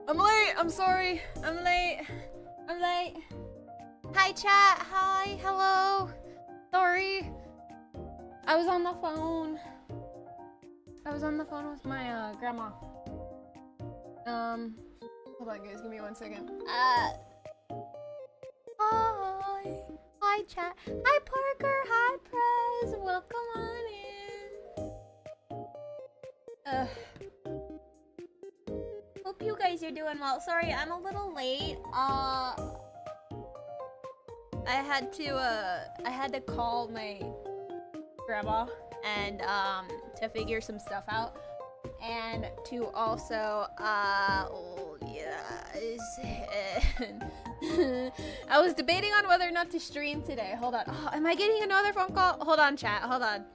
I'm late. I'm sorry. I'm late. I'm late. Hi, chat. Hi. Hello. Sorry. I was on the phone. I was on the phone with my grandma. Hold on, guys. Give me 1 second. Hi. Hi, chat. Hi, Parker. Hi, Prez. Welcome on in. Hope you guys are doing well. Sorry, I'm a little late. I had to call my grandma and to figure some stuff out, and to also I was debating on whether or not to stream today. Hold on. Oh, am I getting another phone call? Hold on, chat. Hold on.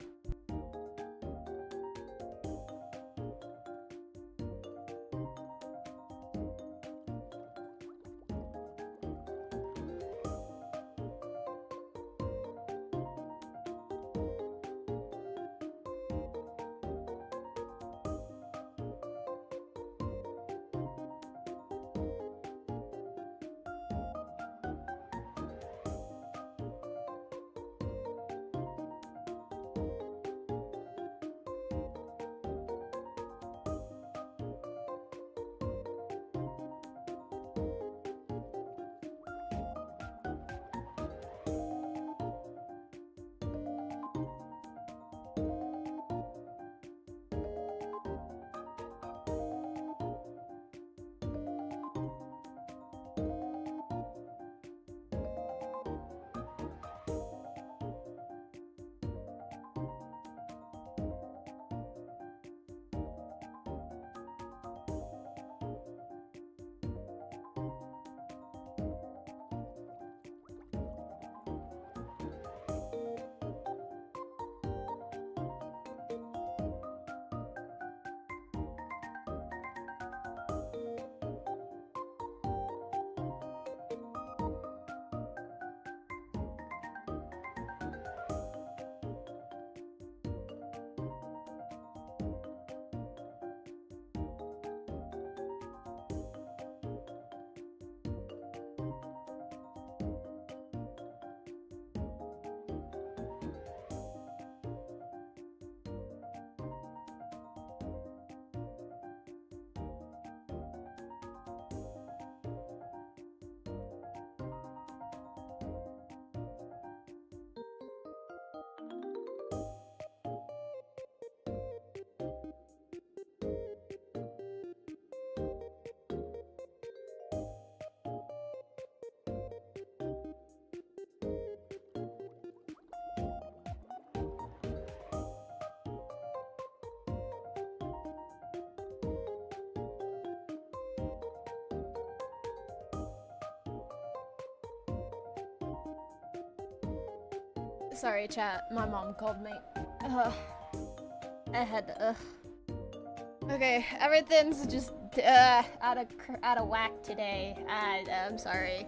Sorry, chat. My mom called me. I had to. Okay, everything's just out of whack today. I'm sorry.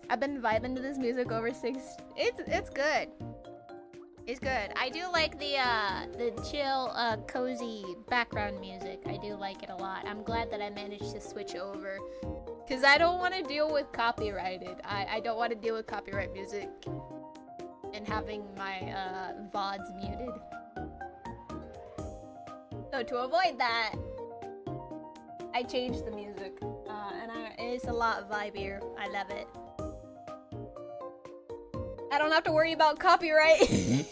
I've been vibing to this music over 6. It's good. It's good. I do like the chill, cozy background music. I do like it a lot. I'm glad that I managed to switch over, cause I don't want to deal with copyrighted. I don't want to deal with copyright music and having my VODs muted. So to avoid that, I changed the music, and it's a lot vibier. I love it. I don't have to worry about copyright.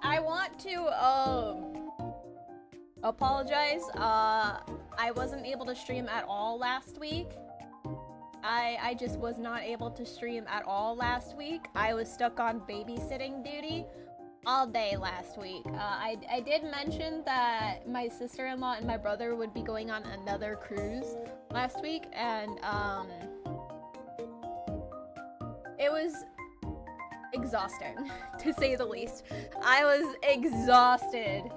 I want to apologize. I wasn't able to stream at all last week. I just was not able to stream at all last week. I was stuck on babysitting duty all day last week. I did mention that my sister-in-law and my brother would be going on another cruise last week, and it was exhausting, to say the least. I was exhausted.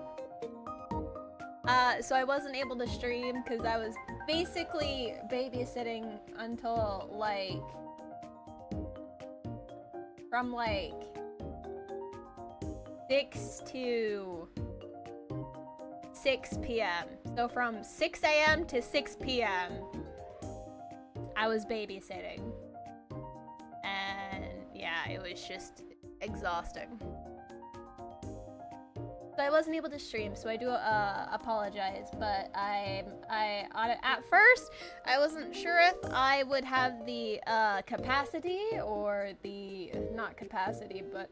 So I wasn't able to stream because I was basically babysitting until like from like 6 to 6 p.m. So from 6 a.m. to 6 p.m. I was babysitting. And yeah, it was just exhausting. So I wasn't able to stream, so I do apologize, but at first I wasn't sure if I would have the capacity or the not capacity, but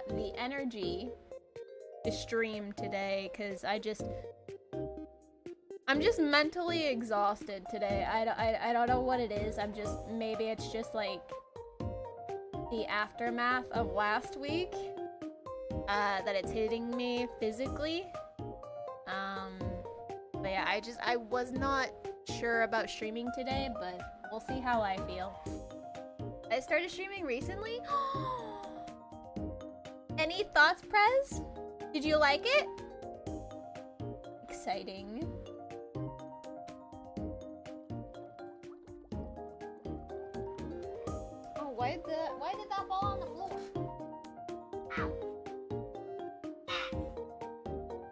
the energy to stream today, because I'm just mentally exhausted today. I don't know what it is. Maybe it's just like the aftermath of last week. That it's hitting me physically. But yeah, I was not sure about streaming today, but we'll see how I feel. I started streaming recently. Any thoughts, Prez? Did you like it? Exciting. Oh, why did that fall on the floor? Ow.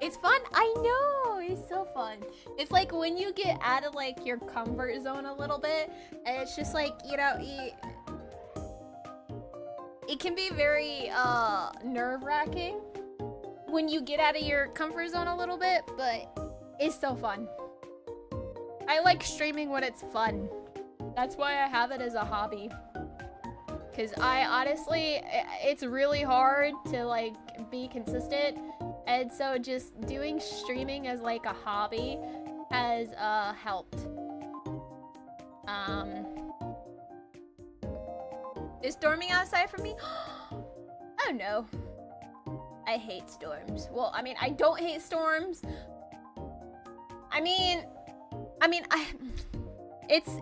It's fun. I know. It's so fun. It's like when you get out of like your comfort zone a little bit, and it's just like, you know, it can be very nerve-wracking when you get out of your comfort zone a little bit, but it's so fun. I like streaming when it's fun. That's why I have it as a hobby. Because I honestly, it's really hard to like be consistent. And so just doing streaming as like a hobby has helped. Is storming outside for me? Oh no. I hate storms. Well, I mean, I don't hate storms.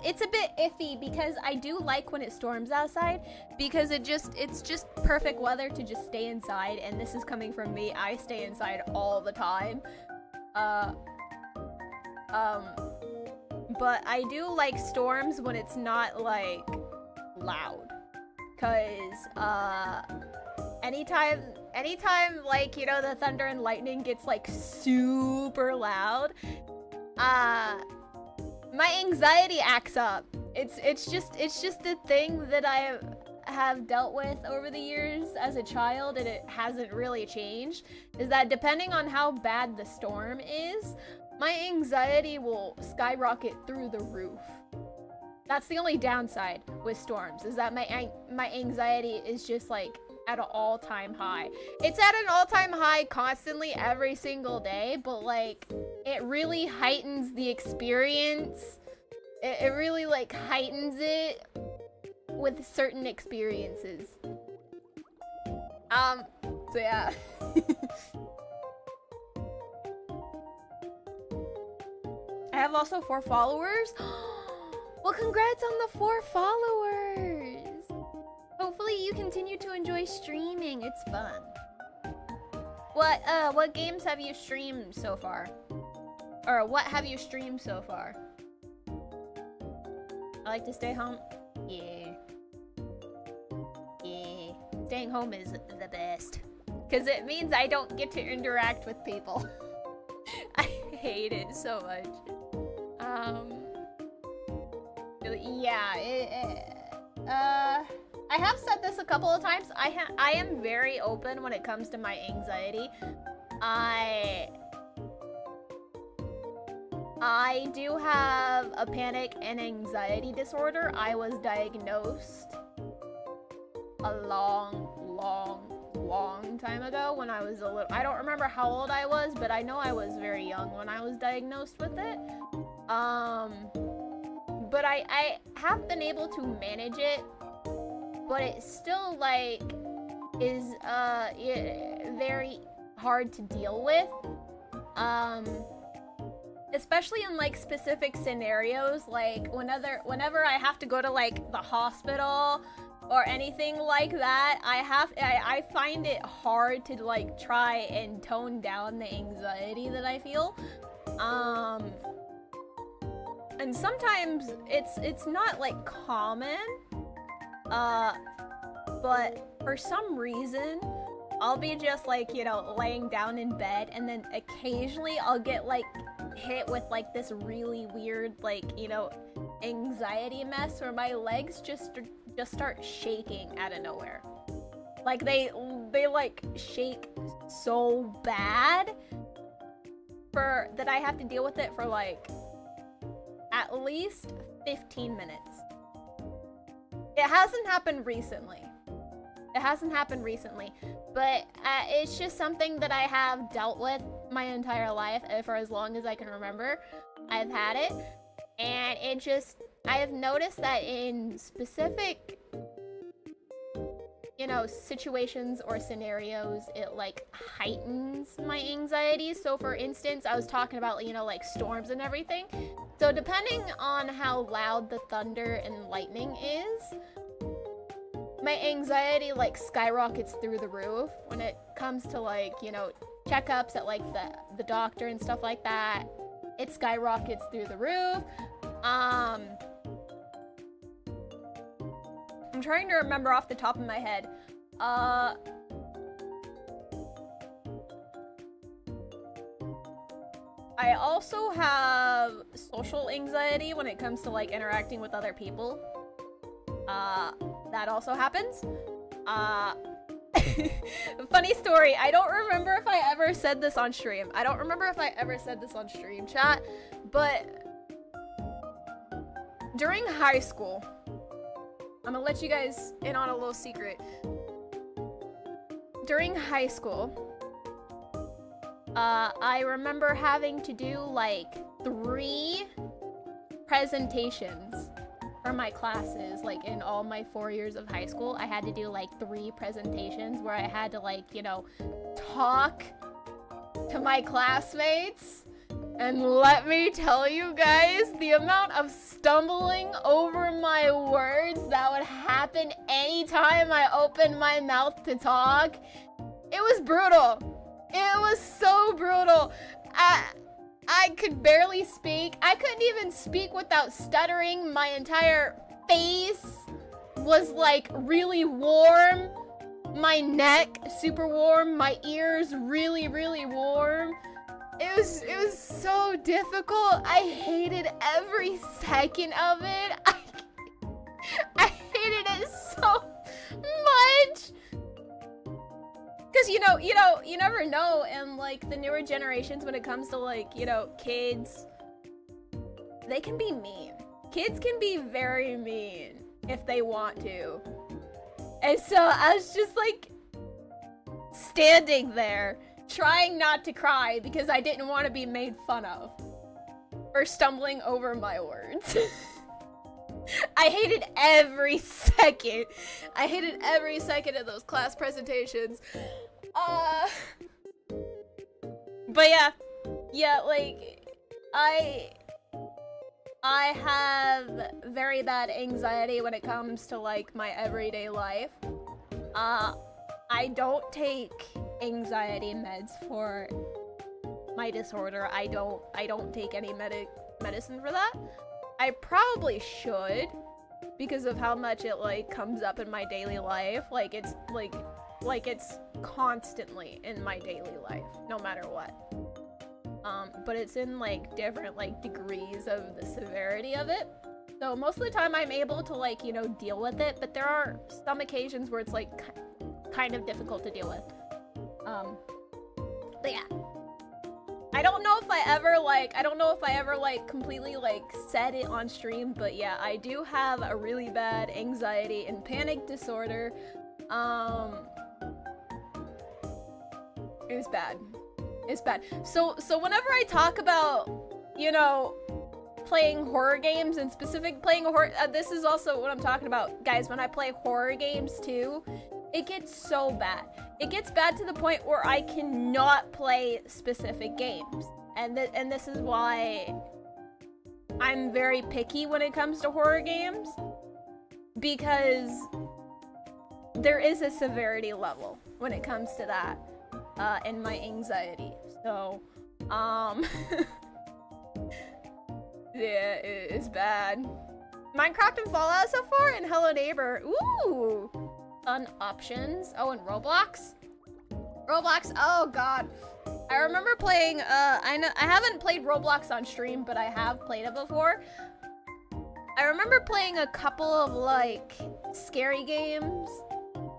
It's a bit iffy because I do like when it storms outside because it's just perfect weather to just stay inside, and this is coming from me. I stay inside all the time. But I do like storms when it's not like loud, cause anytime like, you know, the thunder and lightning gets like super loud, my anxiety acts up. It's just the thing that I have dealt with over the years as a child, and it hasn't really changed, is that depending on how bad the storm is, my anxiety will skyrocket through the roof. That's the only downside with storms, is that my anxiety is just like at an all-time high. It's at an all-time high constantly every single day, but like it really heightens the experience. It really like heightens it with certain experiences. So yeah. I have also 4 followers. Well, congrats on the 4 followers. Hopefully you continue to enjoy streaming. It's fun. What games have you streamed so far? Or what have you streamed so far? I like to stay home. Yeah. Yeah. Staying home is the best. Because it means I don't get to interact with people. I hate it so much. Yeah, I have said this a couple of times. I am very open when it comes to my anxiety. I do have a panic and anxiety disorder. I was diagnosed a long time ago when I was a little... I don't remember how old I was, but I know I was very young when I was diagnosed with it. But I have been able to manage it, but it still like is very hard to deal with, especially in like specific scenarios, like whenever I have to go to like the hospital or anything like that. I find it hard to like try and tone down the anxiety that I feel. And sometimes it's not like common, but for some reason, I'll be just like, you know, laying down in bed, and then occasionally I'll get like hit with like this really weird, like, you know, anxiety mess where my legs just start shaking out of nowhere. Like they like shake so bad for that I have to deal with it for like at least 15 minutes. It hasn't happened recently. It hasn't happened recently, but it's just something that I have dealt with my entire life, for as long as I can remember. I've had it, and it just, I have noticed that in specific, you know, situations or scenarios, it like heightens my anxiety. So for instance, I was talking about, you know, like storms and everything. So depending on how loud the thunder and lightning is, my anxiety like skyrockets through the roof when it comes to like, you know, checkups at like the doctor and stuff like that. It skyrockets through the roof. I'm trying to remember off the top of my head. I also have social anxiety when it comes to like interacting with other people. That also happens. Funny story, I don't remember if I ever said this on stream. Chat, but during high school, I'm gonna let you guys in on a little secret. During high school, I remember having to do like 3 presentations for my classes. Like in all my 4 years of high school, I had to do like 3 presentations where I had to like, you know, talk to my classmates. And let me tell you guys, the amount of stumbling over my words that would happen anytime I opened my mouth to talk, it was brutal. It was so brutal. I could barely speak. I couldn't even speak without stuttering. My entire face was like really warm. My neck super warm. My ears really, really warm. It was so difficult. I hated every second of it. I hated it so much. Because, you never know, and, like, the newer generations, when it comes to, like, you know, kids, they can be mean. Kids can be very mean if they want to. And so I was just, like, standing there, trying not to cry because I didn't want to be made fun of for stumbling over my words. I hated every second. I hated every second of those class presentations. But yeah, like, I have very bad anxiety when it comes to, like, my everyday life. I don't take anxiety meds for my disorder. I don't take any medicine for that. I probably should, because of how much it, like, comes up in my daily life. Like, it's, like it's constantly in my daily life, no matter what. But it's in, like, different, like, degrees of the severity of it. So most of the time I'm able to, like, you know, deal with it, but there are some occasions where it's, like, kind of difficult to deal with. But yeah. I don't know if I ever, like, completely, like, said it on stream, but yeah, I do have a really bad anxiety and panic disorder. It's bad. It's bad. So whenever I talk about, you know, playing horror games, and specific playing horror, this is also what I'm talking about, guys. When I play horror games too, it gets so bad. It gets bad to the point where I cannot play specific games. And this is why I'm very picky when it comes to horror games, because there is a severity level when it comes to that, and my anxiety. So, Yeah, it's bad. Minecraft and Fallout so far, and Hello Neighbor. Ooh! Fun options. Oh, and Roblox? Roblox, oh god. I remember playing, I haven't played Roblox on stream, but I have played it before. I remember playing a couple of, like, scary games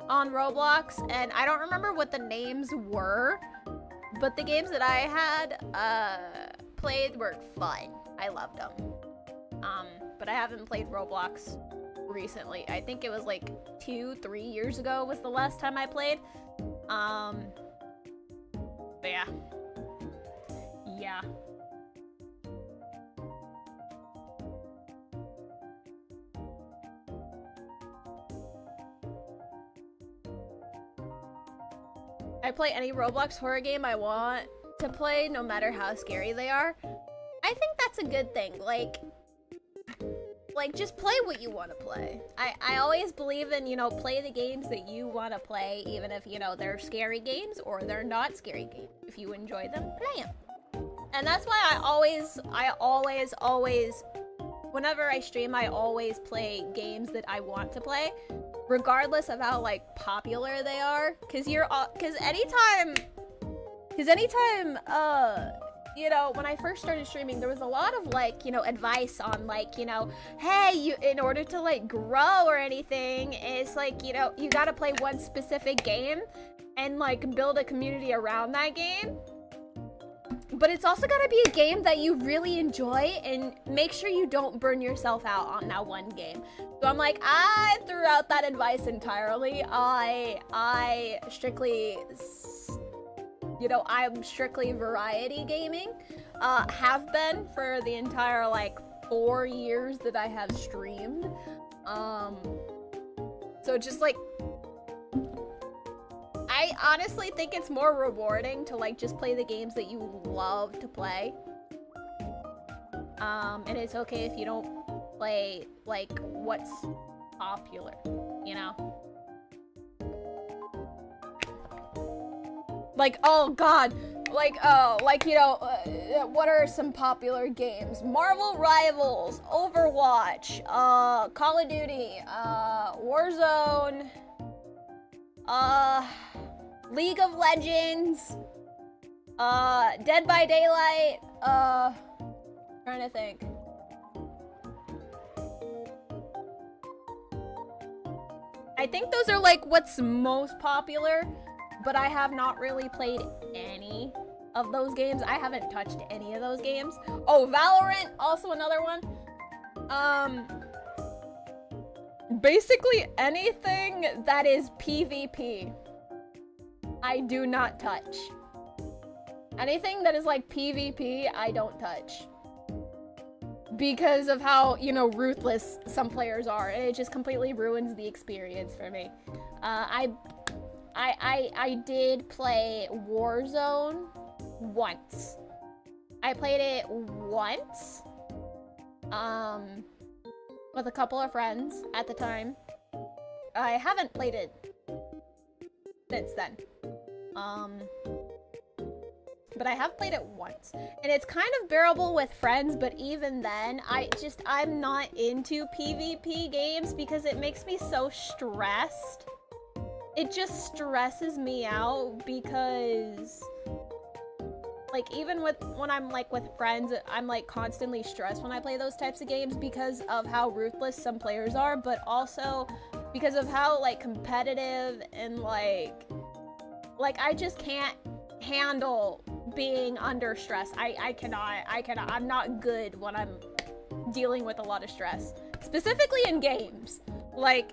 on Roblox, and I don't remember what the names were, but the games that I had, played were fun. I loved them. But I haven't played Roblox recently. I think it was, like, 2-3 years ago was the last time I played. But yeah. Yeah. I play any Roblox horror game I want to play, no matter how scary they are. I think that's a good thing. Like just play what you want to play. I always believe in, you know, play the games that you want to play, even if, you know, they're scary games or they're not scary games. If you enjoy them, play them. And that's why I always, whenever I stream, I always play games that I want to play, regardless of how, like, popular they are. Cause anytime, you know, when I first started streaming, there was a lot of, like, you know, advice on, like, you know, hey, in order to, like, grow or anything, it's like, you know, you gotta play one specific game and, like, build a community around that game. But it's also gotta be a game that you really enjoy, and make sure you don't burn yourself out on that one game. So I'm like, I threw out that advice entirely. I strictly, you know, I'm strictly variety gaming. Have been for the entire, like, 4 years that I have streamed. So just, like, I honestly think it's more rewarding to, like, just play the games that you love to play. And it's okay if you don't play, like, what's popular, you know? Like, oh god, like, you know, what are some popular games? Marvel Rivals, Overwatch, Call of Duty, Warzone, League of Legends, Dead by Daylight, trying to think. I think those are, like, what's most popular, but I have not really played any of those games. I haven't touched any of those games. Oh, Valorant, also another one. Basically anything that is PvP, I do not touch. Anything that is, like, PvP, I don't touch. Because of how, you know, ruthless some players are, and it just completely ruins the experience for me. I did play Warzone once. I played it once, with a couple of friends at the time. I haven't played it since then. But I have played it once, and it's kind of bearable with friends, but even then, I'm not into PvP games because it makes me so stressed. It just stresses me out because, like, even when I'm, like, with friends, I'm, like, constantly stressed when I play those types of games because of how ruthless some players are, but also because of how, like, competitive and, like, I just can't handle being under stress. I cannot. I'm not good when I'm dealing with a lot of stress, specifically in games. Like,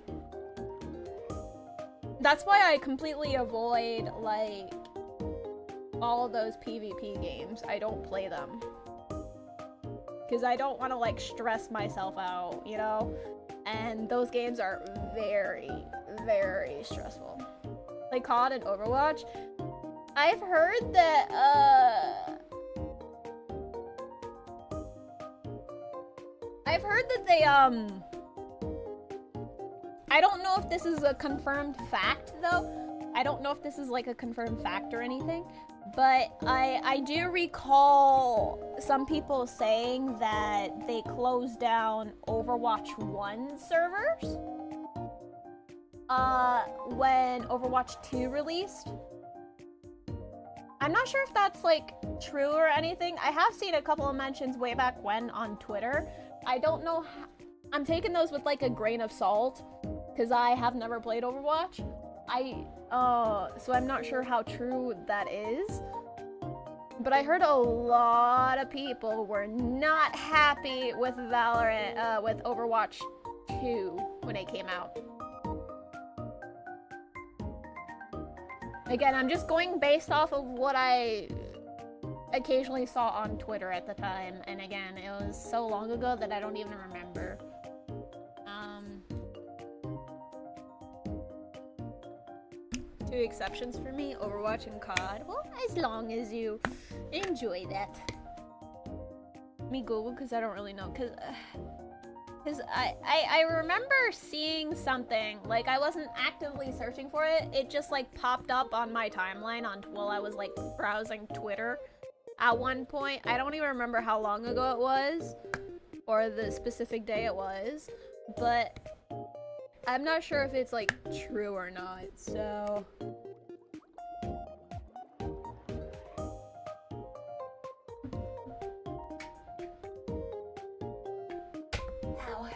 that's why I completely avoid, like, all of those PvP games. I don't play them because I don't want to, like, stress myself out, you know? And those games are very, very stressful. Like COD and Overwatch, I've heard that, they, I don't know if this is a confirmed fact, though, I don't know if this is like a confirmed fact or anything, but I do recall some people saying that they closed down Overwatch 1 servers when Overwatch 2 released. I'm not sure if that's like true or anything. I have seen a couple of mentions way back when on Twitter. I don't know. I'm taking those with like a grain of salt because I have never played Overwatch. So I'm not sure how true that is. But I heard a lot of people were not happy with Valorant, with Overwatch 2 when it came out. Again, I'm just going based off of what I occasionally saw on Twitter at the time. And again, it was so long ago that I don't even remember. Two exceptions for me, Overwatch and COD. Well, as long as you enjoy that. Let me Google because I don't really know. Because I remember seeing something, like I wasn't actively searching for it, it just like popped up on my timeline while I was like browsing Twitter at one point. I don't even remember how long ago it was, or the specific day it was, but I'm not sure if it's like true or not, so... Ow.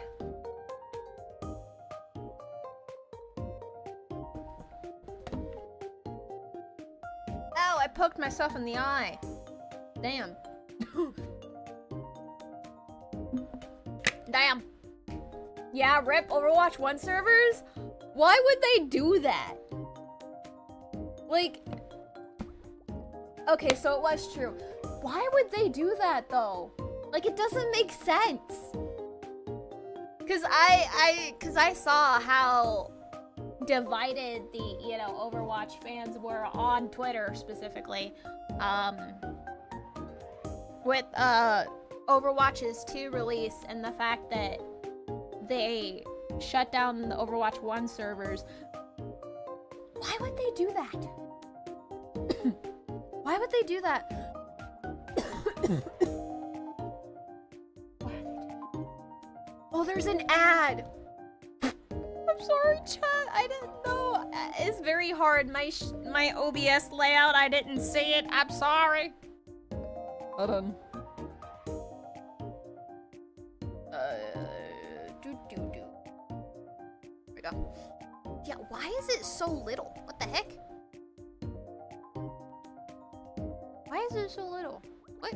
Ow, I poked myself in the eye. Damn. Damn. Yeah, rip Overwatch 1 servers? Why would they do that? Like... Okay, so it was true. Why would they do that, though? Like, it doesn't make sense. Cause I saw how divided the, you know, Overwatch fans were on Twitter specifically. With Overwatch's 2 release and the fact that they shut down the Overwatch 1 servers. Why would they do that? Why would they do that? Oh, there's an ad. I'm sorry, chat. I didn't know. It's very hard. My OBS layout, I didn't see it. I'm sorry. Hold on. Here we go. Yeah, why is it so little? What the heck? Why is it so little? What?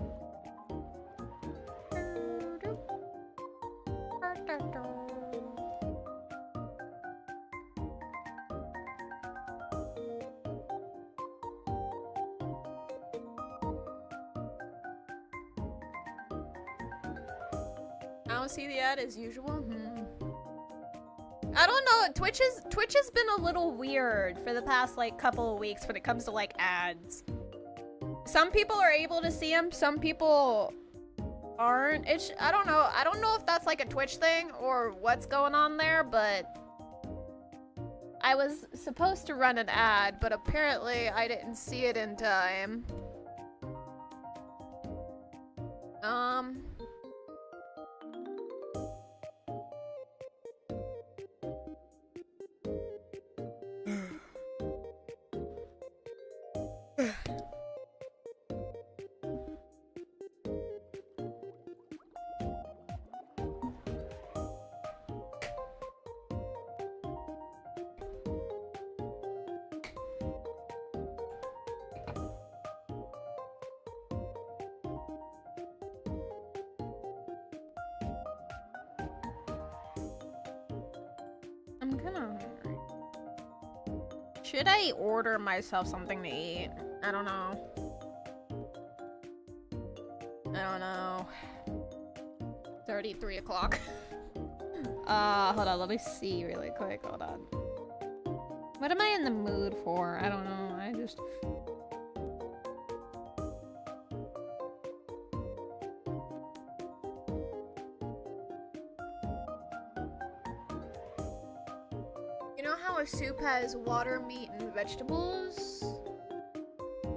I don't see the ad as usual. I don't know. Twitch has been a little weird for the past like couple of weeks when it comes to like ads. Some people are able to see them, some people aren't. I don't know. I don't know if that's like a Twitch thing or what's going on there, but I was supposed to run an ad, but apparently I didn't see it in time. I'm kinda hungry. Should I order myself something to eat? I don't know. I don't know. It's already 3 o'clock. Hold on, let me see really quick. Hold on. What am I in the mood for? I don't know. I just... You know how a soup soup has water, meat, and vegetables?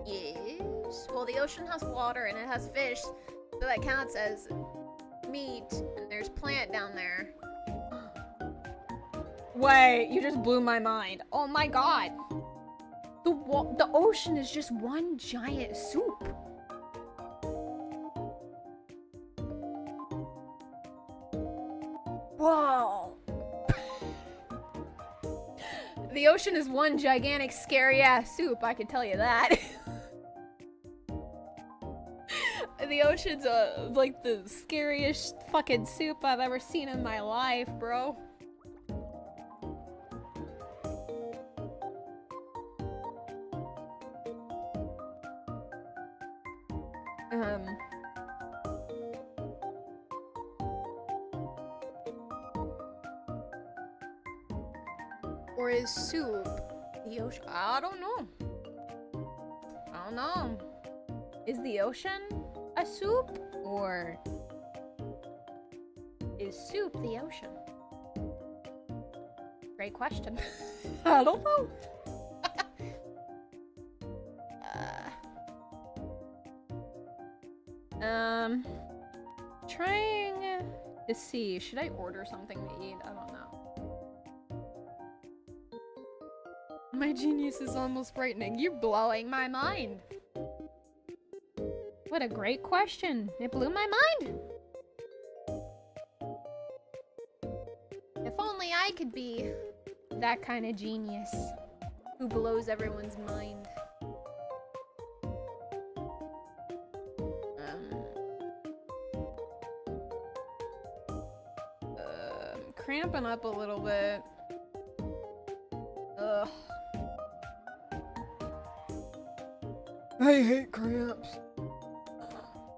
Yes. Well, the ocean has water and it has fish, so that counts as meat, and there's plant down there. Wait, you just blew my mind. Oh my god. The ocean is just one giant soup. Whoa. The ocean is one gigantic scary ass soup, I can tell you that. The ocean's like the scariest fucking soup I've ever seen in my life, bro. Or is soup the ocean? I don't know. I don't know. Is the ocean a soup? Or is soup the ocean? Great question. I don't know. Trying to see. Should I order something to eat? I don't know. My genius is almost frightening. You're blowing my mind. What a great question. It blew my mind. If only I could be that kind of genius who blows everyone's mind. Cramping up a little bit. Ugh. I hate cramps.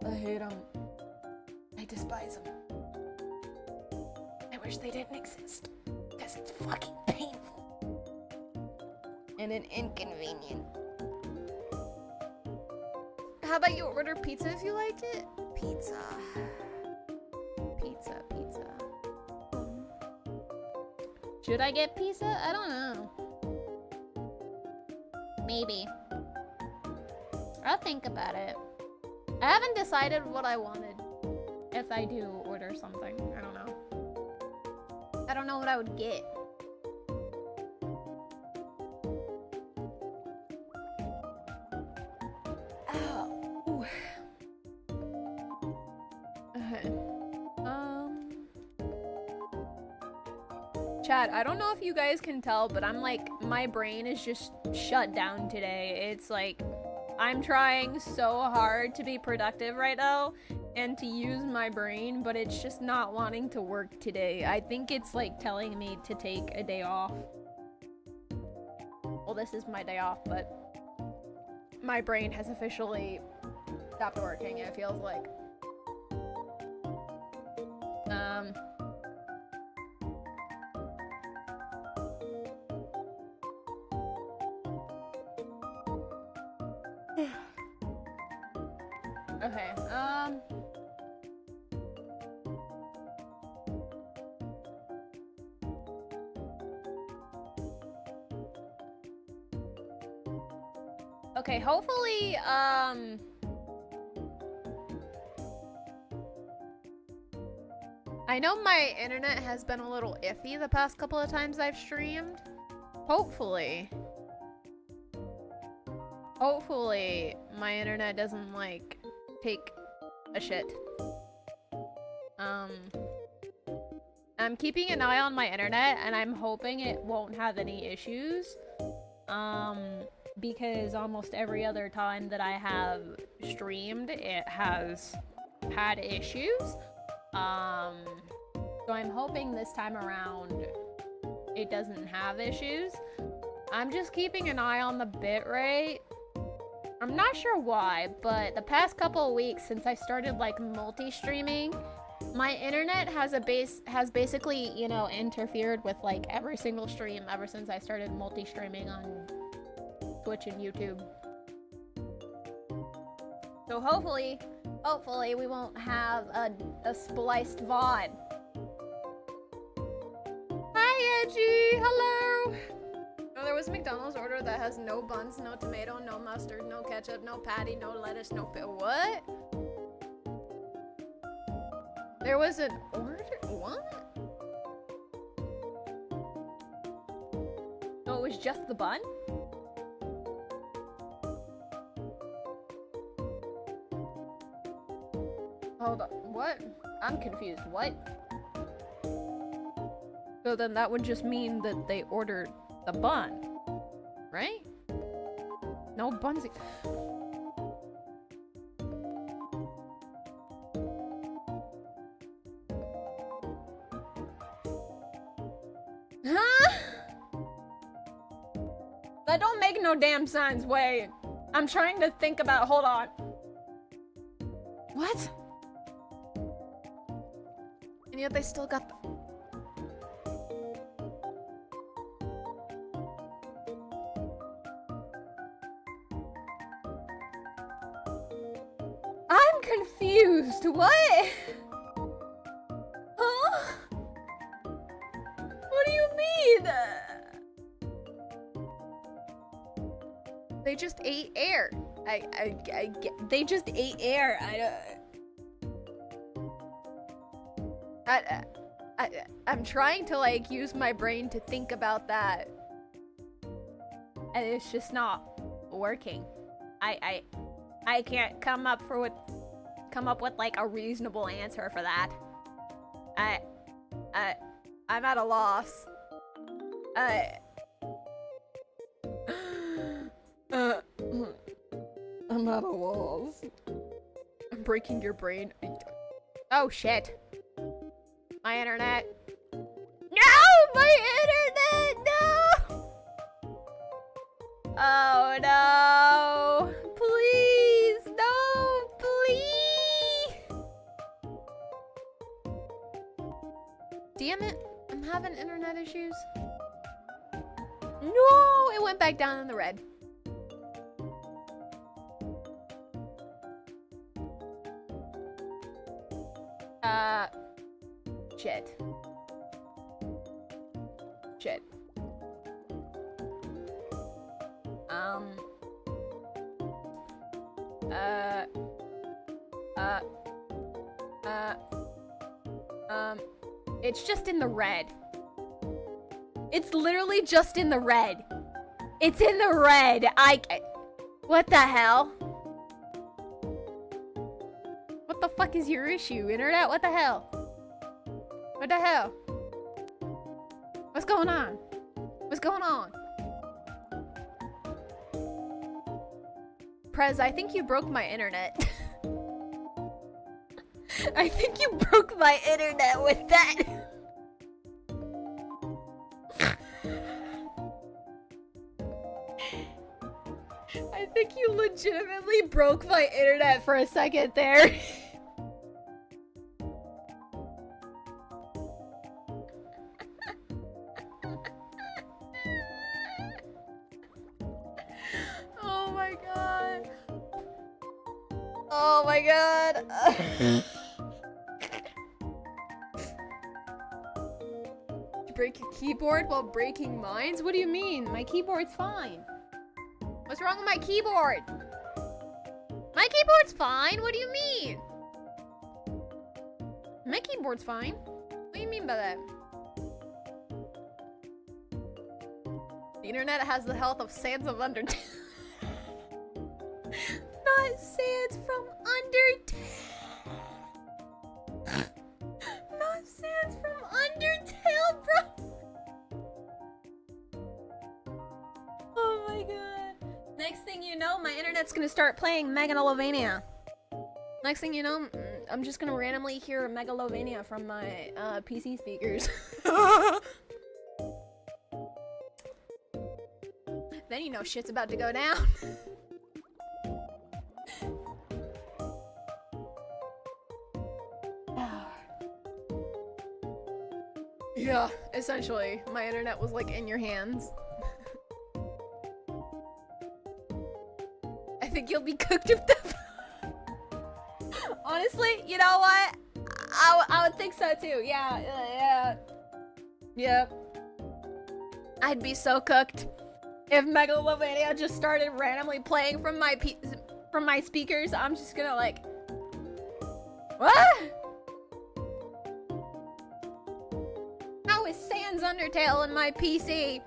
I hate them. I despise them. I wish they didn't exist. Because it's fucking painful. And an inconvenient. How about you order pizza if you like it? Pizza. Pizza, pizza. Should I get pizza? I don't know. Maybe. I'll think about it. I haven't decided what I wanted. If I do order something. I don't know. I don't know what I would get. Oh. Ooh. Okay. Chat, I don't know if you guys can tell, but I'm like, my brain is just shut down today. It's like, I'm trying so hard to be productive right now and to use my brain, but it's just not wanting to work today. I think it's like telling me to take a day off. Well, this is my day off, but my brain has officially stopped working, it feels like. Okay, okay, hopefully, I know my internet has been a little iffy the past couple of times I've streamed. Hopefully my internet doesn't, like, take a shit. I'm keeping an eye on my internet, and I'm hoping it won't have any issues. Because almost every other time that I have streamed, it has had issues. So I'm hoping this time around it doesn't have issues. I'm just keeping an eye on the bitrate. I'm not sure why, but the past couple of weeks since I started like multi-streaming, my internet has basically, you know, interfered with like every single stream ever since I started multi-streaming on Twitch and YouTube. So hopefully we won't have a spliced VOD. Hi, Edgy! Hello! was a McDonald's order that has no buns, no tomato, no mustard, no ketchup, no patty, no lettuce, no what? There was an order? What? No, it was just the bun? Hold on, what? I'm confused, what? So then that would just mean that they ordered the bun, right? No buns. Huh? That don't make no damn sense. Wait, I'm trying to think about. Hold on. What? And yet they still got the. I'm confused. What? Huh? What do you mean? They just ate air. They just ate air. I'm trying to like use my brain to think about that, and it's just not working. I can't come up with like a reasonable answer for that. I'm at a loss. I'm at a loss. I'm breaking your brain. Oh shit. My internet. No! My internet! No! Oh no! Please! No! Please! Damn it. I'm having internet issues. No! It went back down in the red. Shit. Shit. It's just in the red. It's literally just in the red. It's in the red. What the hell? What the fuck is your issue, internet? What the hell? What the hell? What's going on? What's going on? Prez, I think you broke my internet. I think you broke my internet with that. I think you legitimately broke my internet for a second there. Oh my god. Oh my god. Did you break your keyboard while breaking mines? What do you mean? My keyboard's fine. What's wrong with my keyboard? My keyboard's fine. What do you mean? My keyboard's fine. What do you mean by that? The internet has the health of Sands of Undertale. Not Sands from Undertale. Not Sands from Undertale, bro. Oh my god. Next thing you know, my internet's gonna start playing Megalovania. Next thing you know, I'm just gonna randomly hear Megalovania from my PC speakers. Then you know shit's about to go down. Yeah, essentially, my internet was like in your hands. I think you'll be cooked if the. Honestly, you know what? I would think so too. Yeah. Yep. I'd be so cooked. If Megalovania just started randomly playing from my speakers, I'm just gonna like, what? How is Sans Undertale in my PC?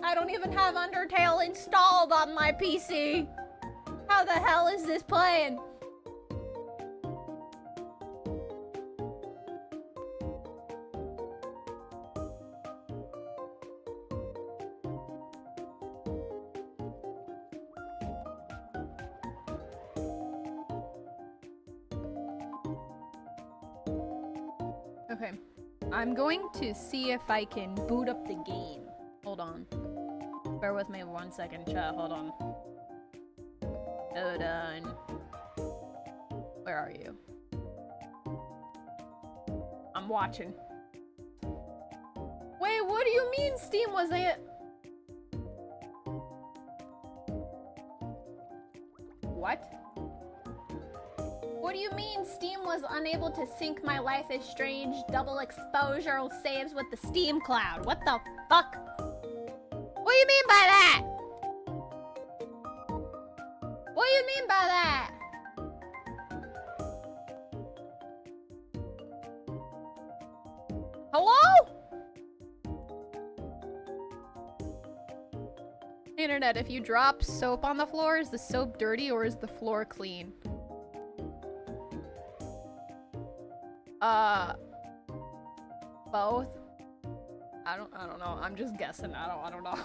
I don't even have Undertale installed on my PC. How the hell is this playing? Okay, I'm going to see if I can boot up the game. Hold on. Bear with me 1 second, chat. Hold on. Hold on. Where are you? I'm watching. Wait, what do you mean Steam was it? What? What do you mean Steam was unable to sync my Life is Strange double exposure saves with the Steam cloud? What the fuck? What do you mean by that? What do you mean by that? Hello? Internet, if you drop soap on the floor, is the soap dirty or is the floor clean? Both? I don't know. I'm just guessing. I don't know.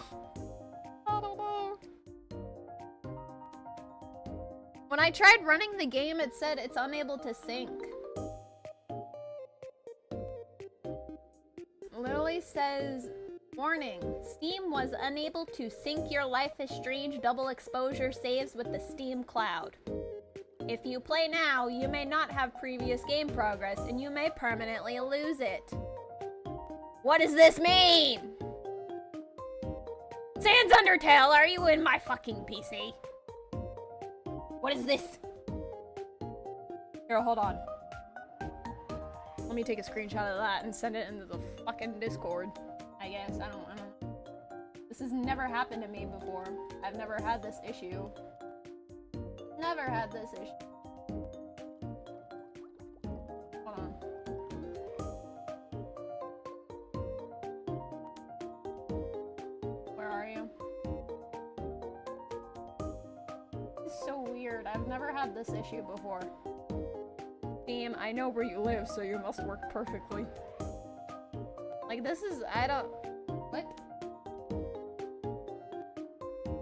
I don't know. When I tried running the game, it said it's unable to sync. Literally says, warning, Steam was unable to sync your Life is Strange double exposure saves with the Steam cloud. If you play now, you may not have previous game progress and you may permanently lose it. What does this mean? Sans Undertale, are you in my fucking PC? What is this? Here, hold on. Let me take a screenshot of that and send it into the fucking Discord. I guess, I don't know. This has never happened to me before. I've never had this issue. Never had this issue. Hold on. Where are you? This is so weird. I've never had this issue before. Steam, I know where you live, so you must work perfectly. Like, this is, I don't... What?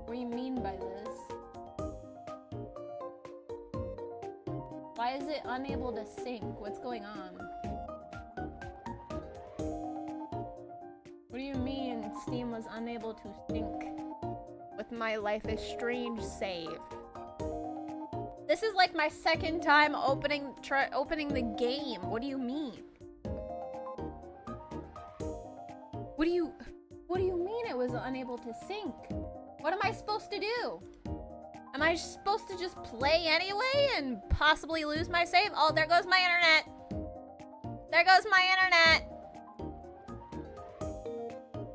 What do you mean by this? Why is it unable to sync? What's going on? What do you mean Steam was unable to sync with my Life is Strange save? This is like my second time opening the game. What do you mean? What do you mean it was unable to sync? What am I supposed to do? Am I supposed to just play anyway and possibly lose my save? Oh, there goes my internet. There goes my internet.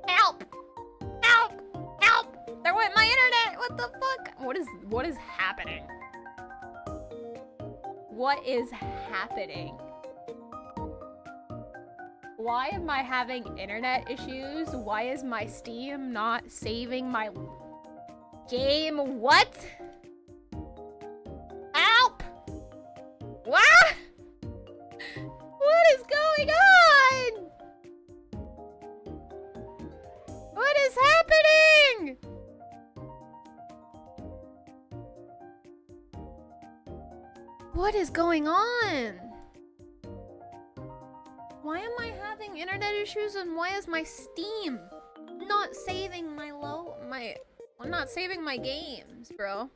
Help! Help! Help! There went my internet. What the fuck? What is happening? What is happening? Why am I having internet issues? Why is my Steam not saving my game? What? Help! What? What is going on? What is happening? What is going on? Why am I having internet issues and why is my Steam not saving I'm not saving my games, bro?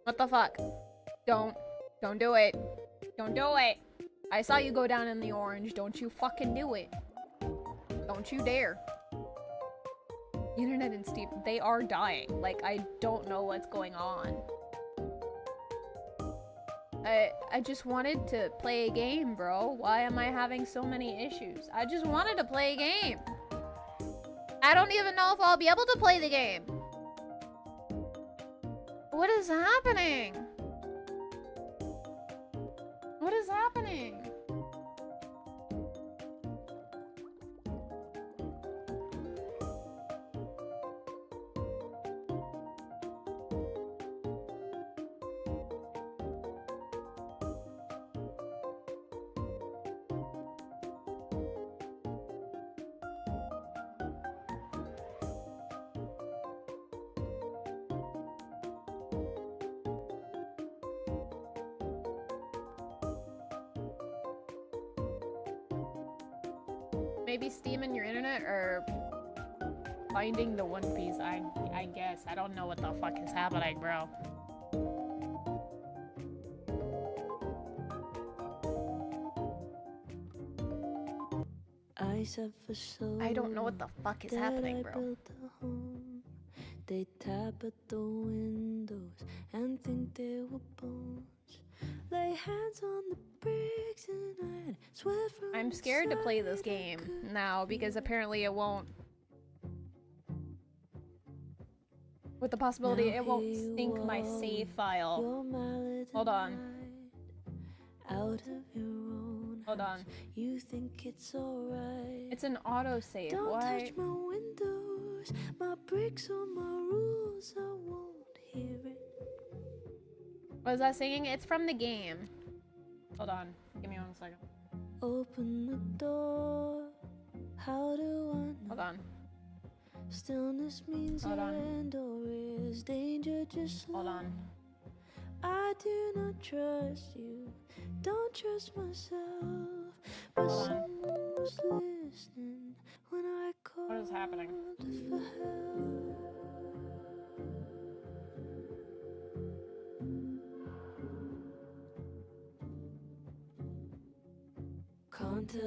What the fuck? Don't do it. Don't do it. I saw you go down in the orange. Don't you fucking do it. Don't you dare. The internet and Steam, they are dying. Like, I don't know what's going on. I just wanted to play a game, bro. Why am I having so many issues? I just wanted to play a game. I don't even know if I'll be able to play the game. What is happening? What is happening? Maybe Steam and your internet are finding the One Piece, I guess. I don't know what the fuck is happening, bro. I don't know what the fuck is happening, bro. They tap at the windows and think they were bones. Lay hands on the bricks and I'd swear from I'm scared to play this game now because apparently it won't. With the possibility it won't sync my save file. Hold on. Hold on. You think it's alright. It's an autosave. Why? Touch my windows, my bricks or my rules, I won't hear it. What is that singing? It's from the game. Hold on. Give me 1 second. Open the door. How do I know? Hold on. Stillness means hold on. End or is danger just hold on. I do not trust you. Don't trust myself. But someone was listening when I called. What is happening? For help.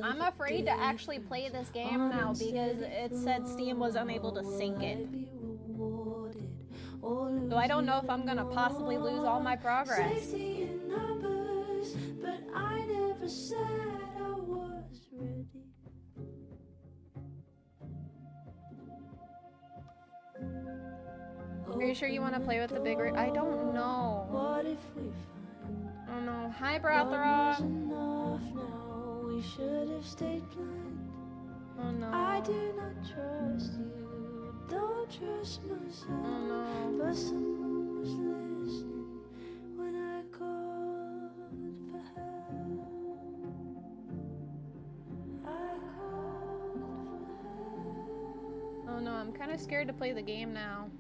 I'm afraid to actually play this game now because it said Steam was unable to sync it. So I don't know if I'm gonna possibly lose all my progress. Are you sure you want to play with the bigger? I don't know. Oh no. Hi, Brathra. We should have stayed blind. Oh no. I do not trust you. Don't trust myself. Oh no. But someone was listening when I called for help. I called for help. Oh no, I'm kind of scared to play the game now.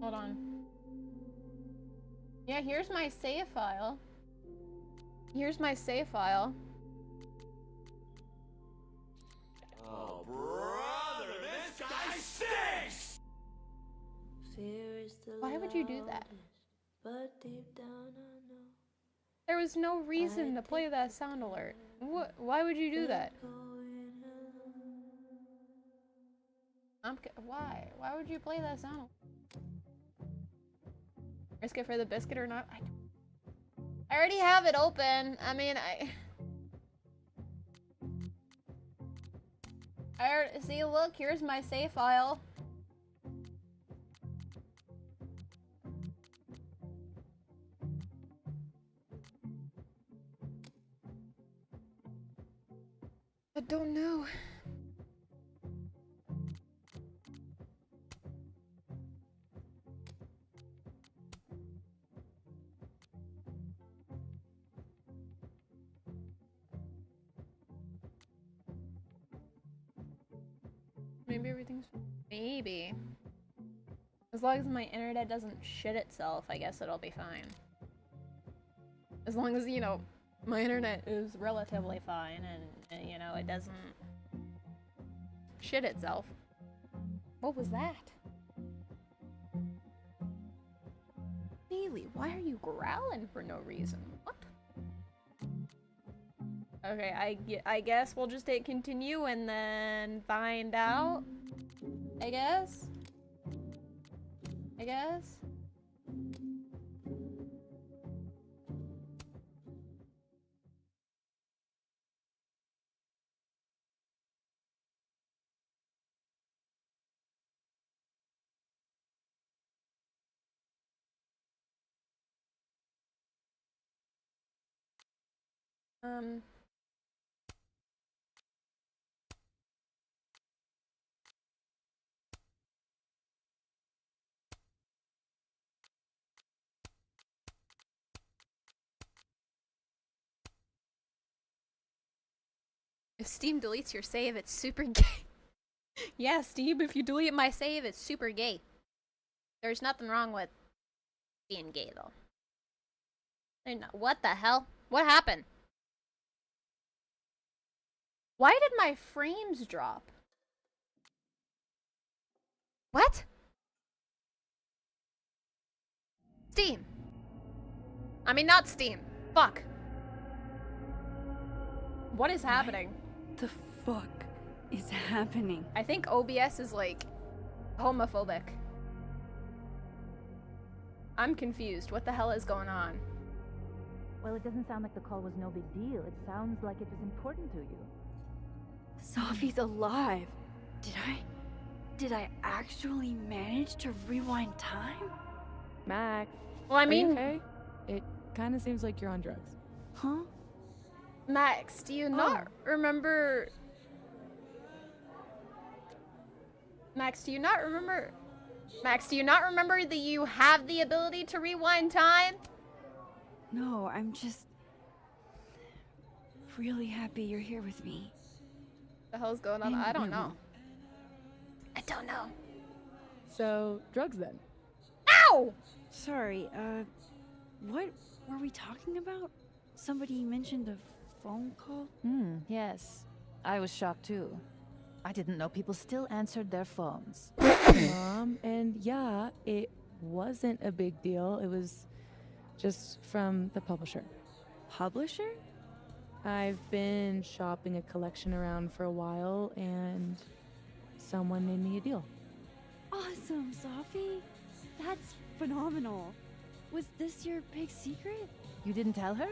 Hold on. Yeah, here's my save file. Here's my save file. Oh, brother, this guy stinks! Why would you do that? There was no reason to play that sound alert. What? Why would you do that? Why? Why would you play that sound alert? Risk it for the biscuit or not? I already have it open. I mean, I already, see, look, here's my save file. I don't know. Maybe everything's... Maybe. As long as my internet doesn't shit itself, I guess it'll be fine. As long as, you know, my internet is relatively fine and you know, it doesn't shit itself. What was that? Neely, why are you growling for no reason? What? Okay, I guess we'll just hit continue and then find out. I guess. Um. If Steam deletes your save, it's super gay. Yeah, Steam, if you delete my save, it's super gay. There's nothing wrong with being gay, though. What the hell? What happened? Why did my frames drop? What? Steam. I mean, not Steam. Fuck. What is happening? The fuck is happening? I think OBS is like homophobic. I'm confused. What the hell is going on? Well, it doesn't sound like the call was no big deal. It sounds like it was important to you. Sophie's alive. Did I actually manage to rewind time? Max, Well, I are you mean, okay? It kind of seems like you're on drugs. Huh? Max, do you not remember? Max, do you not remember? Max, do you not remember that you have the ability to rewind time? No, I'm just really happy you're here with me. The hell's going on? And I don't we know. won't. I don't know. So, drugs then. Ow! Sorry, what were we talking about? Somebody mentioned a phone call? Yes. I was shocked too. I didn't know people still answered their phones. And yeah, it wasn't a big deal. It was just from the publisher. Publisher? I've been shopping a collection around for a while, and someone made me a deal. Awesome, Sophie. That's phenomenal. Was this your big secret? You didn't tell her?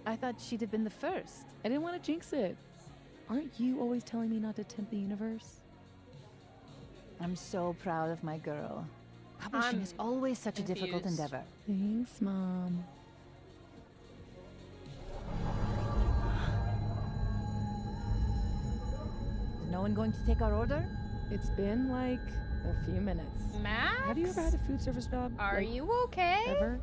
I thought she'd have been the first. I didn't want to jinx it. Aren't you always telling me not to tempt the universe? I'm so proud of my girl. Publishing is always such a difficult confused. endeavor. Thanks, Mom. Is no one going to take our order? It's been like a few minutes. Max? Have you ever had a food service job? Are like, you okay? ever?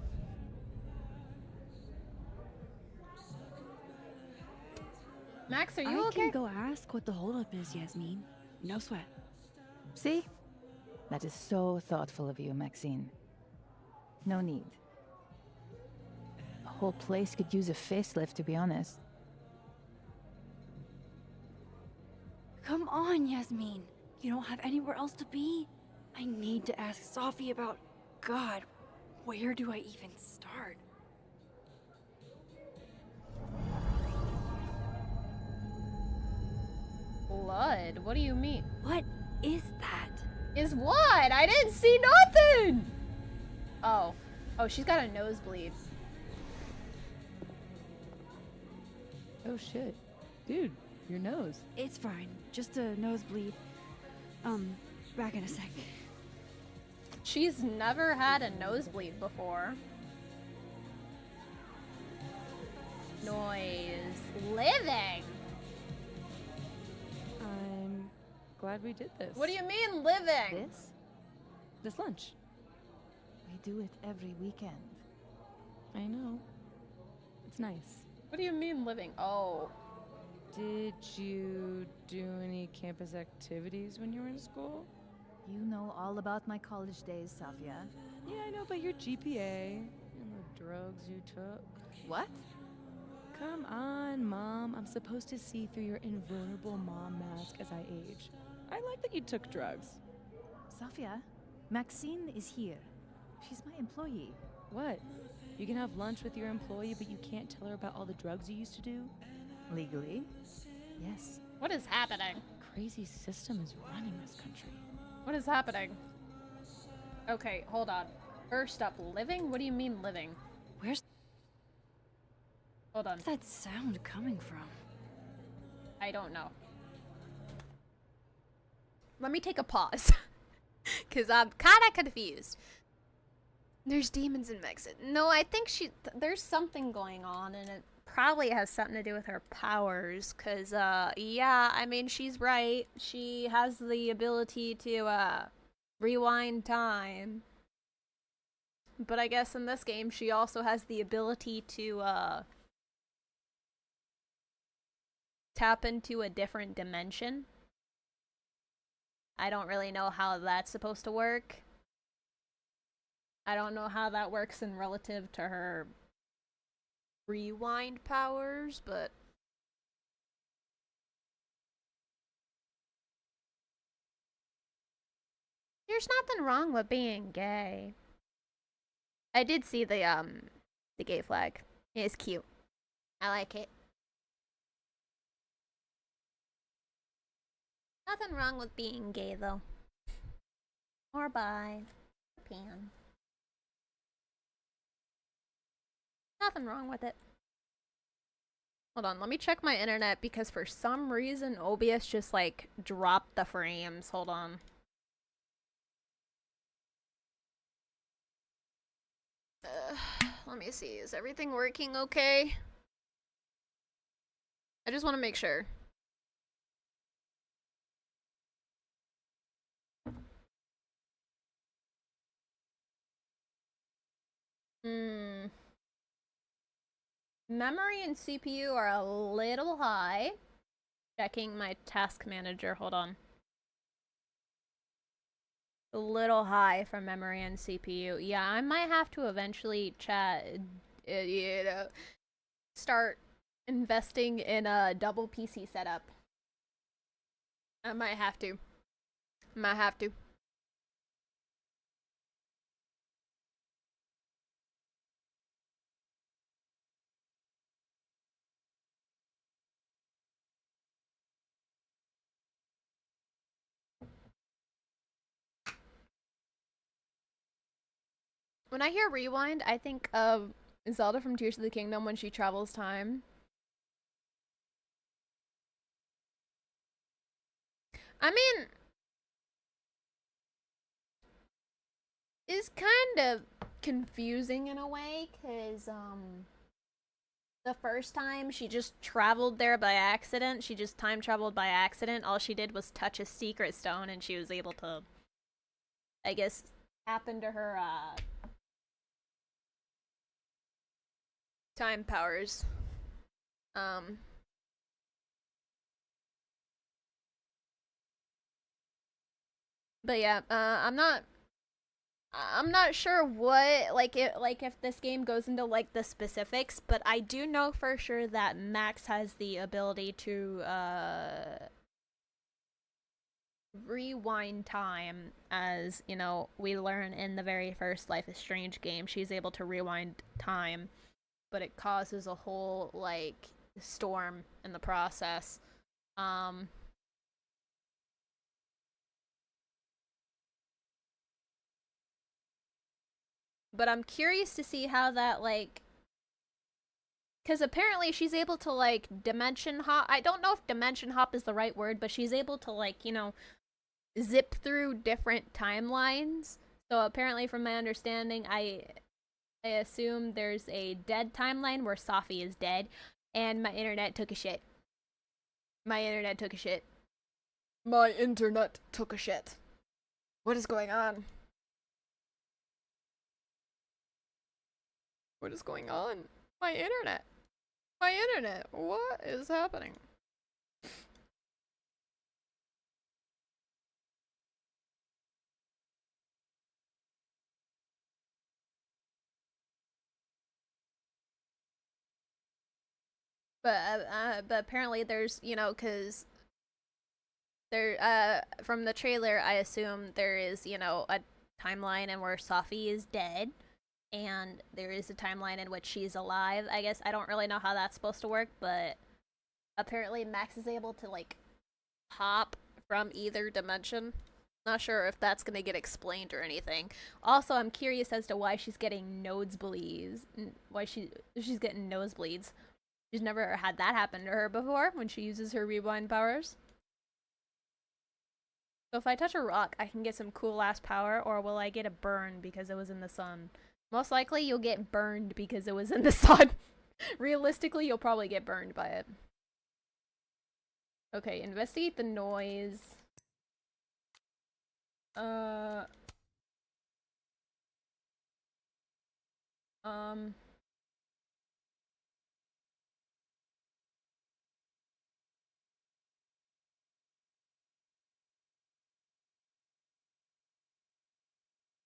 Max, are you I okay? can go ask what the holdup is, Yasmin. No sweat. See? That is so thoughtful of you, Maxine. No need. The whole place could use a facelift, to be honest. Come on, Yasmin. You don't have anywhere else to be? I need to ask Sophie about... God, where do I even start? Blood? What do you mean? What is that? Is what? I didn't see nothing! Oh. Oh, she's got a nosebleed. Oh shit. Dude, your nose. It's fine. Just a nosebleed. Back in a sec. She's never had a nosebleed before. Noise. Living! I'm glad we did this. What do you mean, living? This lunch. We do it every weekend. I know. It's nice. What do you mean, living? Oh. Did you do any campus activities when you were in school? You know all about my college days, Safia. Yeah, I know, but your GPA and the drugs you took. What? Come on, Mom. I'm supposed to see through your invulnerable mom mask as I age. I like that you took drugs. Safia, Maxine is here. She's my employee. What? You can have lunch with your employee, but you can't tell her about all the drugs you used to do? Legally? Yes. What is happening? Crazy system is running this country. What is happening? Okay, hold on. First up, living? What do you mean, living? Where's Hold on. that sound coming from? I don't know. Let me take a pause. Because I'm kind of confused. There's demons in Mexico. No, I think there's something going on, and it probably has something to do with her powers. Cause, yeah, I mean, she's right. She has the ability to, rewind time. But I guess in this game, she also has the ability to, tap into a different dimension. I don't really know how that's supposed to work. I don't know how that works in relative to her rewind powers, but there's nothing wrong with being gay. I did see the gay flag. It's cute. I like it. Nothing wrong with being gay though. Or bi. Or pan. Nothing wrong with it. Hold on, let me check my internet because for some reason OBS just like dropped the frames. Hold on. Let me see. Is everything working okay? I just want to make sure. Memory and CPU are a little high. Checking my task manager. Hold on. A little high for memory and CPU. Yeah, I might have to eventually start investing in a double PC setup. I might have to. Might have to. When I hear rewind, I think of Zelda from Tears of the Kingdom when she travels time. I mean, it's kind of confusing in a way, because, the first time she just traveled there by accident. She just time traveled by accident. All she did was touch a secret stone and she was able to, I guess, tap into her, time powers. But yeah, I'm not sure what if this game goes into like the specifics, but I do know for sure that Max has the ability to rewind time, as you know, we learn in the very first Life is Strange game. She's able to rewind time, but it causes a whole like storm in the process. But I'm curious to see how that like, because apparently she's able to like dimension hop. I don't know if dimension hop is the right word, but she's able to like, you know, zip through different timelines. So apparently, from my understanding, I assume there's a dead timeline where Safi is dead, and my internet took a shit. My internet took a shit. My internet took a shit. What is going on? What is going on? My internet. My internet. What is happening? But apparently there's, you know, because there from the trailer I assume there is, you know, a timeline in where Safi is dead, and there is a timeline in which she's alive. I guess I don't really know how that's supposed to work, but apparently Max is able to like hop from either dimension. Not sure if that's gonna get explained or anything. Also, I'm curious as to why she's getting nosebleeds. Why she's getting nosebleeds. She's never had that happen to her before when she uses her rewind powers. So if I touch a rock, I can get some cool ass power, or will I get a burn because it was in the sun? Most likely you'll get burned because it was in the sun. Realistically, you'll probably get burned by it. Okay, investigate the noise.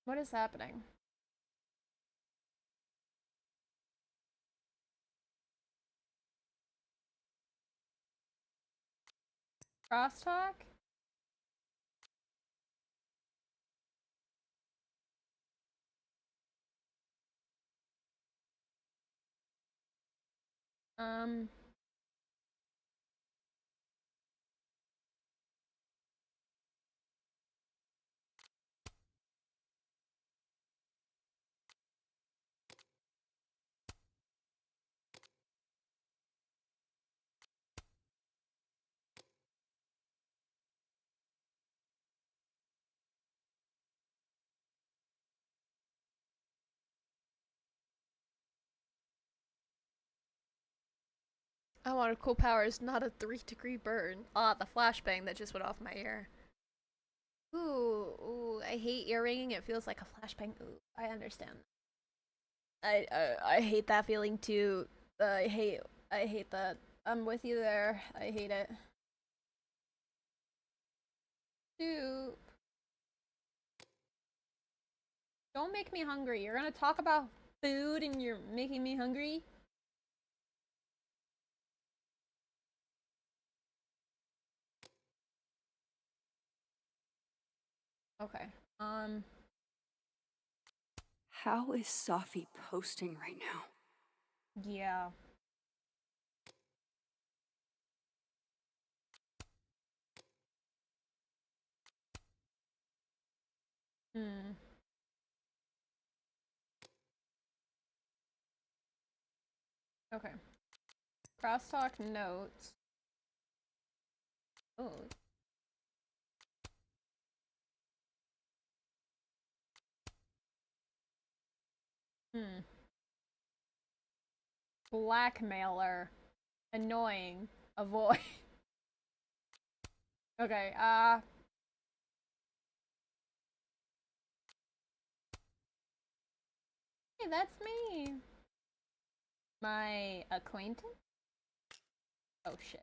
What is happening? Crosstalk? I wanted cool powers, not a 3-degree burn. Ah, the flashbang that just went off my ear. Ooh, I hate earringing. It feels like a flashbang. Ooh, I understand. I hate that feeling too. I hate that. I'm with you there. I hate it. Soup. Don't make me hungry. You're gonna talk about food and you're making me hungry? Okay. How is Safi posting right now? Yeah. Okay. Crosstalk notes. Oh. Blackmailer. Annoying. Avoid. Okay, hey, that's me. My acquaintance? Oh shit.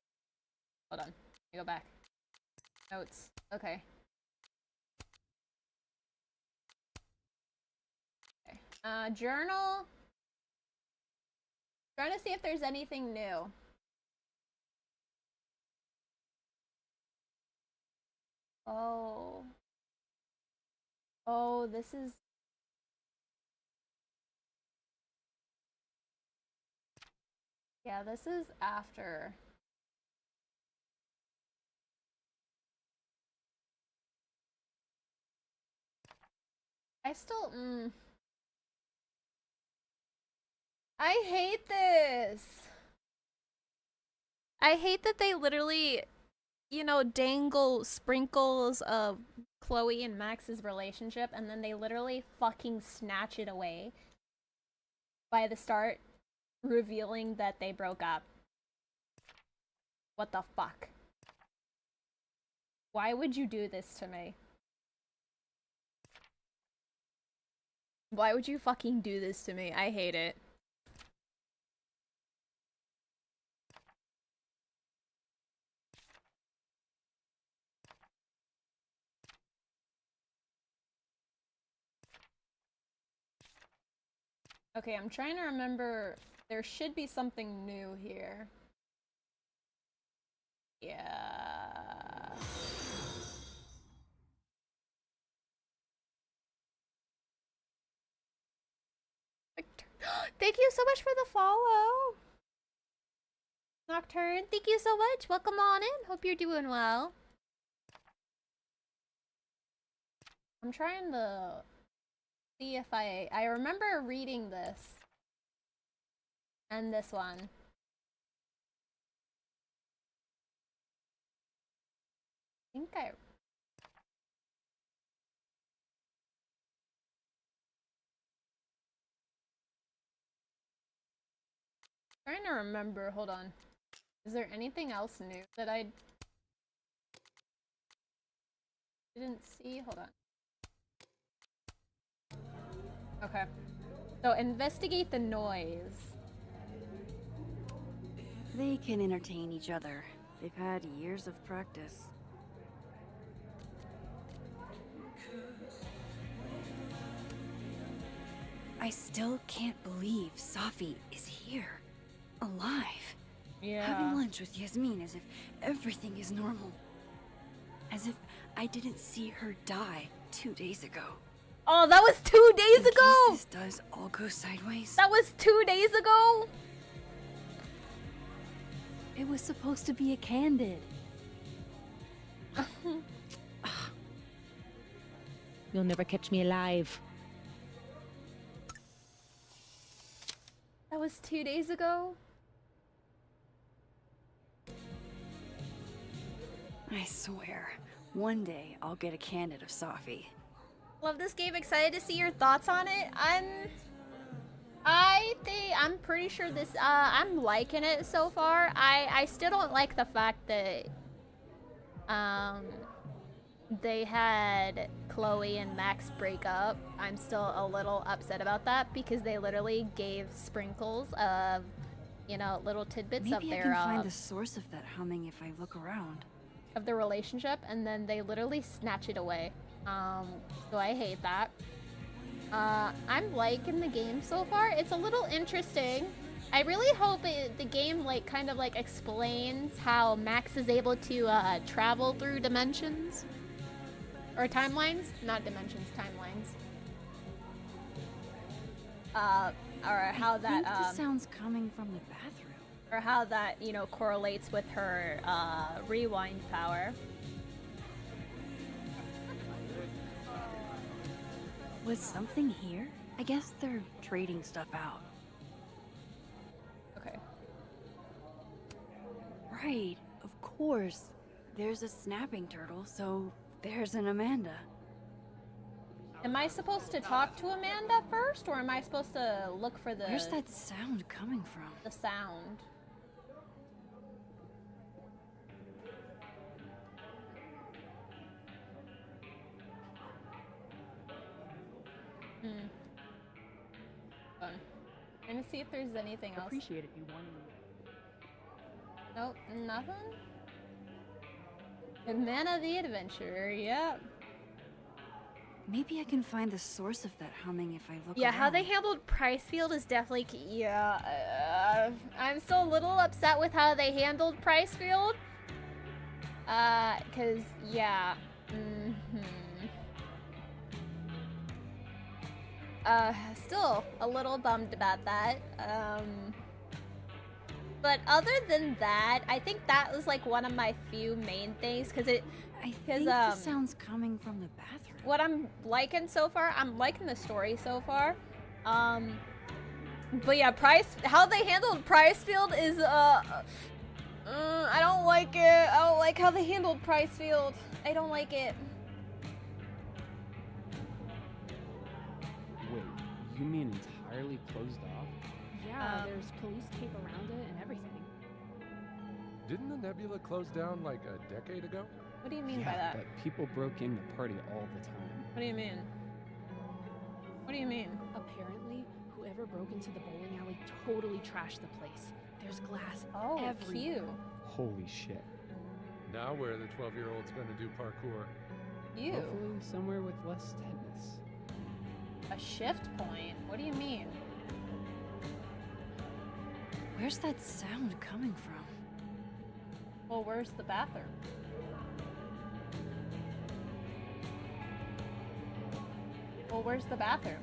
Hold on. Let me go back. Notes. Okay. Journal. Trying to see if there's anything new. Oh. Oh, this is... Yeah, this is after. I still... I hate this! I hate that they literally, you know, dangle sprinkles of Chloe and Max's relationship and then they literally fucking snatch it away by the start, revealing that they broke up. What the fuck? Why would you do this to me? Why would you fucking do this to me? I hate it. Okay, I'm trying to remember. There should be something new here. Yeah. Thank you so much for the follow. Nocturne, thank you so much. Welcome on in. Hope you're doing well. I'm trying to see if I remember reading this. And this one. I think I... Trying to remember, hold on. Is there anything else new that I didn't see? Hold on. Okay. So investigate the noise. They can entertain each other. They've had years of practice. I still can't believe Safi is here. Alive. Yeah. Having lunch with Yasmin as if everything is normal. As if I didn't see her die 2 days ago. Oh, that was 2 days In case ago! this does all go sideways. That was 2 days ago! It was supposed to be a candid. You'll never catch me alive. That was 2 days ago? I swear, one day I'll get a candid of Safi. Love this game, excited to see your thoughts on it. I'm pretty sure this, I'm liking it so far. I still don't like the fact that, they had Chloe and Max break up. I'm still a little upset about that because they literally gave sprinkles of, you know, little tidbits Maybe of I their, can find the source of that humming if I look around. of the relationship, and then they literally snatch it away. So I hate that. I'm liking the game so far. It's a little interesting. I really hope the game like kind of like explains how Max is able to travel through dimensions or timelines, not dimensions, timelines. Or how that I think the sound's coming from the bathroom. or how that, you know, correlates with her rewind power. Was something here? I guess they're trading stuff out. Okay. Right, of course. There's a snapping turtle, so there's an Amanda. Am I supposed to talk to Amanda first, or am I supposed to look for the Where's that sound coming from? the sound? Fun. Trying to see if there's anything else. Appreciate it, you wanted me. Nope, nothing. The Man of the Adventurer, yep. Maybe I can find the source of that humming if I look Yeah, around. how they handled Pricefield is definitely key. Yeah, I'm still a little upset with how they handled Pricefield. Cause yeah, still a little bummed about that. But other than that, I think that was like one of my few main things, cause I think the sound's coming from the bathroom. what I'm liking so far, I'm liking the story so far. But yeah, how they handled Pricefield is, I don't like it. I don't like how they handled Pricefield. I don't like it. Wait, you mean entirely closed off? Yeah, there's police tape around it and everything. Didn't the nebula close down like a decade ago? What do you mean yeah, by that? but people broke in the party all the time. What do you mean? What do you mean? Apparently, whoever broke into the bowling alley totally trashed the place. There's glass Oh, everywhere. cute. Holy shit. Now where are the 12-year-olds going to do parkour? You. Hopefully somewhere with less tetanus. A shift point? What do you mean? Where's that sound coming from? Well, where's the bathroom? Well, where's the bathroom?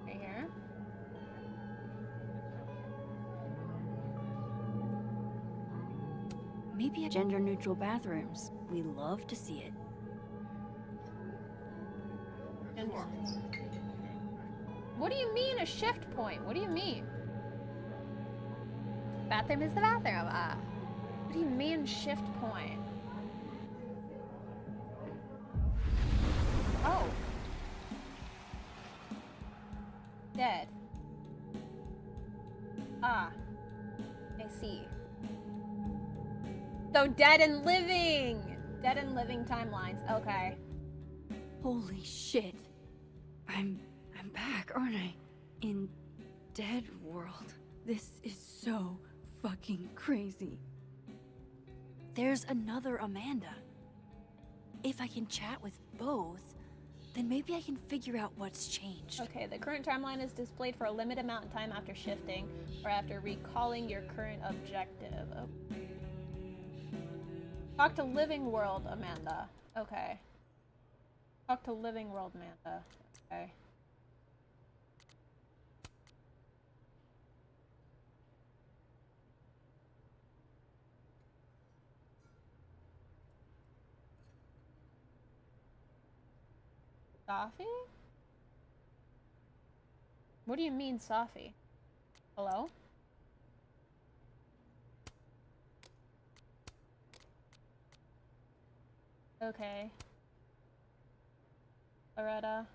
Right here? Maybe a gender-neutral bathrooms. We love to see it. What do you mean a shift point? What do you mean? Bathroom is the bathroom. What do you mean shift point? Dead. Ah. I see. So dead and living! Dead and living timelines. Okay. Holy shit. I'm back, aren't I? In Dead World. This is so fucking crazy. There's another Amanda. If I can chat with both, then maybe I can figure out what's changed. Okay, the current timeline is displayed for a limited amount of time after shifting or after recalling your current objective. Oh. Talk to Living World, Amanda. Okay. Talk to Living World, Amanda. Okay. Safi? What do you mean, Safi? Hello? Okay. Loretta.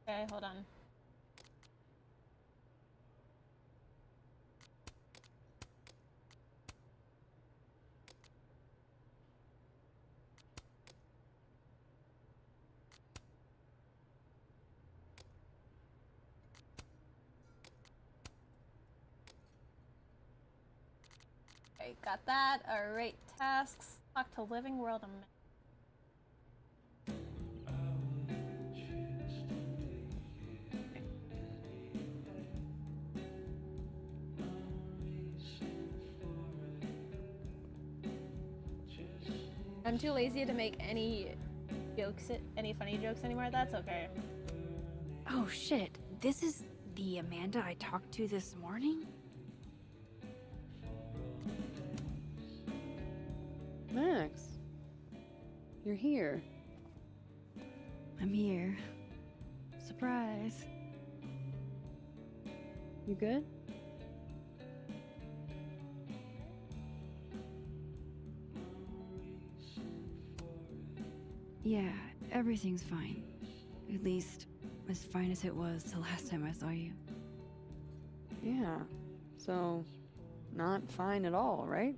Okay, hold on. Okay, got that. Alright, tasks. Talk to Living World. I'm too lazy to make any jokes, any funny jokes anymore. That's okay. Oh shit, this is the Amanda I talked to this morning? Max, you're here. I'm here. Surprise. You good? Yeah, everything's fine. At least, as fine as it was the last time I saw you. Yeah. So, not fine at all, right?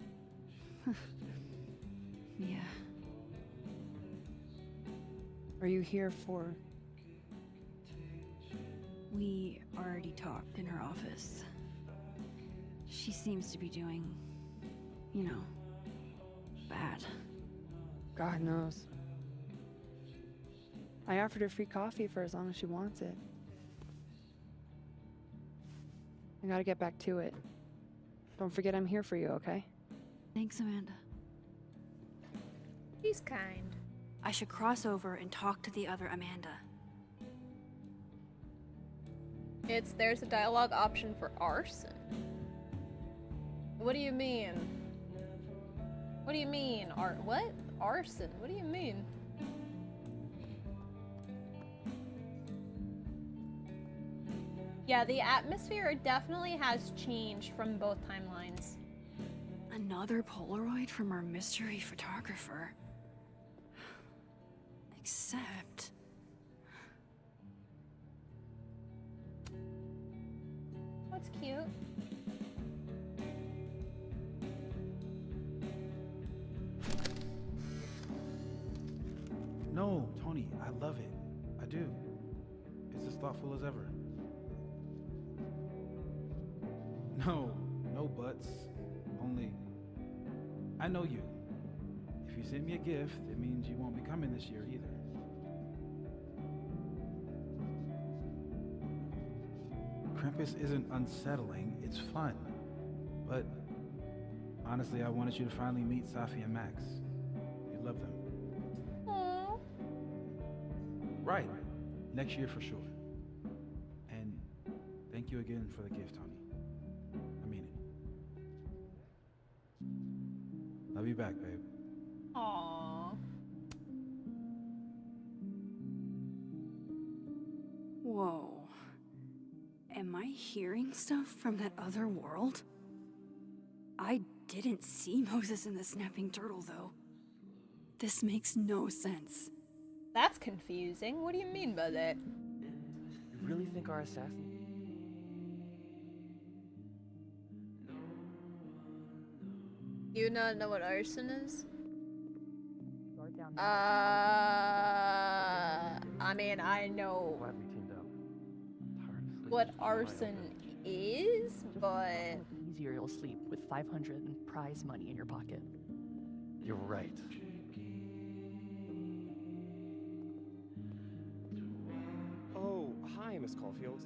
Yeah. Are you here for... We already talked in her office. She seems to be doing, you know, bad. God knows. I offered her free coffee for as long as she wants it. I gotta get back to it. Don't forget I'm here for you, okay? Thanks, Amanda. He's kind. I should cross over and talk to the other Amanda. There's a dialogue option for arson. What do you mean? What do you mean? What? Arson? What do you mean? Yeah, the atmosphere definitely has changed from both timelines. Another Polaroid from our mystery photographer. Except... What's cute? No, Tony, I love it. I do. It's as thoughtful as ever. No, no buts. Only, I know you. If you send me a gift, it means you won't be coming this year either. Krampus isn't unsettling, it's fun. But honestly, I wanted you to finally meet Safi and Max. You love them. Aww. Right. Next year for sure. And thank you again for the gift, Tony. I mean it. Love you back, babe. Aww. Whoa. Am I hearing stuff from that other world? I didn't see Moses and the snapping turtle, though. This makes no sense. That's confusing. What do you mean by that? You really think our assassin? You not know what arson is? I mean, I know Glad we teamed up. Tired of sleeping. what arson is, but Easier you'll sleep with 500 in prize money in your pocket. You're right. Oh, hi, Miss Caulfield.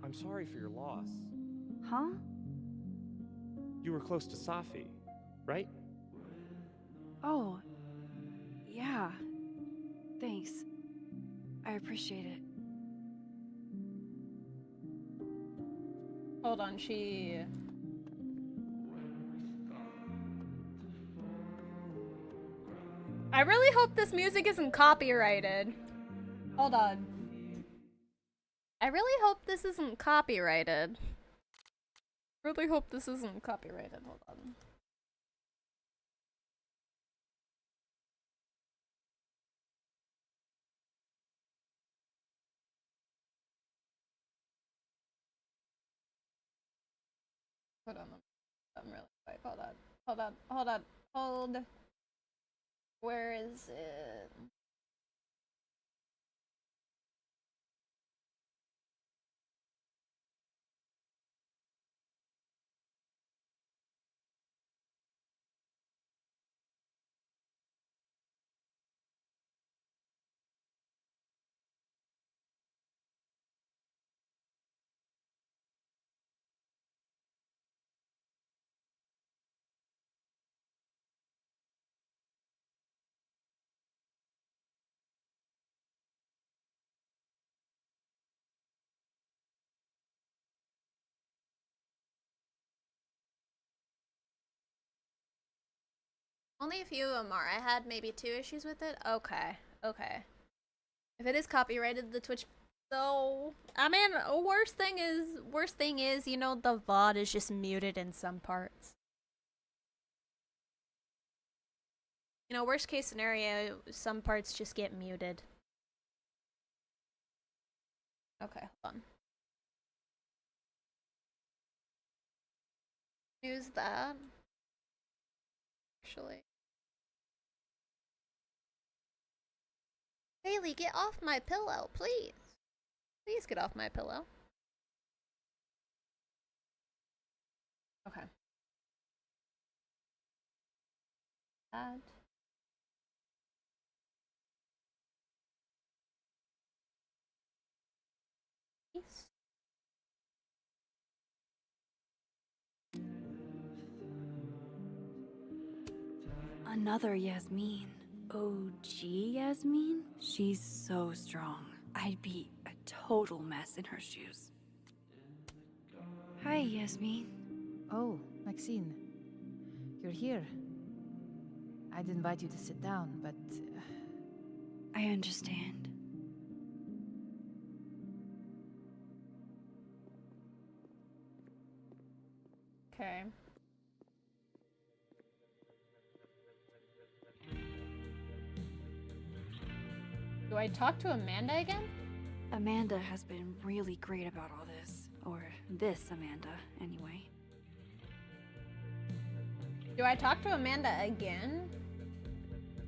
I'm sorry for your loss. Huh? You were close to Safi, right? Oh. Yeah. Thanks. I appreciate it. hold on, she. I really hope this music isn't copyrighted. Hold on. I really hope this isn't copyrighted. Really hope this isn't copyrighted. Hold on. Hold on. I'm really quick. Hold on. Hold on. Hold on. Hold. Where is it? Only a few of them are. I had maybe 2 issues with it. Okay. Okay. If it is copyrighted, the Twitch, though, I mean, worst thing is, you know, the VOD is just muted in some parts. You know, worst case scenario, some parts just get muted. Okay, hold on. Use that. Actually. Bailey, get off my pillow, please. Please get off my pillow. Okay. Add. Peace. Another Yasmin. OG Yasmin? She's so strong. I'd be a total mess in her shoes. Hi, Yasmin. Oh, Maxine. You're here. I'd invite you to sit down, but... I understand. Okay. Do I talk to Amanda again? Amanda has been really great about all this. Or this Amanda, anyway. Do I talk to Amanda again?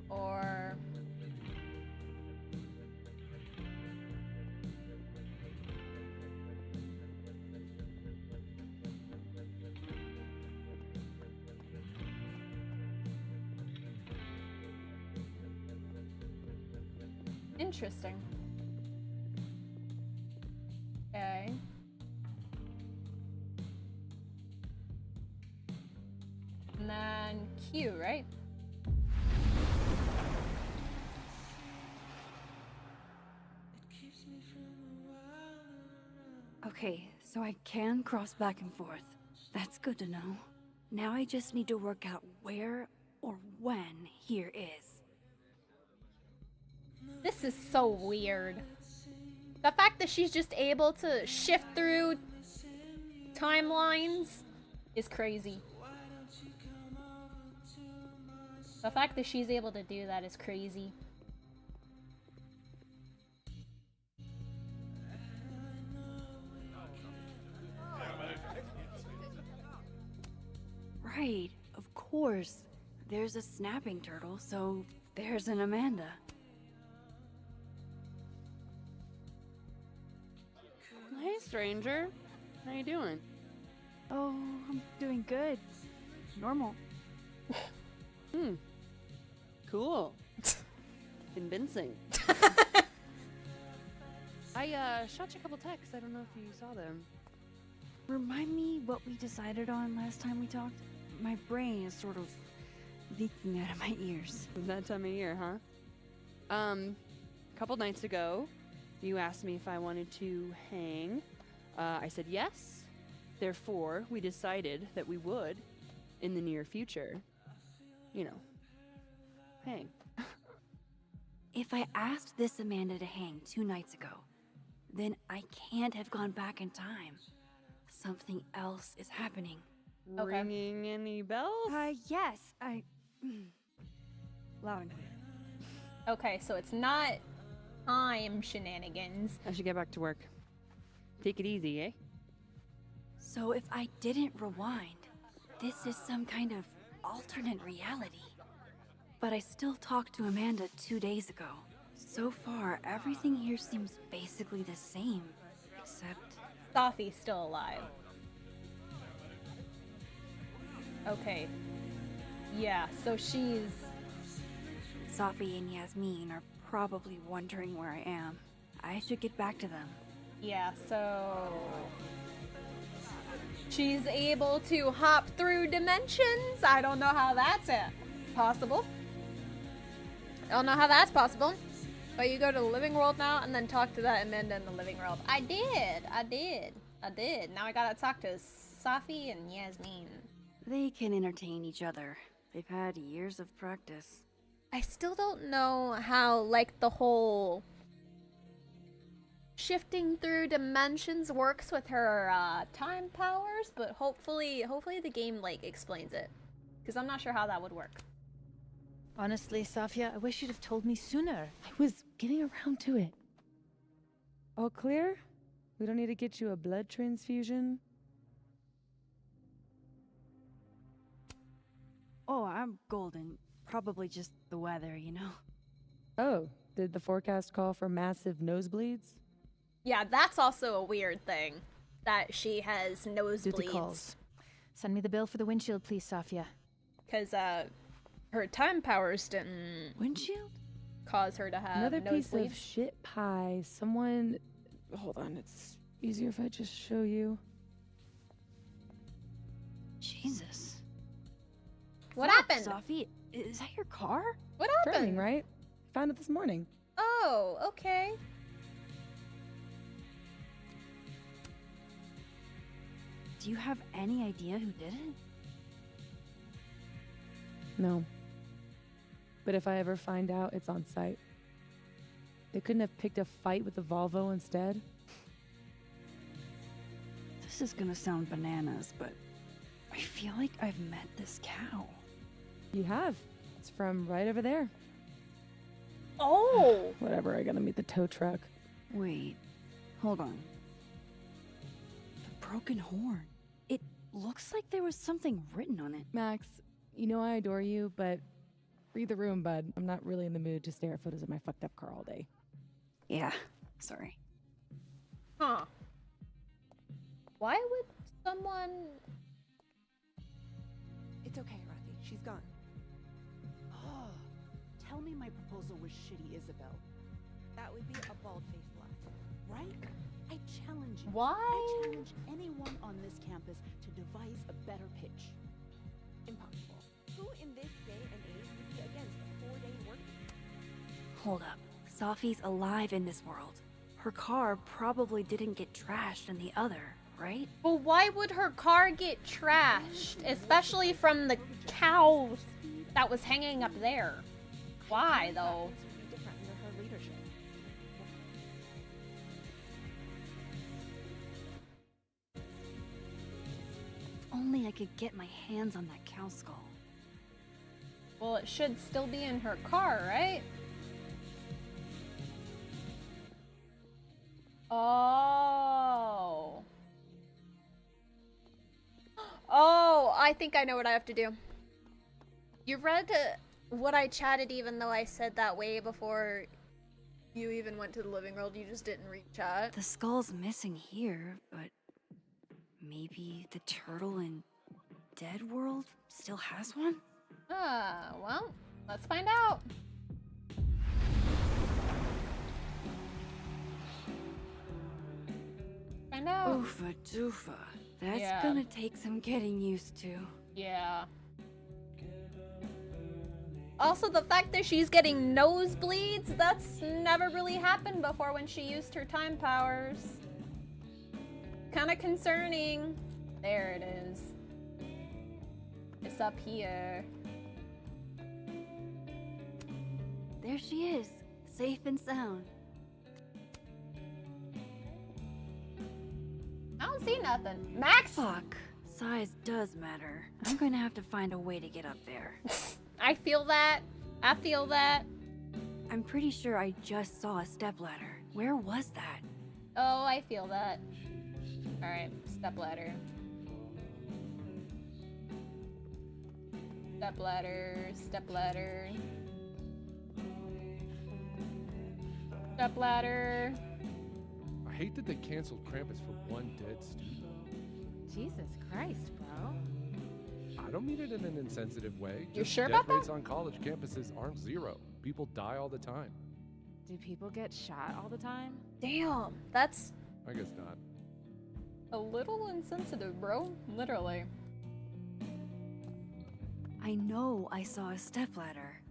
Or... Interesting. Okay. And then Q, right? Okay, so I can cross back and forth. That's good to know. Now I just need to work out where or when here is. This is so weird. The fact that she's just able to shift through timelines is crazy. The fact that she's able to do that is crazy. Right, of course. There's a snapping turtle, so there's an Amanda. Hey, stranger. How you doing? Oh, I'm doing good. Normal. Cool. Convincing. I shot you a couple texts. I don't know if you saw them. Remind me what we decided on last time we talked? My brain is sort of leaking out of my ears. That time of year, huh? A couple nights ago, you asked me if I wanted to hang. I said yes. Therefore, we decided that we would, in the near future, you know, hang. If I asked this Amanda to hang 2 nights ago, then I can't have gone back in time. Something else is happening. Okay. Ringing any bells? Yes, loud and clear. Okay, so it's not time shenanigans. I should get back to work. Take it easy, eh? So if I didn't rewind, this is some kind of alternate reality. But I still talked to Amanda 2 days ago. So far, everything here seems basically the same, except... Safi's still alive. Okay. Yeah, so she's... Safi and Yasmin are probably wondering where I am. I should get back to them. Yeah, so... she's able to hop through dimensions. I don't know how that's possible. I don't know how that's possible. But you go to the living world now and then talk to that Amanda in the living world. I did. Now I gotta talk to Safi and Yasmin. They can entertain each other. They've had years of practice. I still don't know how, like, the whole shifting through dimensions works with her time powers, but hopefully the game, like, explains it. Because I'm not sure how that would work. Honestly, Safia, I wish you'd have told me sooner. I was getting around to it. All clear? We don't need to get you a blood transfusion? Oh, I'm golden. Probably just the weather, you know? Oh, did the forecast call for massive nosebleeds? Yeah, that's also a weird thing. That she has Duty nosebleeds. calls. Send me the bill for the windshield, please, Safia. Because, her time powers didn't Windshield? cause her to have Another piece of nosebleeds. shit pie. Someone... Hold on, it's easier if I just show you. Jesus. What Fuck, happened? Safi, is that your car? What Driving, happened? right? Found it this morning. Oh, okay. Do you have any idea who did it? No. But if I ever find out, it's on site. They couldn't have picked a fight with the Volvo instead? This is gonna sound bananas, but I feel like I've met this cow. You have. It's from right over there. Oh! Whatever, I gotta meet the tow truck. Wait, hold on. The broken horn. It looks like there was something written on it. Max, you know I adore you, but read the room, bud. I'm not really in the mood to stare at photos of my fucked up car all day. Yeah, sorry. Huh. Why would someone... It's okay, Rathi. She's gone. Oh, tell me my proposal was shitty, Isabel. That would be a bald-faced lie, right? I challenge you. Why? I challenge anyone on this campus to devise a better pitch. Impossible. Who in this day and age would be against a 4-day workweek? Hold up. Safi's alive in this world. Her car probably didn't get trashed in the other, right? Well, why would her car get trashed? Especially from the cows that was hanging up there. Why, though? Things would be different under her leadership. only I could get my hands on that cow skull. Well, it should still be in her car, right? Oh. Oh, I think I know what I have to do. You read what I chatted even though I said that way before you even went to the living world. You just didn't read chat. The skull's missing here, but maybe the turtle in Dead World still has one? Well, let's find out. Find out. Oofa doofa. That's gonna take some getting used to. Yeah. Also, the fact that she's getting nosebleeds, that's never really happened before when she used her time powers. Kinda concerning. There it is. It's up here. There she is, safe and sound. I don't see nothing. Max! Fuck. Size does matter. I'm gonna have to find a way to get up there. I feel that. I feel that. I'm pretty sure I just saw a stepladder. Where was that? Oh, I feel that. Alright, stepladder. Stepladder, stepladder. Stepladder. I hate that they canceled Krampus for one dead student. Jesus Christ, bro. I don't mean it in an insensitive way. You Just sure death about rates on college campuses aren't zero. People die all the time. Do people get shot all the time? Damn, that's I guess not. a little insensitive, bro. Literally. I know I saw a stepladder.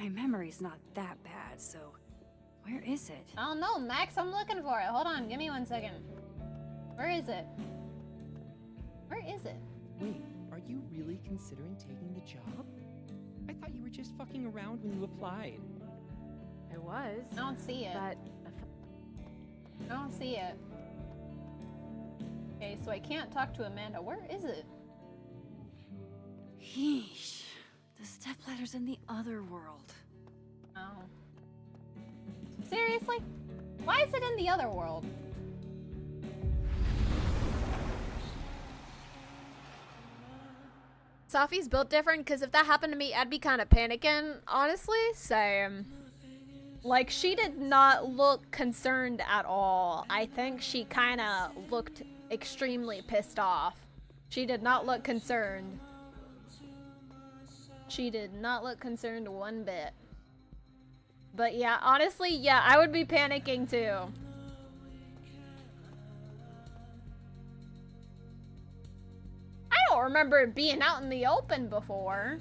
My memory's not that bad, so where is it? I don't know, Max. I'm looking for it. Hold on, give me 1 second. Where is it? Where is it? Wait, are you really considering taking the job? I thought you were just fucking around when you applied. I was. I don't see it. But I don't see it. Okay, so I can't talk to Amanda. Where is it? Yeesh. The stepladder's in the other world. Oh. Seriously? Why is it in the other world? Safi's built different because if that happened to me, I'd be kind of panicking, honestly. Same. Like, she did not look concerned at all. I think she kind of looked extremely pissed off. She did not look concerned. She did not look concerned one bit. But yeah, honestly, yeah, I would be panicking too. I don't remember it being out in the open before.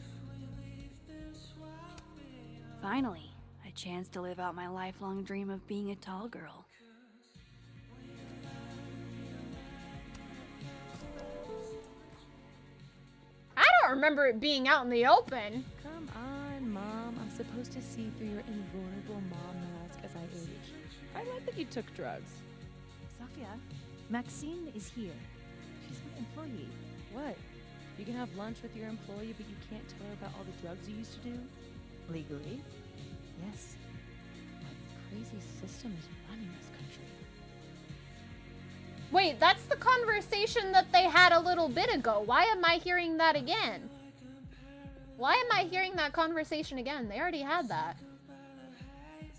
Finally, a chance to live out my lifelong dream of being a tall girl. I don't remember it being out in the open. come on, Mom. I'm supposed to see through your invulnerable mom mask as I age. I like that you took drugs. Safia, Maxine is here. She's my employee. What? You can have lunch with your employee, but you can't tell her about all the drugs you used to do? Legally? Yes. What crazy system is running this country? Wait, that's the conversation that they had a little bit ago. Why am I hearing that again? Why am I hearing that conversation again? They already had that.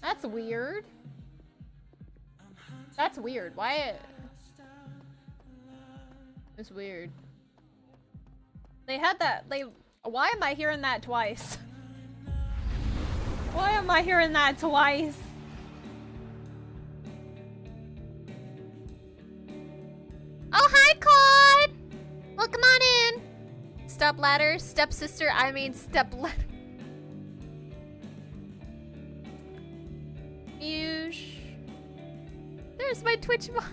That's weird. That's weird. Why? It's weird. They had that. Why am I hearing that twice? Why am I hearing that twice? Oh, hi, Claude! Welcome on in. Stepladder, stepsister, I mean stepladder. Yush. There's my Twitch mod.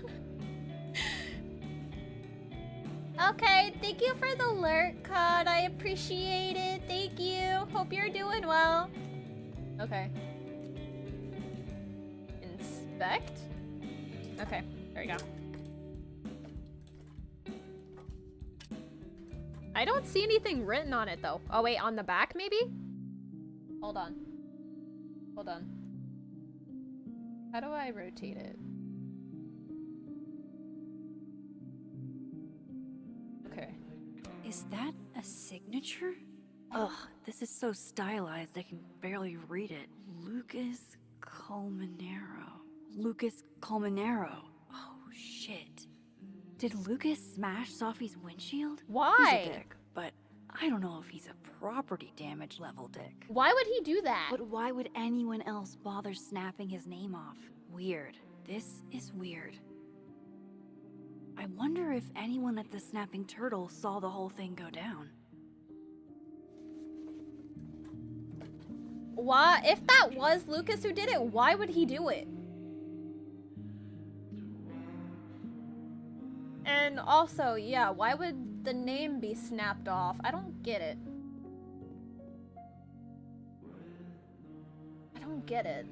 Okay, thank you for the alert, Claude. I appreciate it. Thank you. Hope you're doing well. Okay. Inspect? Okay, there we go. I don't see anything written on it though. Oh wait, on the back maybe? Hold on. Hold on. How do I rotate it? Okay. Is that a signature? Ugh, this is so stylized I can barely read it. Lucas Colmenero. Lucas Colmenero. Oh, shit. Did Lucas smash Sophie's windshield? Why? He's a dick, but I don't know if he's a property damage level dick. Why would he do that? But why would anyone else bother snapping his name off? Weird. This is weird. I wonder if anyone at the Snapping Turtle saw the whole thing go down. Why? If that was Lucas who did it, why would he do it? And also, yeah, why would the name be snapped off? I don't get it. I don't get it.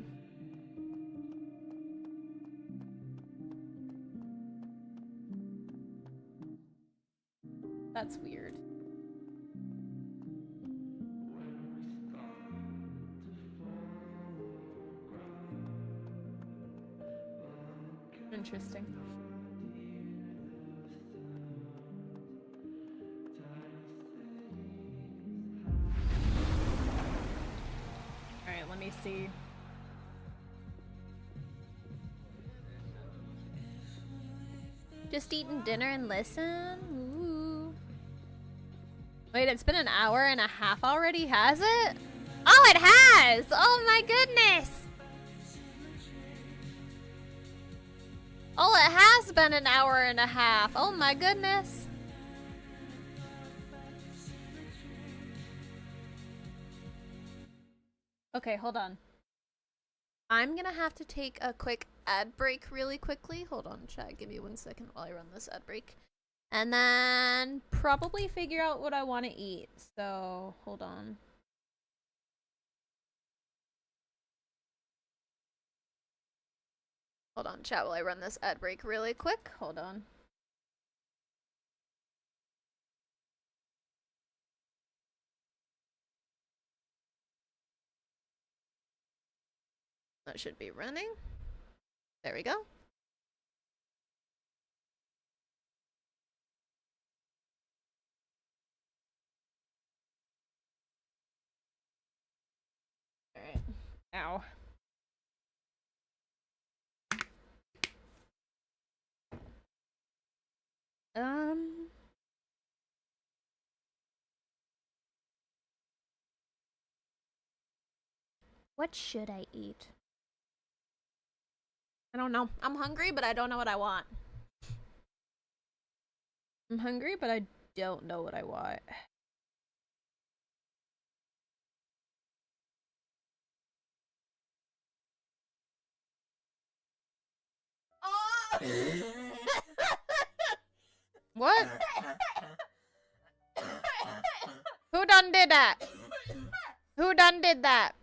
That's weird. Interesting. Alright, let me see. Just eating dinner and listen? Ooh. Wait, it's been an hour and a half already, has it? Oh, it has! Oh my goodness! Oh, it has been an hour and a half. Oh my goodness. Okay, hold on. I'm gonna have to take a quick ad break really quickly. Hold on, chat. Give me 1 second while I run this ad break. And then probably figure out what I want to eat. So, hold on. Hold on, chat, while I run this ad break really quick. Hold on. That should be running. There we go. Alright. Ow. What should I eat? I don't know. I'm hungry, but I don't know what I want. I'm hungry, but I don't know what I want. What? Who done did that? Who done did that?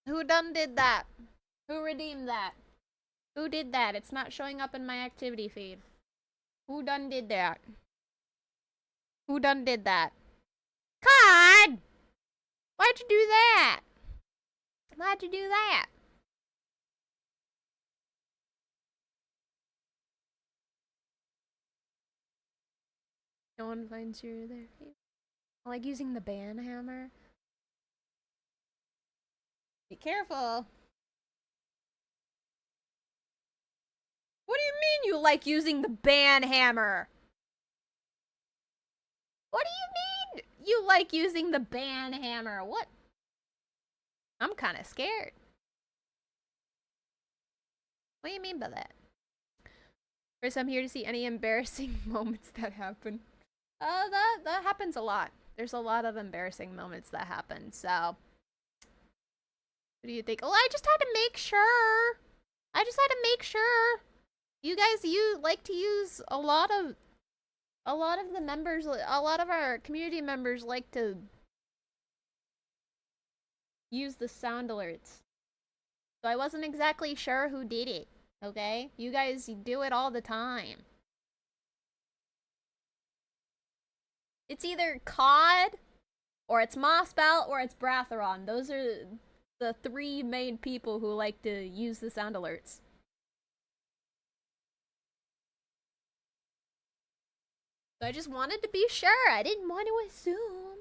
Who done did that? Who redeemed that? Who did that? It's not showing up in my activity feed. Who done did that? Who done did that? God! Why'd you do that? Why'd you do that? No one finds you there. I like using the ban hammer. Be careful. What do you mean you like using the ban hammer? What do you mean you like using the ban hammer? What? I'm kind of scared. What do you mean by that? First, I'm here to see any embarrassing moments that happen. That happens a lot. There's a lot of embarrassing moments that happen, so. What do you think? Oh, I just had to make sure. I just had to make sure. You guys, you like to use a lot of the members, a lot of our community members like to use the sound alerts. So I wasn't exactly sure who did it, okay? You guys do it all the time. It's either COD, or it's Mossbelt, or it's Bratheron. Those are the three main people who like to use the sound alerts. So I just wanted to be sure. I didn't want to assume.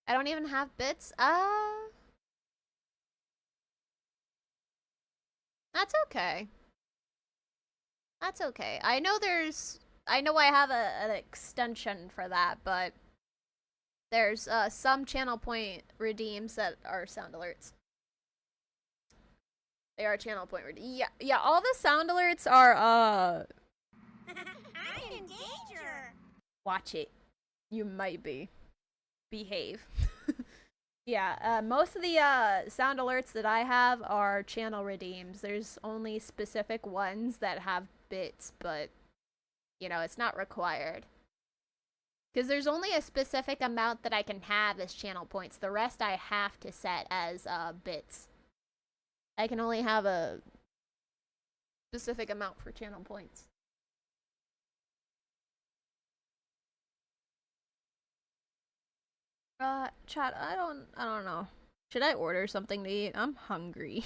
I don't even have bits. That's okay. That's okay. I know I have an extension for that, but there's some channel point redeems that are sound alerts. They are channel point redeems. Yeah, all the sound alerts are I'm in danger. Watch it. You might be. Behave. Yeah, most of the sound alerts that I have are channel redeems. There's only specific ones that have bits, but you know, it's not required. Because there's only a specific amount that I can have as channel points. The rest I have to set as bits. I can only have a specific amount for channel points. Chat, I don't know. Should I order something to eat? I'm hungry.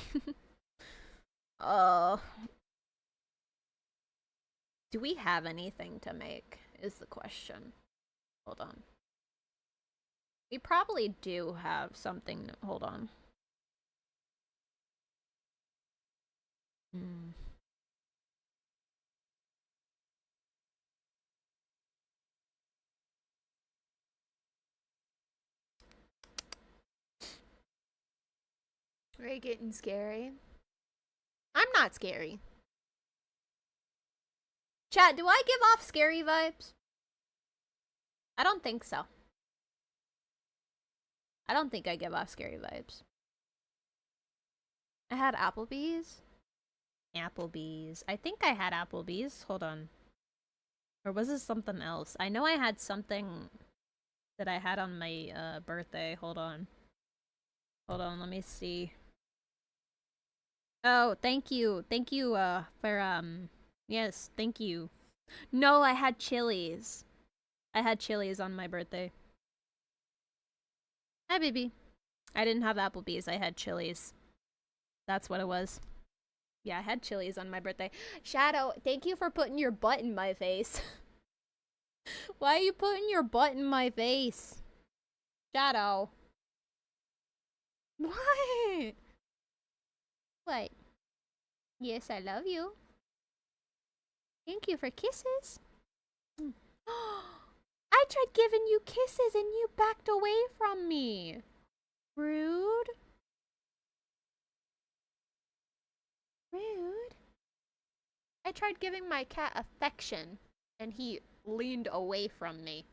Do we have anything to make, is the question. Hold on. We probably do have something. Hold on. Are you getting scary? I'm not scary. Chat, do I give off scary vibes? I don't think so. I don't think I give off scary vibes. I had Applebee's. Applebee's. I think I had Applebee's. Hold on. Or was it something else? I know I had something that I had on my birthday. Hold on. Hold on, let me see. Oh, thank you. Thank you for yes, thank you. No, I had Chili's. I had Chili's on my birthday. Hi, baby. I didn't have Applebee's. I had Chili's. That's what it was. Yeah, I had Chili's on my birthday. Shadow, thank you for putting your butt in my face. Why are you putting your butt in my face? Shadow. What? What? Yes, I love you. Thank you for kisses. I tried giving you kisses and you backed away from me. Rude. Rude. I tried giving my cat affection and he leaned away from me.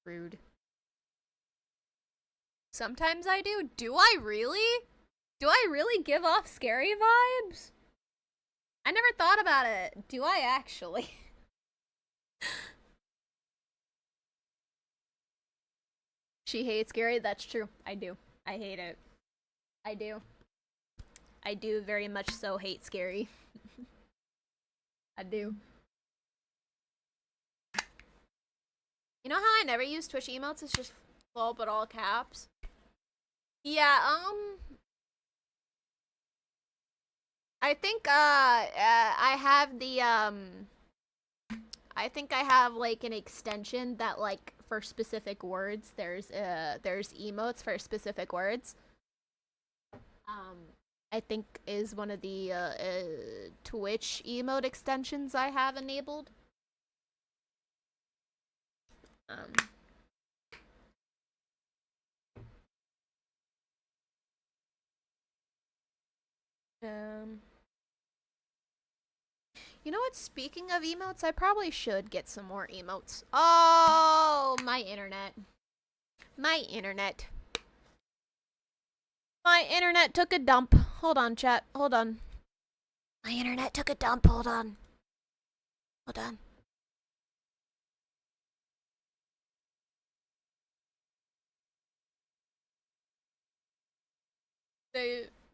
Rude. Sometimes I do. Do I really? Do I really give off scary vibes? I never thought about it. Do I actually? She hates scary. That's true. I do. I hate it. I do. I do very much so hate scary. I do. You know how I never use Twitch emotes? It's just full but all caps. Yeah, I think I have the I think I have like an extension that like for specific words there's emotes for specific words. I think is one of the Twitch emote extensions I have enabled. You know what? Speaking of emotes, I probably should get some more emotes. Oh, my internet. My internet. My internet took a dump. Hold on, chat. Hold on. My internet took a dump. Hold on. Hold on.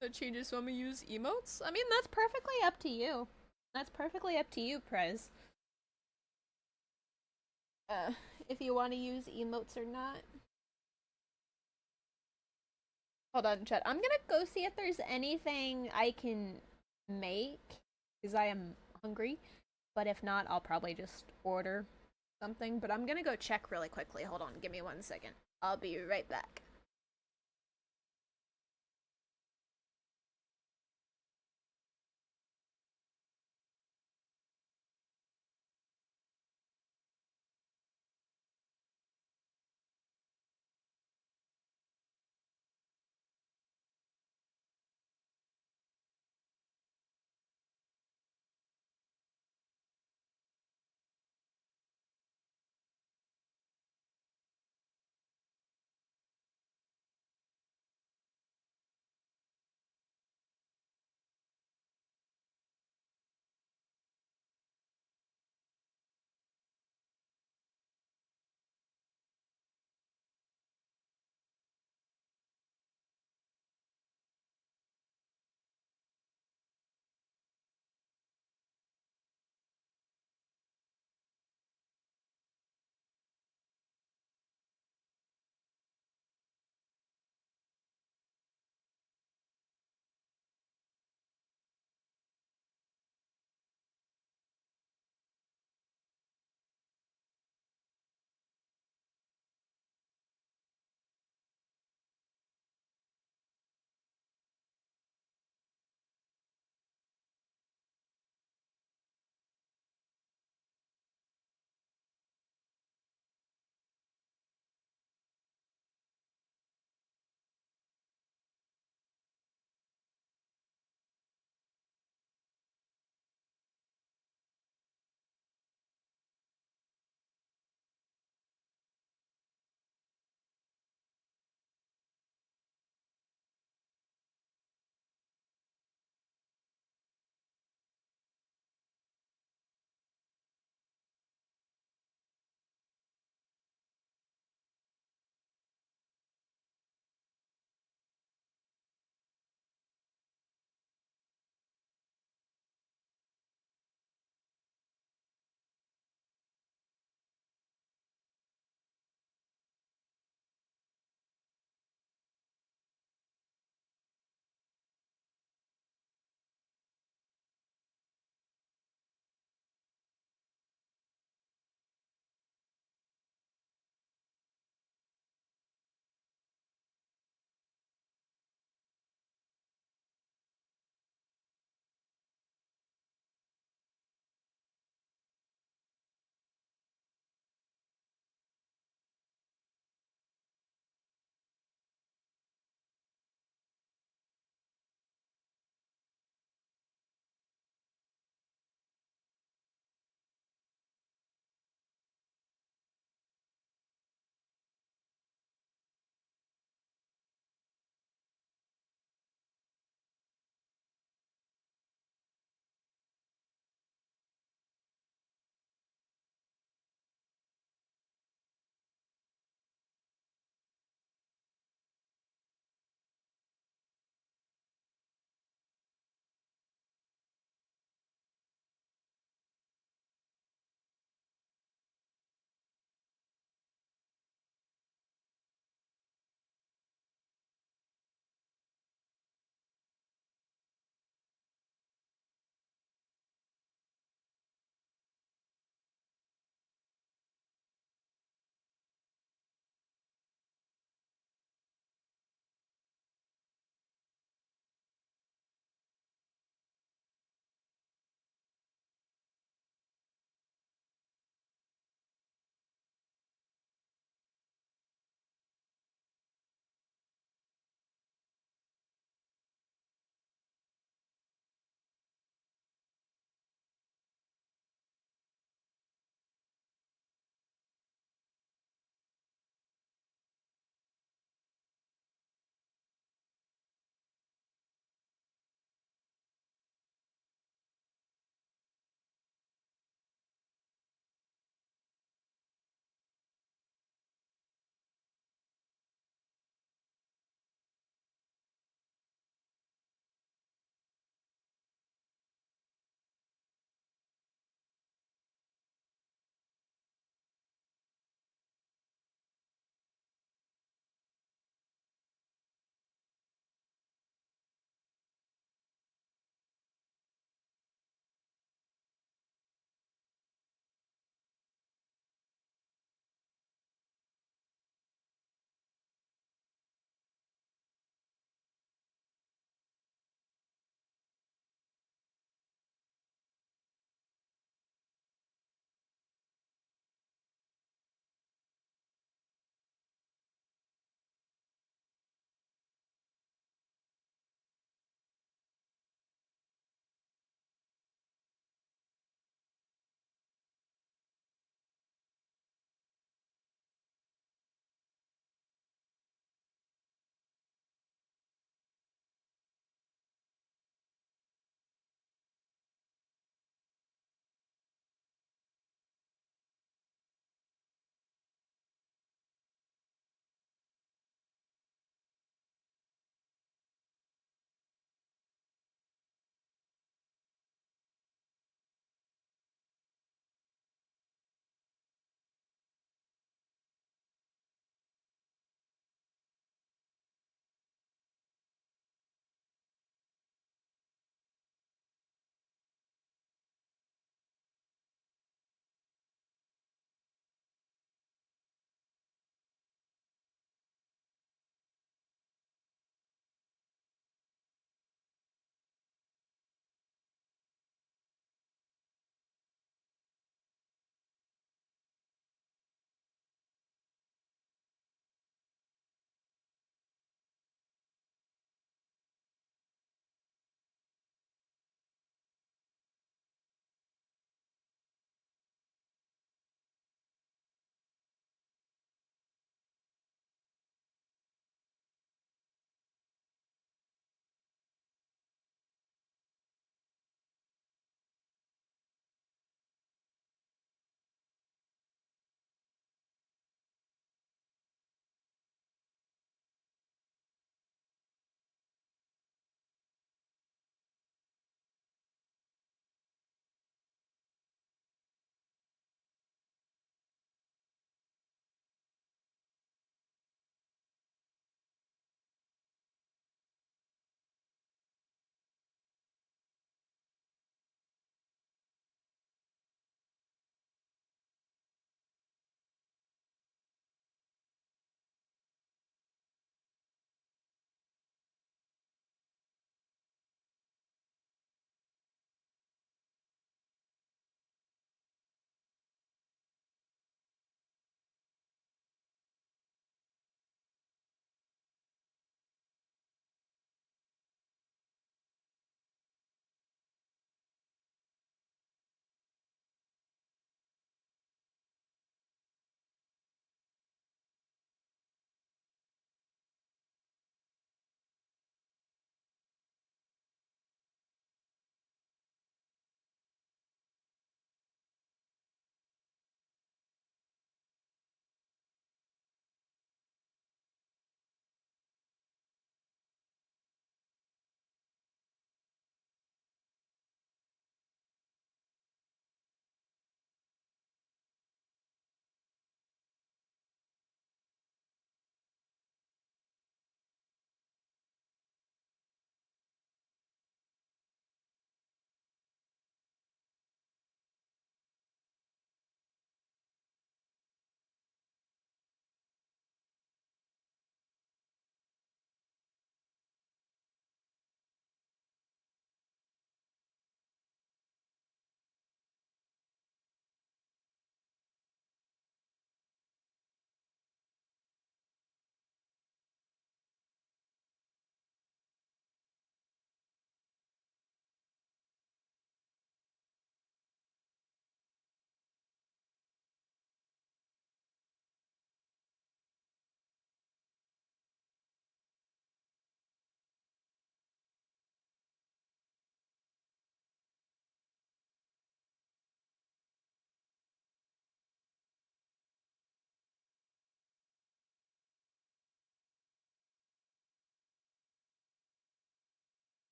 The changes want me to use emotes? I mean, that's perfectly up to you. That's perfectly up to you, Prez. if you want to use emotes or not. Hold on, chat. I'm gonna go see if there's anything I can make, because I am hungry. But if not, I'll probably just order something. But I'm gonna go check really quickly. Hold on, give me 1 second. I'll be right back.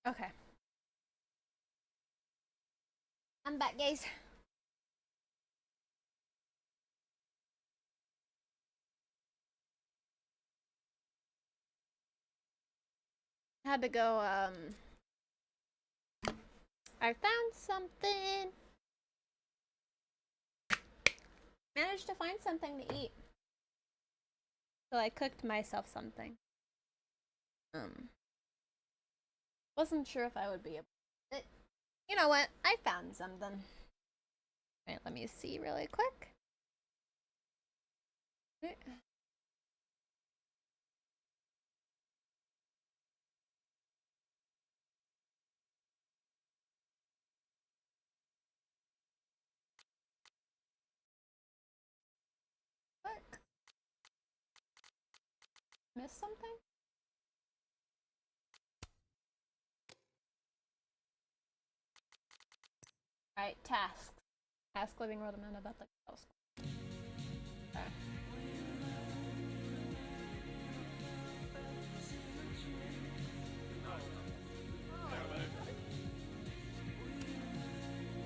Okay. I'm back, guys. Had to go, I found something. Managed to find something to eat. So I cooked myself something. Wasn't sure if I would be able to. You know what? I found something. Alright, let me see really quick. What? Missed something? Alright, tasks. Ask living Rodaman about the house. Okay.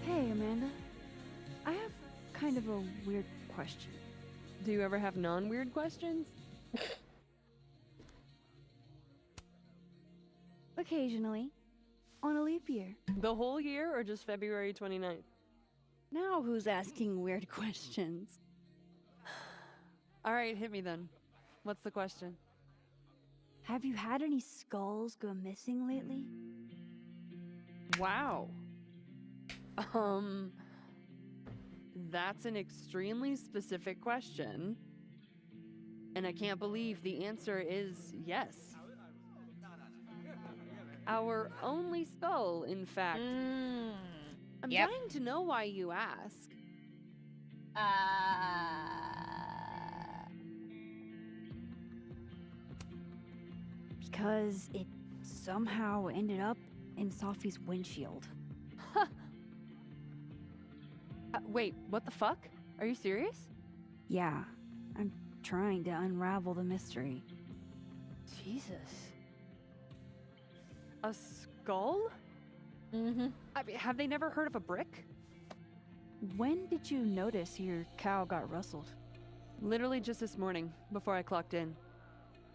Hey, Amanda. I have kind of a weird question. Do you ever have non-weird questions? Occasionally. On a leap year. The whole year or just February 29th? Now who's asking weird questions? Alright, hit me then. What's the question? Have you had any skulls go missing lately? Wow. That's an extremely specific question. And I can't believe the answer is yes. Our only skull, in fact. I'm dying to know why you ask. Because it somehow ended up in Sophie's windshield. Wait, what the fuck? Are you serious? Yeah, I'm trying to unravel the mystery. Jesus. A skull? Mm-hmm. I mean, have they never heard of a brick? When did you notice your cow got rustled? Literally just this morning, before I clocked in.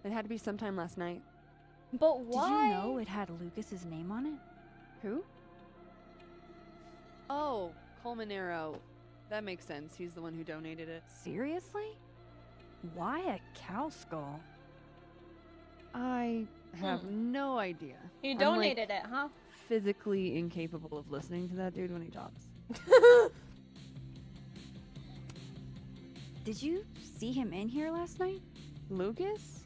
It had to be sometime last night. But why? Did you know it had Lucas's name on it? Who? Oh, Colmanero. That makes sense. He's the one who donated it. Seriously? Why a cow skull? I have no idea. He donated it, huh? Physically incapable of listening to that dude when he talks. Did you see him in here last night? Lucas?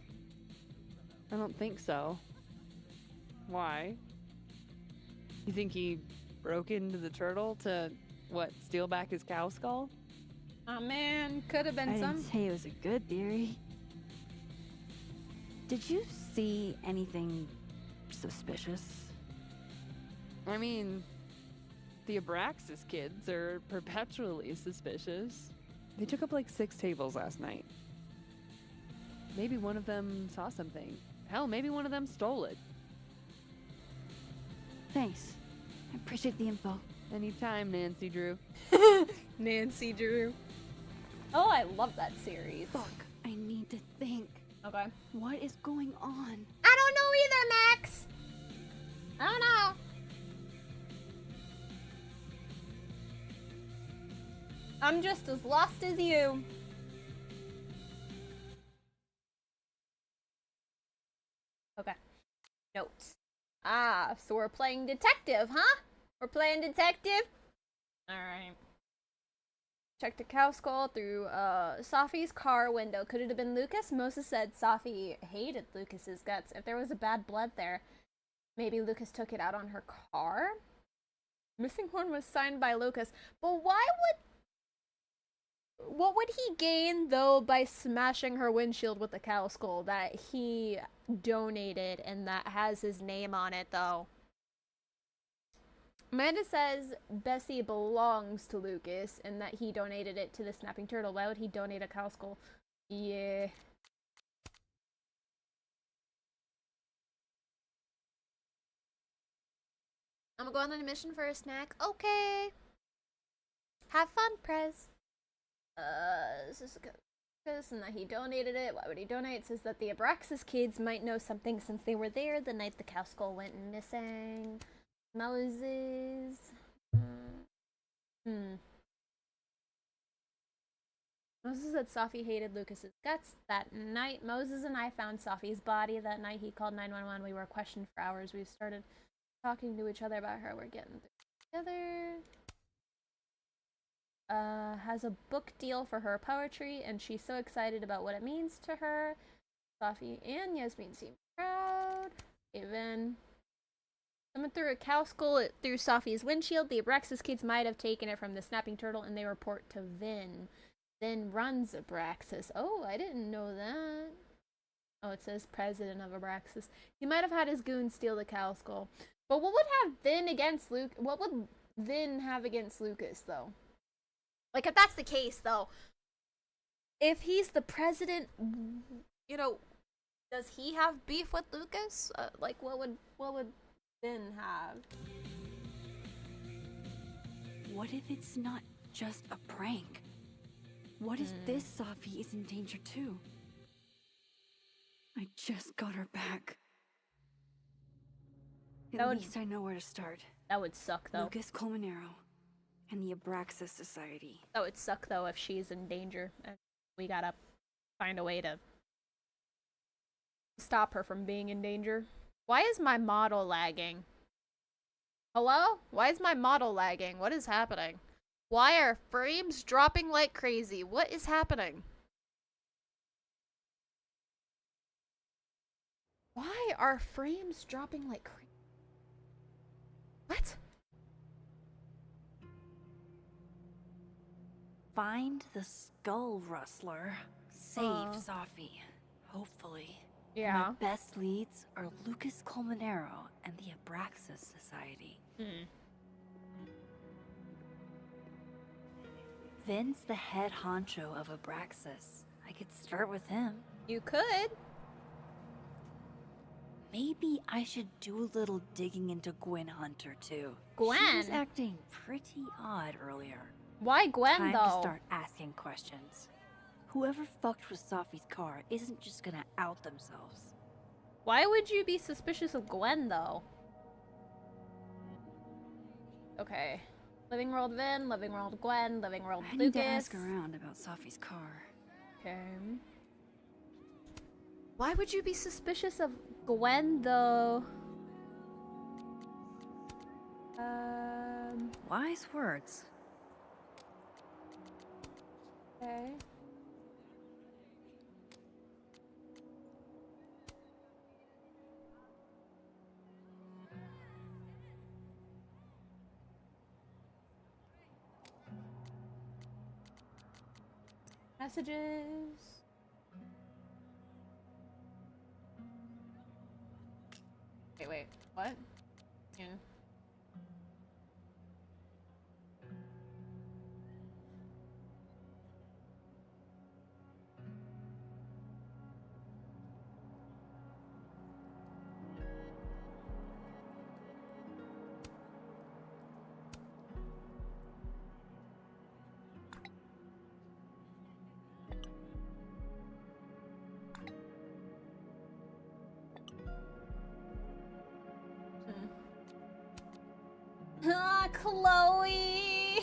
I don't think so. Why? You think he broke into the turtle to, what, steal back his cow skull? Oh man, could have been I some. didn't say it was a good theory. Did you see anything suspicious? I mean, the Abraxas kids are perpetually suspicious. They took up like 6 tables last night. Maybe one of them saw something. Hell, maybe one of them stole it. Thanks. I appreciate the info. Anytime, Nancy Drew. Nancy Drew. Oh, I love that series. Fuck, I need to think. Okay. What is going on? I don't know either, Max. I don't know. I'm just as lost as you. Okay. Notes. Ah, so we're playing detective, huh? We're playing detective? Alright. Checked a cow skull through Safi's car window. Could it have been Lucas? Moses said Safi hated Lucas's guts. If there was a bad blood there, maybe Lucas took it out on her car? Missing horn was signed by Lucas. But why would... What would he gain, though, by smashing her windshield with the cow skull that he donated and that has his name on it, though? Amanda says Bessie belongs to Lucas and that he donated it to the snapping turtle. Why would he donate a cow skull? Yeah. I'm going on a mission for a snack. Okay. Have fun, Prez. This is and that he donated it. Why would he donate? It says that the Abraxas kids might know something since they were there the night the cow skull went missing. Moses. Moses said Safi hated Lucas's guts. That night, Moses and I found Safi's body. That night, he called 911. We were questioned for hours. We started talking to each other about her. We're getting together. Has a book deal for her poetry, and she's so excited about what it means to her. Safi and Yasmin seem proud. Even someone threw a cow skull through Safi's windshield. The Abraxas kids might have taken it from the snapping turtle, and they report to Vin. Vin runs Abraxas. Oh, I didn't know that. Oh, it says president of Abraxas. He might have had his goons steal the cow skull. But what would have Vin against Luke? What would Vin have against Lucas, though? Like, if that's the case, though, if he's the president, you know, does he have beef with Lucas? Like, what would Vin have? What if it's not just a prank? What if this Safi is in danger too? I just got her back. At least I know where to start. That would suck, though. Lucas Colmenero and the Abraxas Society. That would suck, though, if she's in danger. And we gotta find a way to stop her from being in danger. Why is my model lagging? Hello? Why is my model lagging? What is happening? Why are frames dropping like crazy? What is happening? Why are frames dropping like crazy? What? Find the skull rustler. Save Safi. Hopefully. Yeah. My best leads are Lucas Colmenero and the Abraxas Society. Vin's the head honcho of Abraxas. I could start with him. You could. Maybe I should do a little digging into Gwen Hunter, too. Gwen? She was acting pretty odd earlier. Why Gwen, Time though? to start asking questions. Whoever fucked with Safi's car isn't just gonna out themselves. Why would you be suspicious of Gwen, though? Okay. Living World Vin, Living World Gwen, Living World I Lucas. need to ask around about Safi's car. Okay. Why would you be suspicious of Gwen, though? Wise words. Okay. Messages. Wait, what? Yeah. Ah, Chloe!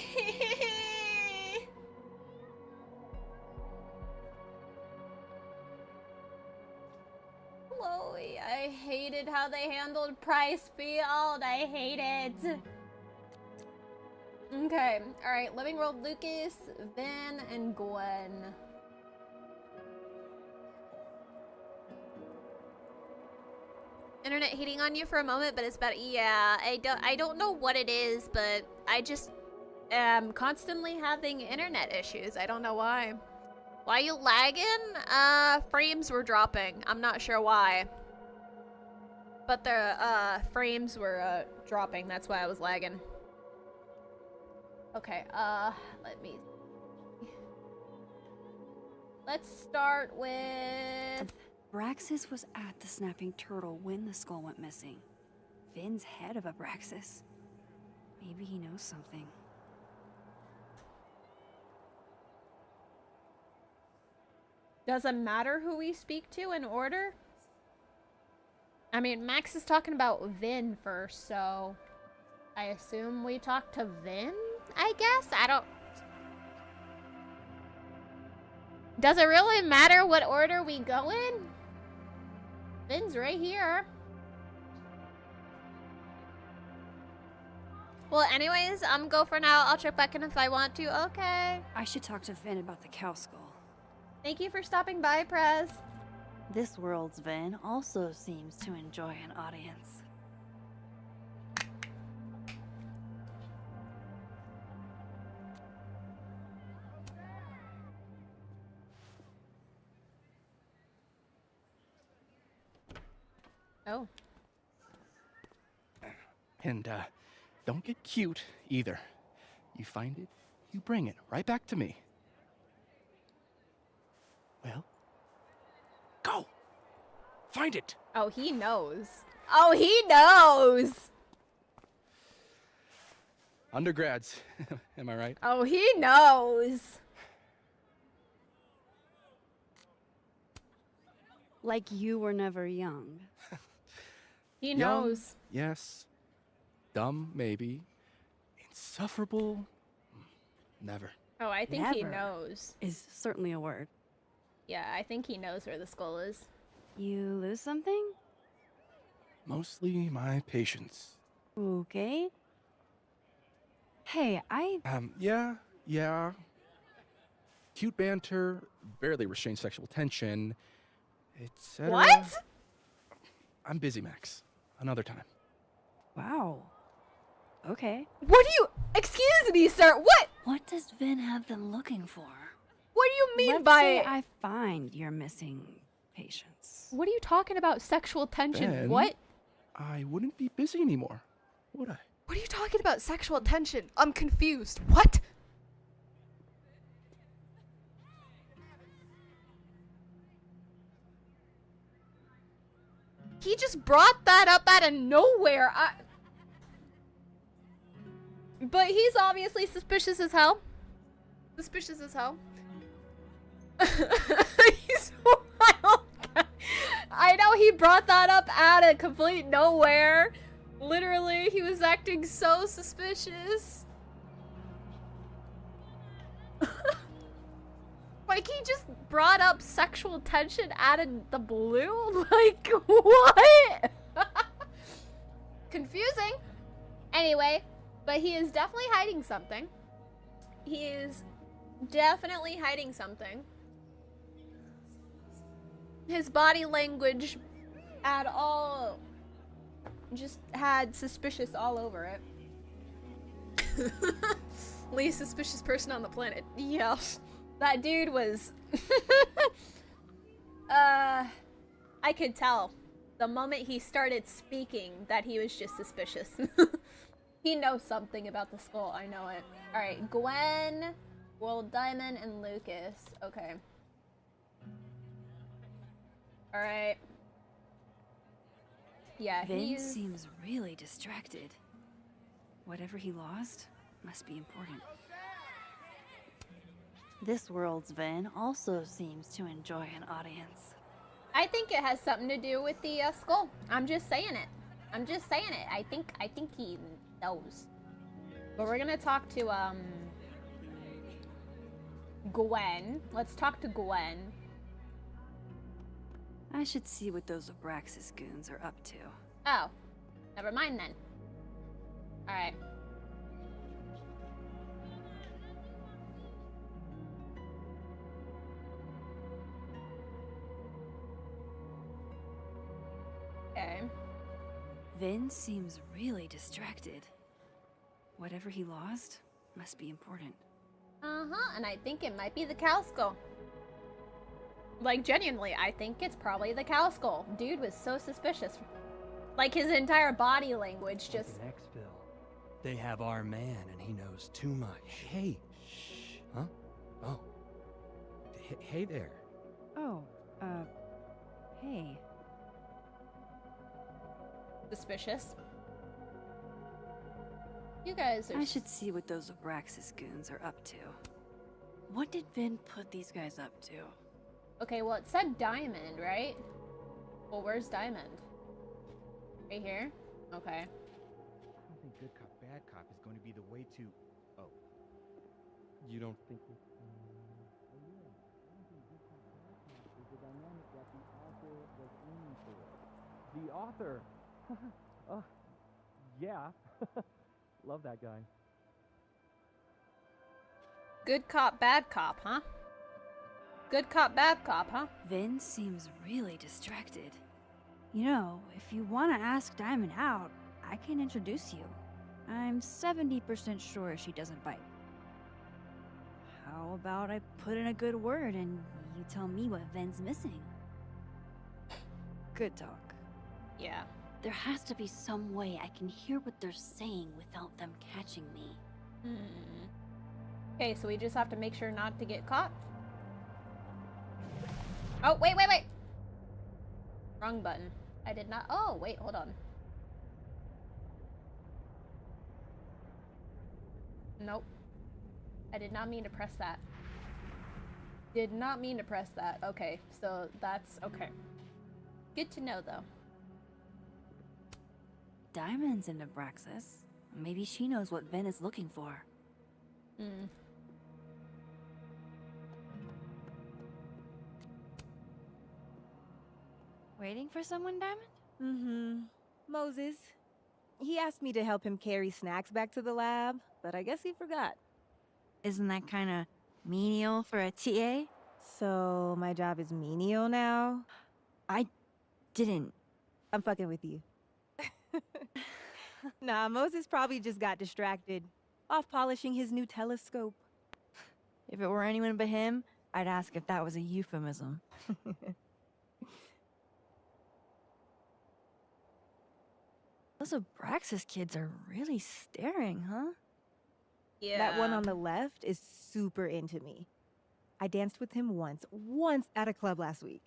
Chloe, I hated how they handled Price Field. I hate it. Okay, alright. Living World Lucas, Vin, and Gwen. Internet hitting on you for a moment, but it's about, yeah, I don't know what it is, but I just am constantly having internet issues. I don't know why. Why you lagging? Frames were dropping. I'm not sure why. But the frames were dropping. That's why I was lagging. Okay, let me see. Let's start with Abraxas was at the Snapping Turtle when the skull went missing. Vin's head of Abraxas. Maybe he knows something. Doesn't matter who we speak to in order? I mean, Max is talking about Vin first, so I assume we talk to Vin, I guess? I don't... Does it really matter what order we go in? Vin's right here. Well, anyways, go for now. I'll check back in if I want to. Okay. I should talk to Vin about the cow skull. Thank you for stopping by, Prez. This world's Vin also seems to enjoy an audience. Oh. And, don't get cute either. You find it, you bring it right back to me. Well, go! Find it! Oh, he knows. Oh, he knows! Undergrads, am I right? Oh, he knows. Like you were never young. He Young, knows. yes. Dumb, maybe. Insufferable? Never. Oh, I think he knows. Is certainly a word. Yeah, I think he knows where the skull is. You lose something? Mostly my patience. Okay. Hey, Yeah. Cute banter, barely restrained sexual tension, etc. What? I'm busy, Max. Another time. Wow. Okay. What do you... Excuse me, sir. What? What does Vin have them looking for? What do you mean Let's by... say I find you're missing patience. What are you talking about? Sexual tension? Ben, What? I wouldn't be busy anymore, would I? What are you talking about? Sexual tension? I'm confused. What? He just brought that up out of nowhere. But he's obviously suspicious as hell. Suspicious as hell. He's a wild guy. I know he brought that up out of complete nowhere. Literally, he was acting so suspicious. Like, he just brought up sexual tension out of the blue? Like, what? Confusing. Anyway, but he is definitely hiding something. He is definitely hiding something. His body language at all just had suspicious all over it. Least suspicious person on the planet. Yeah. That dude was... I could tell the moment he started speaking that he was just suspicious. He knows something about the skull, I know it. Alright, Gwen, World Diamond, and Lucas. Okay. Alright. Yeah, Vin seems really distracted. Whatever he lost must be important. This world's Vin also seems to enjoy an audience. I think it has something to do with the skull. I'm just saying it. I'm just saying it. I think he knows. But we're gonna talk to Gwen. Let's talk to Gwen. I should see what those Abraxas goons are up to. Oh, never mind then. All right. Okay. Vin seems really distracted. Whatever he lost must be important. Uh-huh, and I think it might be the cow skull. Like, genuinely, I think it's probably the cow skull. Dude was so suspicious. Like, his entire body language just... They have our man, and he knows too much. Hey, shh. Huh? Oh. Hey there. Oh, hey. Suspicious. You guys are. I should see what those Abraxas goons are up to. What did Vin put these guys up to? Okay, well, it said Diamond, right? Well, where's Diamond? Right here? Okay. I don't think good cop, bad cop is going to be the way to. Oh. You don't think is the dynamic that the author was aiming for. The author. Yeah. Love that guy. Good cop, bad cop, huh? Good cop, bad cop, huh? Vin seems really distracted. You know, if you want to ask Diamond out, I can introduce you. I'm 70% sure she doesn't bite. How about I put in a good word and you tell me what Vin's missing? Good talk. Yeah. There has to be some way I can hear what they're saying without them catching me. Okay, so we just have to make sure not to get caught. Oh, wait. Wrong button. I did not. Oh, wait, hold on. Nope. I did not mean to press that. Did not mean to press that. Okay, so that's okay. Good to know, though. Diamond's in Abraxas. Maybe she knows what Vin is looking for. Waiting for someone, Diamond? Mm-hmm. Moses. He asked me to help him carry snacks back to the lab, but I guess he forgot. Isn't that kind of menial for a TA? So, my job is menial now? I didn't. I'm fucking with you. Nah, Moses probably just got distracted. Off polishing his new telescope. If it were anyone but him, I'd ask if that was a euphemism. Those Abraxas kids are really staring, huh? Yeah. That one on the left is super into me. I danced with him once at a club last week.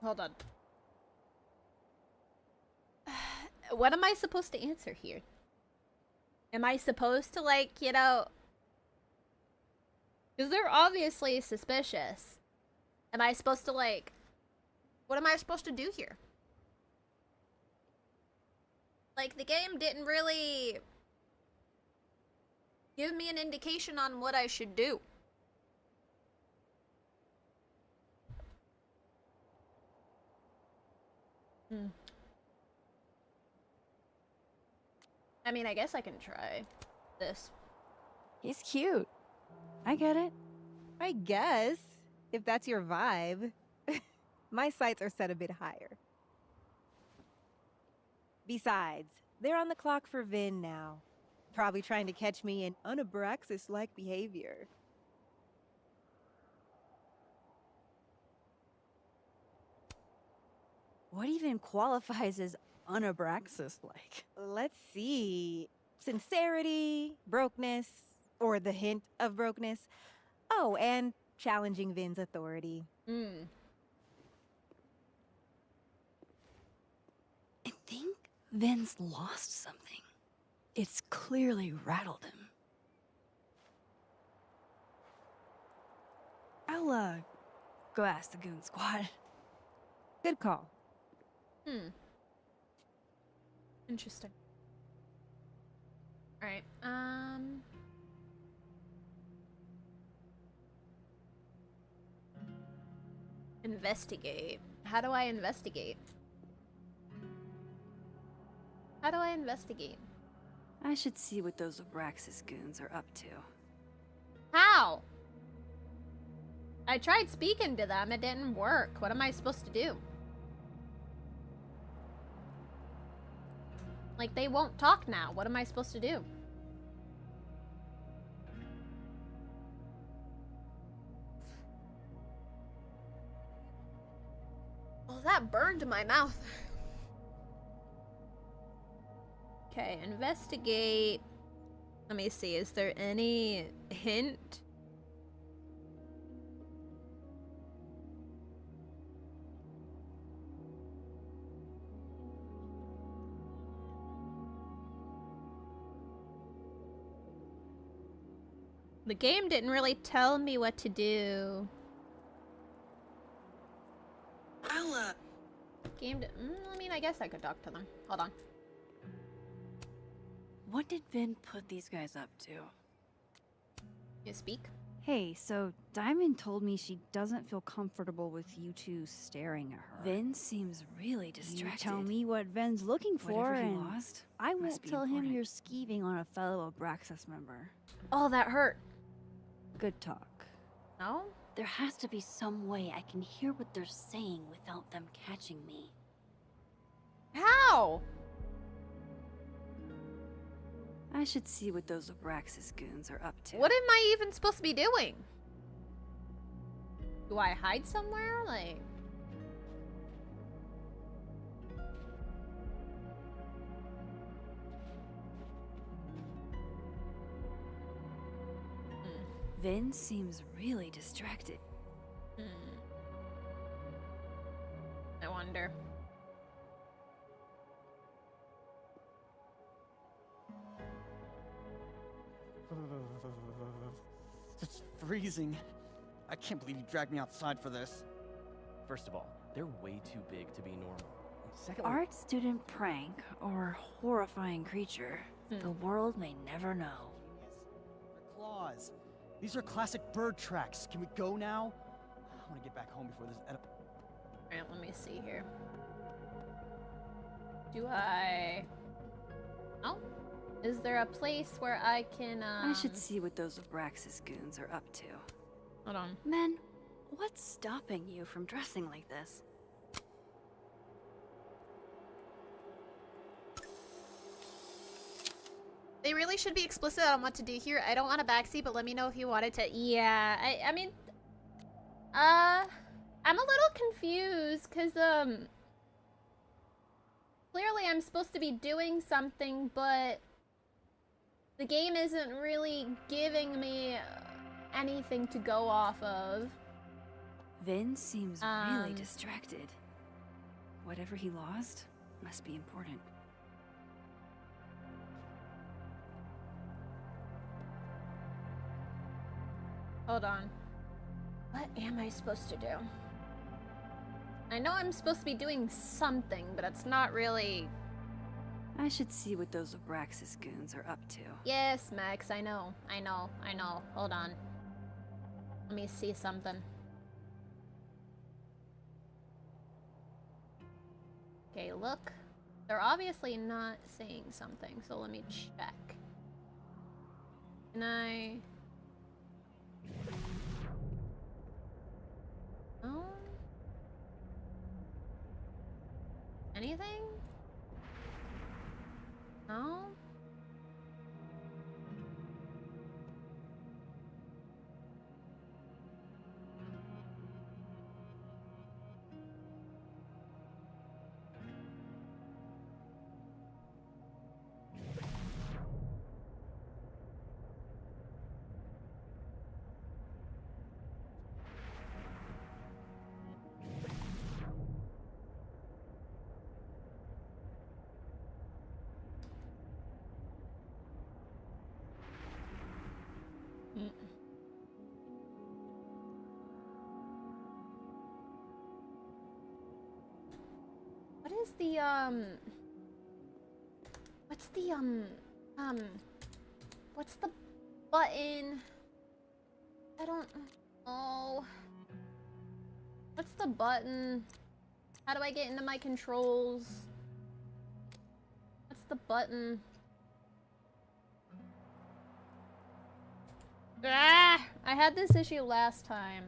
Hold on. What am I supposed to answer here? Am I supposed to, like, you know... Because they're obviously suspicious. Am I supposed to, like... What am I supposed to do here? Like, the game didn't really... give me an indication on what I should do. I mean, I guess I can try this. He's cute. I get it. I guess, if that's your vibe. My sights are set a bit higher. Besides, they're on the clock for Vin now. Probably trying to catch me in unabraxas-like behavior. What even qualifies as unabraxas-like? Let's see. Sincerity, brokenness, or the hint of brokenness. Oh, and challenging Vin's authority. I think Vin's lost something. It's clearly rattled him. I'll, go ask the Goon Squad. Good call. Interesting. Alright, investigate. How do I investigate? How do I investigate? I should see what those Abraxas goons are up to. How? I tried speaking to them, it didn't work. What am I supposed to do? Like, they won't talk now. What am I supposed to do? Well, that burned my mouth. Okay, investigate. Let me see, is there any hint? The game didn't really tell me what to do. I mean, I guess I could talk to them. Hold on. What did Vin put these guys up to? You speak? Hey, so Diamond told me she doesn't feel comfortable with you two staring at her. Vin seems really distracted. You tell me what Vin's looking for, Whatever he and lost I must won't be tell him important. you're skeeving on a fellow Abraxas member. Oh, that hurt. Good talk. No? There has to be some way I can hear what they're saying without them catching me. How? I should see what those Abraxas goons are up to. What am I even supposed to be doing? Do I hide somewhere? Like... Vin seems really distracted. I wonder. It's freezing. I can't believe you dragged me outside for this. First of all, they're way too big to be normal. Secondly, Art student prank or horrifying creature. The world may never know. They're claws. These are classic bird tracks. Can we go now? I want to get back home before this. Alright, let me see here. Do I... Oh? Is there a place where I can, I should see what those Abraxas goons are up to. Hold on. Men, what's stopping you from dressing like this? They really should be explicit on what to do here. I don't want a backseat, but let me know if you wanted to. Yeah, I mean... I'm a little confused, because, clearly I'm supposed to be doing something, but... the game isn't really giving me anything to go off of. Vin seems really distracted. Whatever he lost must be important. Hold on. What am I supposed to do? I know I'm supposed to be doing something, but it's not really... I should see what those Abraxas goons are up to. Yes, Max, I know. Hold on. Let me see something. Okay, look. They're obviously not saying something, so let me check. Can I... Oh? Anything? No? What is the, what's the, what's the button? I don't know. What's the button? How do I get into my controls? What's the button? Ah! I had this issue last time.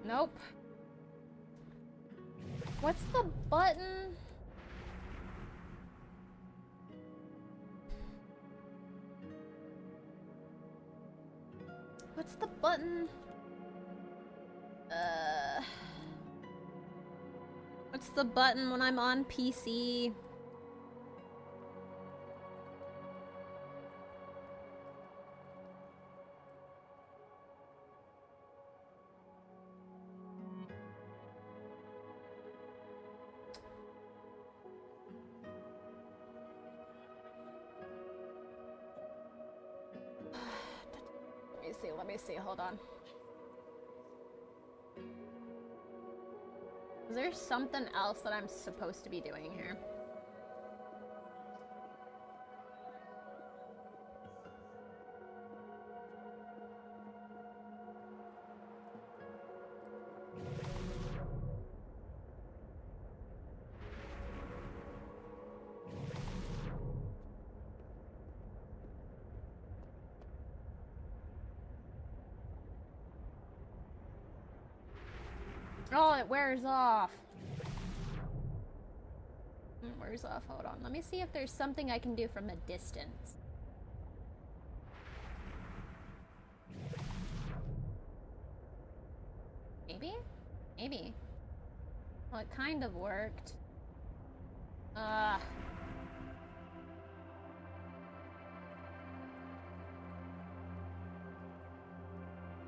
Nope. What's the button? What's the button? What's the button when I'm on PC? Let me see, hold on. Is there something else that I'm supposed to be doing here? Oh, it wears off. It wears off. Hold on. Let me see if there's something I can do from a distance. Maybe? Maybe. Well, it kind of worked. I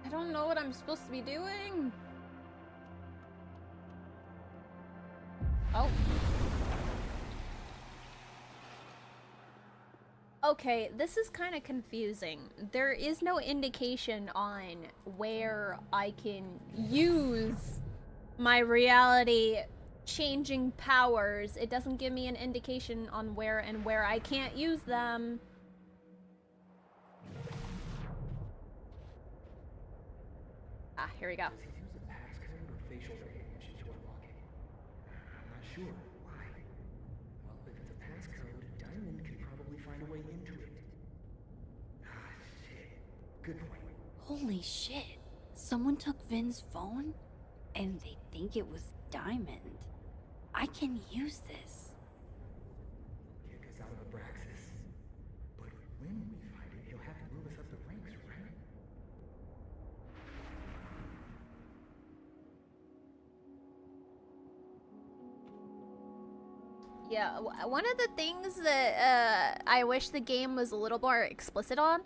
don't know what I'm supposed to be doing. Oh. Okay, this is kind of confusing. There is no indication on where I can use my reality changing powers. It doesn't give me an indication on where I can't use them. Ah, here we go. Sure. Why? Well, if it's a passcode, Diamond can probably find a way into it. Ah, shit. Good point. Holy shit. Someone took Vin's phone? And they think it was Diamond. I can use this. Kick us out of Abraxas. But when we find it, he'll have to move us up the ranks, right? Yeah, one of the things that I wish the game was a little more explicit on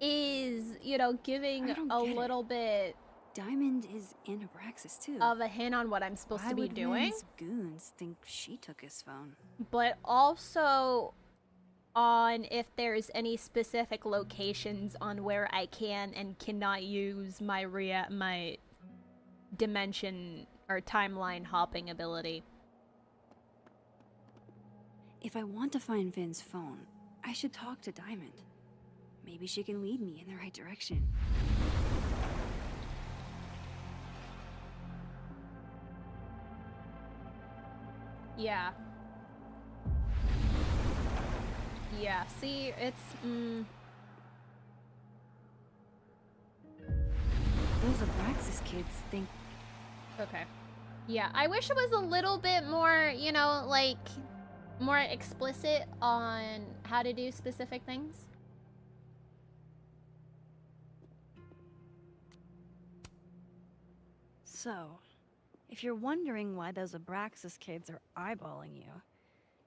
is, you know, giving a little bit Diamond is in Abraxas too. of a hint on what I'm supposed to be doing. Vin's goons think she took his phone? But also on if there's any specific locations on where I can and cannot use my my dimension or timeline hopping ability. If I want to find Vin's phone, I should talk to Diamond. Maybe she can lead me in the right direction. Yeah. Yeah, see, it's, Those Abraxas kids think... Okay. Yeah, I wish it was a little bit more, you know, like, more explicit on how to do specific things. So, if you're wondering why those Abraxas kids are eyeballing you,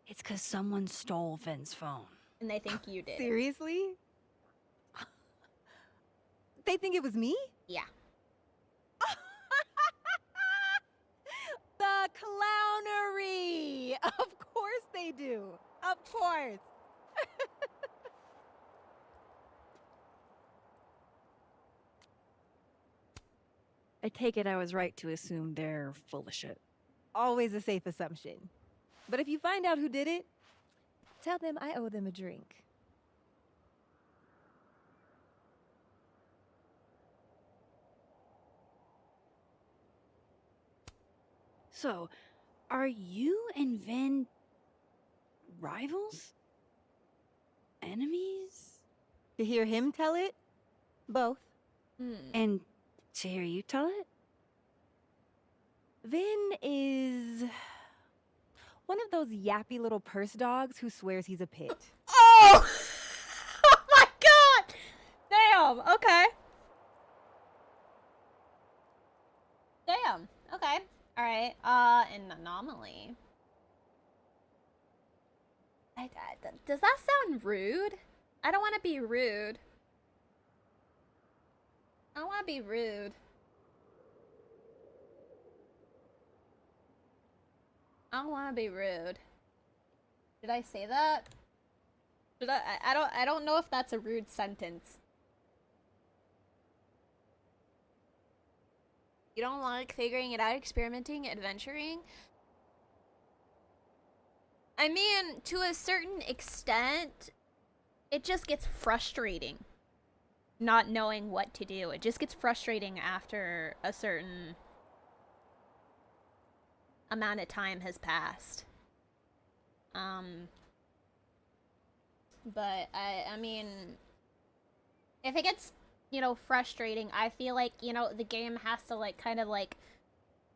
it's because someone stole Vin's phone. And they think you did. Seriously? They think it was me? Yeah. The clownery! Of course they do. Of course. I take it I was right to assume they're full of shit. Always a safe assumption. But if you find out who did it, tell them I owe them a drink. So, are you and Vin rivals? Enemies? To hear him tell it? Both. And to hear you tell it? Vin is one of those yappy little purse dogs who swears he's a pit. Oh! Oh my god! Damn, okay. Okay. Alright. An anomaly. Does that sound rude? I don't want to be rude. I don't want to be rude. I don't want to be rude. Did I say that? Did I don't know if that's a rude sentence. You don't like figuring it out, experimenting, adventuring? I mean, to a certain extent, it just gets frustrating not knowing what to do. It just gets frustrating after a certain amount of time has passed. But I mean, if it gets, you know, frustrating, I feel like, you know, the game has to like kind of like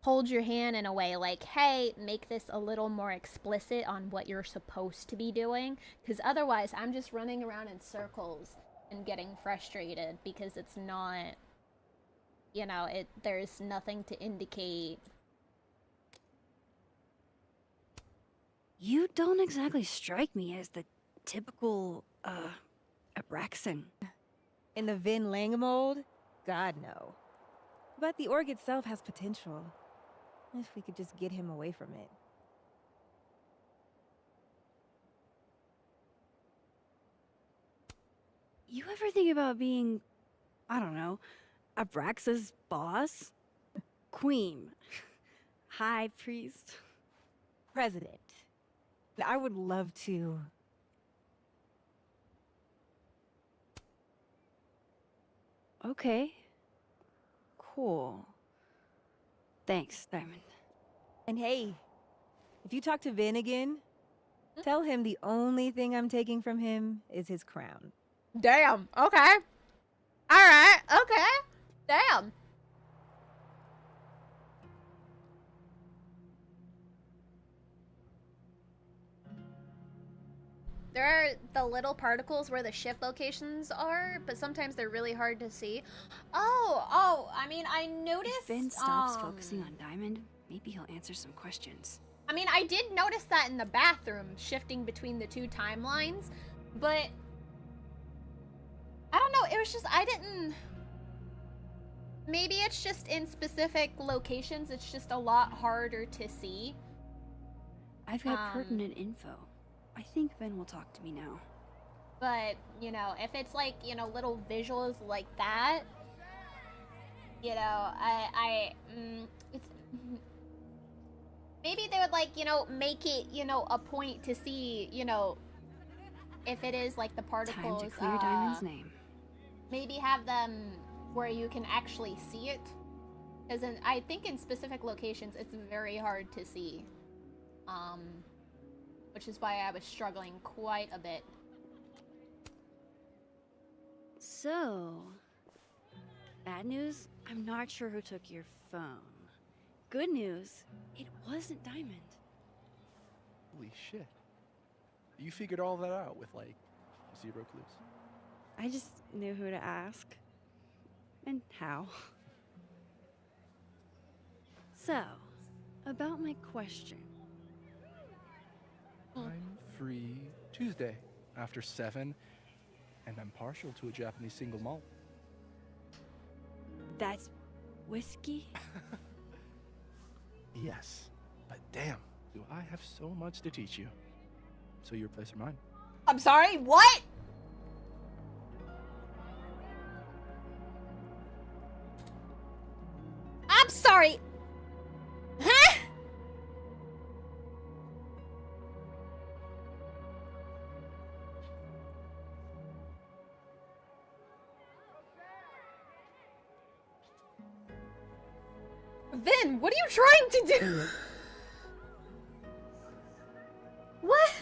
hold your hand in a way, like, hey, make this a little more explicit on what you're supposed to be doing, because otherwise I'm just running around in circles and getting frustrated because it's not, you know, there's nothing to indicate. You don't exactly strike me as the typical, Abraxan. In the Vin Lang mold? God, no. But the org itself has potential. If we could just get him away from it. You ever think about being, I don't know, Abraxa's boss? Queen. High priest. President. I would love to. Okay. Cool. Thanks, Diamond. And hey, if you talk to Vin again, tell him the only thing I'm taking from him is his crown. Damn. Okay. Alright. Okay. Damn. There are the little particles where the shift locations are, but sometimes they're really hard to see. Oh, I mean, I noticed... If Vin stops focusing on Diamond, maybe he'll answer some questions. I mean, I did notice that in the bathroom, shifting between the two timelines, but... I don't know, it was just, I didn't... Maybe it's just in specific locations, it's just a lot harder to see. I've got pertinent info. I think Vin will talk to me now. But, you know, if it's like, you know, little visuals like that, you know, it's... Maybe they would, like, you know, make it, you know, a point to see, you know, if it is, like, the particles... Time to clear Diamond's name. Maybe have them where you can actually see it. Because I think in specific locations, it's very hard to see. Which is why I was struggling quite a bit. So, bad news, I'm not sure who took your phone. Good news, it wasn't Diamond. Holy shit. You figured all that out with, like, 0 clues. I just knew who to ask. And how. So, about my question. I'm free Tuesday after 7, and I'm partial to a Japanese single malt. That's whiskey? Yes, but damn, do I have so much to teach you. So your place or mine? I'm sorry, what? I'm sorry. Huh? Vin, what are you trying to do? What?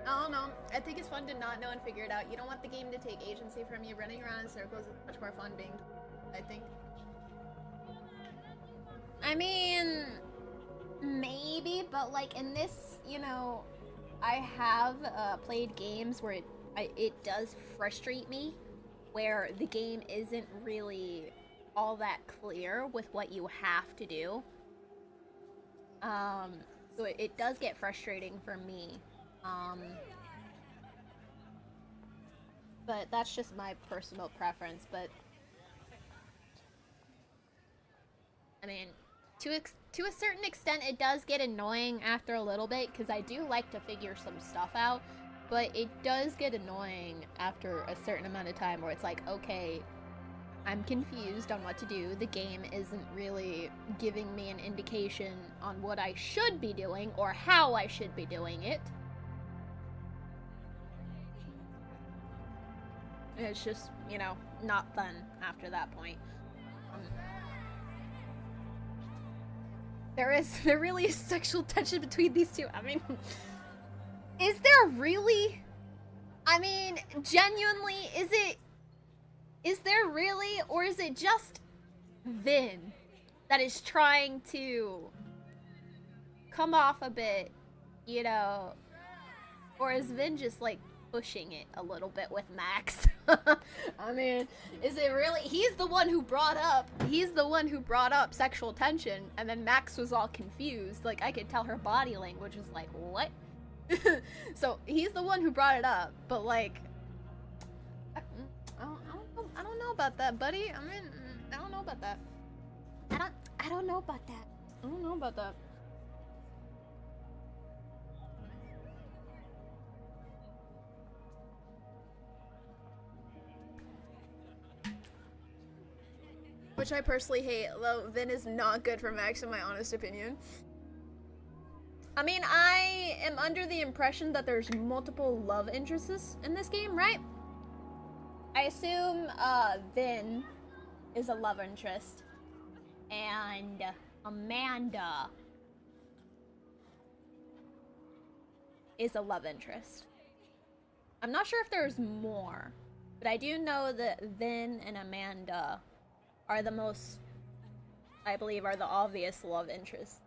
I don't know. I think it's fun to not know and figure it out. You don't want the game to take agency from you. Running around in circles is much more fun being, I think. I mean, maybe, but like in this, you know, I have played games where it does frustrate me, where the game isn't really all that clear with what you have to do. So it does get frustrating for me. But that's just my personal preference, but I mean, to a certain extent, it does get annoying after a little bit, because I do like to figure some stuff out, but it does get annoying after a certain amount of time where it's like, okay, I'm confused on what to do. The game isn't really giving me an indication on what I should be doing or how I should be doing it. It's just, you know, not fun after that point. There really is sexual tension between these two. I mean, is there really? I mean, genuinely, is there really, or is it just Vin that is trying to come off a bit, you know, or is Vin just like pushing it a little bit with Max? I mean, is it really? He's the one who brought up sexual tension, and then Max was all confused. Like, I could tell her body language was like, what? So he's the one who brought it up, but like, I don't know about that, buddy. I mean, I don't know about that. I don't know about that. I don't know about that. Which I personally hate, though Vin is not good for Max in my honest opinion. I mean, I am under the impression that there's multiple love interests in this game, right? I assume Vin is a love interest, and Amanda is a love interest. I'm not sure if there's more, but I do know that Vin and Amanda are the most, I believe, are the obvious love interests.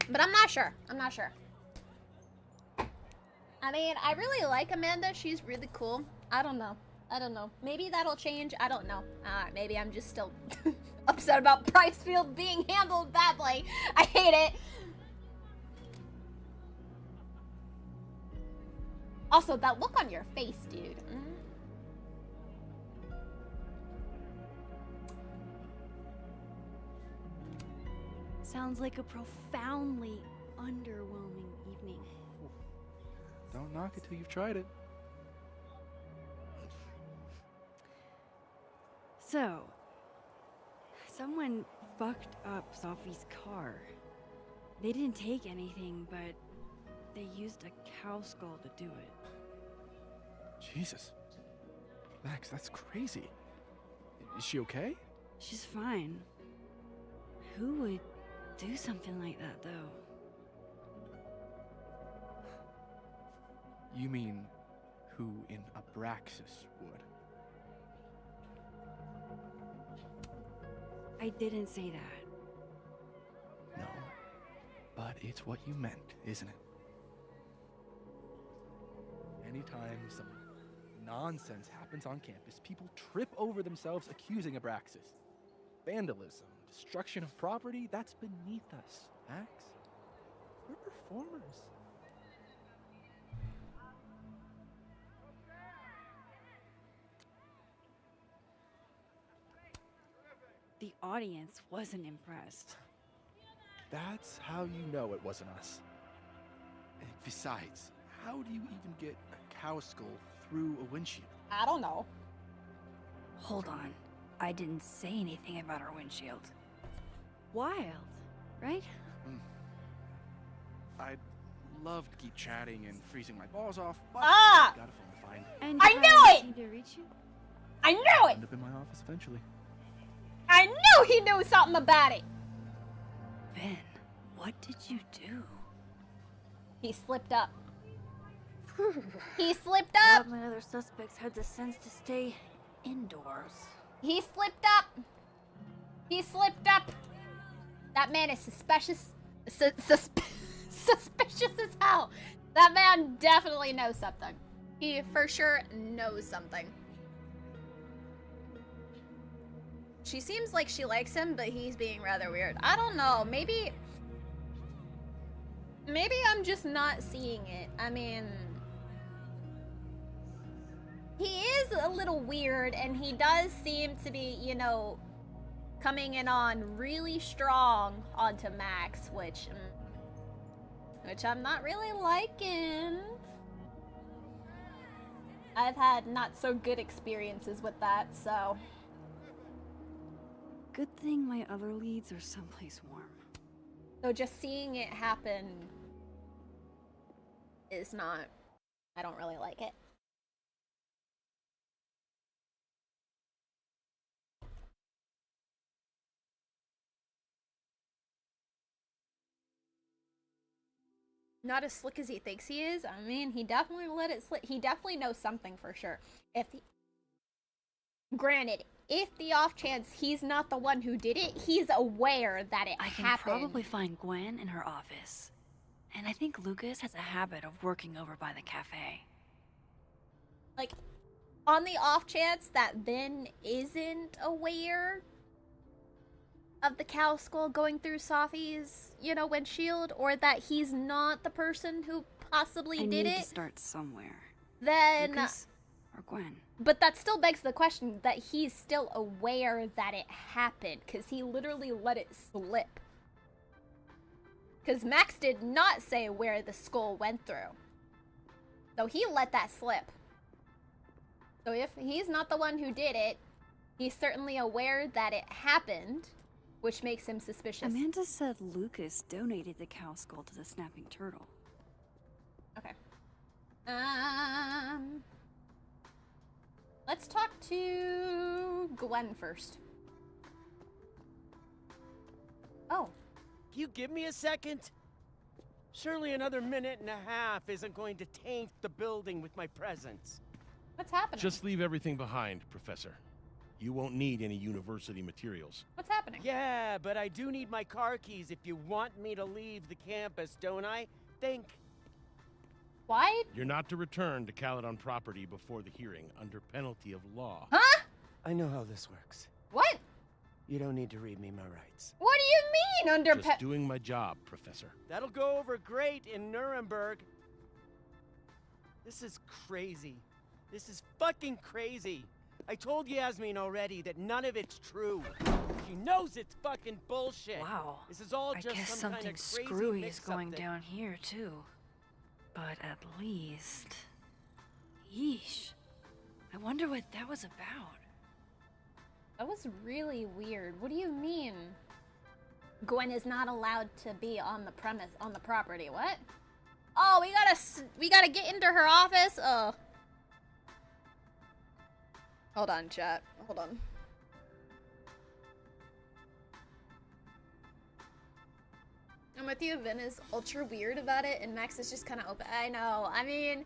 But I'm not sure. I'm not sure. I mean, I really like Amanda. She's really cool. I don't know. I don't know. Maybe that'll change. I don't know. Maybe I'm just still upset about Pricefield being handled badly. I hate it. Also, that look on your face, dude. Sounds like a profoundly underwhelming evening. Don't knock it till you've tried it. So, someone fucked up Sophie's car. They didn't take anything, but they used a cow skull to do it. Jesus. Max, that's crazy. Is she okay? She's fine. Who would do something like that, though? You mean who in Abraxas would? I didn't say that. No. But it's what you meant, isn't it? Anytime some nonsense happens on campus, people trip over themselves accusing Abraxas. Vandalism, destruction of property, that's beneath us, Max. We're performers. The audience wasn't impressed. That's how you know it wasn't us. And besides, how do you even get a cow skull through a windshield? I don't know. Hold on. I didn't say anything about our windshield. Wild, right? I'd love to keep chatting and freezing my balls off, but Ah! I got a phone to find. And I knew it! To reach you? I knew it! End up in my office eventually. I knew he knew something about it! Ben, what did you do? He slipped up. He slipped up. Glad my other suspects had the sense to stay indoors. He slipped up. He slipped up. That man is suspicious. Suspicious as hell. That man definitely knows something. He for sure knows something. She seems like she likes him, but he's being rather weird. I don't know. Maybe I'm just not seeing it. I mean, he is a little weird, and he does seem to be, you know, coming in on really strong onto Max, which I'm not really liking. I've had not so good experiences with that, so. Good thing my other leads are someplace warm. So just seeing it happen is not, I don't really like it. Not as slick as he thinks he is. I mean, he definitely let it slip. He definitely knows something for sure. Granted, if the off chance he's not the one who did it, he's aware that it happened. I can probably find Gwen in her office. And I think Lucas has a habit of working over by the cafe. Like, on the off chance that Vin isn't aware of the cow skull going through Safi's, you know, windshield, or that he's not the person who possibly did it. I need to start somewhere. Then Lucas or Gwen. But that still begs the question that he's still aware that it happened, because he literally let it slip. Because Max did not say where the skull went through. So he let that slip. So if he's not the one who did it, he's certainly aware that it happened, which makes him suspicious. Amanda said Lucas donated the cow skull to the snapping turtle. Okay. Let's talk to Gwen first. Oh. You give me a second? Surely another minute and a half isn't going to taint the building with my presence. What's happening? Just leave everything behind, Professor. You won't need any university materials. What's happening? Yeah, but I do need my car keys if you want me to leave the campus, don't I? Think. Why? You're not to return to Caledon property before the hearing, under penalty of law. Huh? I know how this works. What? You don't need to read me my rights. What do you mean, under Just doing my job, Professor. That'll go over great in Nuremberg. This is crazy. This is fucking crazy. I told Yasmin already that none of it's true. She knows it's fucking bullshit. Wow. This is all I just guess some something kind of crazy screwy is going mix-up down here, too. But at least... Yeesh. I wonder what that was about. That was really weird. What do you mean? Gwen is not allowed to be on the property. What? Oh, we gotta get into her office? Oh. Hold on, chat. Hold on. I'm with you. Vin is ultra weird about it, and Max is just kind of open. I know. I mean,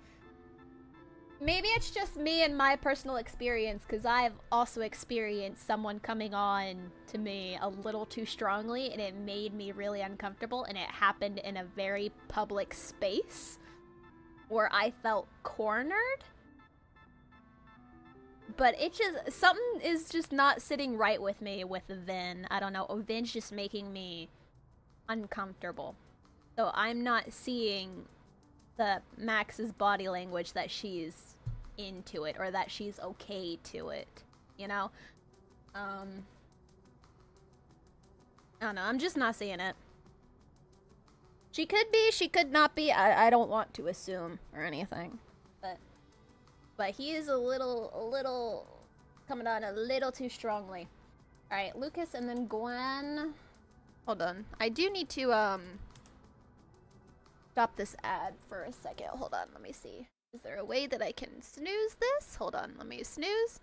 maybe it's just me and my personal experience, because I've also experienced someone coming on to me a little too strongly, and it made me really uncomfortable, and it happened in a very public space where I felt cornered. But it just, something is just not sitting right with me with Vin. I don't know. Vin's just making me uncomfortable. So I'm not seeing the Max's body language that she's into it or that she's okay to it, you know? I don't know. I'm just not seeing it. She could be, she could not be. I don't want to assume or anything. But he is a little coming on a little too strongly. All right, Lucas and then Gwen. Hold on. I do need to stop this ad for a second. Hold on, let me see. Is there a way that I can snooze this? Hold on, let me snooze.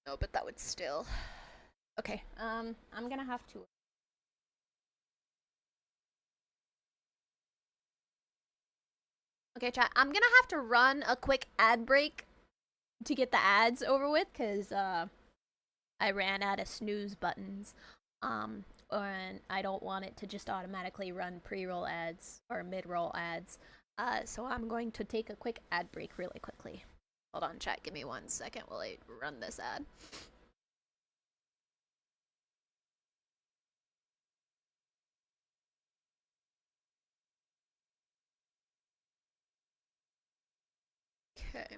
No, but that would still. Okay, I'm gonna have to. Okay, chat, I'm gonna have to run a quick ad break to get the ads over with, cause I ran out of snooze buttons. And I don't want it to just automatically run pre-roll ads or mid-roll ads. So I'm going to take a quick ad break really quickly. Hold on, chat, give me 1 second while I run this ad. Okay.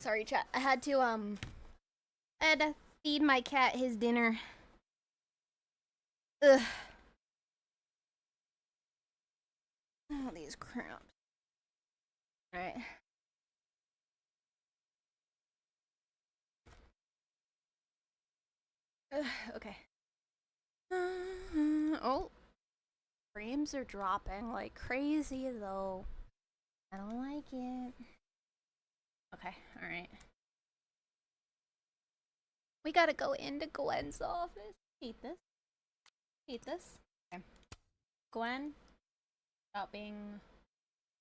Sorry, chat. I had to feed my cat his dinner. Ugh. Oh, these cramps. Alright. Okay. Oh. Frames are dropping like crazy, though. I don't like it. Okay, alright. We gotta go into Gwen's office. Hate this. Hate this. Okay. Gwen, about being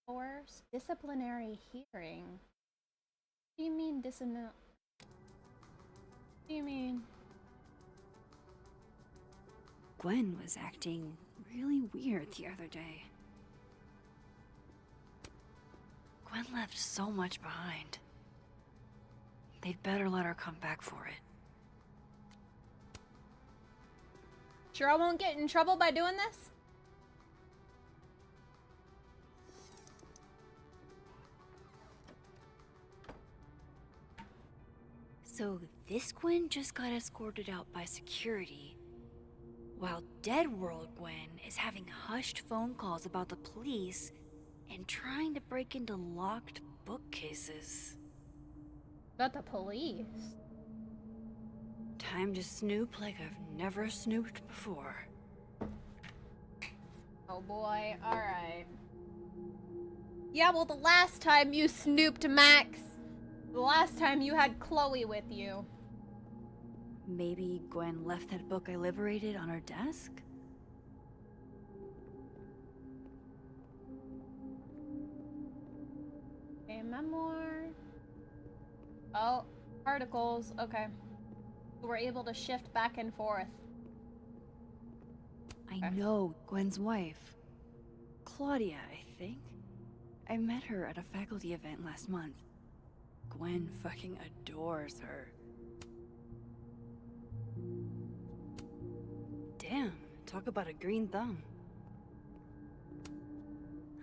forced. Disciplinary hearing. What do you mean What do you mean? Gwen was acting really weird the other day. Gwen left so much behind. They'd better let her come back for it. Sure I won't get in trouble by doing this? So this Gwen just got escorted out by security, while Dead World Gwen is having hushed phone calls about the police and trying to break into locked bookcases. About the police? Time to snoop like I've never snooped before. Oh boy, alright. Yeah, well, the last time you snooped, Max, the last time you had Chloe with you. Maybe Gwen left that book I liberated on her desk? Okay, memoir. Oh, articles, okay. We're able to shift back and forth. I know Gwen's wife. Claudia, I think. I met her at a faculty event last month. Gwen fucking adores her. Damn, talk about a green thumb.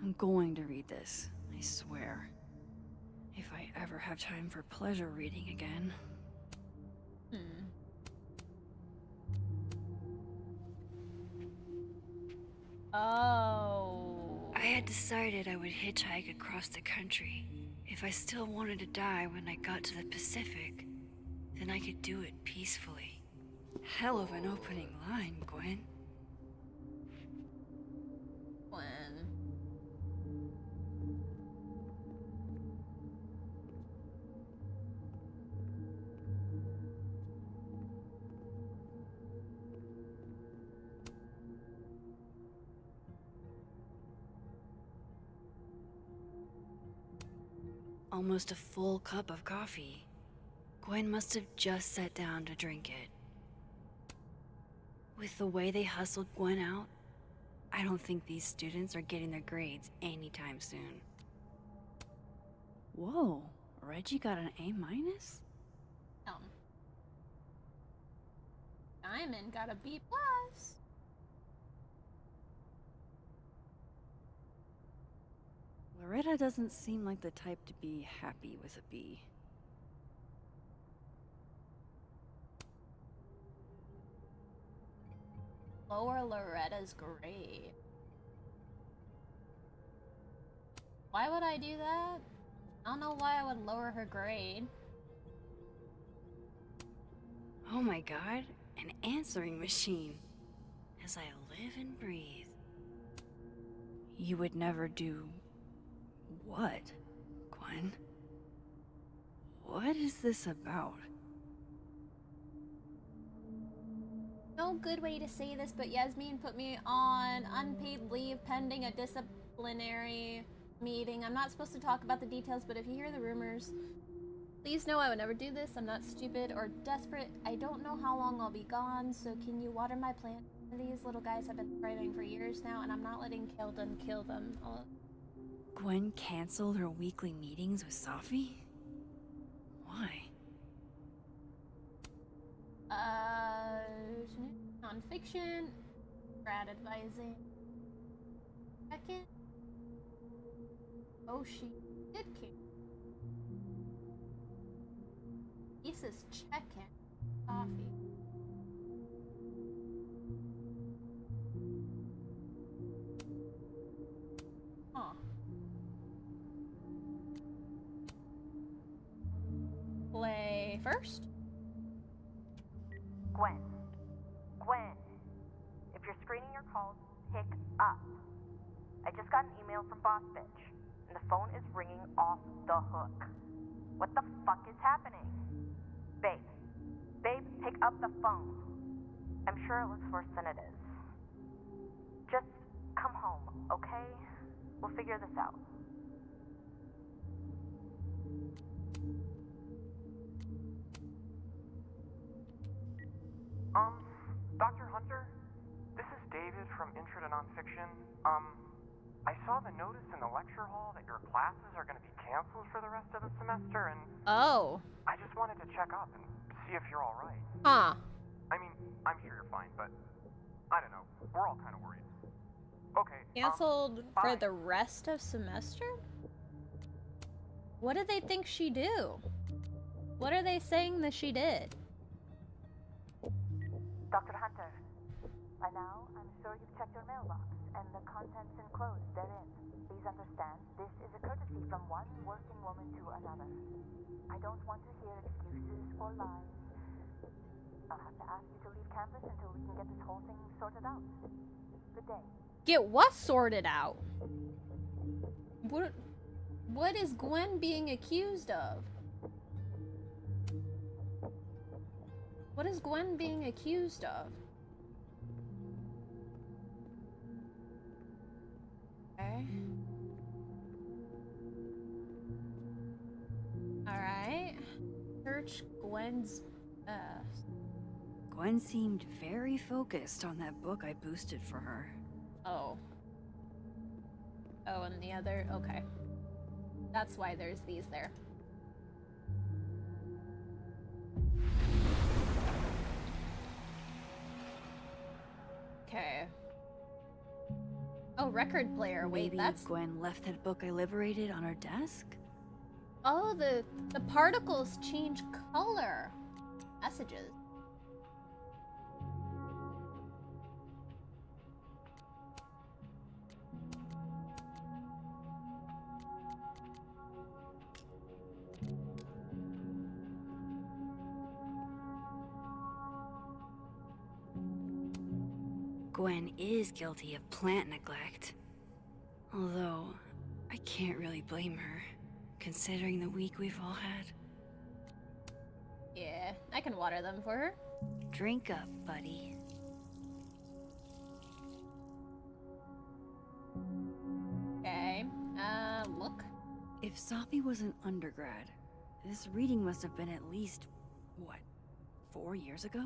I'm going to read this, I swear. If I ever have time for pleasure reading again. Oh. I had decided I would hitchhike across the country. If I still wanted to die when I got to the Pacific, then I could do it peacefully. Hell of an opening line, Gwen. Gwen. Almost a full cup of coffee. Gwen must have just sat down to drink it. With the way they hustled Gwen out, I don't think these students are getting their grades anytime soon. Whoa, Reggie got an A-? Diamond got a B+. Loretta doesn't seem like the type to be happy with a B. Lower Loretta's grade. Why would I do that? I don't know why I would lower her grade. Oh my god, an answering machine. As I live and breathe. You would never do... what, Gwen? What is this about? No good way to say this, but Yasmin put me on unpaid leave pending a disciplinary meeting. I'm not supposed to talk about the details, but if you hear the rumors, please know I would never do this. I'm not stupid or desperate. I don't know how long I'll be gone, so can you water my plant? These little guys have been thriving for years now, and I'm not letting Kilden kill them. Gwen canceled her weekly meetings with Safi? Why? Nonfiction, grad advising. Second. Oh, she did care. this is check-in. Coffee. Huh. Play first. Gwen. Gwen. If you're screening your calls, pick up. I just got an email from Boss Bitch, and the phone is ringing off the hook. What the fuck is happening? Babe. Babe, pick up the phone. I'm sure it looks worse than it is. Just come home, okay? We'll figure this out. Dr. Hunter? This is David from Intro to Nonfiction. I saw the notice in the lecture hall that your classes are going to be canceled for the rest of the semester, and oh, I just wanted to check up and see if you're all right. Huh. I mean, I'm sure you're fine, but I don't know. We're all kind of worried. Okay. Canceled for the rest of semester? What do they think she do? What are they saying that she did? Dr. Hunter, by now, I'm sure you've checked your mailbox, and the contents enclosed therein. Please understand, this is a courtesy from one working woman to another. I don't want to hear excuses or lies. I'll have to ask you to leave campus until we can get this whole thing sorted out. Good day. Get what sorted out? What is Gwen being accused of? What is Gwen being accused of? Okay. Alright. Search Gwen's Gwen seemed very focused on that book I boosted for her. Oh. Oh, and the other, okay. That's why there's these there. Okay. Oh, record player. Wait, Maybe that's Gwen left that book I liberated on her desk? oh, the particles change color. Messages. Gwen is guilty of plant neglect. Although, I can't really blame her, considering the week we've all had. Yeah, I can water them for her. Drink up, buddy. Okay, look. If Sophie was an undergrad, this reading must have been at least, what, 4 years ago?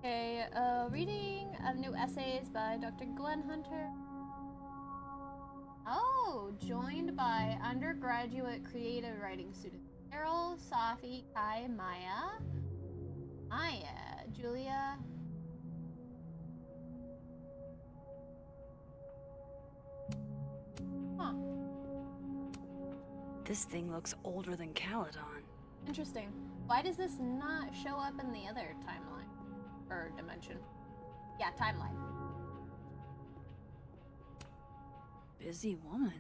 Okay, reading of new essays by Dr. Glenn Hunter. Oh, joined by undergraduate creative writing students Carol, Safi, Kai, Maya, Julia. Huh. This thing looks older than Caledon. Interesting. Why does this not show up in the other timeline? Or dimension? Yeah, timeline. Busy woman.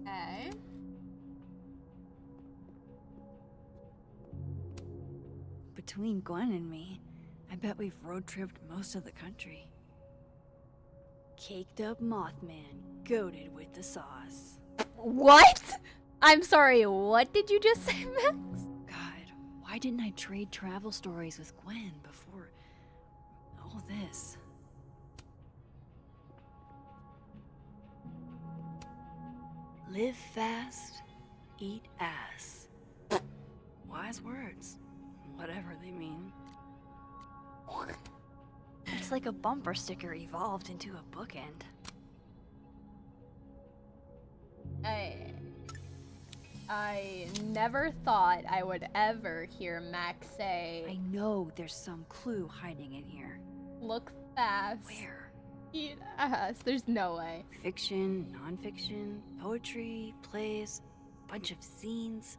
Okay. Between Gwen and me, I bet we've road-tripped most of the country. Caked up Mothman, goated with the sauce. What? I'm sorry, what did you just say, Max? God, why didn't I trade travel stories with Gwen before all this? Live fast, eat ass. Wise words, whatever they mean. It's like a bumper sticker evolved into a bookend. I never thought I would ever hear Max say, I know there's some clue hiding in here. look fast. Where? Eat ass. There's no way. Fiction, nonfiction, poetry, plays, bunch of scenes.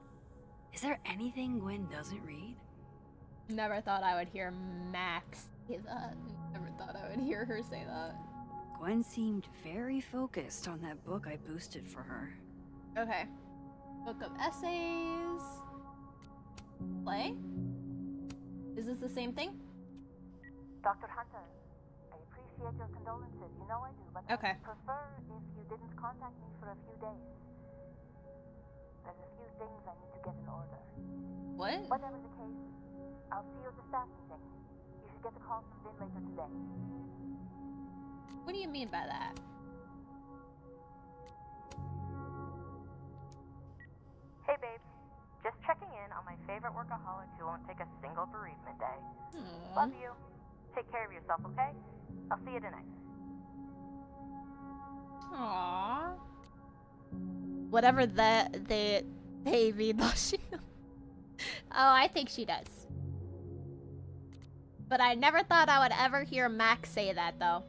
Is there anything Gwen doesn't read? Never thought I would hear Max say that. Never thought I would hear her say that. Gwen seemed very focused on that book I boosted for her. Okay. Book of essays. Play? Is this the same thing? Dr. Hunter, I appreciate your condolences. You know I do, but Okay. I'd prefer if you didn't contact me for a few days. There's a few things I need to get in order. What? Whatever the case, I'll see you at the staff meeting. You should get the call from Vin later today. What do you mean by that? Hey, babe. Just checking in on my favorite workaholic who won't take a single bereavement day. Love you. Take care of yourself, okay? I'll see you tonight. Aww. Whatever the baby does she know? Oh, I think she does. But I never thought I would ever hear Max say that, though.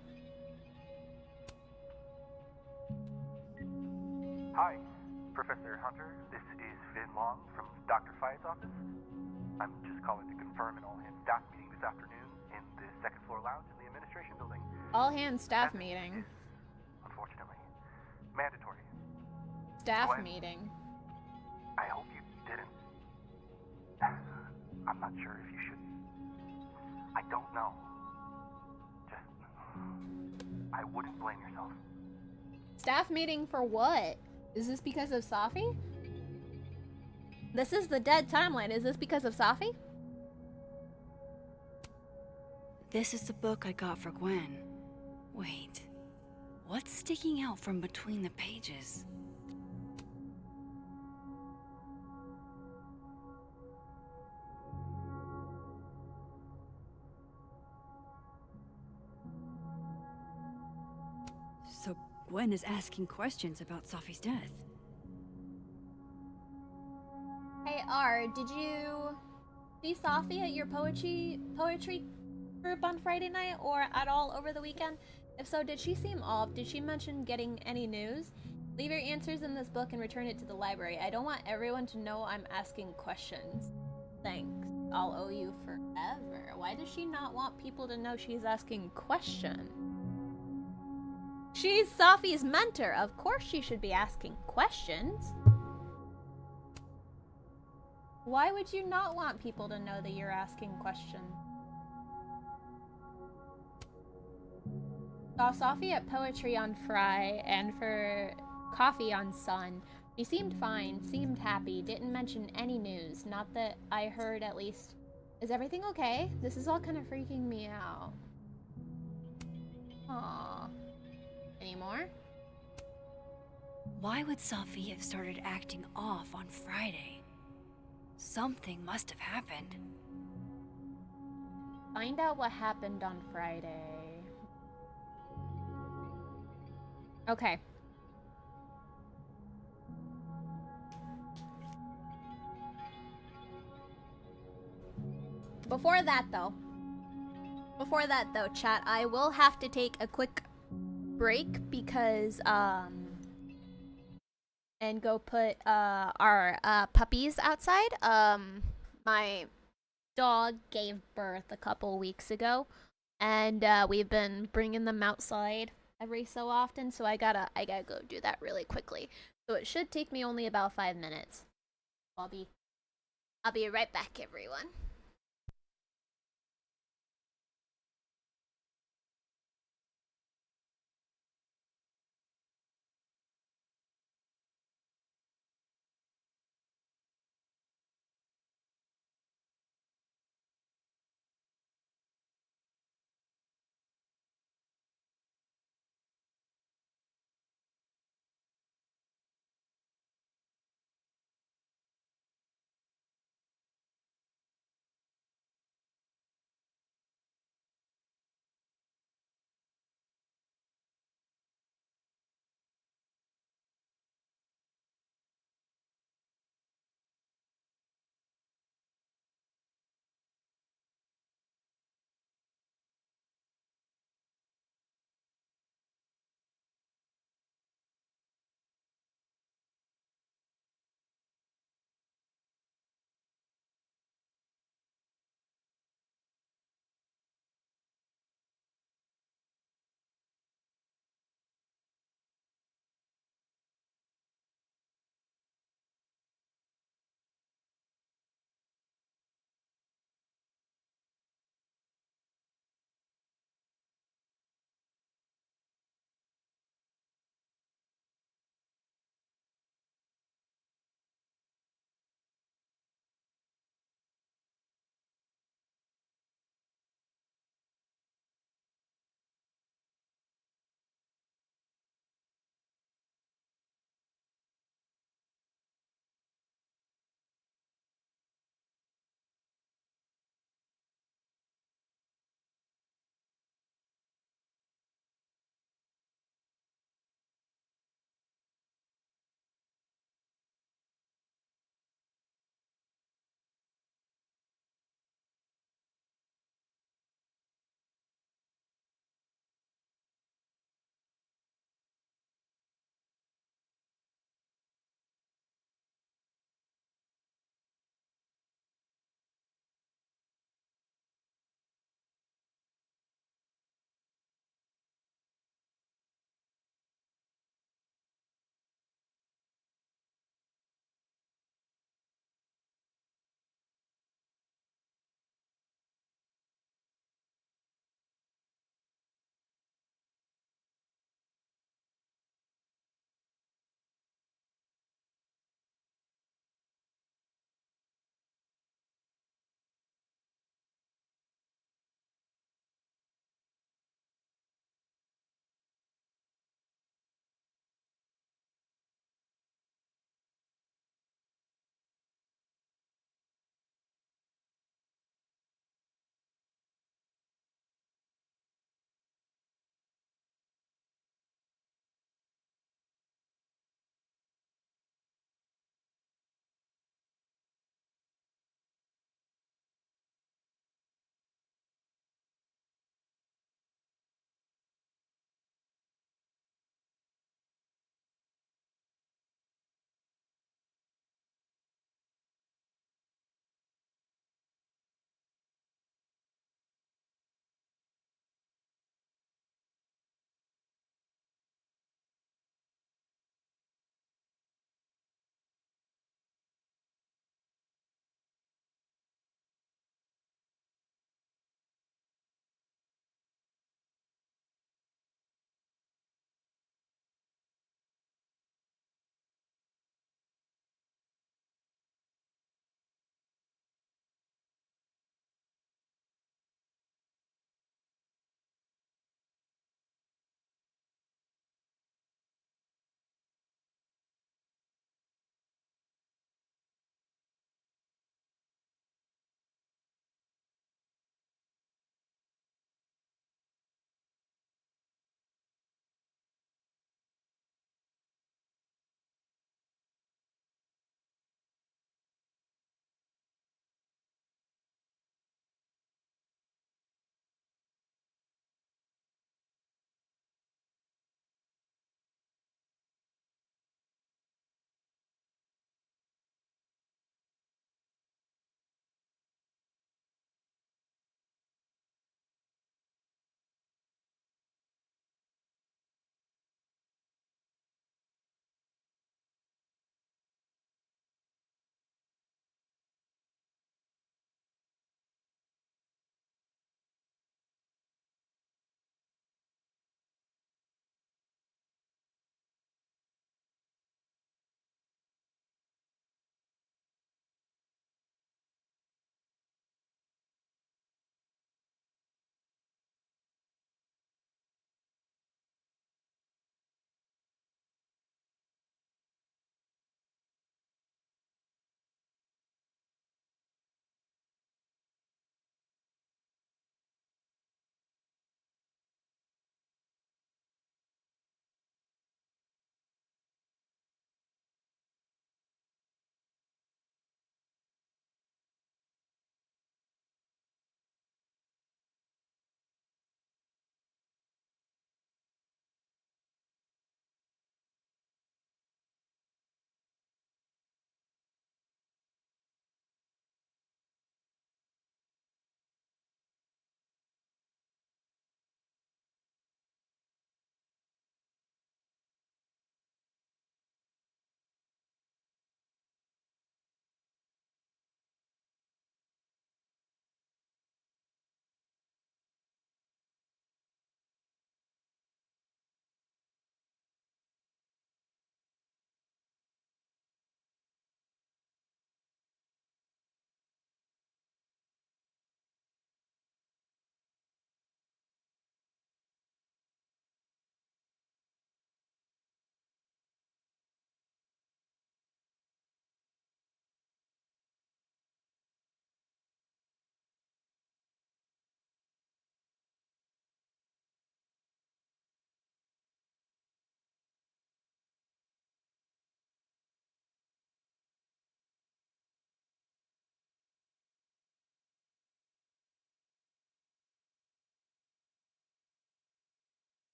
Hi, Professor Hunter. This is Vin Long from Dr. Fayed's office. I'm just calling to confirm an all-hands staff meeting this afternoon in the second floor lounge in the administration building. All hands staff meeting. Unfortunately, mandatory. Staff Gwen, meeting. I hope you didn't. I'm not sure if you should. I don't know. Just, I wouldn't blame yourself. Staff meeting for what? Is this because of Safi? This is the dead timeline. Is this because of Safi? This is the book I got for Gwen. Wait, what's sticking out from between the pages? So Gwen is asking questions about Safi's death. Hey R, did you see Safi at your poetry group on Friday night or at all over the weekend? If so, did she seem off? Did she mention getting any news? Leave your answers in this book and return it to the library. I don't want everyone to know I'm asking questions. Thanks. I'll owe you forever. Why does she not want people to know she's asking questions? She's Safi's mentor. Of course she should be asking questions. Why would you not want people to know that you're asking questions? Saw Safi at poetry on Fry and for coffee on Sun. She seemed fine, seemed happy, didn't mention any news. Not that I heard, at least. Is everything okay? This is all kind of freaking me out. Aww. Any more? Why would Safi have started acting off on Friday? Something must have happened. Find out what happened on Friday. Okay. Before that though, chat, I will have to take a quick break because, and go put, our, puppies outside. My dog gave birth a couple weeks ago, and, we've been bringing them outside every so often, so I gotta go do that really quickly. So it should take me only about 5 minutes. I'll be right back, everyone.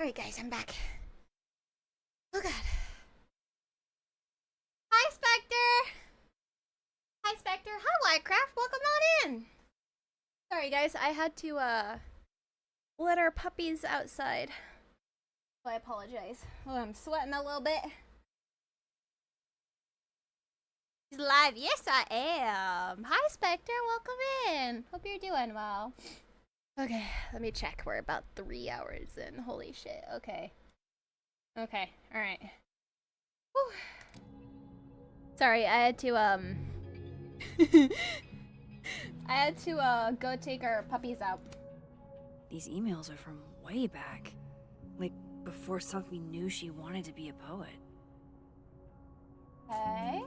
Alright guys, I'm back. Oh god. Hi Spectre! Hi Spectre. Hi Whitecraft, welcome on in! Sorry guys, I had to let our puppies outside. So I apologize. Oh, I'm sweating a little bit. He's live. Yes, I am. Hi, Spectre. Welcome in. Hope you're doing well. Okay, let me check. We're about 3 hours in. Holy shit. Okay. Okay. All right. Whew. Sorry, I had to I had to go take our puppies out. These emails are from way back. Like, before Sophie knew she wanted to be a poet. Okay.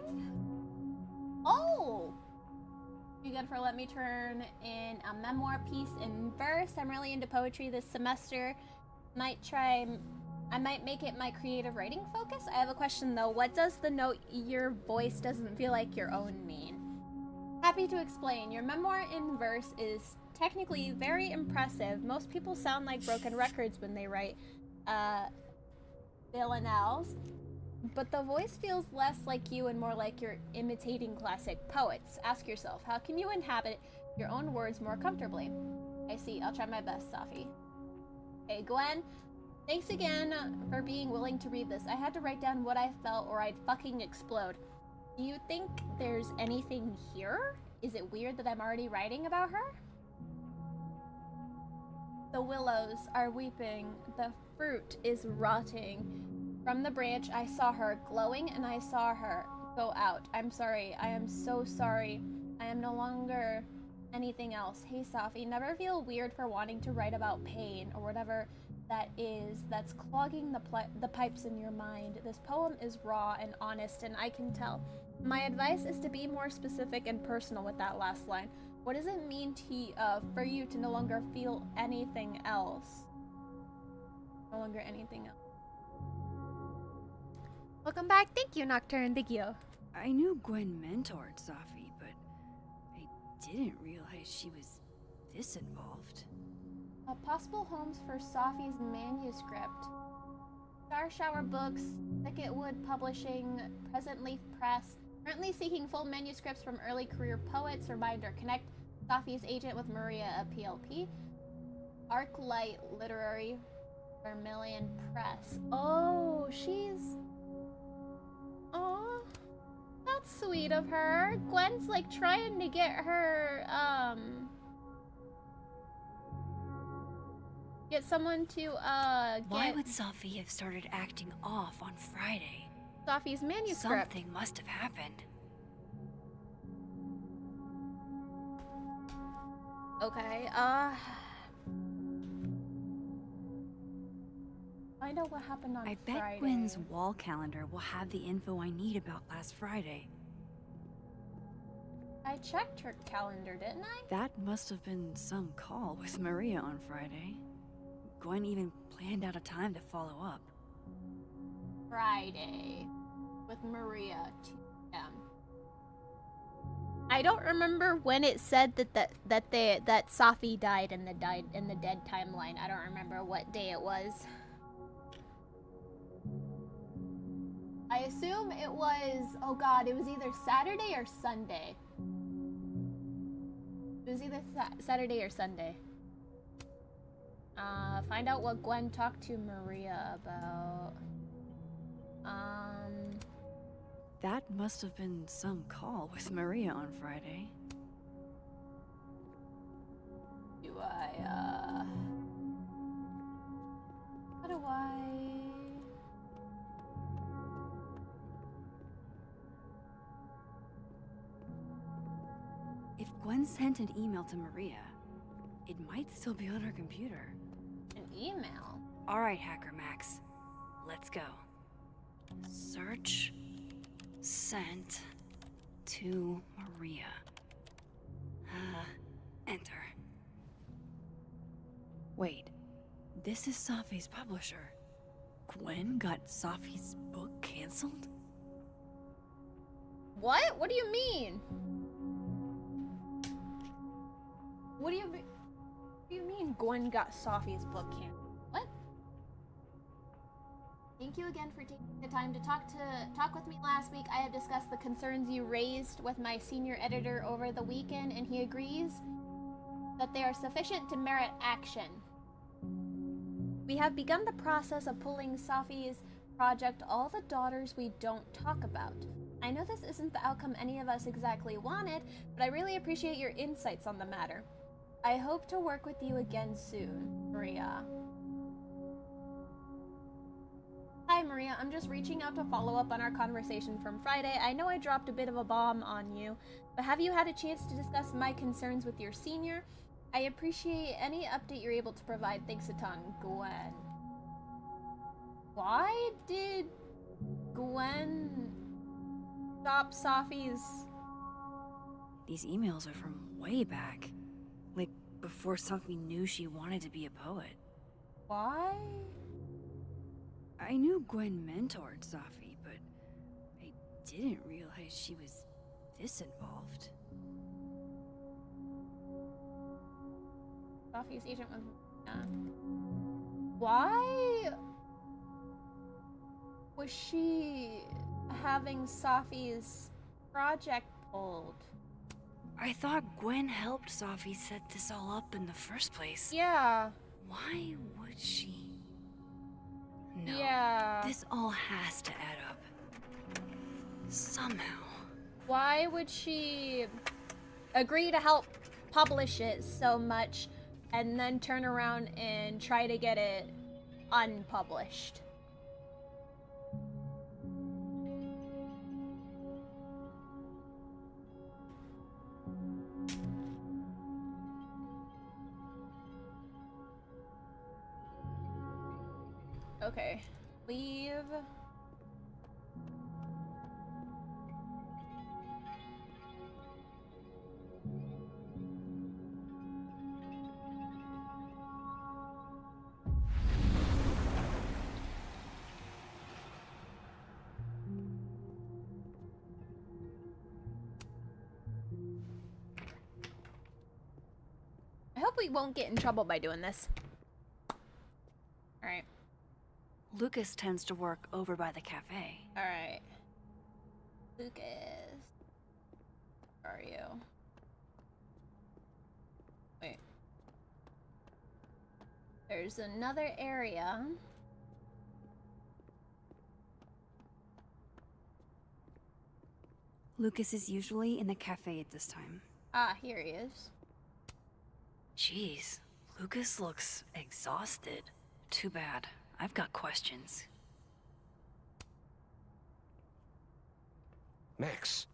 Oh! You good for let me turn in a memoir piece in verse. I'm really into poetry this semester. I might make it my creative writing focus. I have a question though. What does the note your voice doesn't feel like your own mean? Happy to explain. Your memoir in verse is technically very impressive. Most people sound like broken records when they write villanelles. But the voice feels less like you and more like you're imitating classic poets. Ask yourself, how can you inhabit your own words more comfortably? I see. I'll try my best, Safi. Hey, Gwen. Thanks again for being willing to read this. I had to write down what I felt or I'd fucking explode. Do you think there's anything here? Is it weird that I'm already writing about her? The willows are weeping. The fruit is rotting. From the branch, I saw her glowing and I saw her go out. I'm sorry. I am so sorry. I am no longer anything else. Hey, Safi, never feel weird for wanting to write about pain or whatever that is that's clogging the pipes in your mind. This poem is raw and honest and I can tell. My advice is to be more specific and personal with that last line. What does it mean for you to no longer feel anything else? No longer anything else. Welcome back. Thank you, Nocturne. Thank you. I knew Gwen mentored Safi, but I didn't realize she was this involved. Possible homes for Safi's manuscript. Star Shower Books, Thicketwood Publishing, Present Leaf Press. Currently seeking full manuscripts from early career poets. Reminder, connect Safi's agent with Maria at PLP. Arclight Literary, Vermilion Press. Oh, she's... Aw, that's sweet of her. Gwen's like trying to get her, get someone to, Why would Safi have started acting off on Friday? Safi's manuscript. Something must have happened. Okay, find out what happened on I Friday. bet Gwen's wall calendar will have the info I need about last Friday. I checked her calendar, didn't I? That must have been some call with Maria on Friday. Gwen even planned out a time to follow up. Friday with Maria, 2 p.m. I don't remember when it said that Safi died in the dead timeline. I don't remember what day it was. I assume it was, oh god, it was either Saturday or Sunday. It was either Saturday or Sunday. Find out what Gwen talked to Maria about. That must have been some call with Maria on Friday. Do I, how do I... If Gwen sent an email to Maria, it might still be on her computer. An email? Alright, Hacker Max. Let's go. Search. Sent. To Maria. Enter. Wait. This is Safi's publisher. Gwen got Safi's book canceled? What? What do you mean? What do you mean Gwen got Safi's book canceled? What? Thank you again for taking the time to talk with me last week. I have discussed the concerns you raised with my senior editor over the weekend, and he agrees that they are sufficient to merit action. We have begun the process of pulling Safi's project All the Daughters We Don't Talk About. I know this isn't the outcome any of us exactly wanted, but I really appreciate your insights on the matter. I hope to work with you again soon, Maria. Hi, Maria. I'm just reaching out to follow up on our conversation from Friday. I know I dropped a bit of a bomb on you, but have you had a chance to discuss my concerns with your senior? I appreciate any update you're able to provide. Thanks a ton, Gwen. Why did Gwen stop Safi's... These emails are from way back. Like, before Safi knew she wanted to be a poet. Why? I knew Gwen mentored Safi, but I didn't realize she was this involved. Safi's agent was... Why was she having Safi's project pulled? I thought Gwen helped Safi set this all up in the first place. Yeah. Why would she? No. Yeah. This all has to add up. Somehow. Why would she agree to help publish it so much and then turn around and try to get it unpublished? Okay, leave. I hope we won't get in trouble by doing this. Alright. Lucas tends to work over by the cafe. Alright. Lucas. Where are you? Wait. There's another area. Lucas is usually in the cafe at this time. Ah, here he is. Jeez, Lucas looks exhausted. Too bad. I've got questions. Max.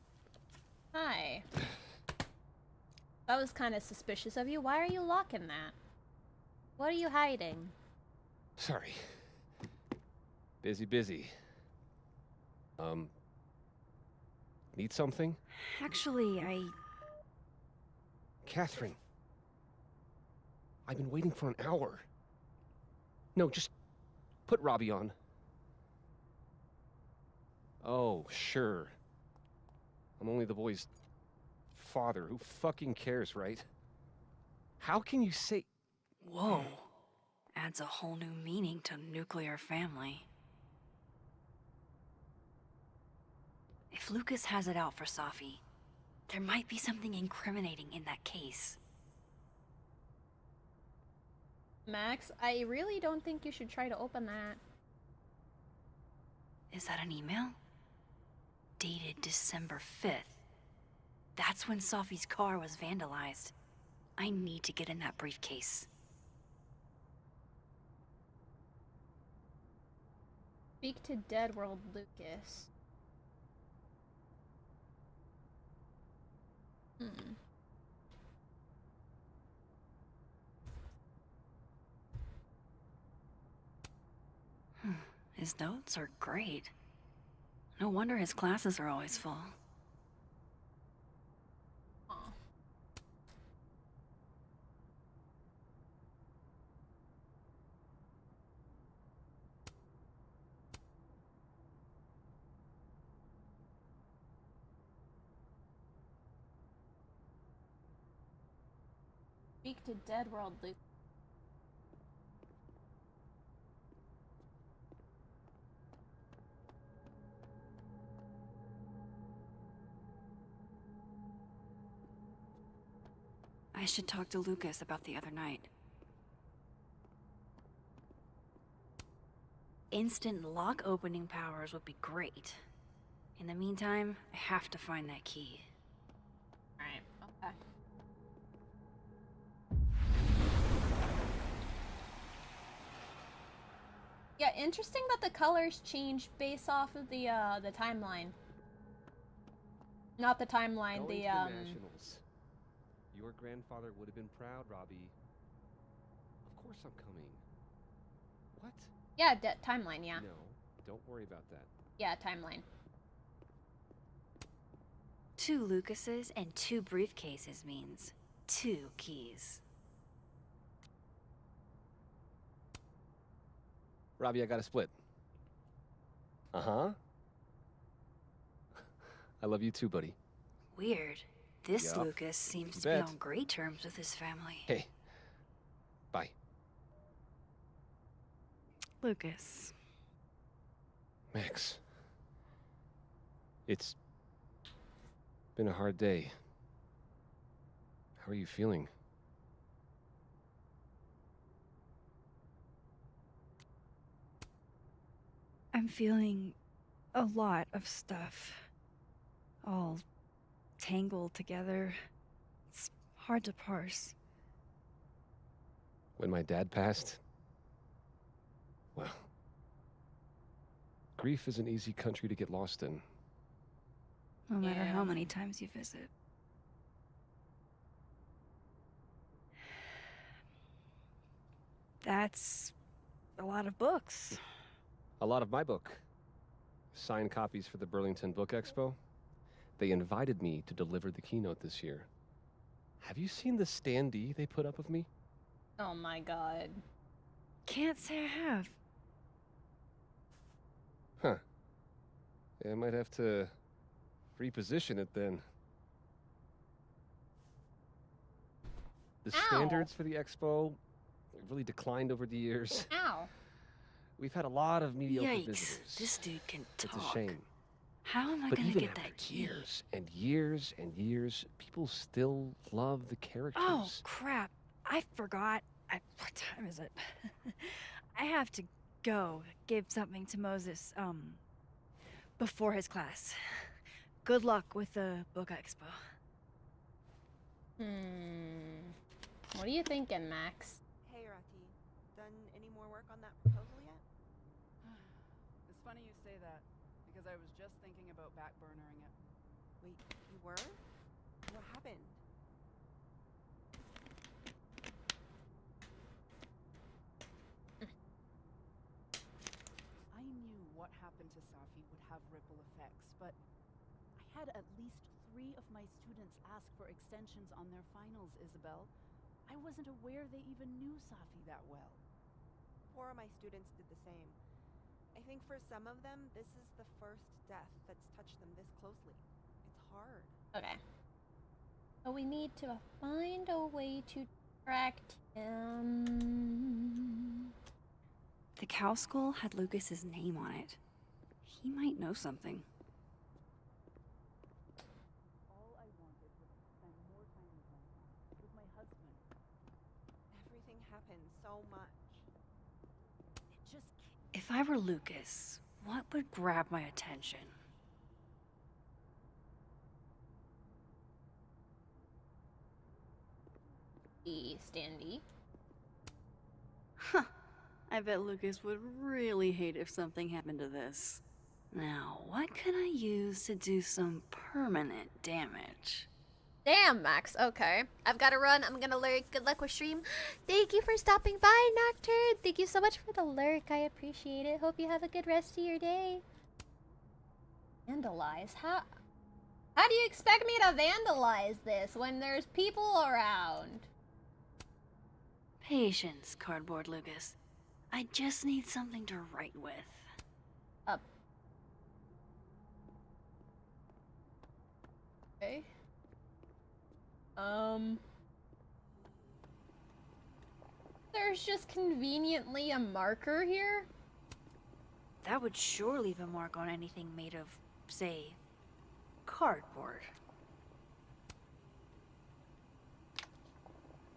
Hi. That was kind of suspicious of you. Why are you locking that? What are you hiding? Sorry. Busy. Need something? Actually, Catherine. I've been waiting for an hour. No, just put Robbie on. Oh, sure. I'm only the boy's father. Who fucking cares, right? How can you say... Whoa. Adds a whole new meaning to nuclear family. If Lucas has it out for Safi, there might be something incriminating in that case. Max, I really don't think you should try to open that. Is that an email? Dated December 5th. That's when Safi's car was vandalized. I need to get in that briefcase. Speak to Dead World Lucas. His notes are great. No wonder his classes are always full. Speak to Dead World Lucas. I should talk to Lucas about the other night. Instant lock opening powers would be great. In the meantime, I have to find that key. Alright, okay. Yeah, interesting that the colors change based off of the timeline. Not the timeline, Going the to the Nationals. Your grandfather would have been proud, Robbie. Of course I'm coming. What? Yeah, timeline, yeah. No, don't worry about that. Yeah, timeline. 2 Lucases and 2 briefcases means 2 keys. Robbie, I got a split. Uh-huh. I love you too, buddy. Weird. This Yup. Lucas seems You to be bet. on great terms with his family. Hey. Bye. Lucas. Max. It's been a hard day. How are you feeling? I'm feeling a lot of stuff. All tangled together. It's hard to parse. When my dad passed, well, grief is an easy country to get lost in. No matter Yeah. how many times you visit. That's a lot of books. A lot of my book. Signed copies for the Burlington Book Expo. They invited me to deliver the keynote this year. Have you seen the standee they put up of me? Oh my god. Can't say I have. Huh. Yeah, I might have to reposition it then. The Ow. standards for the expo really declined over the years. Ow. We've had a lot of mediocre Yikes. visitors. This dude can talk. It's a shame. How am I But gonna even get after that key? years and years and years, people still love the characters. Oh, crap. I forgot. What time is it? I have to go give something to Moses, before his class. Good luck with the book expo. What are you thinking, Max? Hey, Rati. Done any more work on that proposal yet? It's funny you say that, because I was just thinking about backburnering it. Wait, you were? What happened? I knew what happened to Safi would have ripple effects, but I had at least 3 of my students ask for extensions on their finals, Isabel. I wasn't aware they even knew Safi that well. 4 of my students did the same. I think for some of them, this is the first death that's touched them this closely. It's hard. Okay. So we need to find a way to track him. The cow skull had Lucas's name on it. He might know something. All I wanted was to spend more time with my son, with my husband. Everything happened so much. It just If I were Lucas, what would grab my attention? The standee. Huh. I bet Lucas would really hate if something happened to this. Now, what can I use to do some permanent damage? Damn, Max. Okay. I've got to run. I'm gonna lurk. Good luck with stream. Thank you for stopping by, Nocturne. Thank you so much for the lurk. I appreciate it. Hope you have a good rest of your day. Vandalize? How do you expect me to vandalize this when there's people around? Patience, Cardboard Lucas. I just need something to write with. Okay. There's just conveniently a marker here. That would sure leave a mark on anything made of, say, cardboard.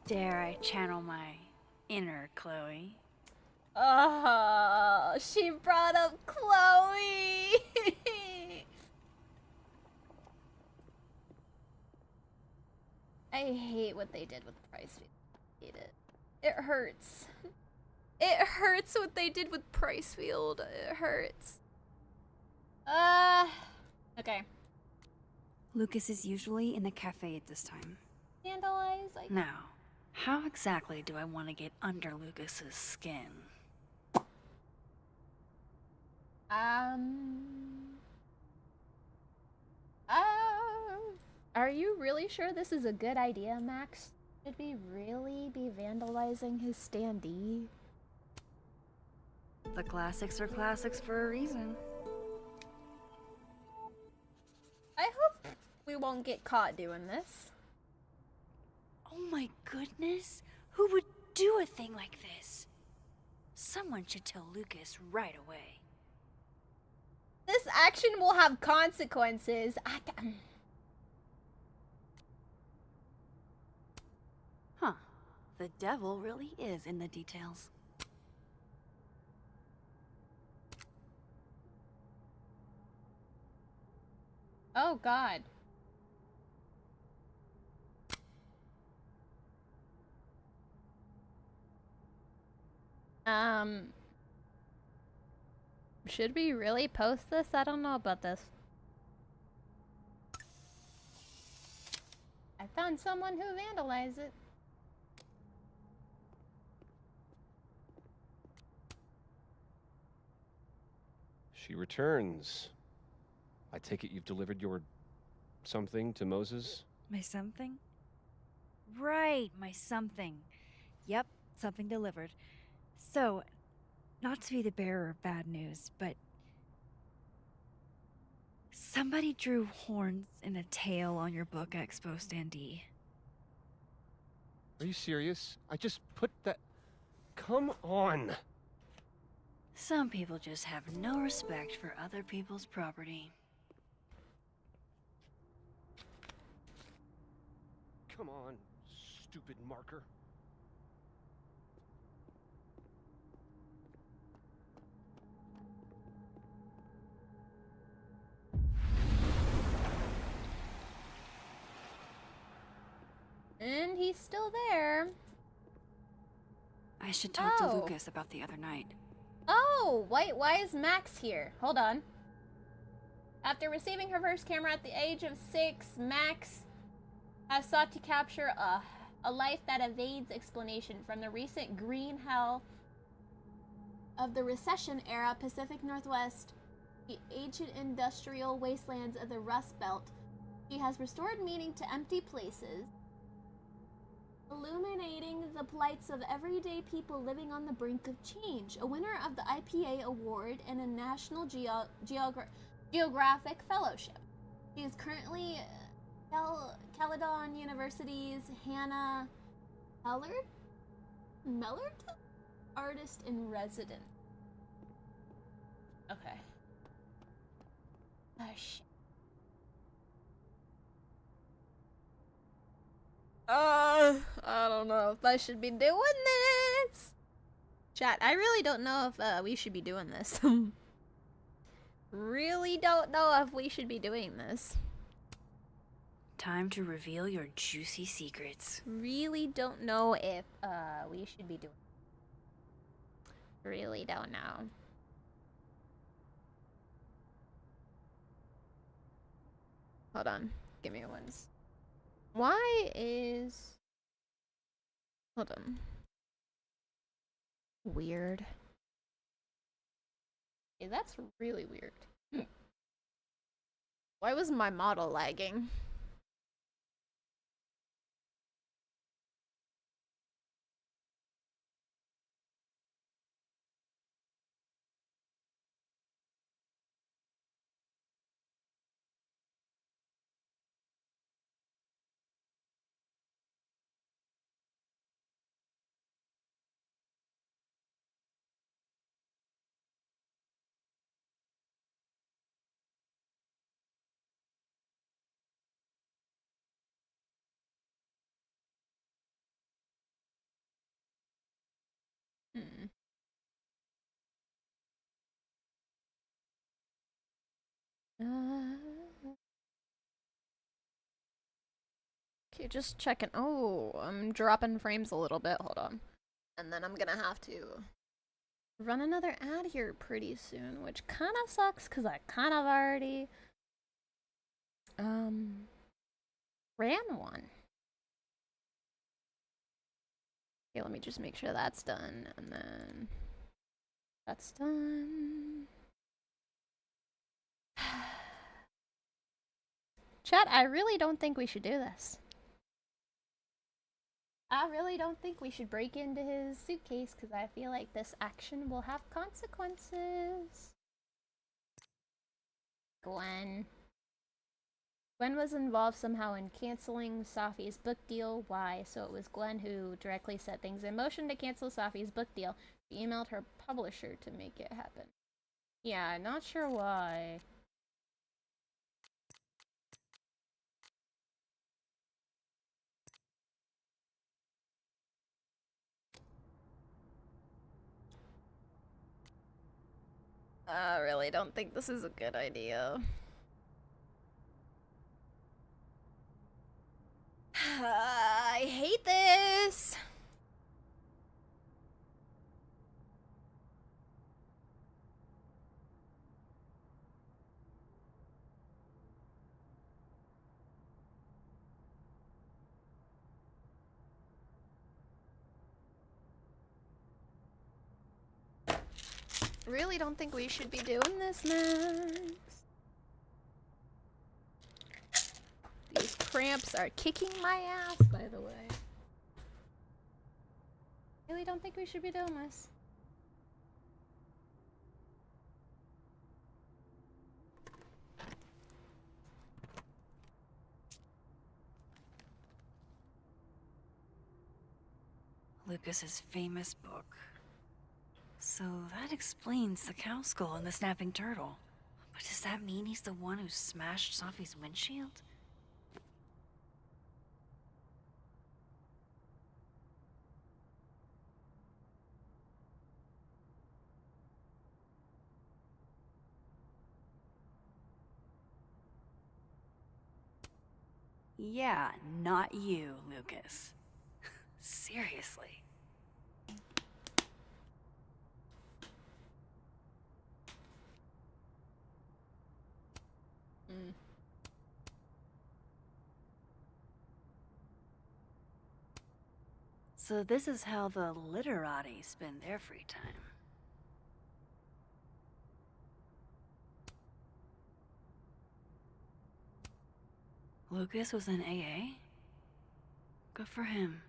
Dare I channel my inner Chloe? Oh, she brought up Chloe. I hate what they did with Pricefield. I hate it. It hurts. It hurts what they did with Pricefield. It hurts. Okay. Lucas is usually in the cafe at this time. Vandalize, like. Now, how exactly do I want to get under Lucas's skin? Are you really sure this is a good idea, Max? Should we really be vandalizing his standee? The classics are classics for a reason. I hope we won't get caught doing this. Oh my goodness, who would do a thing like this? Someone should tell Lucas right away. This action will have consequences. Huh. The devil really is in the details. Oh God. Should we really post this? I don't know about this. I found someone who vandalized it. She returns. I take it you've delivered your something to Moses? My something? Right, my something. Yep, something delivered. So, not to be the bearer of bad news, but somebody drew horns and a tail on your book expo standee. Are you serious? I just put that... Come on! Some people just have no respect for other people's property. Come on, stupid marker. And he's still there. I should talk to Lucas about the other night. Oh, wait, why is Max here? Hold on. After receiving her first camera at the age of 6, Max has sought to capture a life that evades explanation from the recent green hell of the recession-era Pacific Northwest, the ancient industrial wastelands of the Rust Belt. She has restored meaning to empty places, illuminating the plights of everyday people living on the brink of change. A winner of the IPA Award and a National Geographic Fellowship. She is currently Caledon University's Hannah Mellard Artist in Residence. Okay. Oh, shit. I don't know if I should be doing this. Chat, I really don't know if we should be doing this. Really don't know if we should be doing this. Time to reveal your juicy secrets. Really don't know if we should be doing. Really don't know. Hold on. Give me one. Why is... Hold on. Weird. Yeah, that's really weird. Why was my model lagging? Hmm. Okay, just checking. Oh, I'm dropping frames a little bit. Hold on. And then I'm gonna have to run another ad here pretty soon, which kind of sucks because I kind of already ran one. Okay, let me just make sure that's done, and then that's done. Chat, I really don't think we should do this. I really don't think we should break into his suitcase because I feel like this action will have consequences. Gwen. Gwen was involved somehow in canceling Safi's book deal. Why? So it was Gwen who directly set things in motion to cancel Safi's book deal. She emailed her publisher to make it happen. Yeah, not sure why. I really don't think this is a good idea. I hate this! Really don't think we should be doing this, Max. These cramps are kicking my ass, by the way. Really don't think we should be doing this. Lucas's famous book. So that explains the cow skull and the snapping turtle. But does that mean he's the one who smashed Safi's windshield? Yeah, not you, Lucas. Seriously. So this is how the literati spend their free time. Lucas was in AA? Good for him.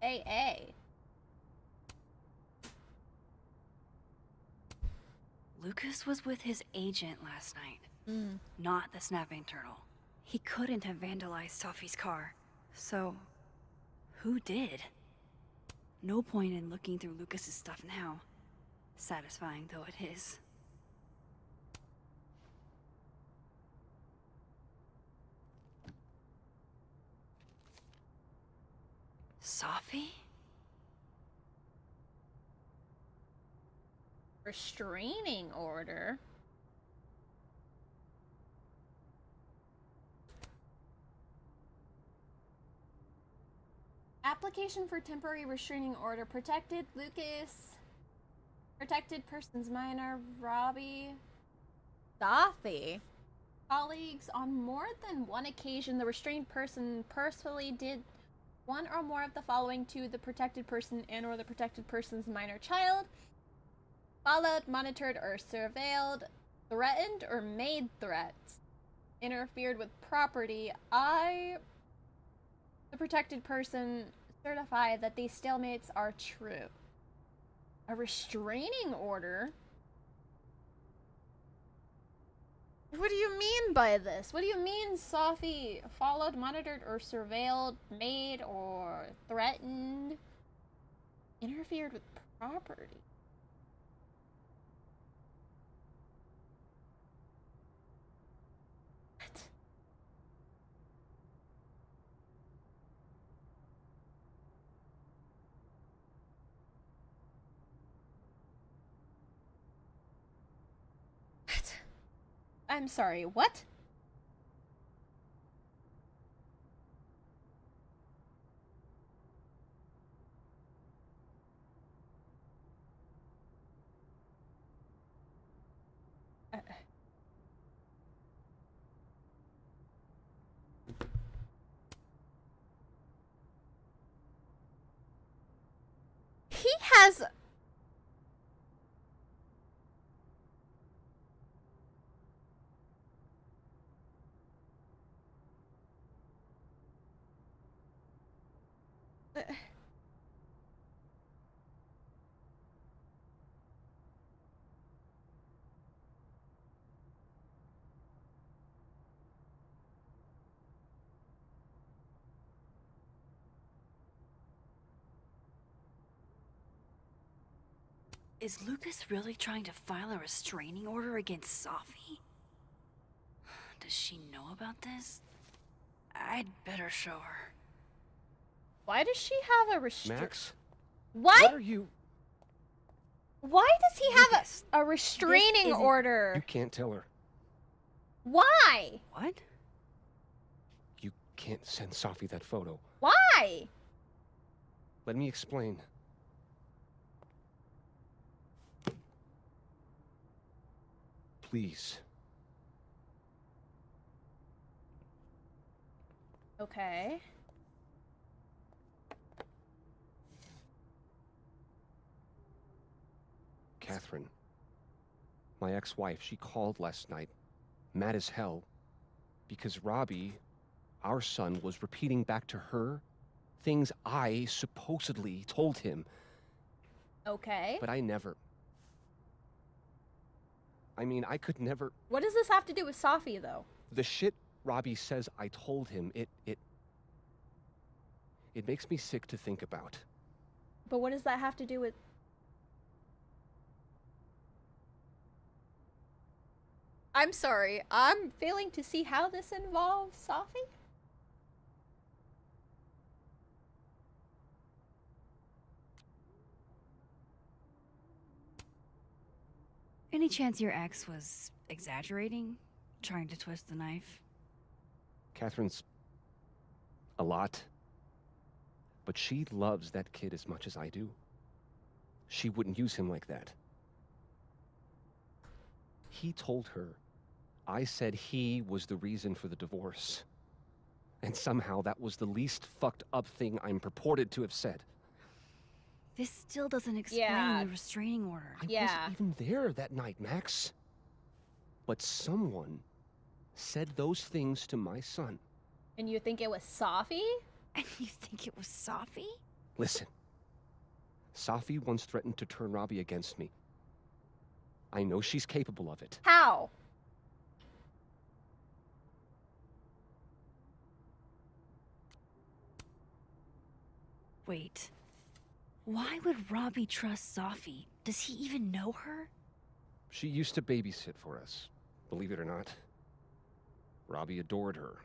AA. Lucas was with his agent last night, not the snapping turtle. He couldn't have vandalized Safi's car. So, who did? No point in looking through Lucas's stuff now. Satisfying though it is. Safi? Restraining order? Application for temporary restraining order. Protected Lucas. Protected persons minor. Robbie. Safi. Colleagues, on more than one occasion, the restrained person personally did one or more of the following to the protected person and or the protected person's minor child. Followed, monitored, or surveilled, threatened or made threats, interfered with property. I, the protected person, certify that these stalemates are true. A restraining order? What do you mean by this? What do you mean Safi followed, monitored, or surveilled, made, or threatened, interfered with property? I'm sorry, what? He has... Is Lucas really trying to file a restraining order against Safi? Does she know about this? I'd better show her. Why does she have a Max? Why? What are you? Why does he have a restraining order? You can't tell her. Why? What? You can't send Safi that photo. Why? Let me explain. Please. Okay. Catherine, my ex-wife, she called last night, mad as hell, because Robbie, our son, was repeating back to her things I supposedly told him. Okay. But I never. I mean, I could never. What does this have to do with Safi, though? The shit Robbie says I told him, it makes me sick to think about. But what does that have to do with... I'm sorry, I'm failing to see how this involves Safi? Any chance your ex was exaggerating? Trying to twist the knife? Catherine's a lot. But she loves that kid as much as I do. She wouldn't use him like that. He told her I said he was the reason for the divorce. And somehow that was the least fucked up thing I'm purported to have said. This still doesn't explain the restraining order. I wasn't even there that night, Max. But someone said those things to my son. And you think it was Safi? And you think it was Safi? Listen. Safi once threatened to turn Robbie against me. I know she's capable of it. How? Wait. Why would Robbie trust Safi? Does he even know her? She used to babysit for us, believe it or not. Robbie adored her.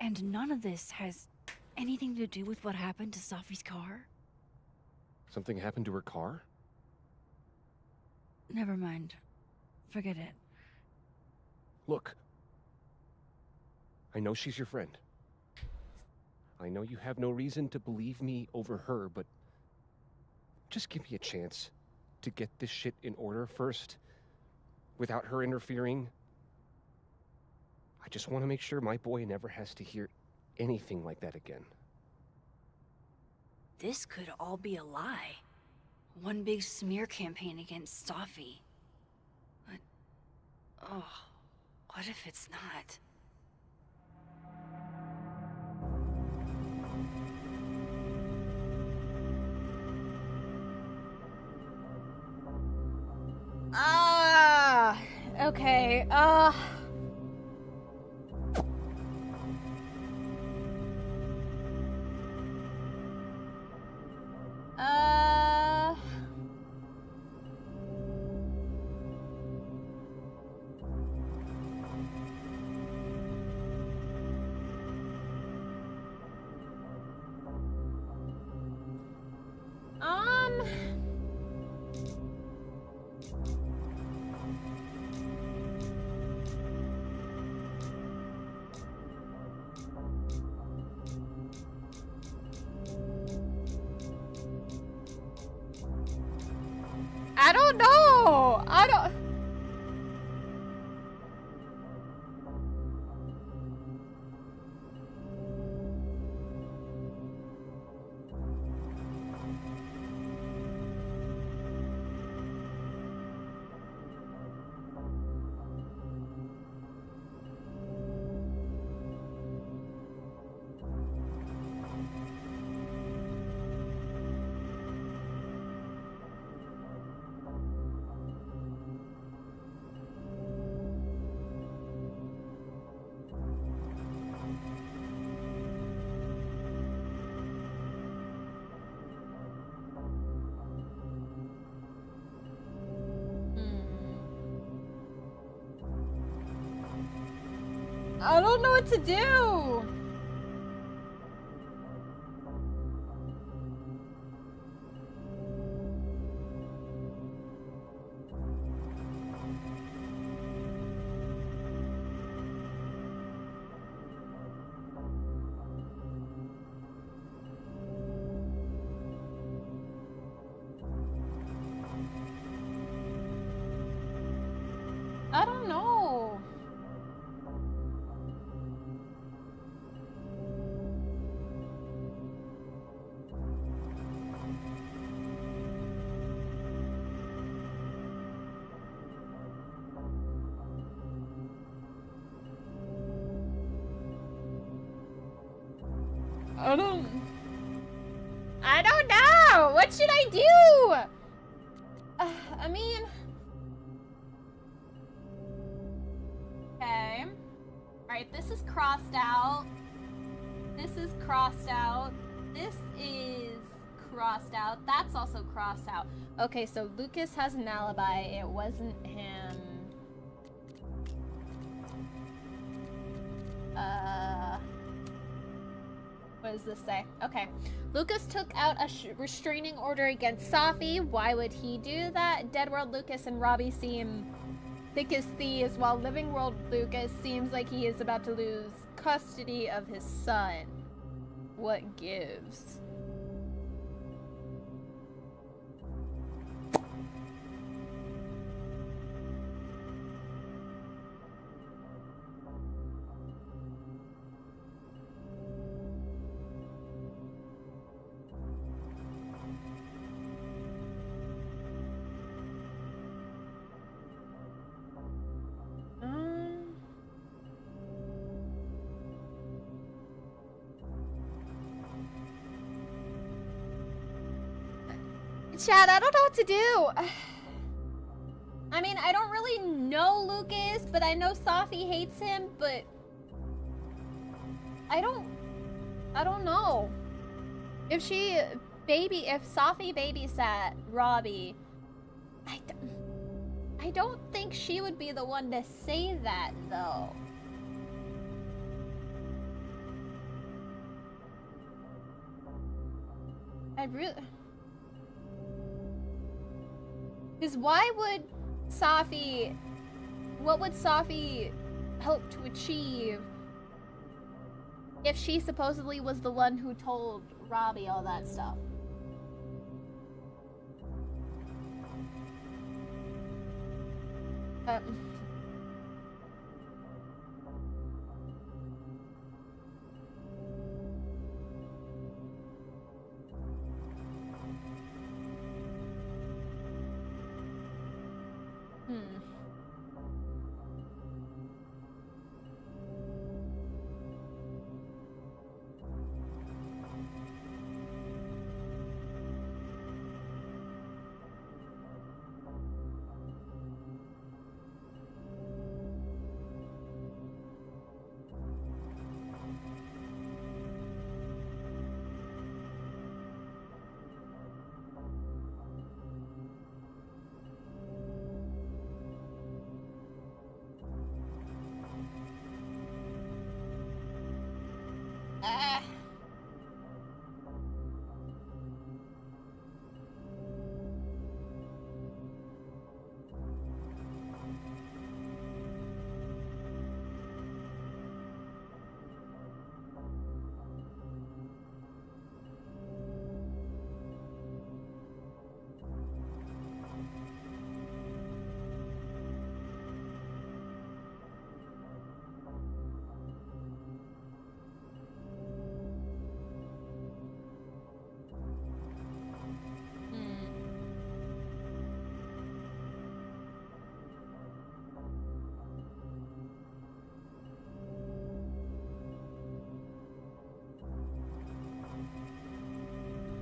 And none of this has anything to do with what happened to Safi's car? Something happened to her car? Never mind. Forget it. Look. I know she's your friend. I know you have no reason to believe me over her, but just give me a chance to get this shit in order first, without her interfering. I just want to make sure my boy never has to hear anything like that again. This could all be a lie. One big smear campaign against Safi. But, oh, what if it's not? Okay, I don't know. I don't. I don't know what to do. I don't know. I don't know. What should I do? I mean, okay. All right, this is crossed out. This is crossed out. This is crossed out. That's also crossed out. Okay, so Lucas has an alibi. It wasn't him. What does this say? Okay. Lucas took out a restraining order against Safi. Why would he do that? Dead World Lucas and Robbie seem thick as thieves, while Living World Lucas seems like he is about to lose custody of his son. What gives? Chad, I don't know what to do. I mean, I don't really know Lucas, but I know Safi hates him, but I don't know. If Safi babysat Robbie, I don't think she would be the one to say that, though. Because what would Safi hope to achieve if she supposedly was the one who told Robbie all that stuff?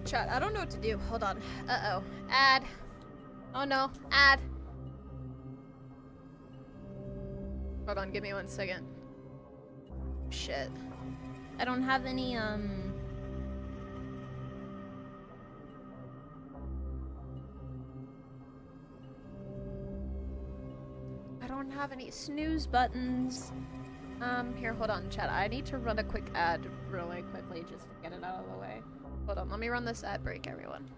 Chat, I don't know what to do. Hold on. Uh-oh. Ad. Oh no. Ad. Hold on, give me 1 second. Shit. I don't have any, I don't have any snooze buttons. Here, hold on, chat. I need to run a quick ad really quickly just to get it out of the way. Hold on, let me run this ad break, everyone.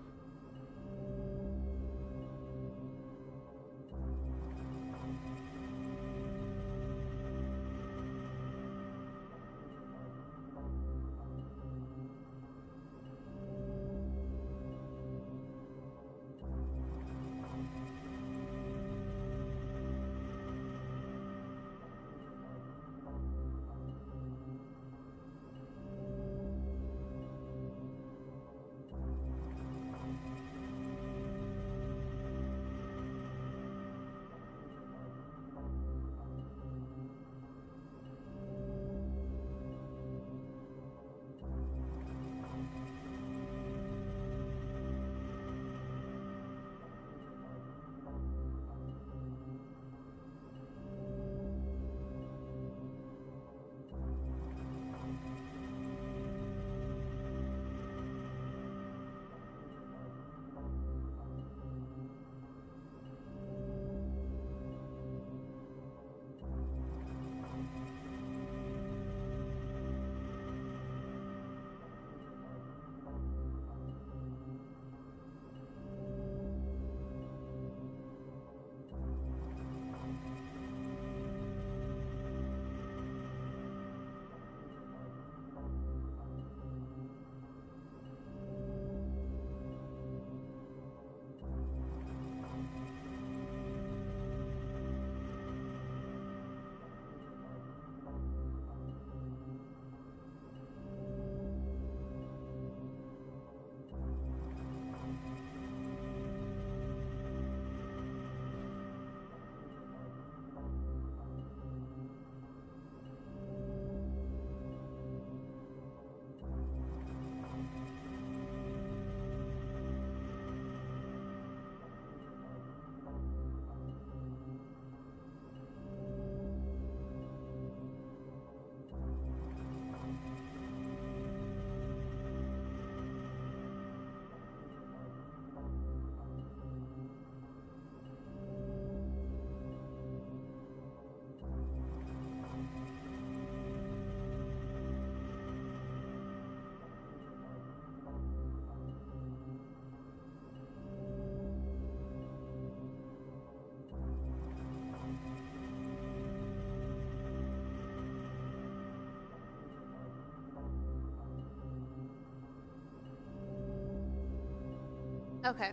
Okay.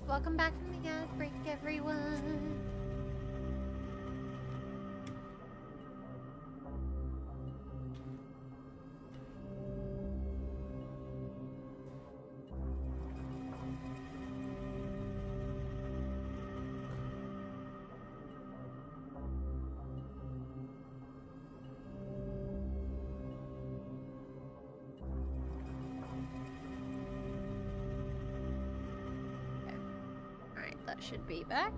Welcome back from the ad break, everyone. That should be back.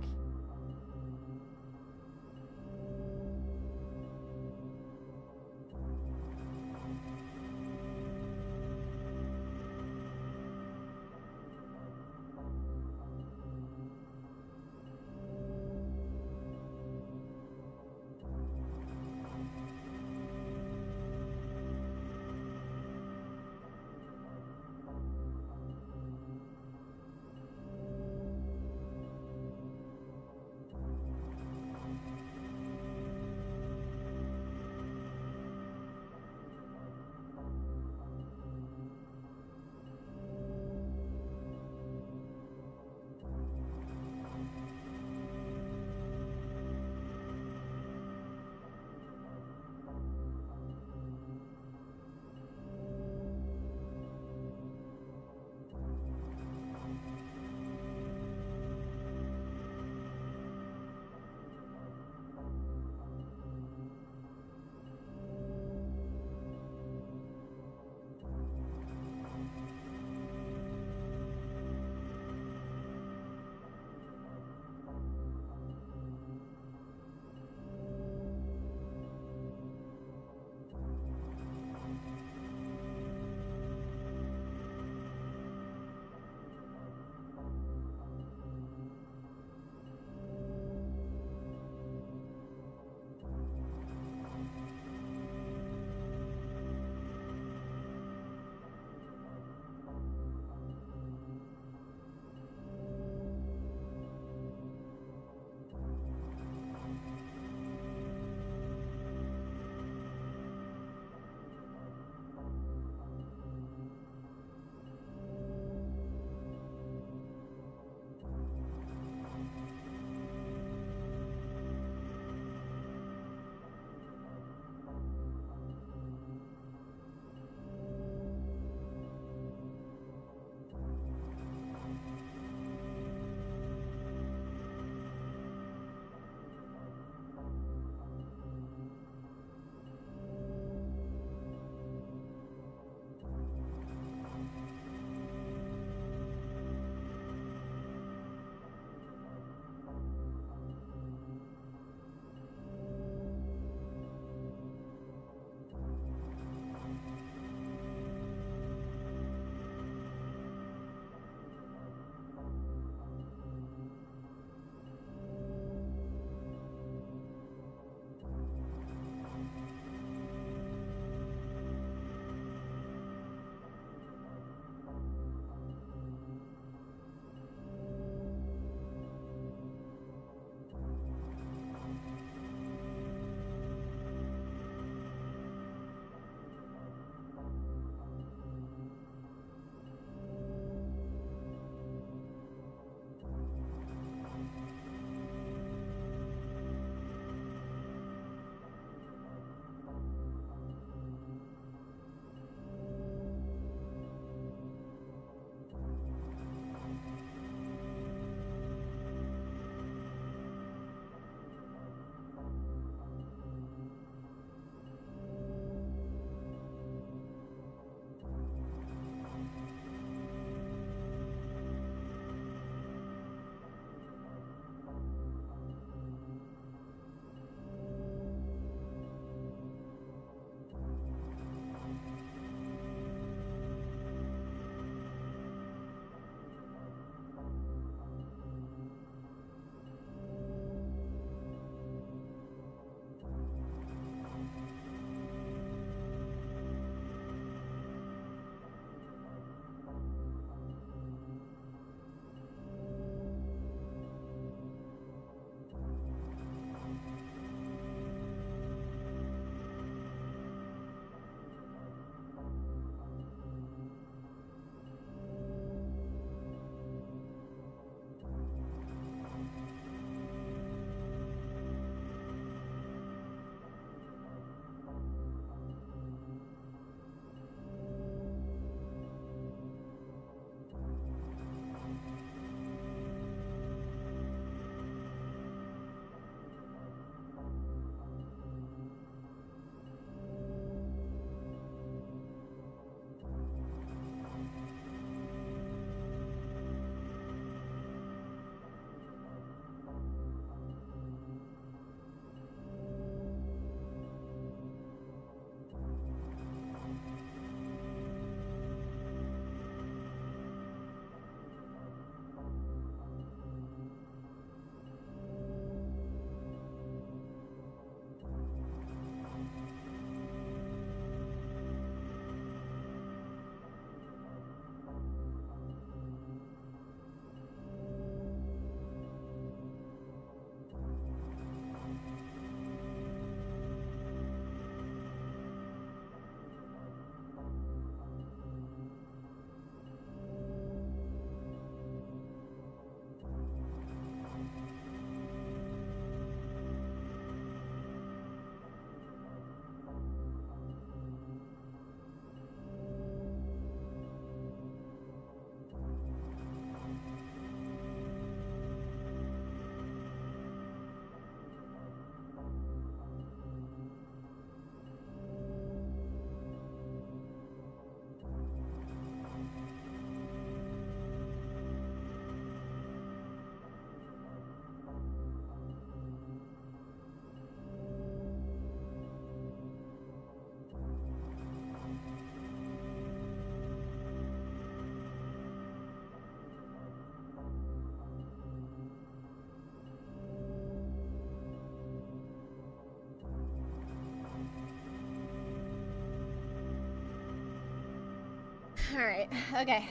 Alright, okay.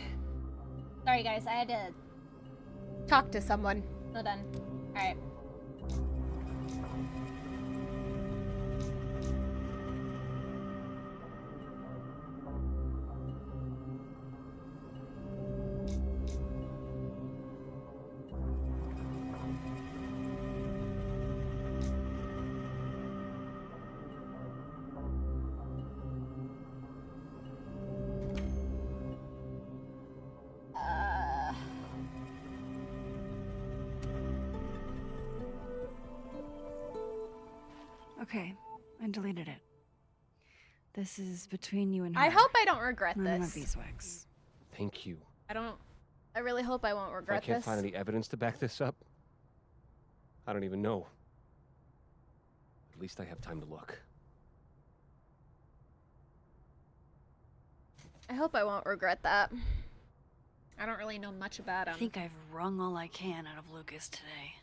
Sorry guys, I had to talk to someone. Well done. Alright. Okay, I deleted it. This is between you and her. I hope I don't regret None of this. my beeswax. Thank you. I really hope I won't If I regret can't this. find any evidence to back this up, I don't even know. At least I have time to look. I hope I won't regret that. I don't really know much about him. I think I've wrung all I can out of Lucas today.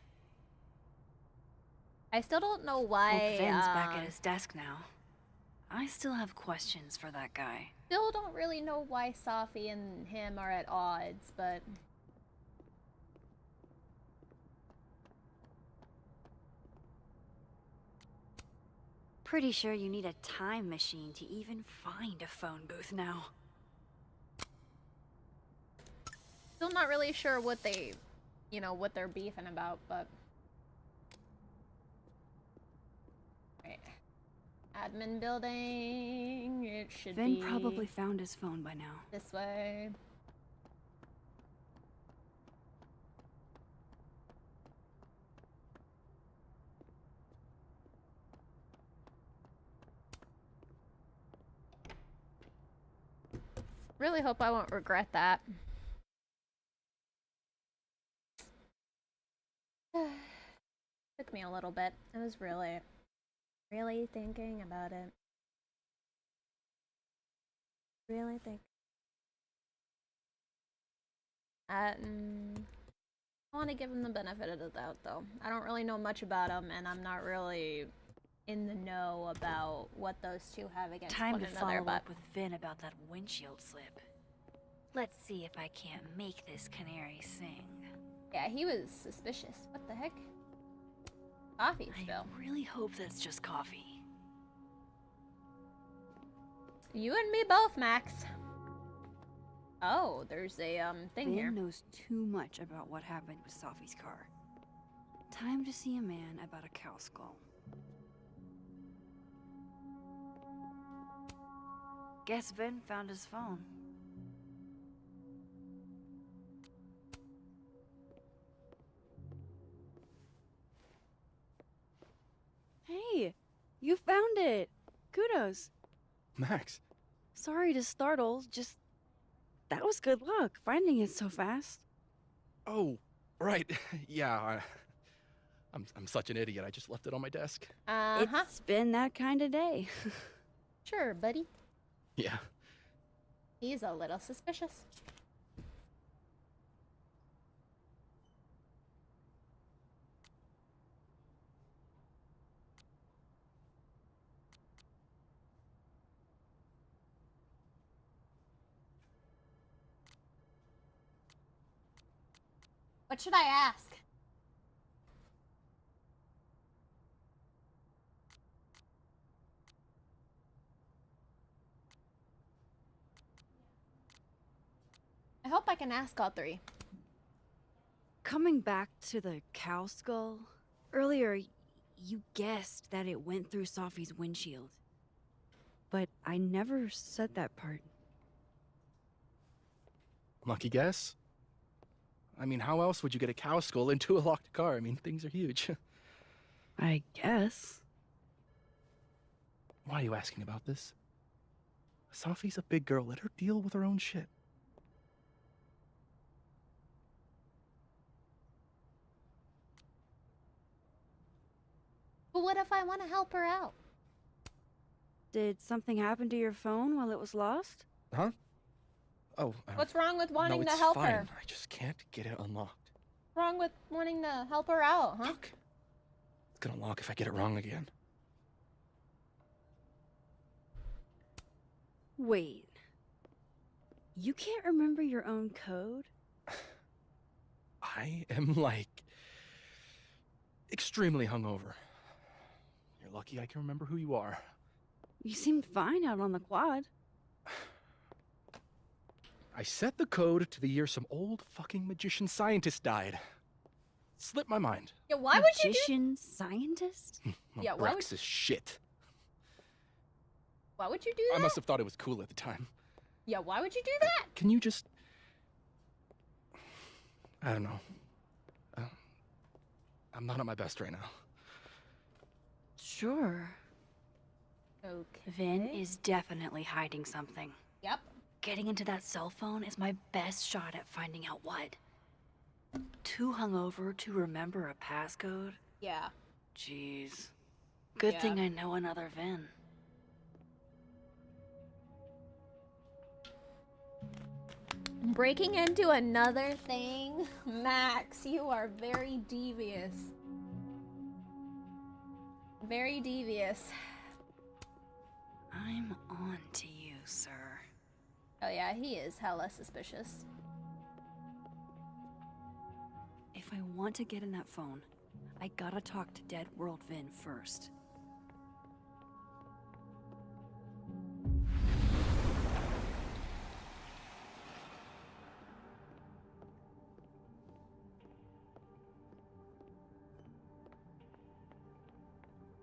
I still don't know why. Hope Vin's back at his desk now. I still have questions for that guy. Still don't really know why Safi and him are at odds, but Pretty sure you need a time machine to even find a phone booth now. still not really sure what they, what they're beefing about, but. Right. Admin building. It should be. Vin probably found his phone by now. This way. Really hope I won't regret that. Took me a little bit. I was really thinking about it. Really think. I want to give him the benefit of the doubt, though. I don't really know much about him, and I'm not really in the know about what those two have against Time one to another. follow But up with Vin about that windshield slip. Let's see if I can't make this canary sing. yeah, he was suspicious. What the heck? Coffee spill. I really hope that's just coffee. You and me both, Max. Oh, there's a thing here. Vin knows too much about what happened with Safi's car. Time to see a man about a cow skull. Guess Vin found his phone. Hey, you found it. Kudos. Max. Sorry to startle, just that was good luck finding it so fast. Oh, right. Yeah, I'm such an idiot. I just left it on my desk. It's been that kind of day. Sure, buddy. Yeah. He's a little suspicious. What should I ask? I hope I can ask all three. Coming back to the cow skull, earlier you guessed that it went through Safi's windshield. But I never said that part. Lucky guess? I mean, how else would you get a cow skull into a locked car? I mean, things are huge. I guess. Why are you asking about this? Safi's a big girl. Let her deal with her own shit. But what if I want to help her out? Did something happen to your phone while it was lost? Huh? Oh. What's wrong with wanting no, to it's help fine. her? I just can't get it unlocked. What's wrong with wanting to help her out, huh? It's gonna lock if I get it wrong again. Wait. You can't remember your own code? I am, like, extremely hungover. You're lucky I can remember who you are. You seemed fine out on the quad. I set the code to the year some old fucking magician scientist died. Slipped my mind. Yeah, why would you do? Magician scientist? Yeah, why would? Brex is shit. Why would you do that? I must have thought it was cool at the time. Yeah, why would you do that? Can you just... I don't know. I'm not at my best right now. Sure. Okay. Vin is definitely hiding something. Yep. Getting into that cell phone is my best shot at finding out what. Too hungover to remember a passcode? Yeah. Jeez. Good Yeah. thing I know another Vin. Breaking into another thing? Max, you are very devious. Very devious. I'm on to you, sir. Oh yeah, he is hella suspicious. If I want to get in that phone, I gotta talk to Dead World Vin first.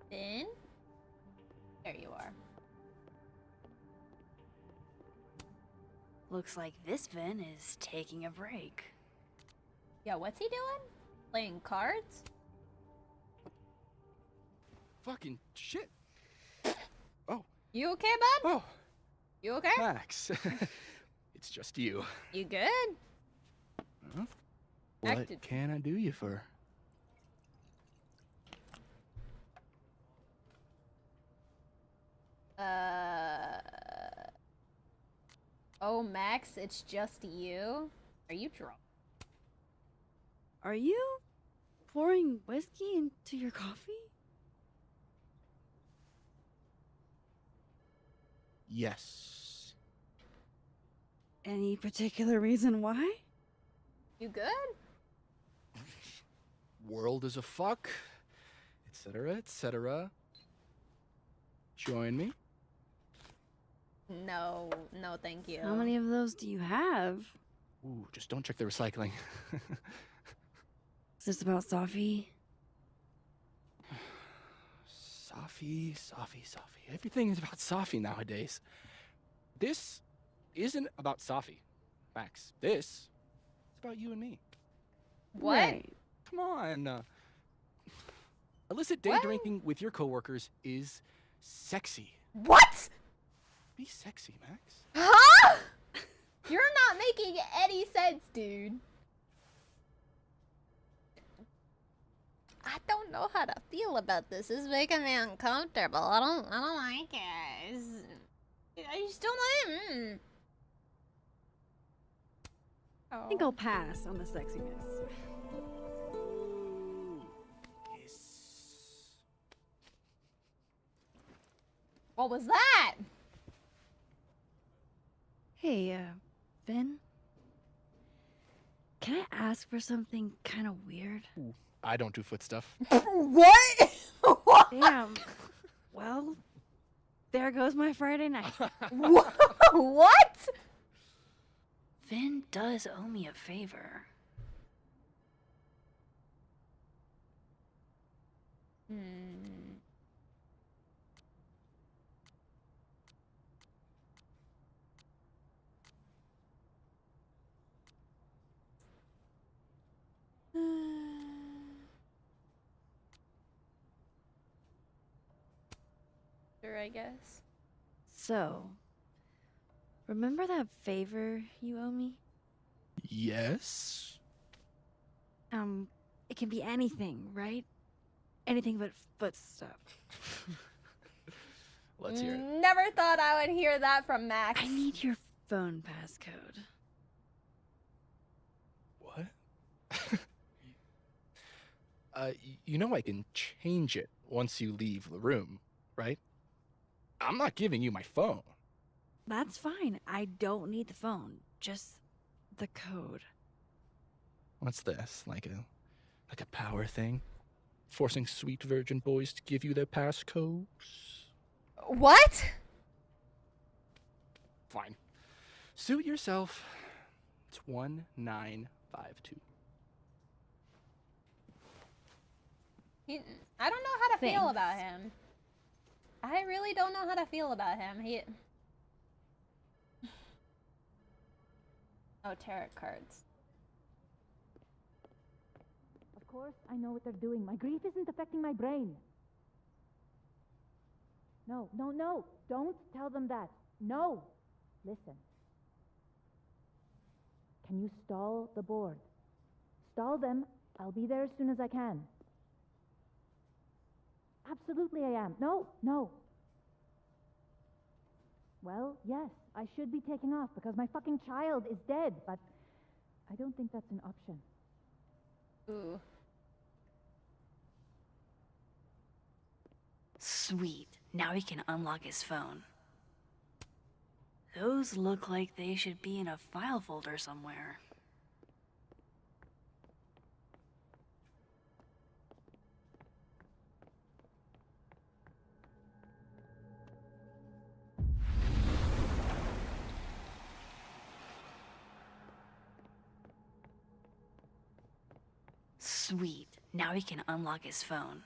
Vin? There you are. Looks like this Vin is taking a break. Yeah, what's he doing? Playing cards? Fucking shit. You okay, bud? Oh. You okay? Max. It's just you. You good? Huh? What Acted. can I do you for? Oh, Max, it's just you? Are you drunk? Are you pouring whiskey into your coffee? Yes. Any particular reason why? You good? World is a fuck, etc., etc. Join me. No, no, thank you. How many of those do you have? Ooh, just don't check the recycling. Is this about Safi? Safi. Everything is about Safi nowadays. This isn't about Safi, Max. This is about you and me. What? Right. Come on. Illicit day drinking with your coworkers is sexy. What? Be sexy, Max. Huh? You're not making any sense, dude. I don't know how to feel about this. It's making me uncomfortable. I don't like it. I just don't like I think I'll pass on the sexiness. What was that? Hey, Ben? Can I ask for something kind of weird? Ooh, I don't do foot stuff. What? Damn. Well, there goes my Friday night. What? Vin does owe me a favor. Sure, I guess. So, remember that favor you owe me? Yes. It can be anything, right? Anything but foot stuff. Let's hear it. Never thought I would hear that from Max. I need your phone passcode. What? You know I can change it once you leave the room, right? I'm not giving you my phone. That's fine. I don't need the phone. Just the code. What's this? Like a power thing? Forcing sweet virgin boys to give you their passcodes? What? Fine. Suit yourself. It's 1952. I don't know how to feel Thanks. about him. I really don't know how to feel about him. Oh, tarot cards. Of course, I know what they're doing. My grief isn't affecting my brain. No, no, no. Don't tell them that. No. Listen. Can you stall the board? Stall them. I'll be there as soon as I can. Absolutely I am. No, no. Well, yes, I should be taking off because my fucking child is dead, but I don't think that's an option. Ooh. Sweet. Now he can unlock his phone. Those look like they should be in a file folder somewhere. Sweet. Now he can unlock his phone.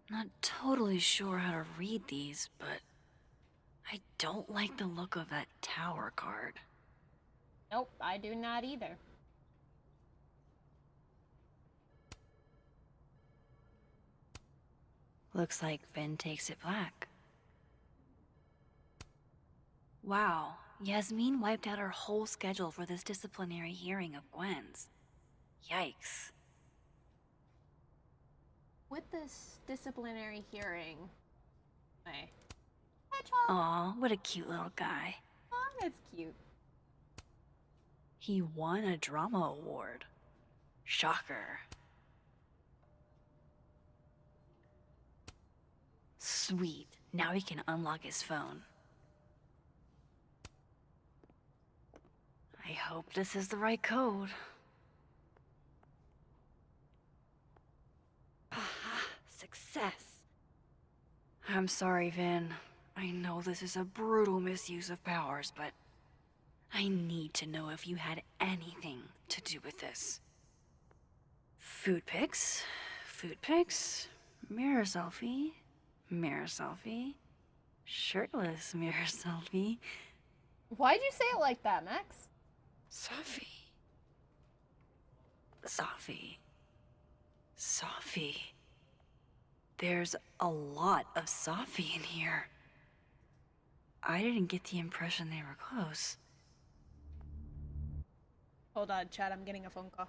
Not totally sure how to read these, but I don't like the look of that tower card. Nope, I do not either. Looks like Ben takes it black. Wow, Yasmin wiped out her whole schedule for this disciplinary hearing of Gwen's. Yikes. With this disciplinary hearing, hey. Aw, what a cute little guy. Oh, that's cute. He won a drama award. Shocker. Sweet, now he can unlock his phone. I hope this is the right code. Aha, success. I'm sorry, Vin. I know this is a brutal misuse of powers, but I need to know if you had anything to do with this. Food pics, mirror selfie, shirtless mirror selfie. Why'd you say it like that, Max? Sophie. There's a lot of Sophie in here. I didn't get the impression they were close. Hold on, Chad, I'm getting a phone call.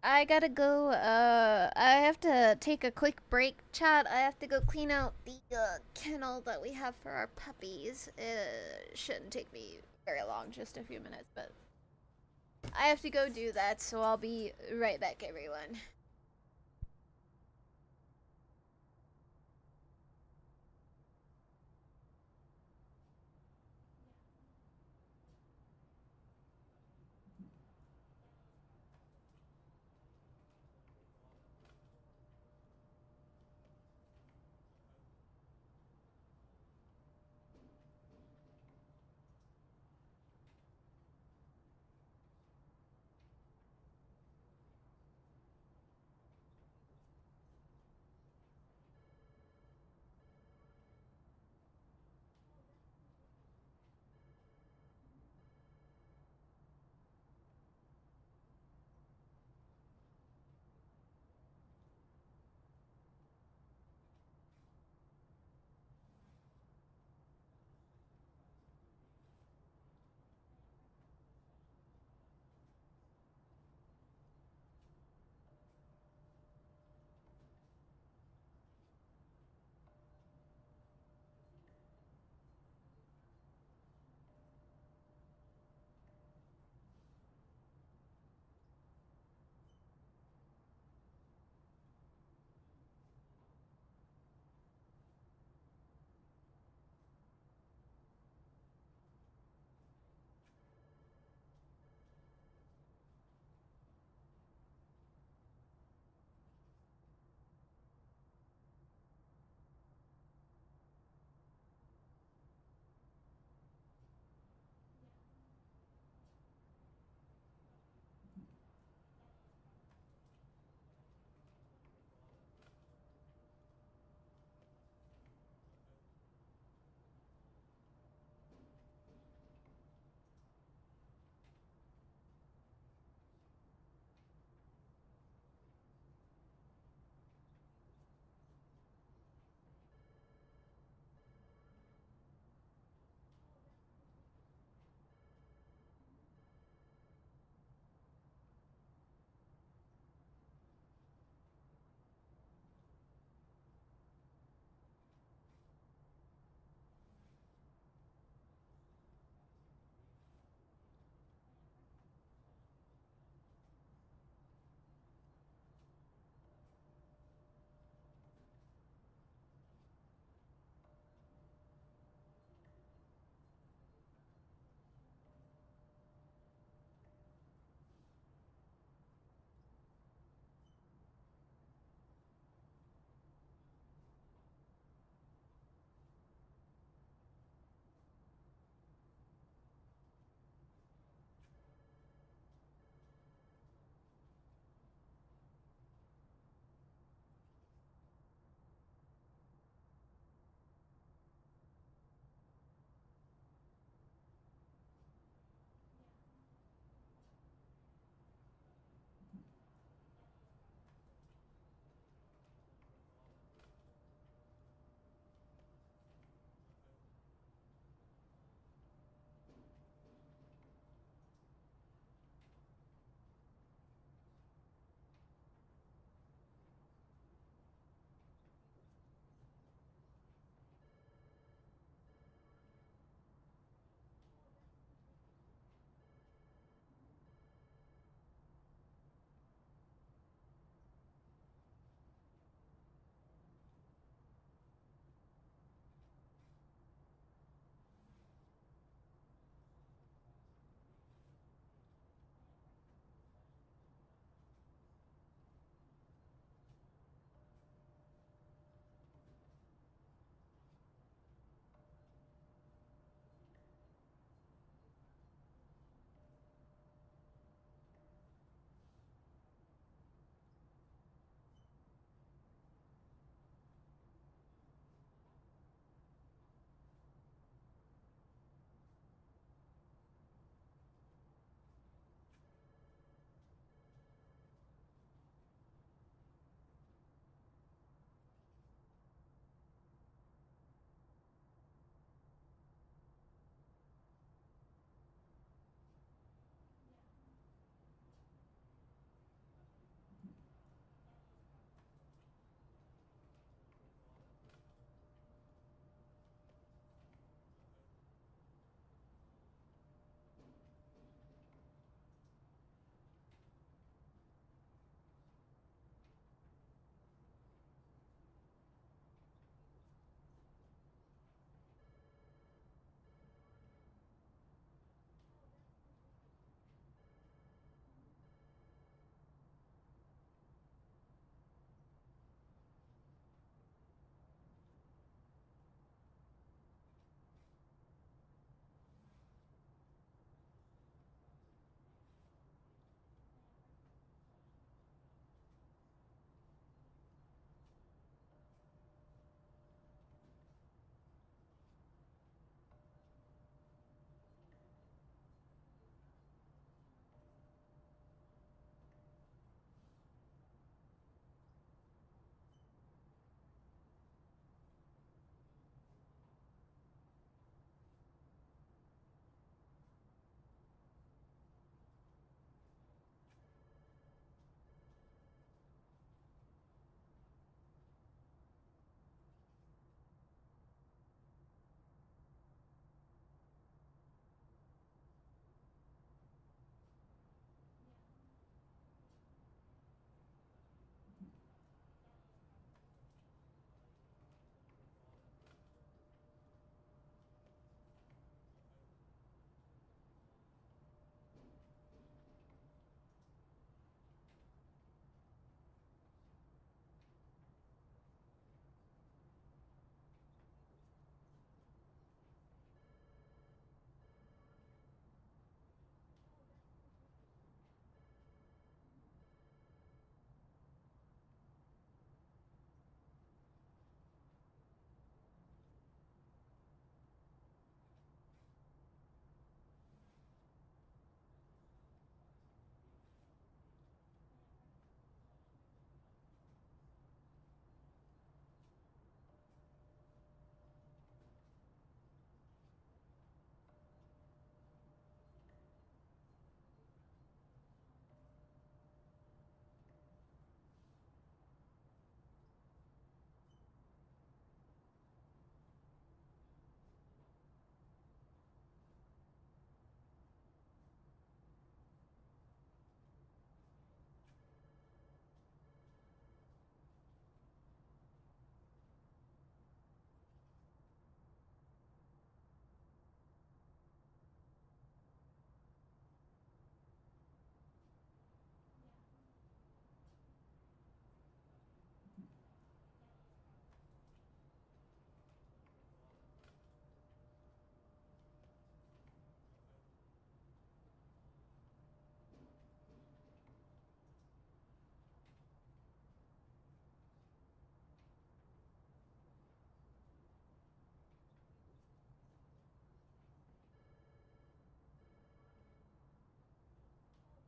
I gotta go, I have to take a quick break, chat. I have to go clean out the, kennel that we have for our puppies. It shouldn't take me very long, just a few minutes, but I have to go do that, so I'll be right back, everyone.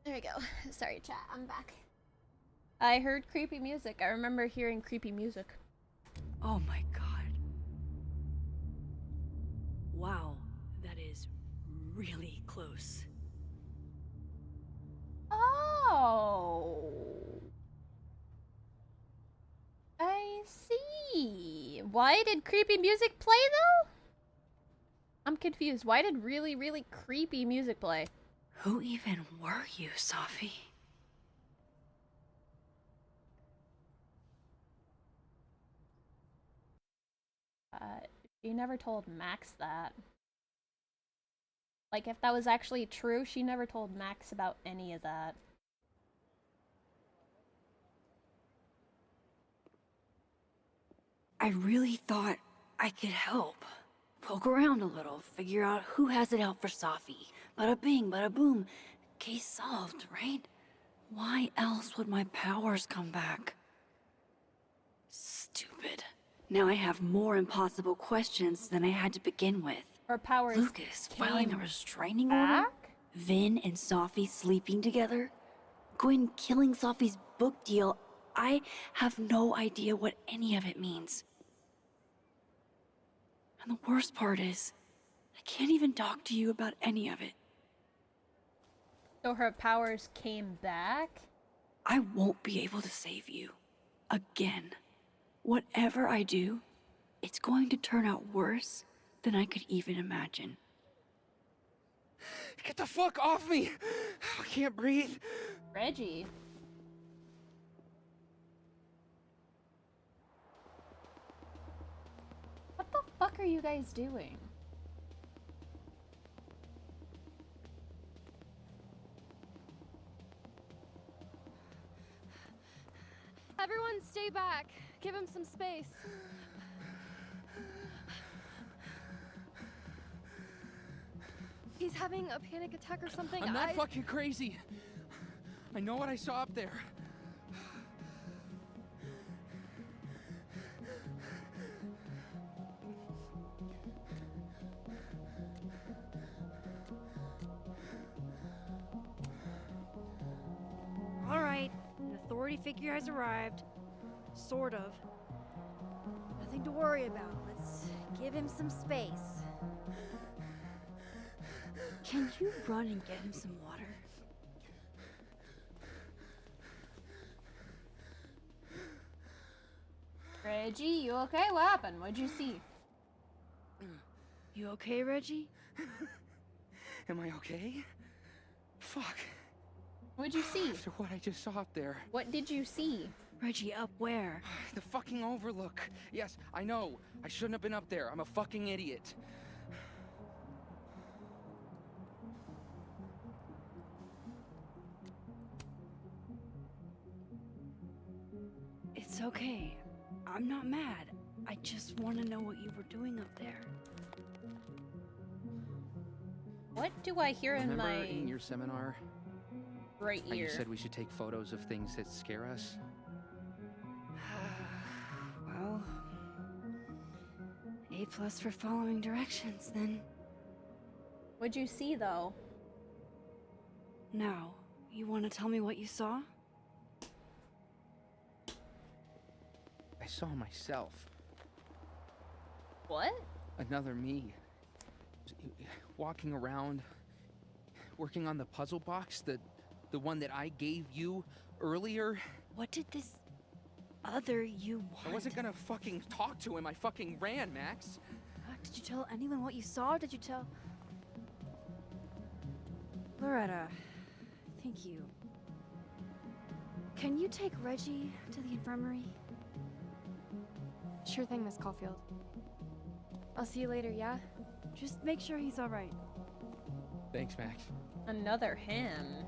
There we go. Sorry, chat. I'm back. I heard creepy music. I remember hearing creepy music. Oh my god. Wow, that is really close. Oh. I see. Why did creepy music play though? I'm confused. Why did really, really creepy music play? Who even were you, Safi? She never told Max that. Like, if that was actually true, she never told Max about any of that. I really thought I could help. Poke around a little, figure out who has it out for Safi. Bada bing, bada boom. Case solved, right? Why else would my powers come back? Stupid. Now I have more impossible questions than I had to begin with. Her powers Lucas filing a came restraining back? order? Vin and Safi sleeping together? Gwen killing Safi's book deal? I have no idea what any of it means. And the worst part is, I can't even talk to you about any of it. So her powers came back? I won't be able to save you. Again. Whatever I do, it's going to turn out worse than I could even imagine. Get the fuck off me! I can't breathe. Reggie. What the fuck are you guys doing? Everyone stay back. Give him some space. He's having a panic attack or something. I'm not fucking crazy. I know what I saw up there. All right, an authority figure has arrived. Sort of. Nothing to worry about. Let's give him some space. Can you run and get him some water? Reggie, you okay? What happened? What'd you see? You okay, Reggie? Am I okay? Fuck. What'd you see? After what I just saw up there. What did you see? Reggie, up where? The fucking overlook. Yes, I know. I shouldn't have been up there. I'm a fucking idiot. It's okay. I'm not mad. I just want to know what you were doing up there. What do I hear in Remember my in your seminar? right How you ear? said we should take photos of things that scare us? Well, A+ for following directions, then. What'd you see, though? Now, you want to tell me what you saw? I saw myself. What? Another me. Walking around, working on the puzzle box, the one that I gave you earlier. What did this other you want? I wasn't gonna fucking talk to him. I fucking ran, Max. Did you tell anyone what you saw? Did you tell... Loretta, thank you. Can you take Reggie to the infirmary? Sure thing, Miss Caulfield. I'll see you later, yeah? Just make sure he's all right. Thanks, Max. Another him.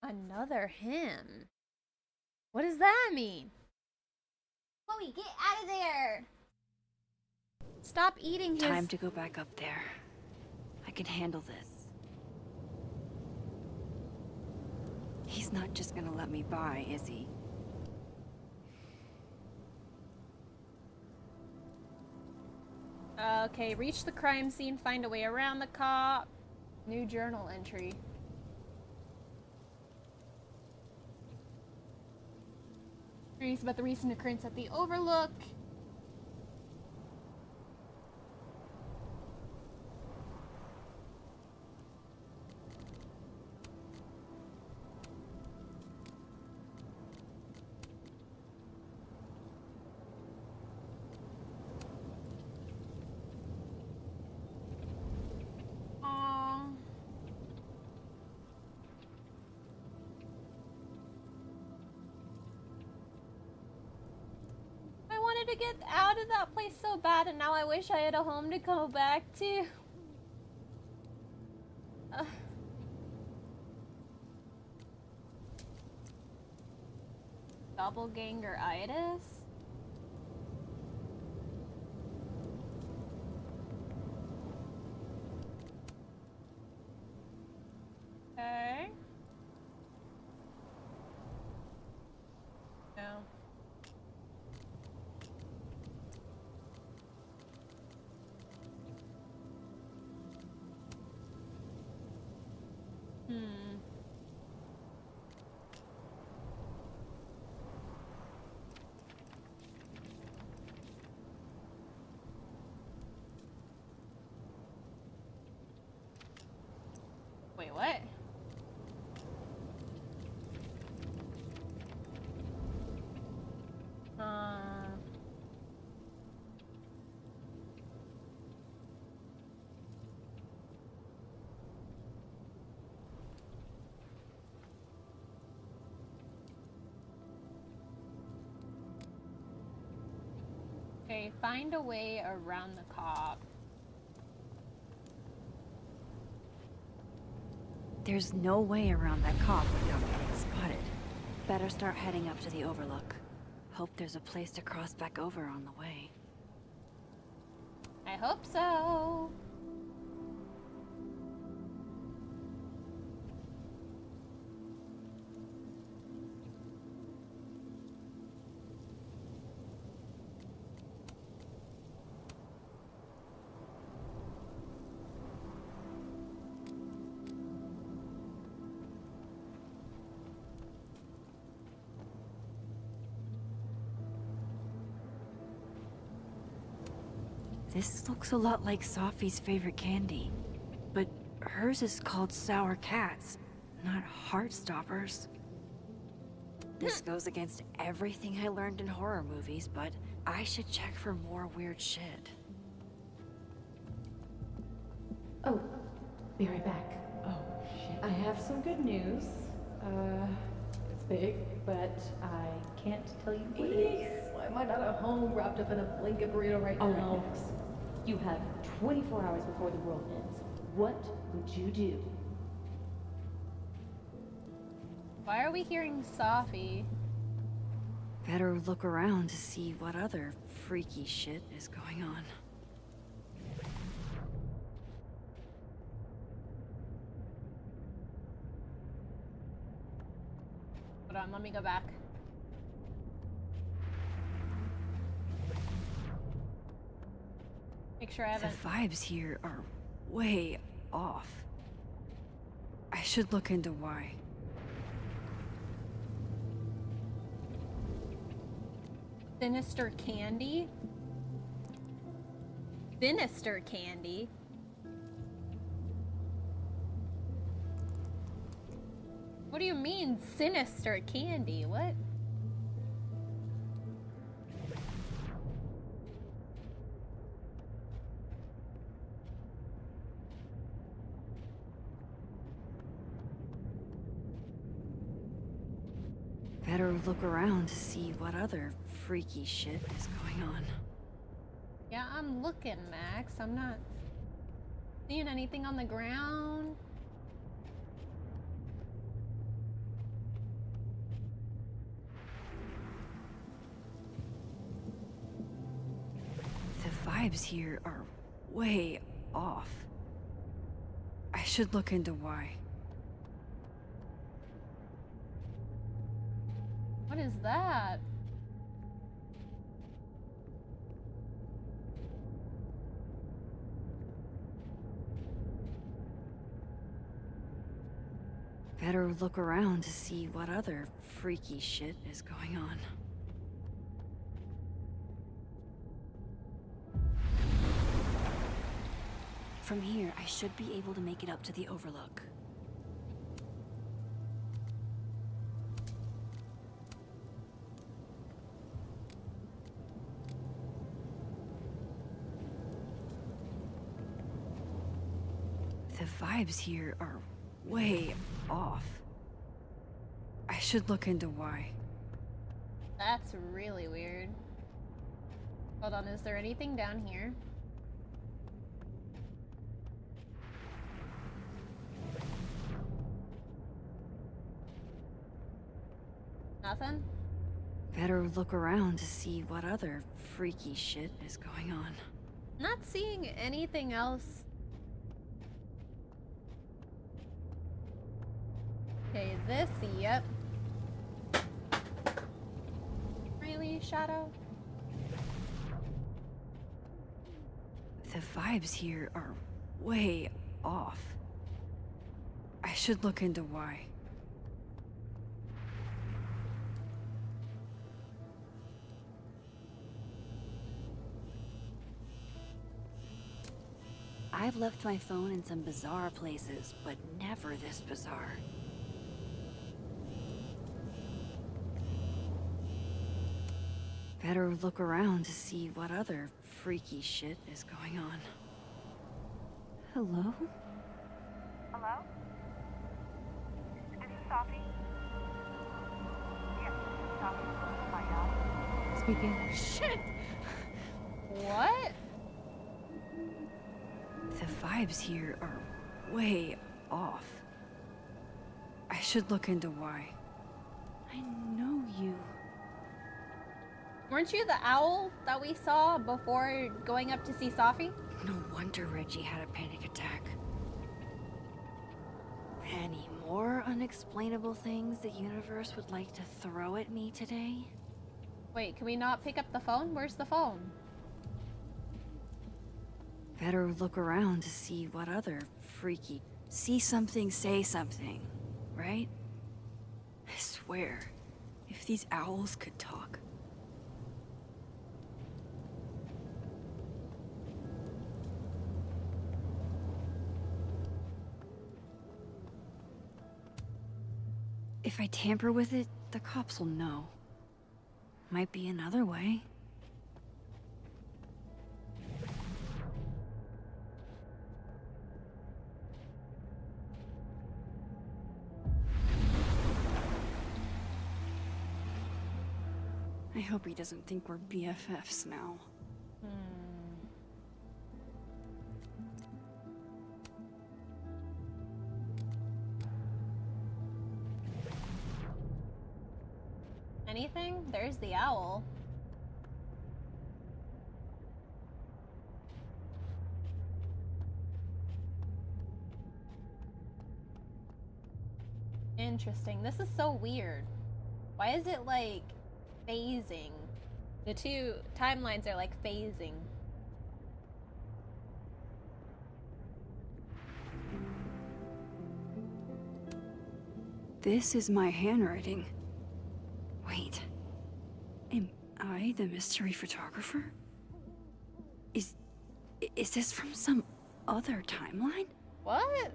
Another him. What does that mean? Chloe, get out of there! Stop eating his... Time to go back up there. I can handle this. He's not just gonna let me by, is he? Okay, reach the crime scene, find a way around the cop. New journal entry. Curious about the recent occurrence at the Overlook. To get out of that place so bad, and now I wish I had a home to go back to. Doppelganger-itis? Okay. No. Wait, what? Okay, find a way around the cop. There's no way around that cop without getting spotted. Better start heading up to the Overlook. Hope there's a place to cross back over on the way. I hope so. This looks a lot like Safi's favorite candy. But hers is called Sour Cats, not Heartstoppers. This goes against everything I learned in horror movies, but I should check for more weird shit. Oh, be right back. Oh, shit. I have some good news. It's big, but I can't tell you what it is. Why am I not at home wrapped up in a blanket burrito right now? Max, you have 24 hours before the world ends. What would you do? Why are we hearing Safi? Better look around to see what other freaky shit is going on. Hold on, let me go back. Make sure I haven't. The vibes here are way off. I should look into why. Sinister candy? Sinister candy? What do you mean, sinister candy? What? Better look around to see what other freaky shit is going on. Yeah, I'm looking, Max. I'm not seeing anything on the ground. The vibes here are way off. I should look into why. What is that? Better look around to see what other freaky shit is going on. From here, I should be able to make it up to the overlook. The vibes here are way off. I should look into why. That's really weird. Hold on, is there anything down here? Nothing? Better look around to see what other freaky shit is going on. Not seeing anything else. Okay, this, yep. Really, Shadow? The vibes here are way off. I should look into why. I've left my phone in some bizarre places, but never this bizarre. Better look around to see what other freaky shit is going on. Hello? Hello? This is Sophie. Yes, this is Sophie. My God. Speaking. Shit! What? The vibes here are way off. I should look into why. I know you. Weren't you the owl that we saw before going up to see Safi? No wonder Reggie had a panic attack. Any more unexplainable things the universe would like to throw at me today? Wait, can we not pick up the phone? Where's the phone? Better look around to see what other freaky... See something, say something, right? I swear, if these owls could talk. If I tamper with it, the cops will know. Might be another way. I hope he doesn't think we're BFFs now. Anything? There's the owl. Interesting. This is so weird. Why is it like phasing? The two timelines are like phasing. This is my handwriting. Wait. Am I the mystery photographer? Is this from some other timeline? What?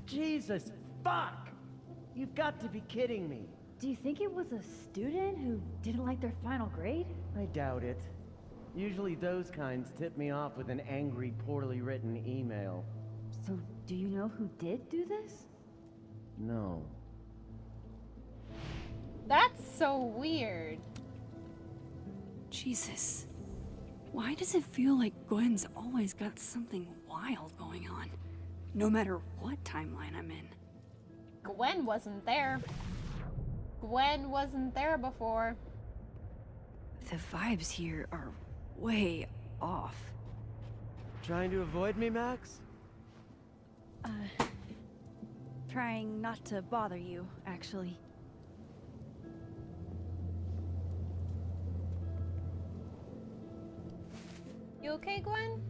Jesus, fuck! You've got to be kidding me. Do you think it was a student who didn't like their final grade? I doubt it. Usually those kinds tip me off with an angry, poorly written email. So, do you know who did do this? No. That's so weird. Jesus. Why does it feel like Gwen's always got something wild going on? No matter what timeline I'm in. Gwen wasn't there. Gwen wasn't there before. The vibes here are way off. Trying to avoid me, Max? Trying not to bother you, actually. You okay, Gwen?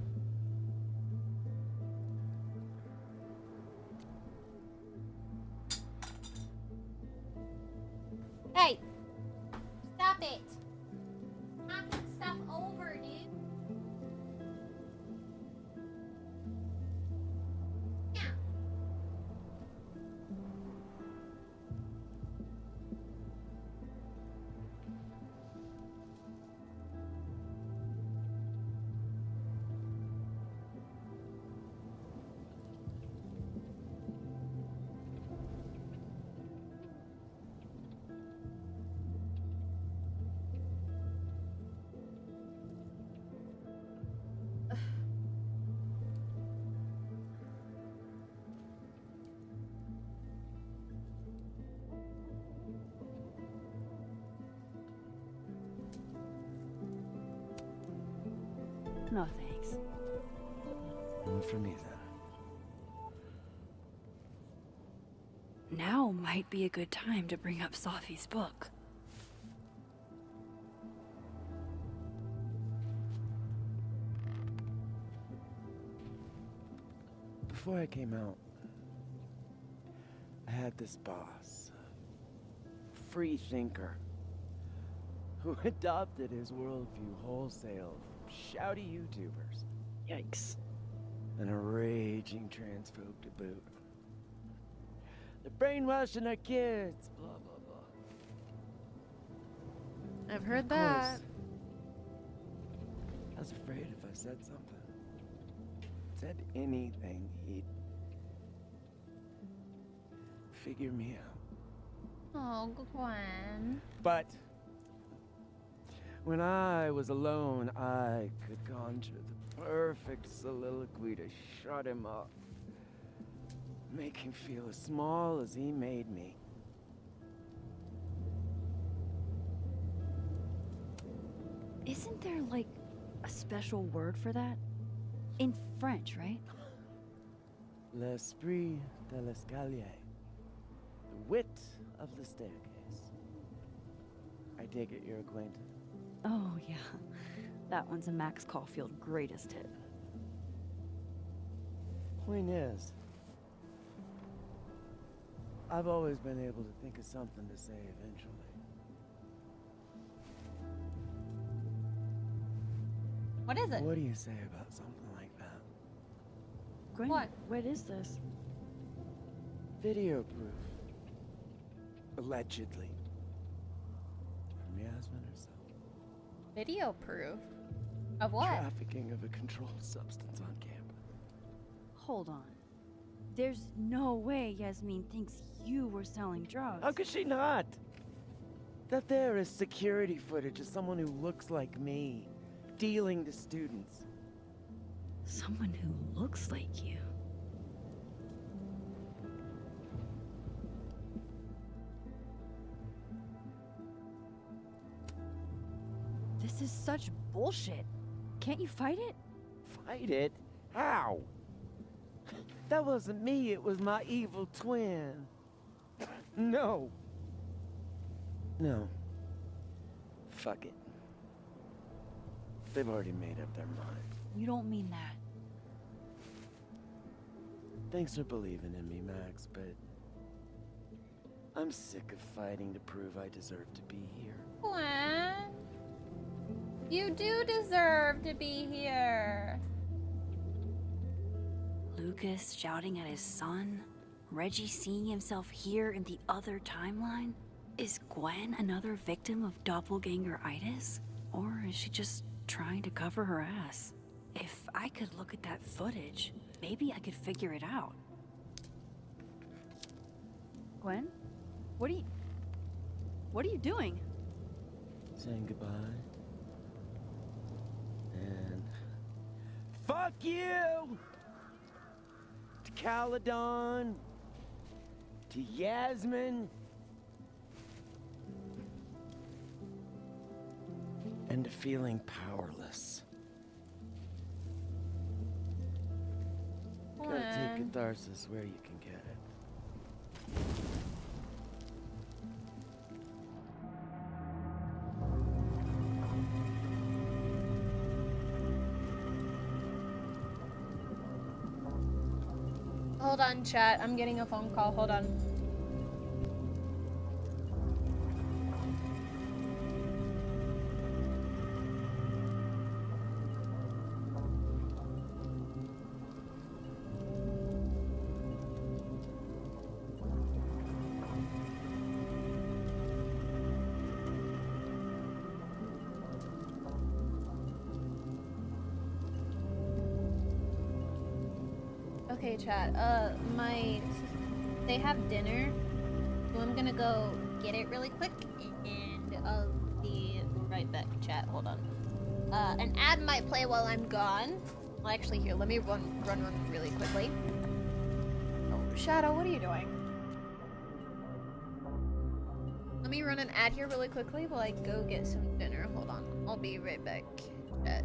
No thanks. One for me, then. Now might be a good time to bring up Safi's book. Before I came out, I had this boss, a free thinker, who adopted his worldview wholesale from shouty YouTubers. Yikes. And a raging transphobe to boot. They're brainwashing our kids, blah, blah, blah. I've heard Of that. course, I was afraid if I said something, said anything, he'd figure me out. Oh, Gwen. But when I was alone, I could conjure the perfect soliloquy to shut him up. Make him feel as small as he made me. Isn't there, like, a special word for that? In French, right? L'esprit de l'escalier. The wit of the staircase. I take it you're acquainted. Oh, yeah. That one's a Max Caulfield greatest hit. Point is, I've always been able to think of something to say eventually. What is it? What do you say about something like that? Gwen, What? What is this? Video proof. Allegedly. From Yasmin herself. Video proof? Of what? Trafficking of a controlled substance on campus. Hold on. There's no way Yasmin thinks you were selling drugs. How could she not? That there is security footage of someone who looks like me, dealing to students. Someone who looks like you. This is such bullshit. Can't you fight it? Fight it? How? That wasn't me, it was my evil twin. No. No. Fuck it. They've already made up their mind. You don't mean that. Thanks for believing in me, Max, but I'm sick of fighting to prove I deserve to be here. Gwen. You do deserve to be here. Lucas shouting at his son? Reggie seeing himself here in the other timeline? Is Gwen another victim of doppelganger-itis? Or is she just trying to cover her ass? If I could look at that footage, maybe I could figure it out. Gwen? What are you doing? Saying goodbye. And fuck you! To Caledon. To Yasmin. And to feeling powerless. Gotta take catharsis where you can get it. Hold on, chat. I'm getting a phone call. Hold on. Okay, chat. They have dinner, so I'm gonna go get it really quick, and I'll be right back, chat. Hold on. An ad might play while I'm gone. Well, actually, here, let me run really quickly. Oh, Shadow, what are you doing? Let me run an ad here really quickly while I go get some dinner. Hold on. I'll be right back, chat.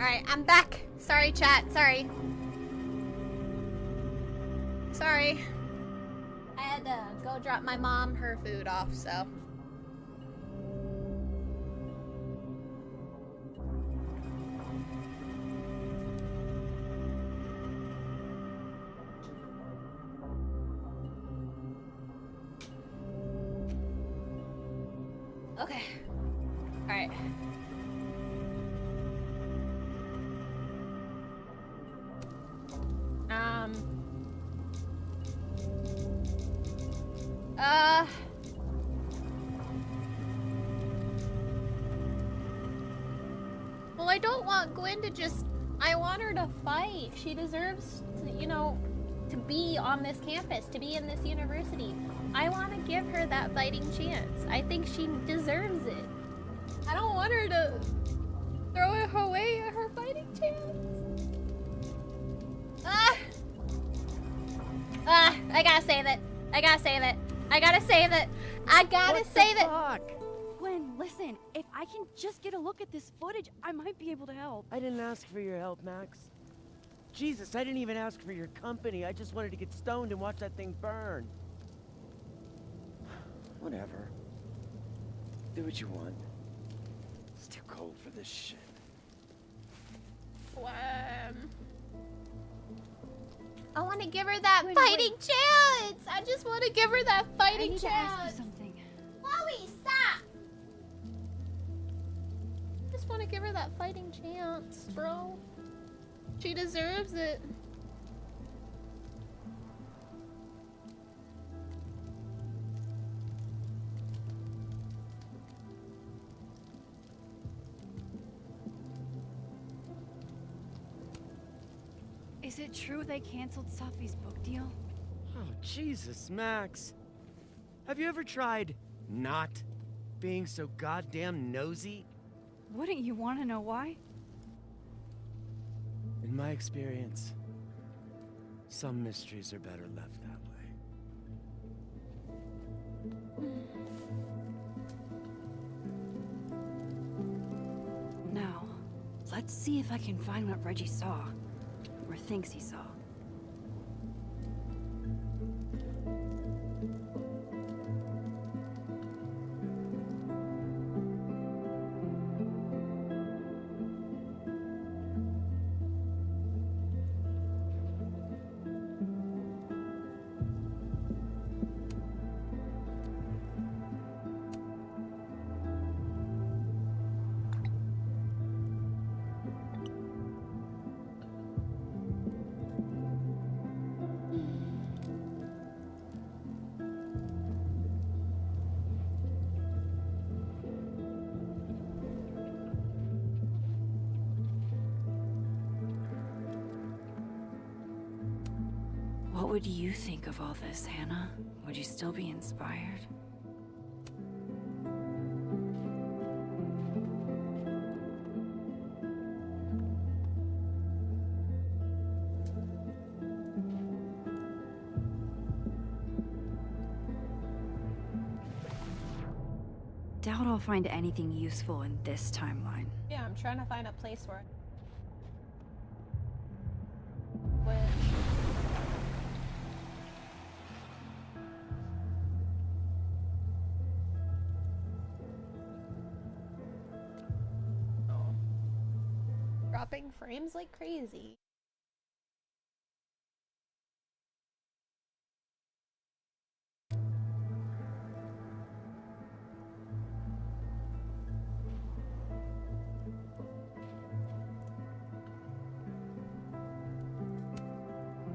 Alright, I'm back. Sorry, chat. Sorry. Sorry. I had to go drop my mom her food off, so. Okay. Alright. Well, I don't want Gwen to just... I want her to fight. She deserves to, you know, to be on this campus, to be in this university. I want to give her that fighting chance. I think she deserves it. I don't want her to throw it away at her fighting chance. I gotta save it. I gotta save it. I gotta save it. I gotta save it. Gwen, listen. If I can just get a look at this footage, I might be able to help. I didn't ask for your help, Max. Jesus, I didn't even ask for your company. I just wanted to get stoned and watch that thing burn. Whatever. Do what you want. It's too cold for this shit. I want to give her that fighting chance. I just want to give her that fighting chance. I need to ask you something. Chloe, stop. I just want to give her that fighting chance, bro. She deserves it. Is it true they canceled Safi's book deal? Oh, Jesus, Max. Have you ever tried not being so goddamn nosy? Wouldn't you want to know why? In my experience, some mysteries are better left that way. Now, let's see if I can find what Reggie saw. Or thinks he saw. What would you think of all this, Hannah? Would you still be inspired? Doubt I'll find anything useful in this timeline. Yeah, I'm trying to find a place where... Dropping frames like crazy.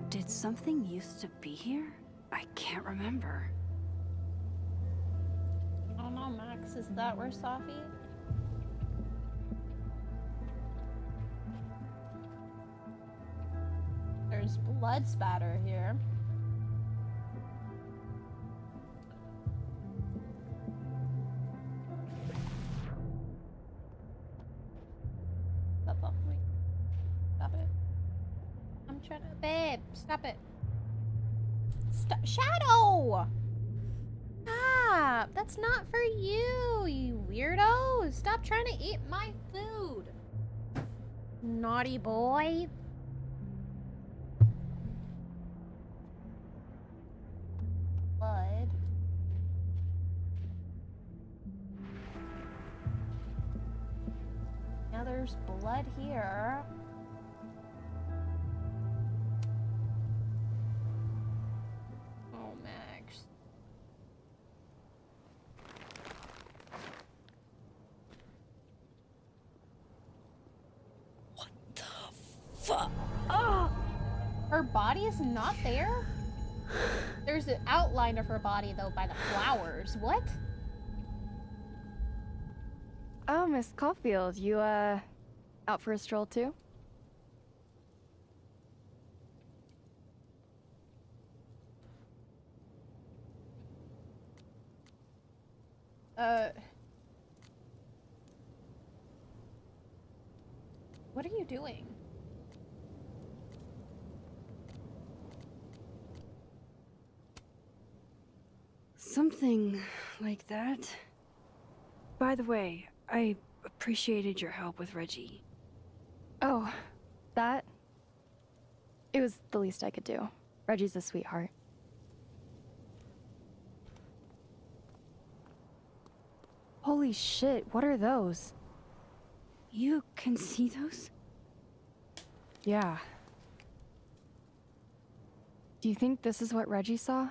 Did something used to be here? I can't remember. I don't know, Max. Is that where Safi? There's blood spatter here. Stop it. I'm trying to... Babe, stop it. Stop. Shadow! Stop! That's not for you, you weirdo! Stop trying to eat my food! Naughty boy. Blood. Now there's blood here. Oh, Max. Fuck. Oh! Her body is not there? There's an outline of her body, though, by the flowers. What? Oh, Miss Caulfield, you, out for a stroll too? What are you doing? Something like that. By the way, I appreciated your help with Reggie. Oh, that? It was the least I could do. Reggie's a sweetheart. Holy shit, what are those? You can see those? Yeah. Do you think this is what Reggie saw?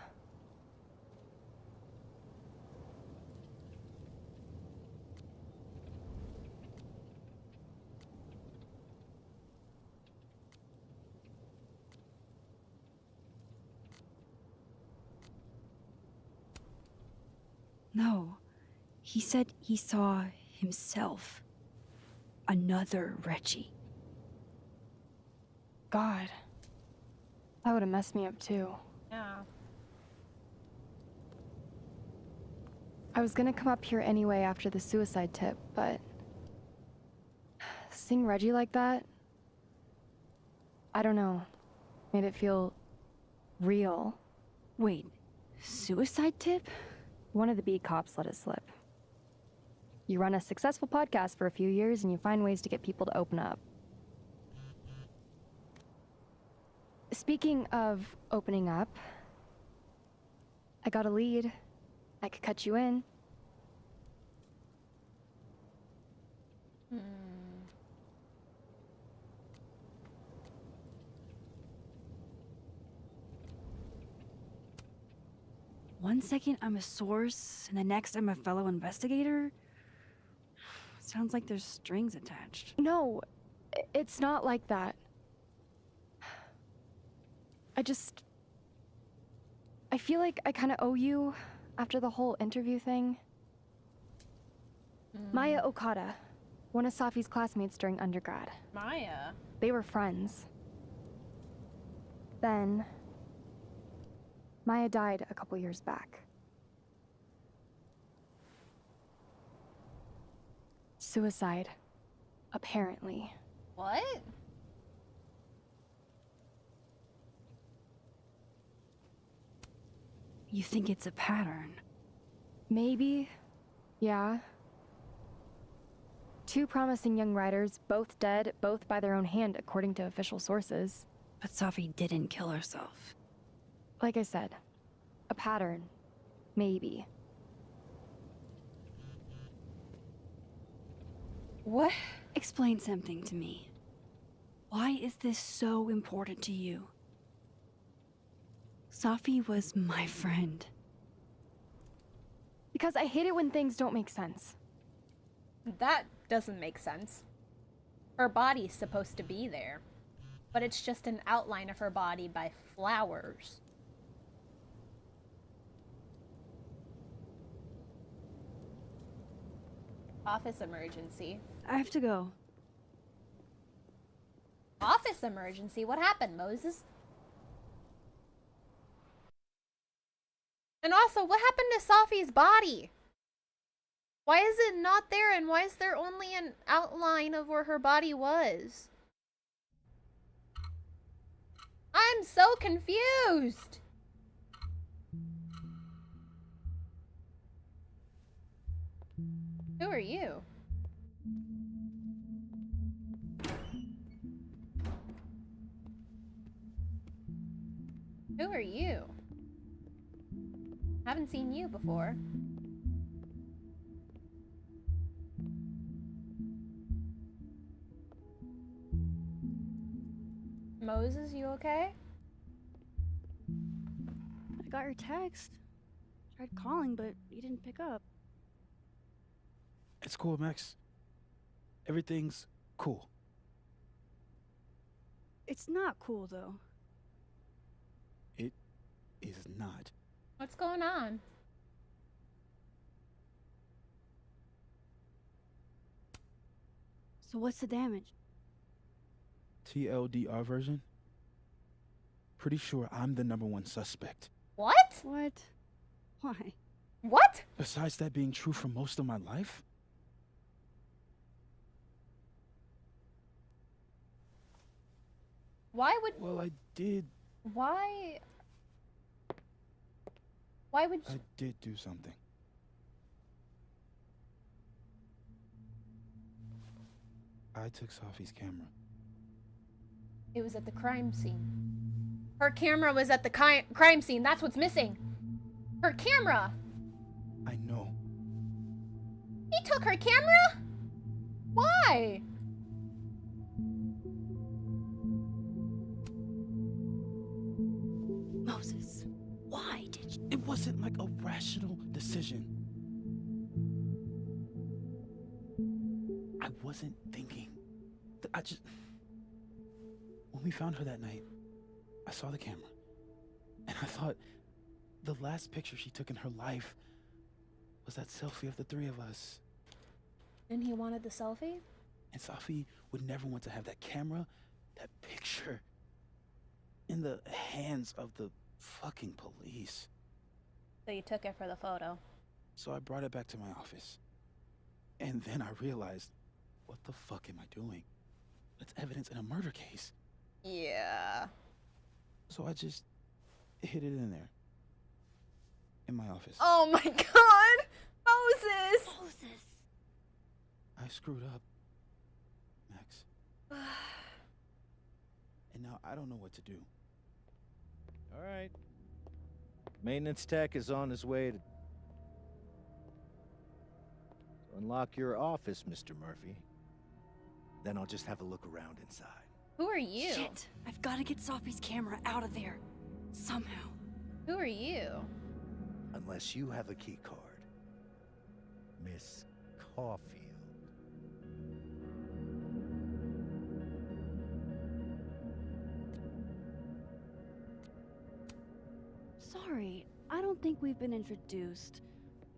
No. He said he saw himself. Another Reggie. God. That would have messed me up too. Yeah. I was gonna come up here anyway after the suicide tip, but seeing Reggie like that, I don't know, made it feel real. Wait, suicide tip? One of the B cops let it slip. You run a successful podcast for a few years and you find ways to get people to open up. Speaking of opening up, I got a lead. I could cut you in. One second I'm a source, and the next I'm a fellow investigator? Sounds like there's strings attached. No, it's not like that. I feel like I kind of owe you after the whole interview thing. Maya Okada, one of Safi's classmates during undergrad. Maya? They were friends. Then, Maya died a couple years back. Suicide, apparently. What? You think it's a pattern? Maybe. Yeah. Two promising young writers, both dead, both by their own hand, according to official sources. But Safi didn't kill herself. Like I said, a pattern. Maybe. What? Explain something to me. Why is this so important to you? Safi was my friend. Because I hate it when things don't make sense. That doesn't make sense. Her body's supposed to be there, but it's just an outline of her body by flowers. Office emergency. I have to go. Office emergency? What happened, Moses? And also, what happened to Safi's body? Why is it not there, and why is there only an outline of where her body was? I'm so confused! Who are you? Who are you? Haven't seen you before. Moses, you okay? I got your text. Tried calling, but you didn't pick up. It's cool, Max. Everything's cool. It's not cool, though. It is not. What's going on? So what's the damage? TLDR version? Pretty sure I'm the #1 suspect. What? What? Why? What? Besides that being true for most of my life? Why would... Well, I did. Why would you... I did do something. I took Sophie's camera. It was at the crime scene. Her camera was at the crime scene. That's what's missing. Her camera. I know. He took her camera? Why? Moses, why did you... It wasn't like a rational decision. I wasn't thinking. I just... When we found her that night, I saw the camera. And I thought the last picture she took in her life was that selfie of the three of us. And he wanted the selfie? And Sophie would never want to have that camera, that picture, in the hands of the fucking police. So you took it for the photo. So I brought it back to my office. And then I realized, what the fuck am I doing? That's evidence in a murder case. Yeah. So I just hid it in there. In my office. Oh my god! Moses! Moses! I screwed up, Max. And now I don't know what to do. All right. Maintenance tech is on his way to unlock your office, Mr. Murphy. Then I'll just have a look around inside. Who are you? Shit! I've got to get Sophie's camera out of there. Somehow. Who are you? Unless you have a key card. Miss Caulfield. Sorry, I don't think we've been introduced.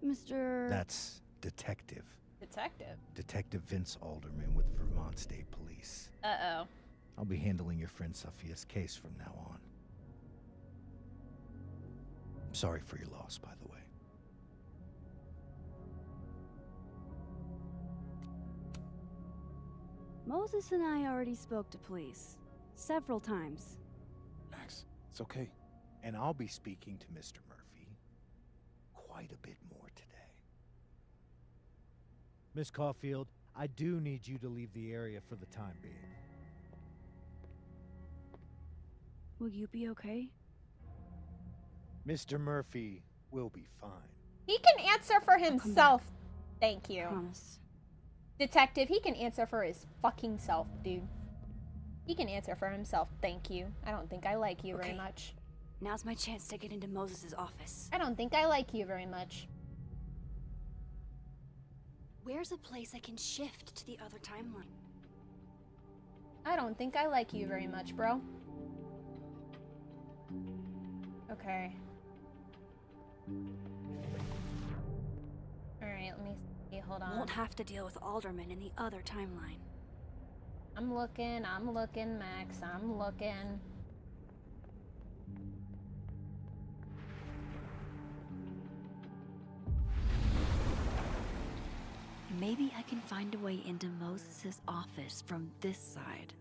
Mr... That's Detective. Detective? Detective Vince Alderman with Vermont State Police. Uh-oh. I'll be handling your friend Sophia's case from now on. I'm sorry for your loss, by the way. Moses and I already spoke to police. Several times. Max, it's okay. And I'll be speaking to Mr. Murphy quite a bit more today. Miss Caulfield, I do need you to leave the area for the time being. Will you be okay? Mr. Murphy will be fine. He can answer for himself. Thank you. Promise. Detective, he can answer for his fucking self, dude. He can answer for himself. Thank you. I don't think I like you very much. Now's my chance to get into Moses' office. I don't think I like you very much. Where's a place I can shift to the other timeline? I don't think I like you very much, bro. Okay. Alright, let me see. Hold on. Won't have to deal with Alderman in the other timeline. I'm looking, Max. I'm looking. Maybe I can find a way into Moses' office from this side.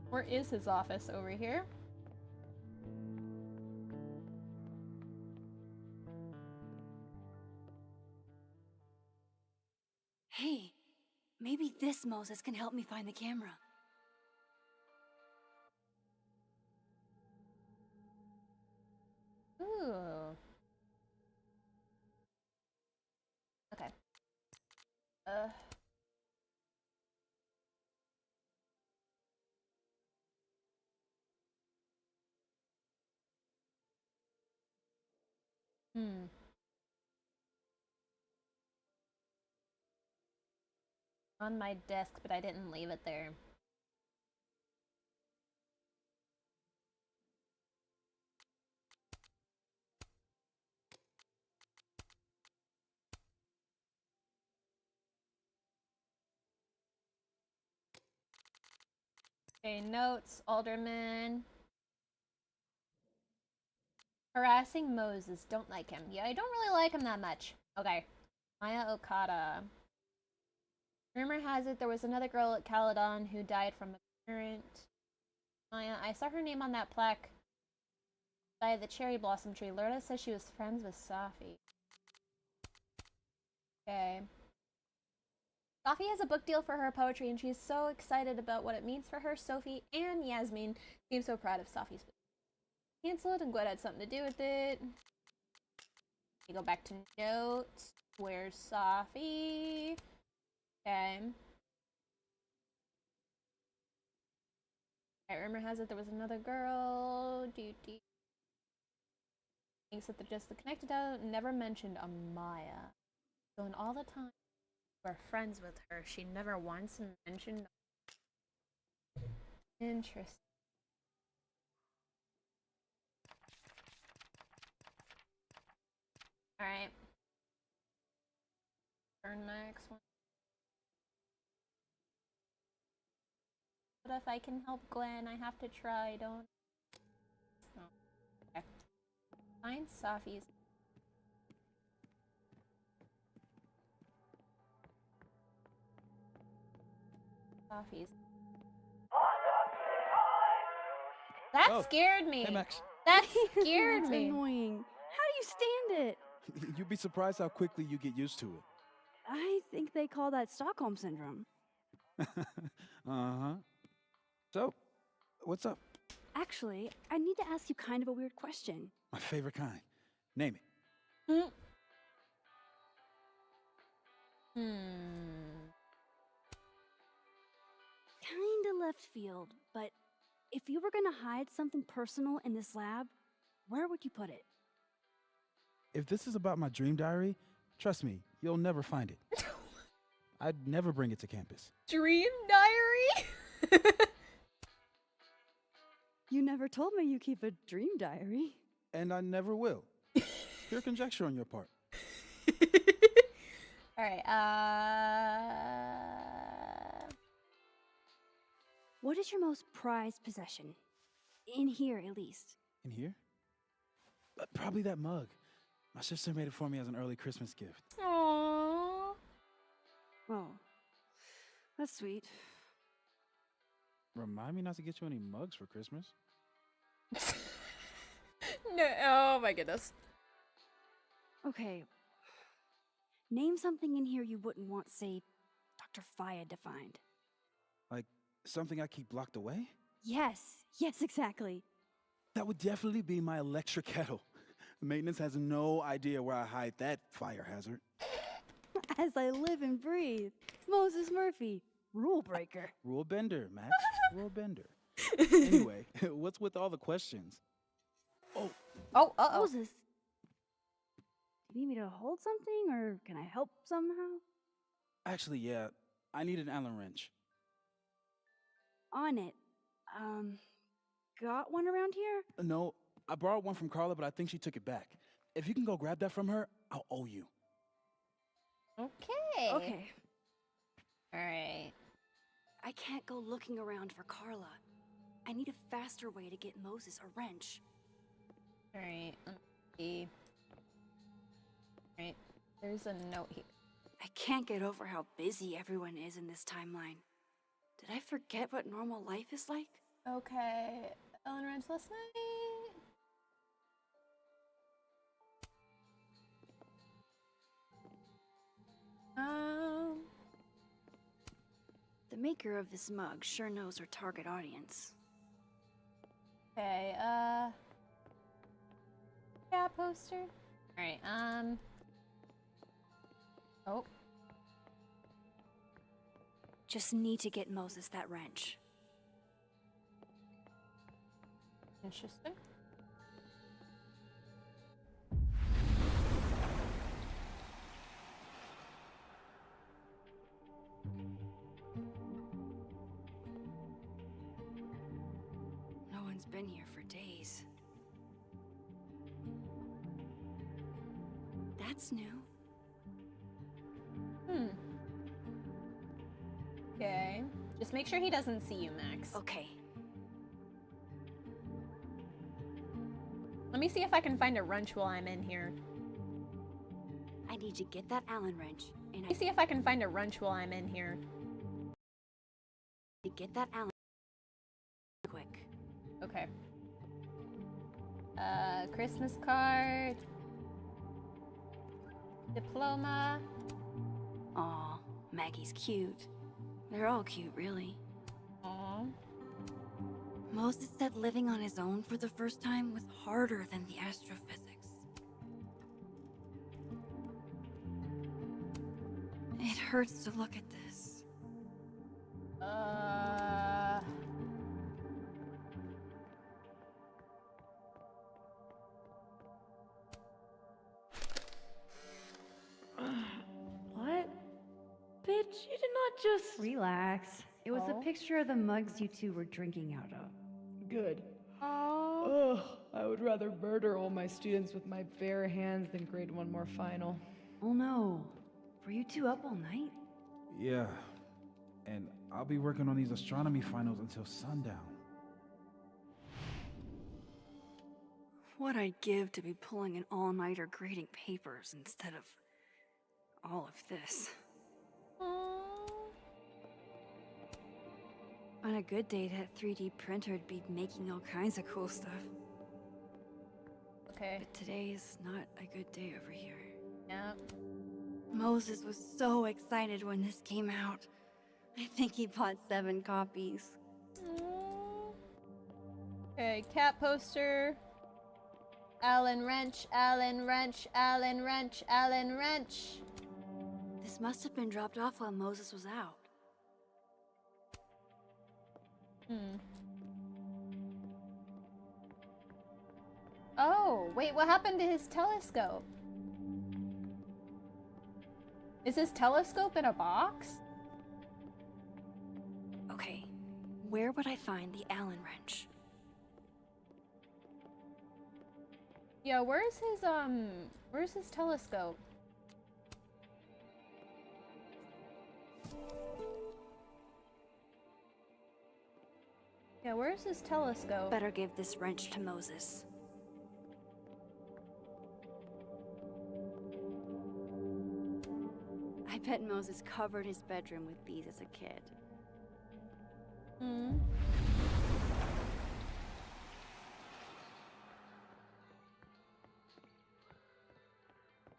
Where is his office? Over here? Hey, Maybe this Moses can help me find the camera. Ooh. Okay. Hmm. On my desk, but I didn't leave it there. Okay, notes, Alderman. Harassing Moses, don't like him. Yeah, I don't really like him that much. Okay. Maya Okada. Rumor has it there was another girl at Caledon who died from a parent. Maya, I saw her name on that plaque by the cherry blossom tree. Lorna says she was friends with Safi. Okay. Safi has a book deal for her poetry and she's so excited about what it means for her. Sophie and Yasmin seem so proud of Safi's book. Cancelled and Gwen had something to do with it. We go back to notes. Where's Safi? Okay. Rumor has it there was another girl. Thinks that they're just the connected out. Never mentioned Amaya. So in all the time we're friends with her, she never once mentioned. Interesting. Alright. Our next one. But if I can help Gwen, I have to try, don't. No. Okay. Find Safi's. Safi's. That scared me. Hey, Max. That scared That's me. annoying. How do you stand it? You'd be surprised how quickly you get used to it. I think they call that Stockholm Syndrome. Uh-huh. So, what's up? Actually, I need to ask you kind of a weird question. My favorite kind. Name it. Kinda left field, but if you were gonna hide something personal in this lab, where would you put it? If this is about my dream diary, trust me, you'll never find it. I'd never bring it to campus. Dream diary? You never told me you keep a dream diary. And I never will. Pure conjecture on your part. Alright, What is your most prized possession? In here, at least. In here? Probably that mug. My sister made it for me as an early Christmas gift. Aww. Oh, that's sweet. Remind me not to get you any mugs for Christmas. No, oh my goodness. Okay. Name something in here you wouldn't want, say, Dr. Fayed to find. Like something I keep locked away? Yes, exactly. That would definitely be my electric kettle. Maintenance has no idea where I hide that fire hazard. As I live and breathe. Moses Murphy, rule breaker. Rule bender, Max. Rule bender. Anyway, what's with all the questions? Moses, do you need me to hold something, or can I help somehow? Actually, yeah. I need an Allen wrench. On it. Got one around here? No, I borrowed one from Carla, but I think she took it back. If you can go grab that from her, I'll owe you. Okay. Okay. Alright. I can't go looking around for Carla. I need a faster way to get Moses a wrench. Alright, let's see. Alright, there's a note here. I can't get over how busy everyone is in this timeline. Did I forget what normal life is like? Okay, Ellen Wrench last night. The maker of this mug sure knows her target audience. Okay, yeah, poster. Alright, oh. Just need to get Moses that wrench. Interesting. No one's been here for days. That's new. Okay. Just make sure he doesn't see you, Max. Okay. Let me see if I can find a wrench while I'm in here. I need to get that Allen wrench, and Let me see if I can find a wrench while I'm in here. to get that Allen quick. Okay. Christmas card. Diploma. Aw, Maggie's cute. They're all cute, really. Aw. Moses said living on his own for the first time was harder than the astrophysics. It hurts to look at this. What? Bitch, you did not just... Relax. It was a picture of the mugs you two were drinking out of. Good. Ugh, I would rather murder all my students with my bare hands than grade one more final. Oh no. Were you two up all night? Yeah. And I'll be working on these astronomy finals until sundown. What I'd give to be pulling an all-nighter grading papers instead of all of this. On a good day, that 3D printer'd be making all kinds of cool stuff. Okay. But today is not a good day over here. Yeah. Moses was so excited when this came out. I think he bought 7 copies. Okay, cat poster. Allen wrench, Allen wrench, Allen wrench, Allen wrench. This must have been dropped off while Moses was out. Oh, wait, what happened to his telescope? Is his telescope in a box? Okay, where would I find the Allen wrench? Yeah, where's his telescope? Yeah, where's his telescope? Better give this wrench to Moses. I bet Moses covered his bedroom with these as a kid.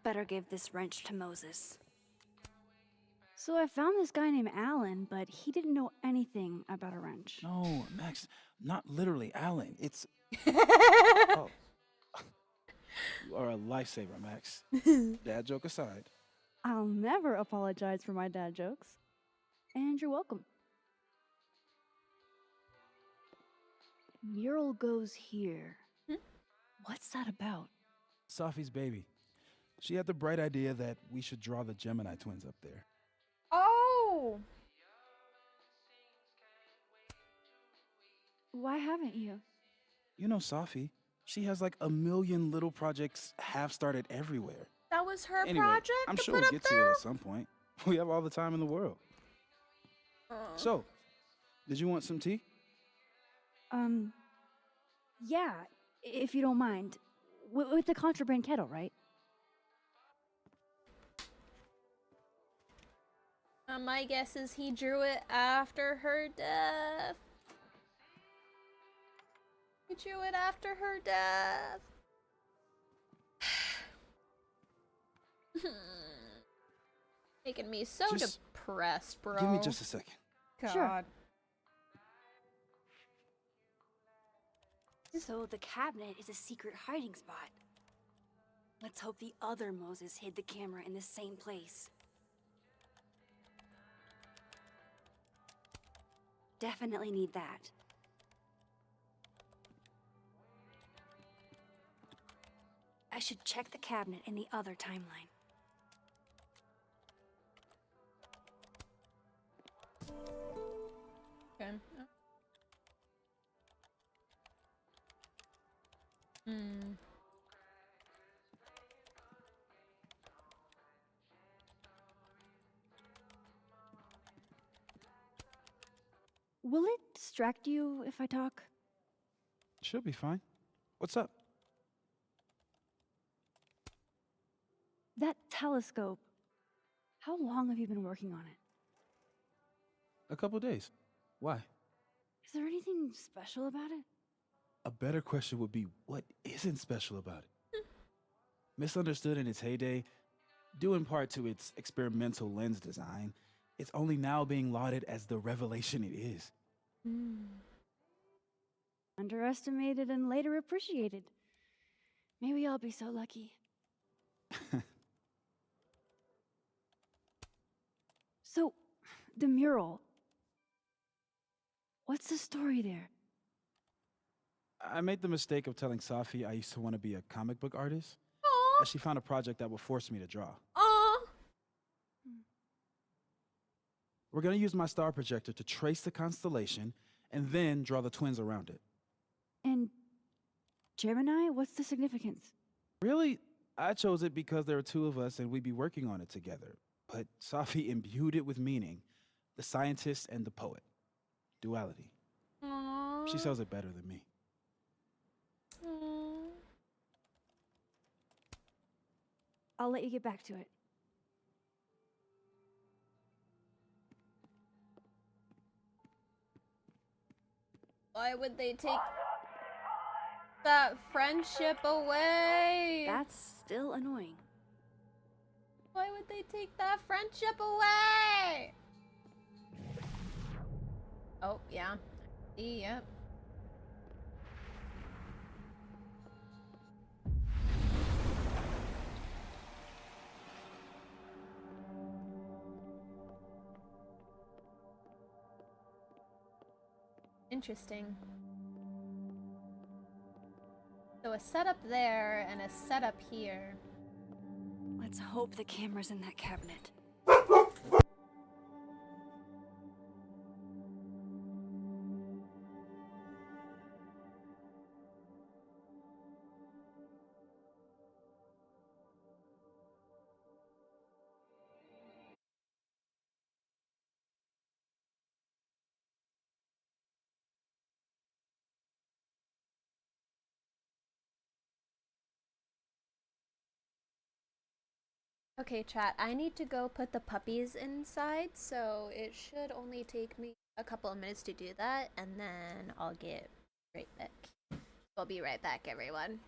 Better give this wrench to Moses. So I found this guy named Alan, but he didn't know anything about a wrench. No, Max, not literally Alan. It's... Oh. You are a lifesaver, Max. Dad joke aside. I'll never apologize for my dad jokes. And you're welcome. Mural goes here. What's that about? Safi's baby. She had the bright idea that we should draw the Gemini twins up there. Oh! Why haven't you? You know Safi. She has like a million little projects half-started everywhere. That was her Anyway, project I'm to sure put we'll up get there? to it at some point. We have all the time in the world. So, did you want some tea? Yeah, if you don't mind. With the contraband kettle, right? My guess is he drew it after her death. He drew it after her death. Making me so Just depressed, bro. Give me just a second. Sure. So the cabinet is a secret hiding spot. Let's hope the other Moses hid the camera in the same place. Definitely need that. I should check the cabinet in the other timeline. Okay. Hmm. Will it distract you if I talk? She'll be fine. What's up? That telescope. How long have you been working on it? A couple days. Why? Is there anything special about it? A better question would be, what isn't special about it? Misunderstood in its heyday, due in part to its experimental lens design, it's only now being lauded as the revelation it is. Underestimated and later appreciated. Maybe I'll be so lucky. So, the mural. What's the story there? I made the mistake of telling Safi I used to want to be a comic book artist. Aww. As she found a project that would force me to draw. Aww. We're going to use my star projector to trace the constellation and then draw the twins around it. And Gemini, what's the significance? Really, I chose it because there are two of us and we'd be working on it together. But Safi imbued it with meaning, the scientist and the poet. Duality. Aww. She sells it better than me. Aww. I'll let you get back to it. Why would they take that friendship away? That's still annoying. Why would they take that friendship away? Oh, yeah. Yep. Interesting. So a setup there and a setup here. Let's hope the camera's in that cabinet. Okay, chat, I need to go put the puppies inside, so it should only take me a couple of minutes to do that, and then I'll get right back. I'll be right back, everyone.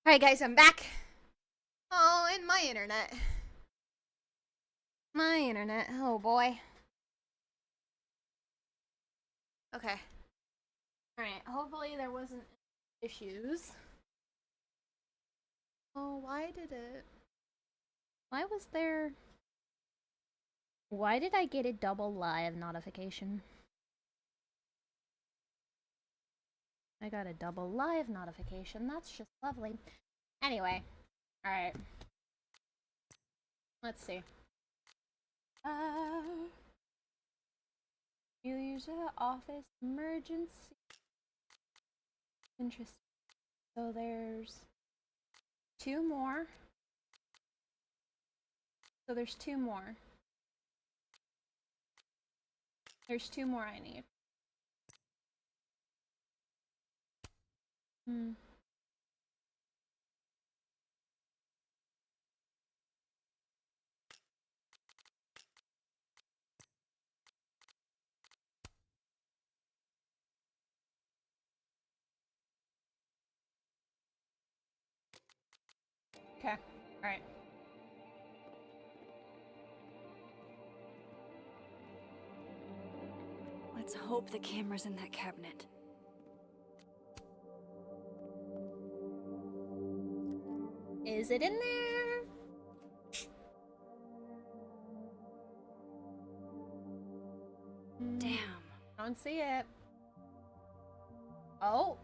Alright guys, I'm back. Oh, and my internet. My internet, oh boy. Okay. Alright, hopefully there wasn't issues. Oh, why did it? Why was there... Why did I get a double live notification? I got a double live notification. That's just lovely. Anyway, alright. Let's see. You use the office emergency. Interesting. So there's 2 more. So there's 2 more. There's 2 more I need. Okay, alright. Let's hope the camera's in that cabinet. Is it in there? Damn. I don't see it. Oh.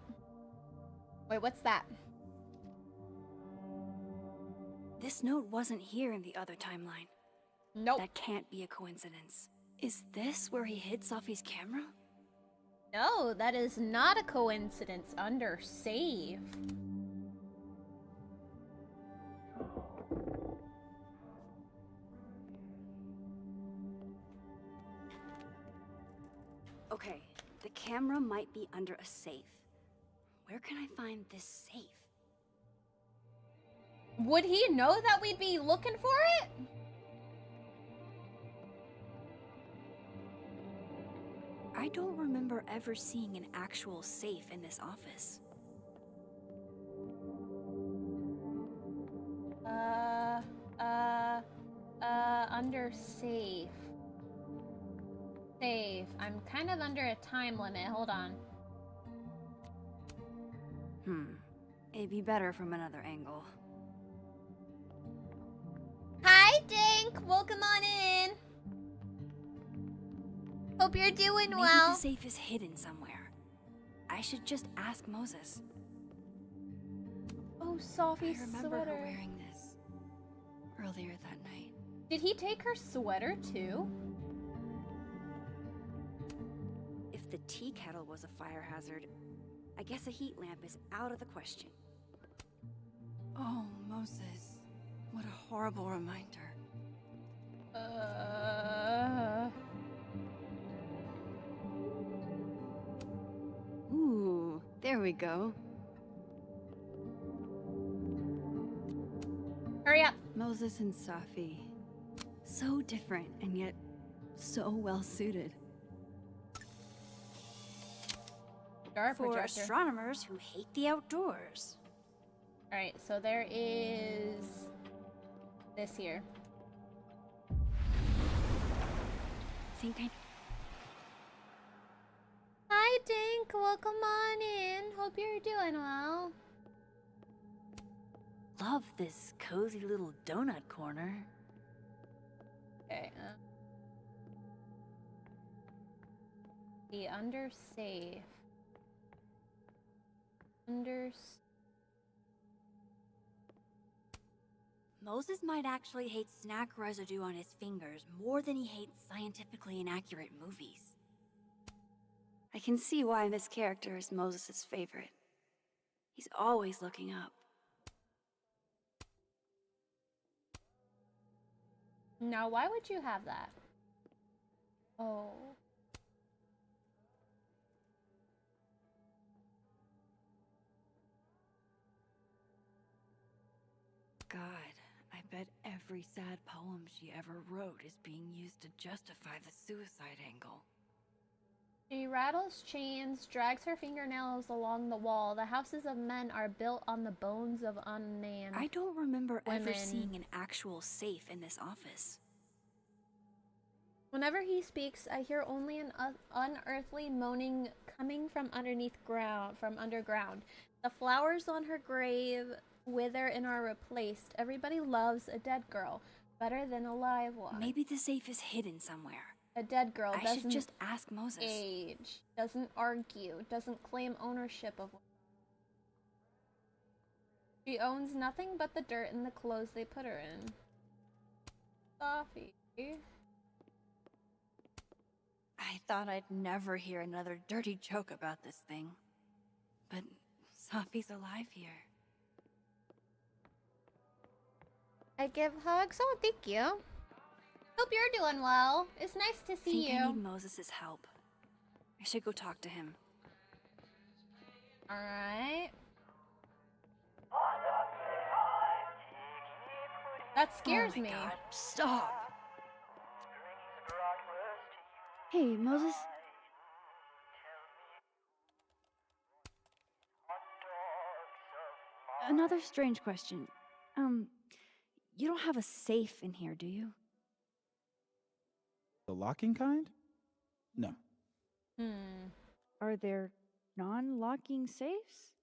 Wait, what's that? This note wasn't here in the other timeline. Nope. That can't be a coincidence. Is this where he hid Sophie's camera? No, that is not a coincidence. Under save. Okay, the camera might be under a safe. Where can I find this safe? Would he know that we'd be looking for it? I don't remember ever seeing an actual safe in this office. Under safe. Save. I'm kind of under a time limit. Hold on. It'd be better from another angle. Hi, Dink! Welcome on in! Hope you're doing Maybe well. the safe is hidden somewhere. I should just ask Moses. Oh, Sophie's I remember sweater. her wearing this earlier that night. Did he take her sweater too? If the tea kettle was a fire hazard, I guess a heat lamp is out of the question. Oh, Moses. What a horrible reminder. Ooh, there we go. Hurry up. Moses and Safi. So different and yet so well suited. Star For projector. astronomers who hate the outdoors. Alright, so there is this here. Think I... Hi, Dink. Welcome on in. Hope you're doing well. Love this cozy little donut corner. Okay. The under safe. Moses might actually hate snack residue on his fingers more than he hates scientifically inaccurate movies. I can see why this character is Moses' favorite. He's always looking up. Now, why would you have that? Oh. God, I bet every sad poem she ever wrote is being used to justify the suicide angle. She rattles chains, drags her fingernails along the wall. The houses of men are built on the bones of unnamed I don't remember ever women. seeing an actual safe in this office. Whenever he speaks, I hear only an unearthly moaning coming from underground. The flowers on her grave wither and are replaced. Everybody loves a dead girl better than a live one. Maybe the safe is hidden somewhere. A dead girl I doesn't should just ask Moses. age, doesn't argue, doesn't claim ownership of one. She owns nothing but the dirt and the clothes they put her in. Sophie. I thought I'd never hear another dirty joke about this thing. But Sophie's alive here. I give hugs. Oh, thank you. Hope you're doing well. It's nice to see you. I need Moses' help. I should go talk to him. Alright. That scares oh my me. God, stop. Hey, Moses. Another strange question. You don't have a safe in here, do you? The locking kind? No. Are there non-locking safes?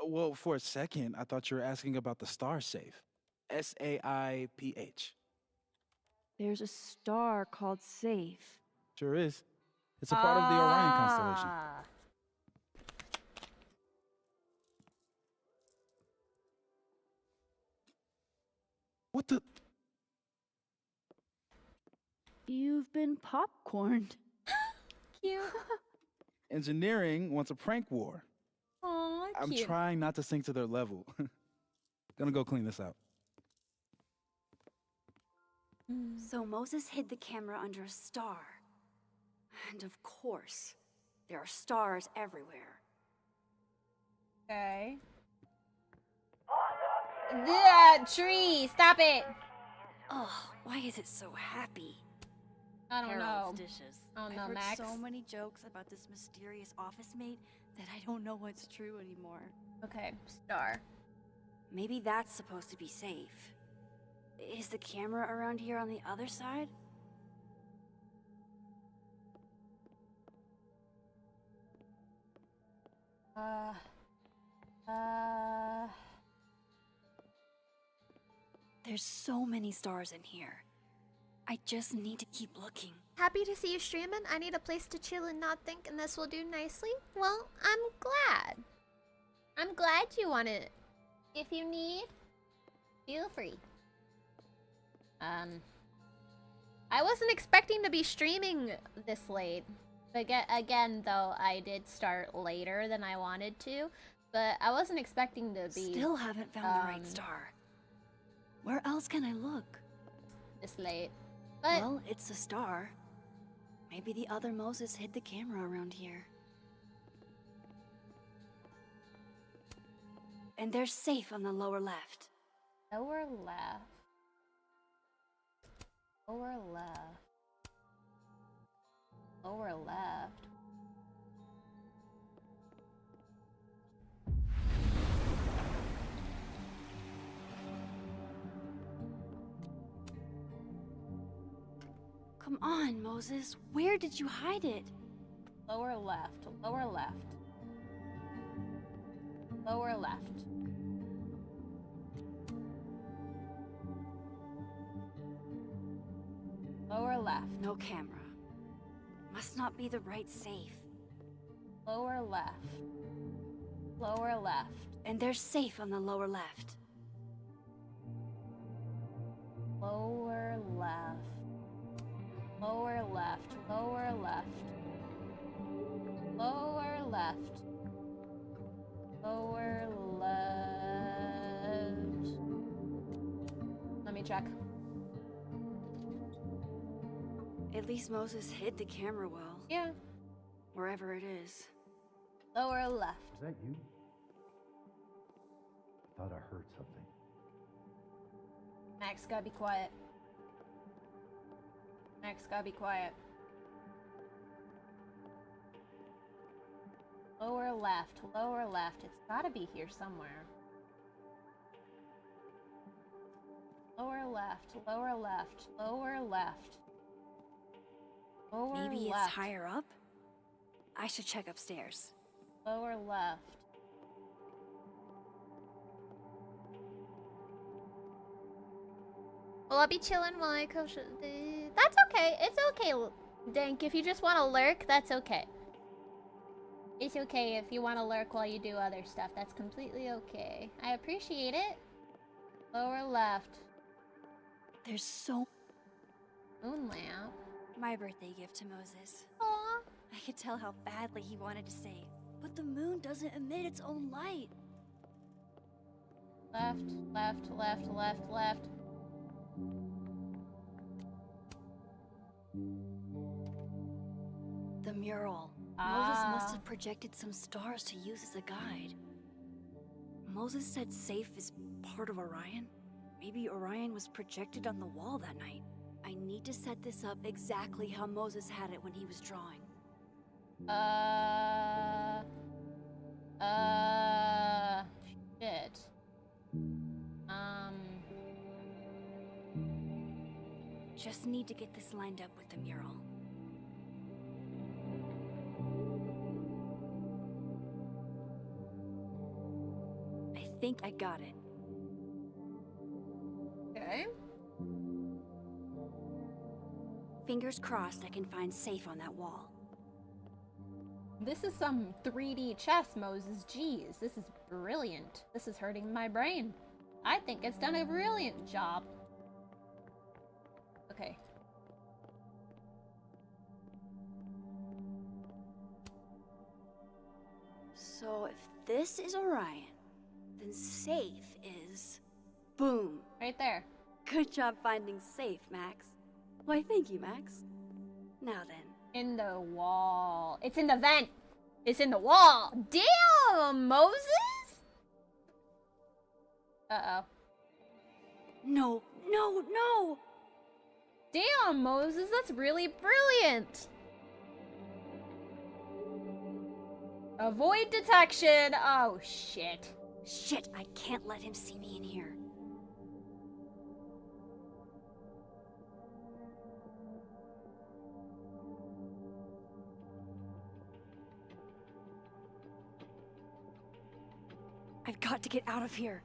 Well, for a second, I thought you were asking about the star safe. SAIPH. There's a star called Safe. Sure is. It's a part of the Orion constellation. What the? You've been popcorned. Cute. Engineering wants a prank war. Aw, I'm cute. trying not to sink to their level. Gonna go clean this out. So Moses hid the camera under a star. And of course, there are stars everywhere. Okay. The tree! Stop it! Ugh, why is it so happy? I don't Harold's know. dishes. I don't know, I've heard Max. so many jokes about this mysterious office mate that I don't know what's true anymore. Okay, star. Maybe that's supposed to be safe. Is the camera around here on the other side? There's so many stars in here. I just need to keep looking. Happy to see you streaming. I need a place to chill and not think, and this will do nicely. Well, I'm glad. I'm glad you want it. If you need, feel free. I wasn't expecting to be streaming this late. But again, though, I did start later than I wanted to. But I wasn't expecting to be... Still haven't found the right star. Where else can I look? This late. But well, it's a star. Maybe the other Moses hid the camera around here. And they're safe on the lower left. Lower left. Lower left. Lower left. Come on, Moses. Where did you hide it? Lower left. Lower left. Lower left. Lower left. No camera. Must not be the right safe. Lower left. Lower left. And they're safe on the lower left. Lower left. Lower left. Lower left. Lower left. Lower left. Let me check. At least Moses hid the camera well. Yeah. Wherever it is. Lower left. Is that you? I thought I heard something. Max, gotta be quiet. Max, gotta be quiet. Lower left, lower left. It's gotta be here somewhere. Lower left, lower left, lower left. Lower Maybe left. it's higher up? I should check upstairs. Lower left. Well, I'll be chilling while I coach. That's okay. It's okay, Dank. If you just want to lurk, that's okay. It's okay if you want to lurk while you do other stuff. That's completely okay. I appreciate it. Lower left. There's so... Moon lamp. My birthday gift to Moses. Aww. I could tell how badly he wanted to save, but the moon doesn't emit its own light. Left, left, left, left, left. The mural. Moses must have projected some stars to use as a guide. Moses said safe is part of Orion. Maybe Orion was projected on the wall that night. I need to set this up exactly how Moses had it when he was drawing. Shit. Just need to get this lined up with the mural. I think I got it. Okay. Fingers crossed I can find safe on that wall. This is some 3D chess, Moses. Jeez, this is brilliant. This is hurting my brain. I think it's done a brilliant job. Okay. So if this is Orion, then safe is... boom. Right there. Good job finding safe, Max. Why, thank you, Max. Now then. In the wall. It's in the vent. It's in the wall. Damn, Moses? Uh-oh. No, no, no! Damn, Moses, that's really brilliant. Avoid detection. Oh, shit. Shit, I can't let him see me in here. I've got to get out of here.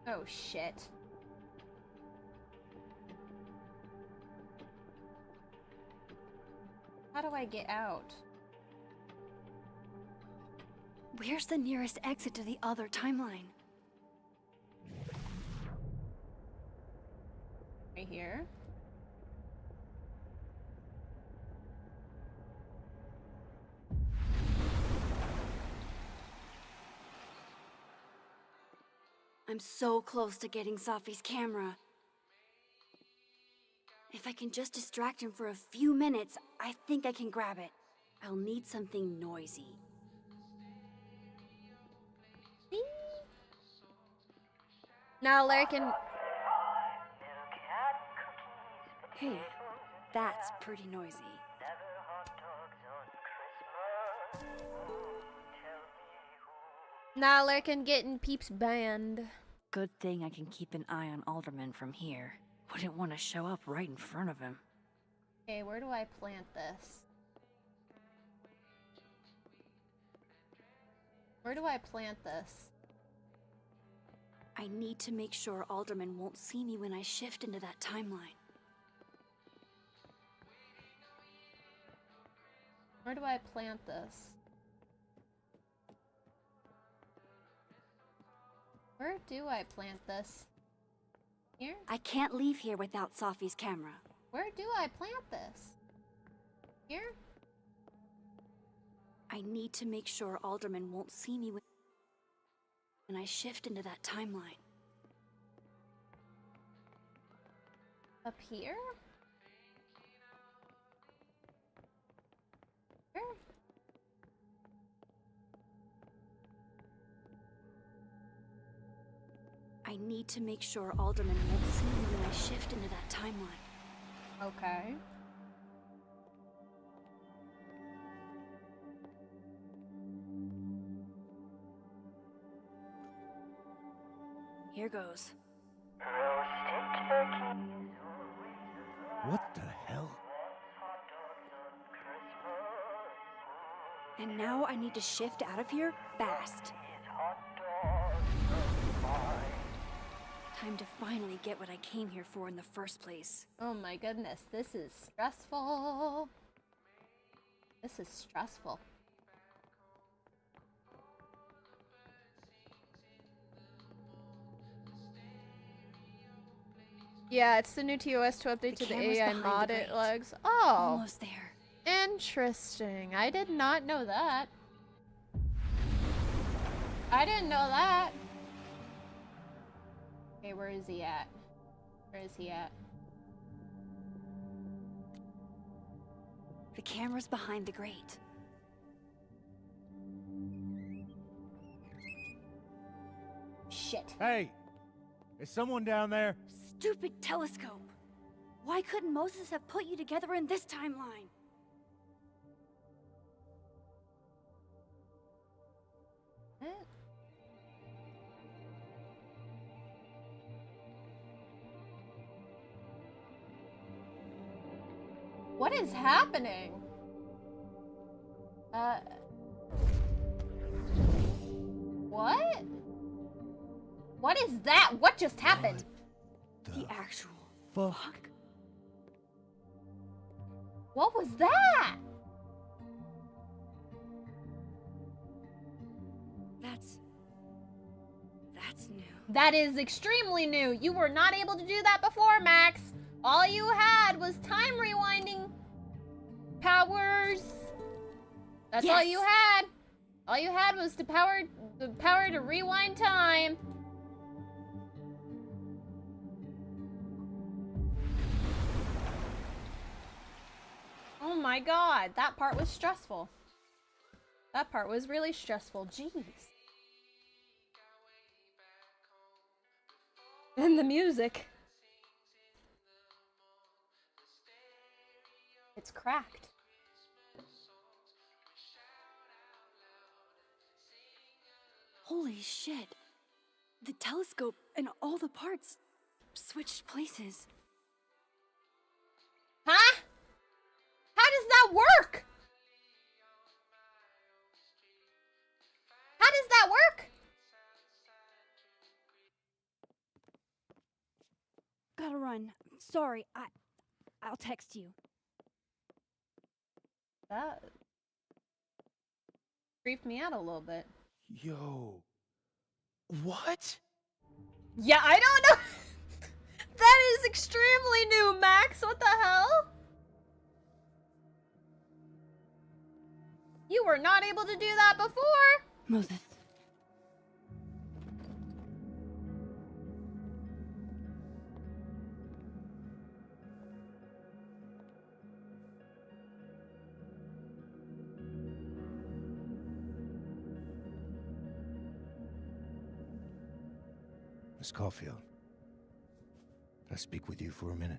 Oh, shit. How do I get out? Where's the nearest exit to the other timeline? Right here. I'm so close to getting Safi's camera. If I can just distract him for a few minutes, I think I can grab it. I'll need something noisy. Now, Larkin. Hey, that's pretty noisy. Now, Larkin getting Peeps banned. Good thing I can keep an eye on Alderman from here. Wouldn't want to show up right in front of him. Okay, where do I plant this? Where do I plant this? I need to make sure Alderman won't see me when I shift into that timeline. Where do I plant this? Where do I plant this? Here? I can't leave here without Safi's camera. Where do I plant this? Here? I need to make sure Alderman won't see me when I shift into that timeline. Up here? Where? I need to make sure Alderman won't see me when I shift into that timeline. Okay. Here goes. What the hell? And now I need to shift out of here fast. Time to finally get what I came here for in the first place. Oh my goodness, this is stressful. This is stressful. Yeah, it's the new TOS to update to the AI mod it lags. Oh. Almost there. Interesting. I did not know that. I didn't know that. Okay, where is he at? Where is he at? The camera's behind the grate. Shit. Hey! Is someone down there? Stupid telescope! Why couldn't Moses have put you together in this timeline? What is happening? What? What is that? What just happened? The actual fuck? What was that? That's new. That is extremely new. You were not able to do that before, Max. All you had was time rewinding powers. That's all you had. All you had was the power to rewind time. Oh my god, that part was stressful. That part was really stressful. Jeez. And the music. It's cracked. Holy shit. The telescope and all the parts switched places. Huh? How does that work? How does that work? Gotta run. Sorry, I'll text you. That creeped me out a little bit. Yo. What? Yeah, I don't know. That is extremely new, Max. What the hell? You were not able to do that before. Moses. Miss Caulfield, can I speak with you for a minute?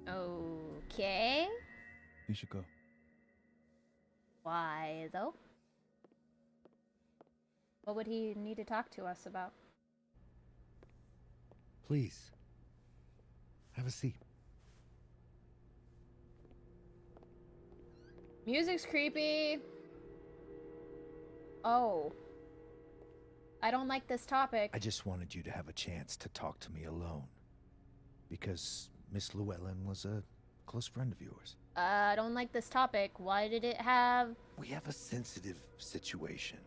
Okay. You should go. Why, though? What would he need to talk to us about? Please, have a seat. Music's creepy. Oh. I don't like this topic. I just wanted you to have a chance to talk to me alone. Because Miss Llewellyn was a close friend of yours. I don't like this topic. Why did it have... We have a sensitive situation.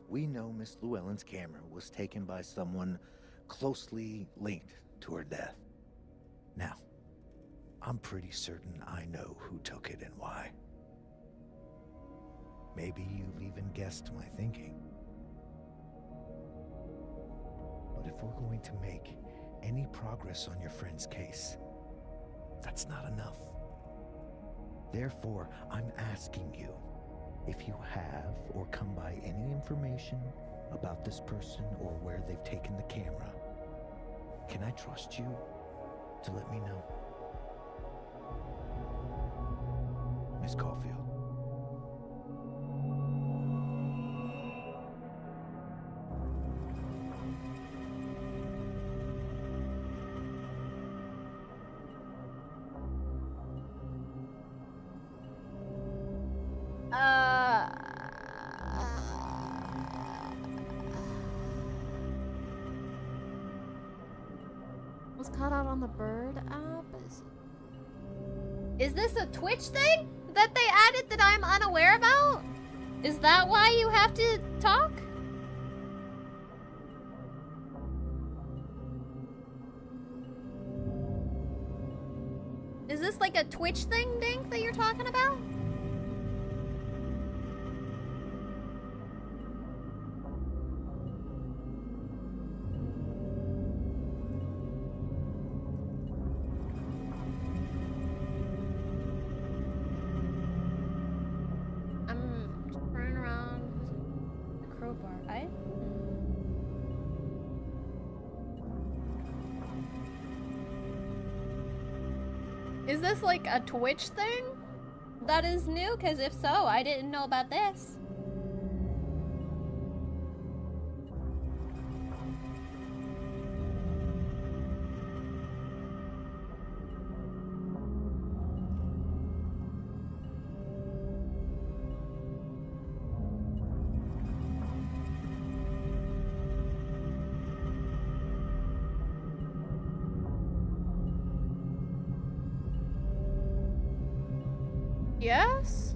We know Miss Llewellyn's camera was taken by someone closely linked to her death. Now, I'm pretty certain I know who took it and why. Maybe you've even guessed my thinking. But if we're going to make any progress on your friend's case, that's not enough. Therefore, I'm asking you if you have or come by any information about this person or where they've taken the camera. Can I trust you to let me know? Miss Caulfield. Was caught out on the Bird app. Is this a Twitch thing that they added that I'm unaware about? Is that why you have to talk? Is this like a Twitch thing, Dink, that you're talking about? Turn around. The crowbar, right? Is this like a Twitch thing that is new? Because if so, I didn't know about this. Yes?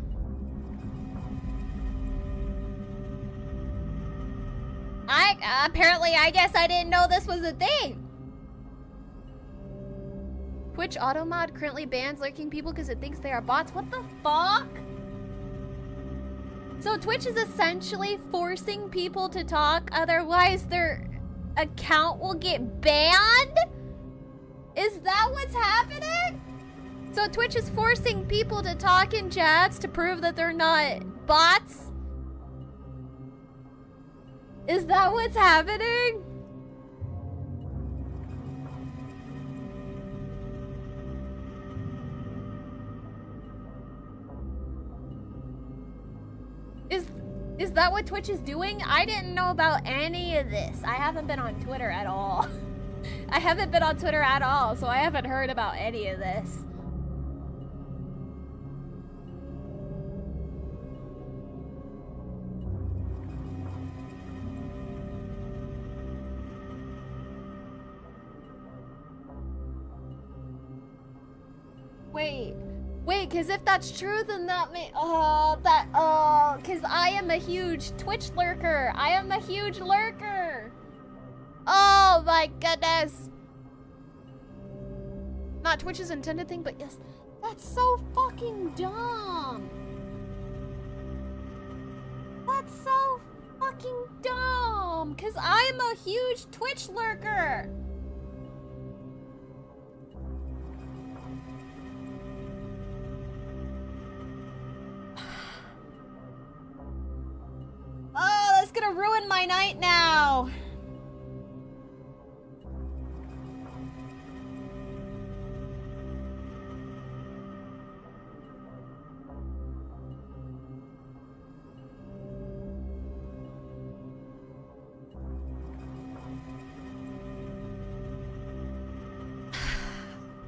Apparently, I guess I didn't know this was a thing. Twitch auto mod currently bans lurking people because it thinks they are bots. What the fuck? So Twitch is essentially forcing people to talk, otherwise their account will get banned? Is that what's happening? So Twitch is forcing people to talk in chats to prove that they're not bots? Is that what's happening? Is that what Twitch is doing? I didn't know about any of this. I haven't been on Twitter at all. I haven't been on Twitter at all, so I haven't heard about any of this. Wait, because if that's true, then that may, because I am a huge Twitch lurker. I am a huge lurker. Oh my goodness. Not Twitch's intended thing, but yes, that's so fucking dumb. That's so fucking dumb, because I'm a huge Twitch lurker. Oh, that's gonna ruin my night now.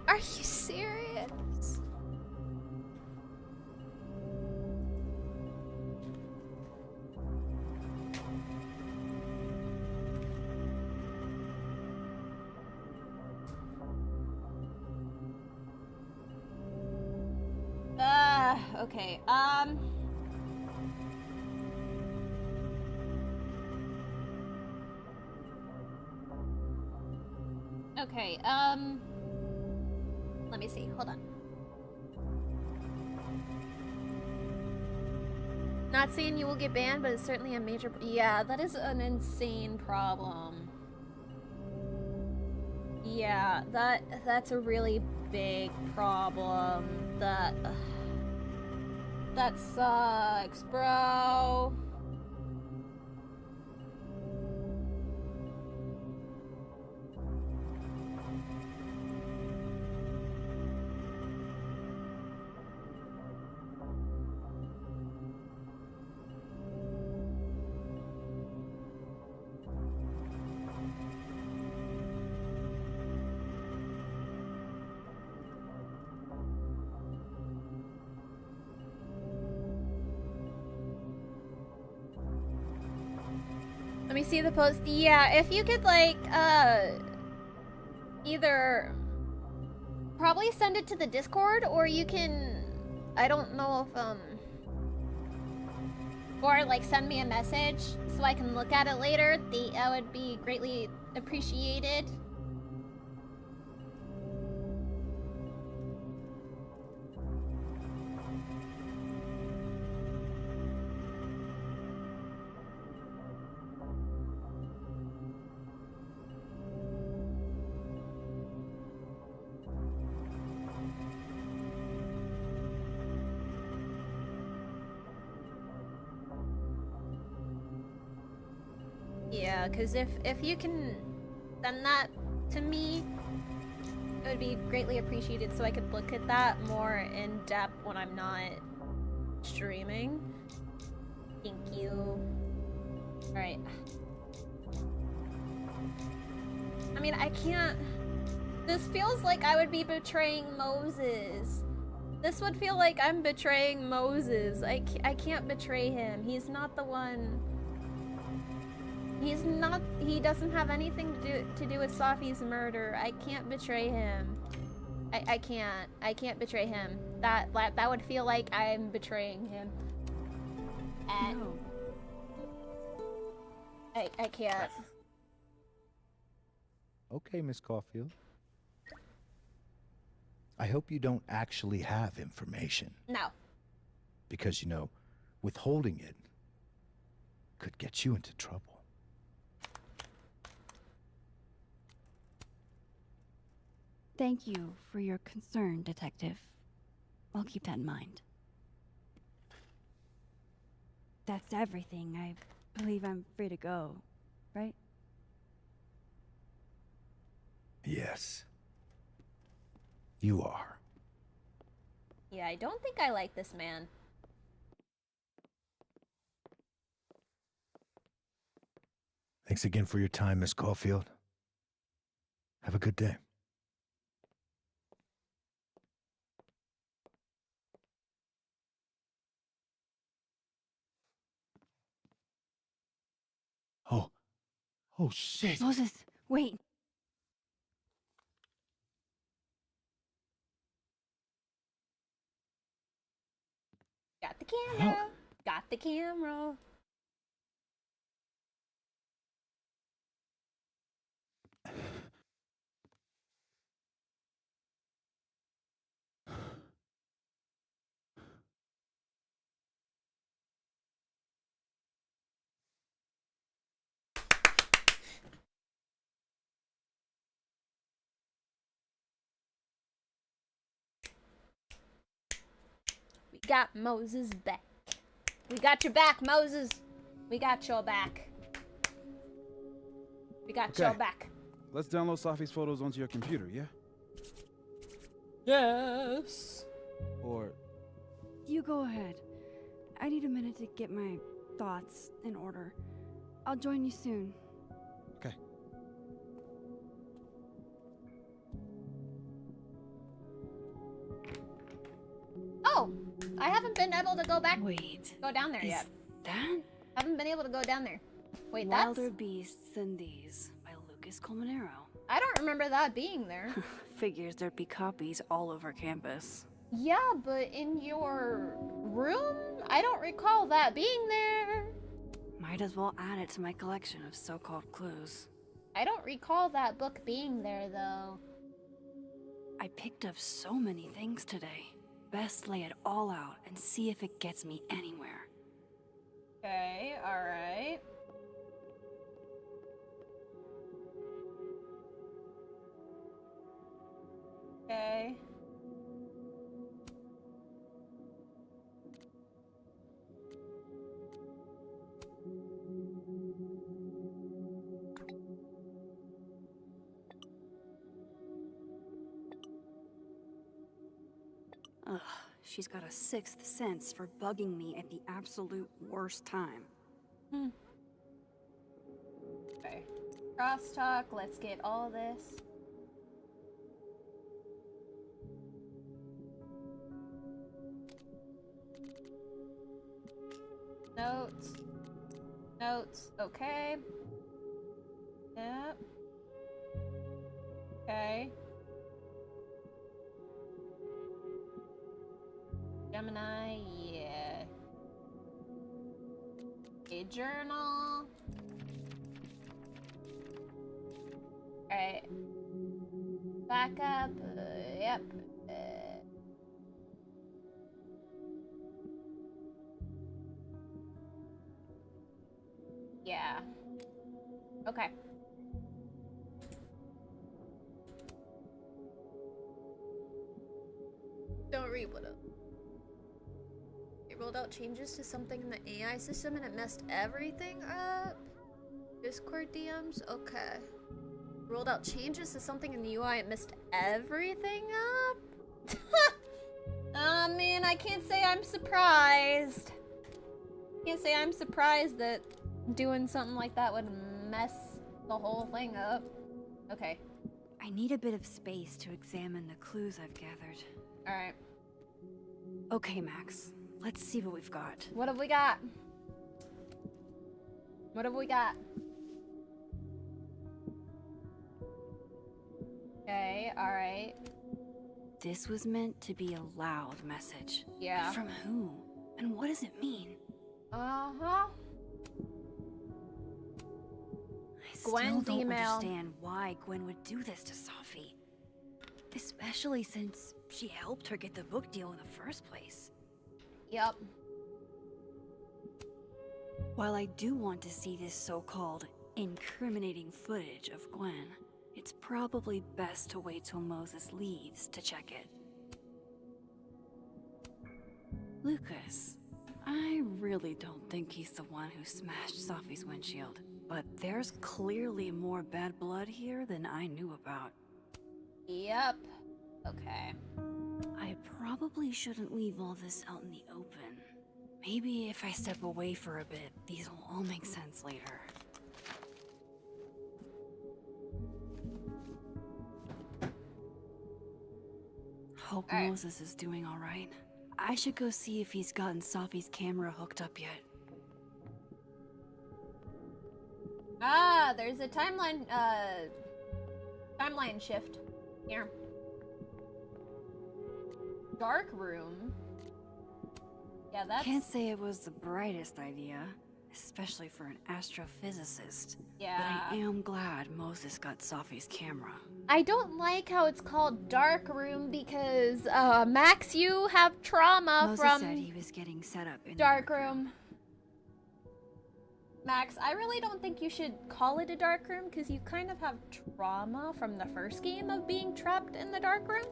Are you serious? Okay, okay, let me see, hold on. Not saying you will get banned, but it's certainly a major, yeah, that is an insane problem. Yeah, that's a really big problem. That sucks, bro. Let me see the post. Yeah, if you could, like, either probably send it to the Discord, or you can, I don't know if, or like send me a message so I can look at it later. That would be greatly appreciated. Yeah, because if you can send that to me, it would be greatly appreciated so I could look at that more in depth when I'm not streaming. Thank you. Alright. I mean, I can't... This feels like I would be betraying Moses. This would feel like I'm betraying Moses. I can't betray him. He's not the one... He's not... He doesn't have anything to do with Safi's murder. I can't betray him. I can't. I can't betray him. That would feel like I'm betraying him. And... No. I can't. Okay, Miss Caulfield. I hope you don't actually have information. No. Because, you know, withholding it could get you into trouble. Thank you for your concern, Detective. I'll keep that in mind. That's everything. I believe I'm free to go, right? Yes. You are. Yeah, I don't think I like this man. Thanks again for your time, Miss Caulfield. Have a good day. Oh shit! Moses, wait! Got the camera. Got the camera. We got Moses back. We got your back, Moses. We got your back. We got your back. Let's download Safi's photos onto your computer, yeah? Yes. Or... You go ahead. I need a minute to get my thoughts in order. I'll join you soon. Okay. Oh! I haven't been able to go back. Wait. Go down there yet. That? Haven't been able to go down there. Wait, Wilder that's... Beasts Than These by Lucas Colmenero. I don't remember that being there. Figures there'd be copies all over campus. Yeah, but in your room? I don't recall that being there. Might as well add it to my collection of so-called clues. I don't recall that book being there, though. I picked up so many things today. Best lay it all out and see if it gets me anywhere. Okay, alright. Okay. Ugh, she's got a sixth sense for bugging me at the absolute worst time. Okay. Crosstalk, let's get all this. Notes. Notes, okay. Yep. Okay. Gemini, yeah. A journal. Alright. Backup, yep. Yeah. Okay. Don't read what up. It rolled out changes to something in the AI system and it messed everything up. Discord DMs? Okay. Rolled out changes to something in the UI, it messed everything up? I mean, I can't say I'm surprised. Can't say I'm surprised that doing something like that would mess the whole thing up. Okay. I need a bit of space to examine the clues I've gathered. Alright. Okay, Max. Let's see what we've got. What have we got? What have we got? Okay, alright. This was meant to be a loud message. Yeah. From who? And what does it mean? Uh-huh. I still Gwen's don't email. understand why Gwen would do this to Safi. Especially since she helped her get the book deal in the first place. Yep. While I do want to see this so-called incriminating footage of Gwen, it's probably best to wait till Moses leaves to check it. Lucas, I really don't think he's the one who smashed Safi's windshield, but there's clearly more bad blood here than I knew about. Yep. Okay. I probably shouldn't leave all this out in the open. Maybe if I step away for a bit, these will all make sense later. Hope Moses is doing all right. I should go see if he's gotten Safi's camera hooked up yet. Ah, there's a timeline shift here. Dark room. Yeah, that's... Can't say it was the brightest idea, especially for an astrophysicist. Yeah. But I am glad Moses got Safi's camera. I don't like how it's called dark room because, Max, you have trauma Moses from said he was getting set up in dark room. Max, I really don't think you should call it a dark room because you kind of have trauma from the first game of being trapped in the dark room.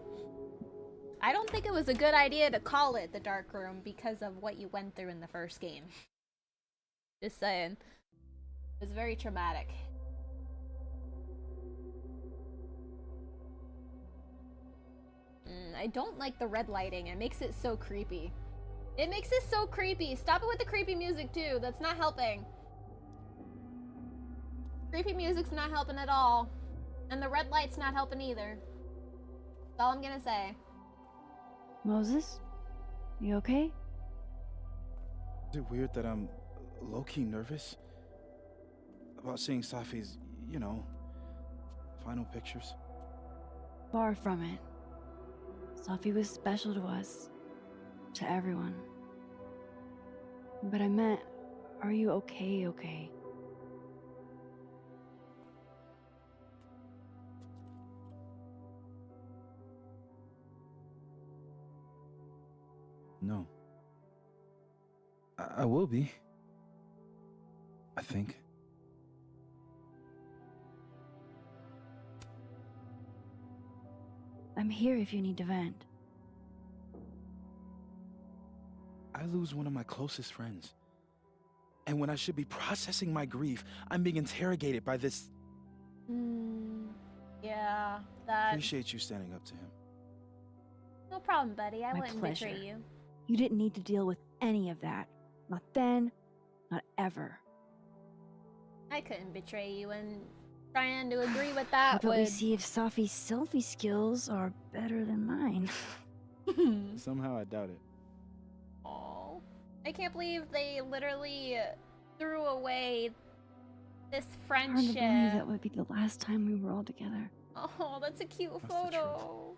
I don't think it was a good idea to call it the dark room because of what you went through in the first game. Just saying. It was very traumatic. I don't like the red lighting. It makes it so creepy. It makes it so creepy. Stop it with the creepy music too. That's not helping. Creepy music's not helping at all. And the red light's not helping either. That's all I'm gonna say. Moses? You okay? Is it weird that I'm low-key nervous about seeing Safi's, you know, final pictures? Far from it. Safi was special to us. To everyone. But I meant, are you okay? No. I will be. I think. I'm here if you need to vent. I lose one of my closest friends. And when I should be processing my grief, I'm being interrogated by this... Yeah, that... Appreciate you standing up to him. No problem, buddy. I My wouldn't pleasure. betray you. You didn't need to deal with any of that. Not then, not ever. I couldn't betray you, and trying to agree with How that about we would... see if Safi's selfie skills are better than mine? Somehow I doubt it. Aww. I can't believe they literally threw away this Hard to believe friendship. that would be the last time we were all together. Oh, that's a cute That's the photo.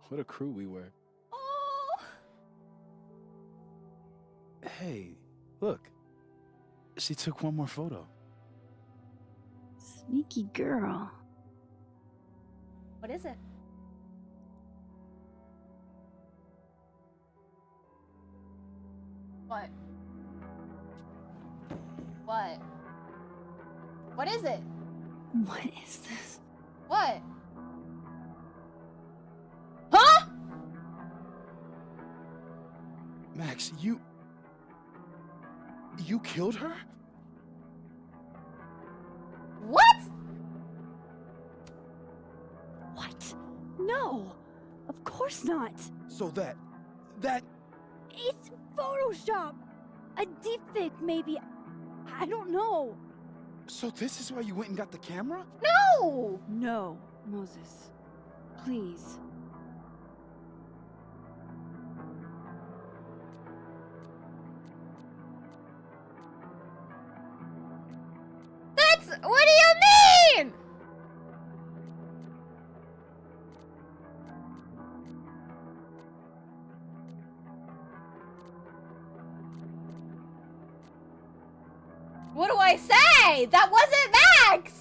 What a crew we were. Oh, Hey, look. She took one more photo. Sneaky girl. What is it? What? What? What is it? What is this? What? Huh? Max, you killed her? What? What? No! Of course not! So that... It's Photoshop! A deepfake, maybe. I don't know. So this is why you went and got the camera? No! No, Moses. Please. What do you mean? What do I say? That wasn't Max!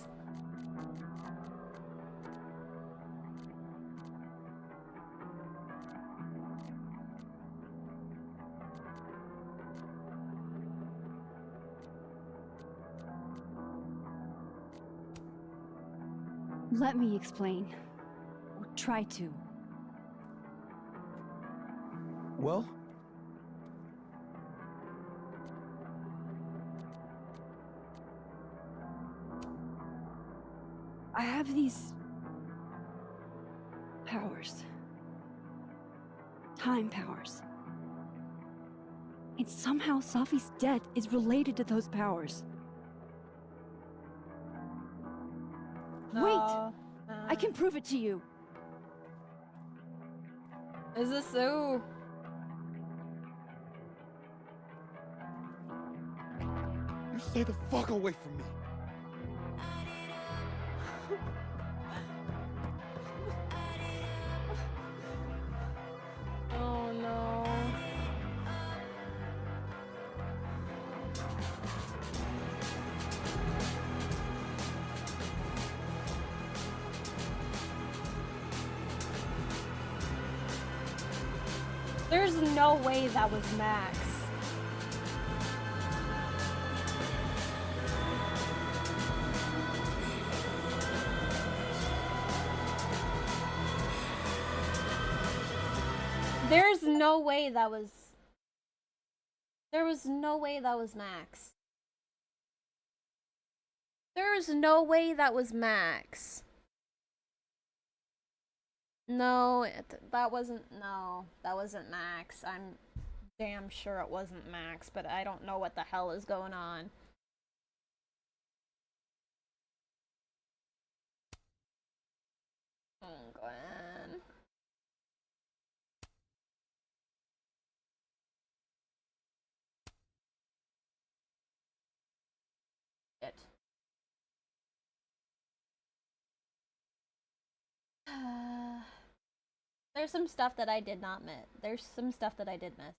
Let me explain. Or try to. Well? I have these... powers. Time powers. And somehow Safi's death is related to those powers. Wait! I can prove it to you. Is this so? You stay the fuck away from me. Oh no. There's no way that was Max. There's no way that was... There was no way that was Max. There's no way that was Max. No, that wasn't... No, that wasn't Max. I'm damn sure it wasn't Max, but I don't know what the hell is going on. Oh, Glenn. It. There's some stuff that I did not miss. There's some stuff that I did miss.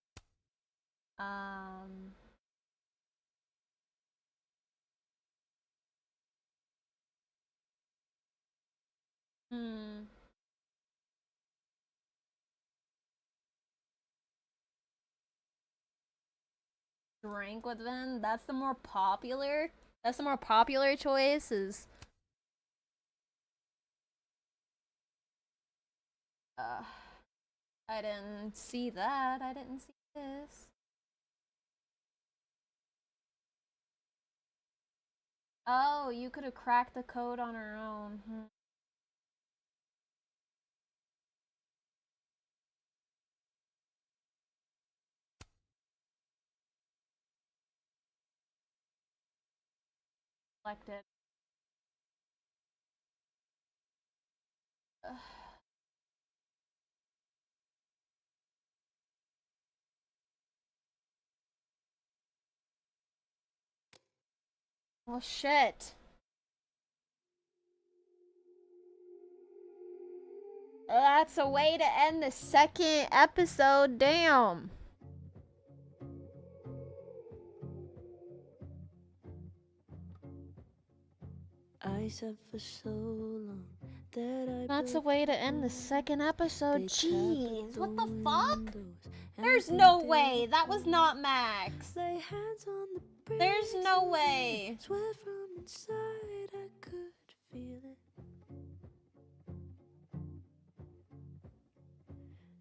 Drink with Vin. That's the more popular. That's the more popular choice. Is I didn't see that. I didn't see this. Oh, you could have cracked the code on her own. Selected. Well, shit. That's a way to end the second episode. Damn. said for so long that That's a way to end the second episode. Jeez, what the fuck? There's no way. That was not Max. There's no way. Swear from inside I could feel it.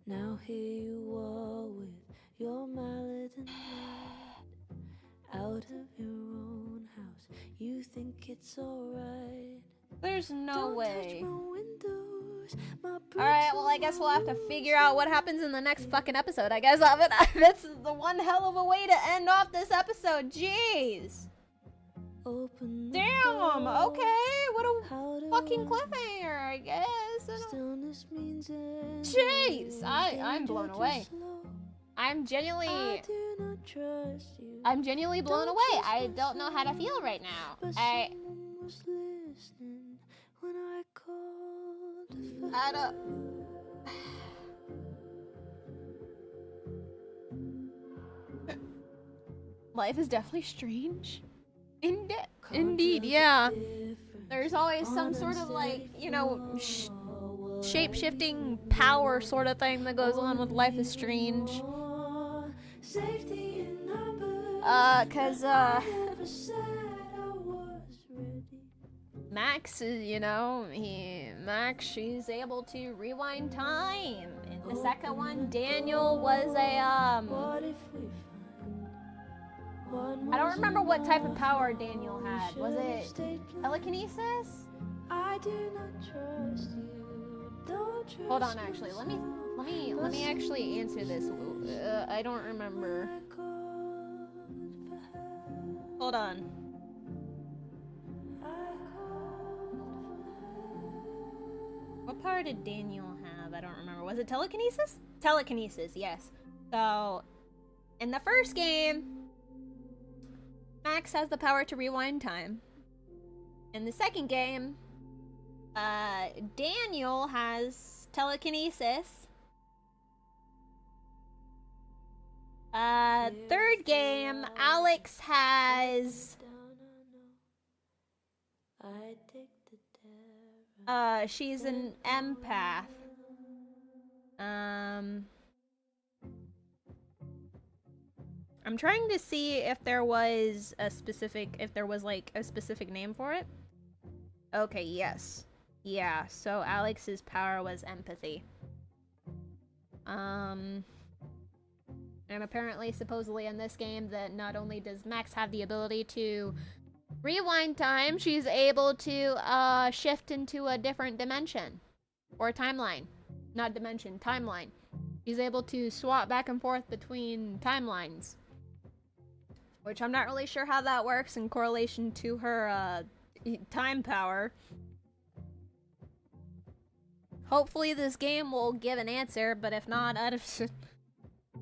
Now here you are with your mallet and light, out of your own house. You think it's alright. There's no way. My Alright, well I guess we'll have to figure out what happens in the next fucking episode. I guess that's the one hell of a way to end off this episode. Jeez. Damn, okay, what a fucking cliffhanger, I guess. Jeez, I'm blown away. I'm genuinely blown away. I don't know how to feel right now. I don't. Life is definitely strange. Indeed, yeah. There's always some sort of like, you know, shape-shifting power sort of thing that goes on with Life is Strange. Max is, you know, she's able to rewind time. In the second one, Daniel was a, I don't remember what type of power Daniel had. Was it telekinesis? I do not trust you. Don't trust. Hold on, actually, let me actually answer this. I don't remember. Hold on. What power did Daniel have? I don't remember. Was it telekinesis? Telekinesis, yes. So, in the first game, Max has the power to rewind time. In the second game, Daniel has telekinesis. Third game, Alex has... she's an empath. I'm trying to see if there was a specific, like a specific name for it. Okay, yes. Yeah, so Alex's power was empathy. And apparently, supposedly in this game, that not only does Max have the ability to rewind time, she's able to shift into a different dimension. Or timeline. Not dimension, timeline. She's able to swap back and forth between timelines. Which I'm not really sure how that works in correlation to her time power. Hopefully this game will give an answer, but if not, I'd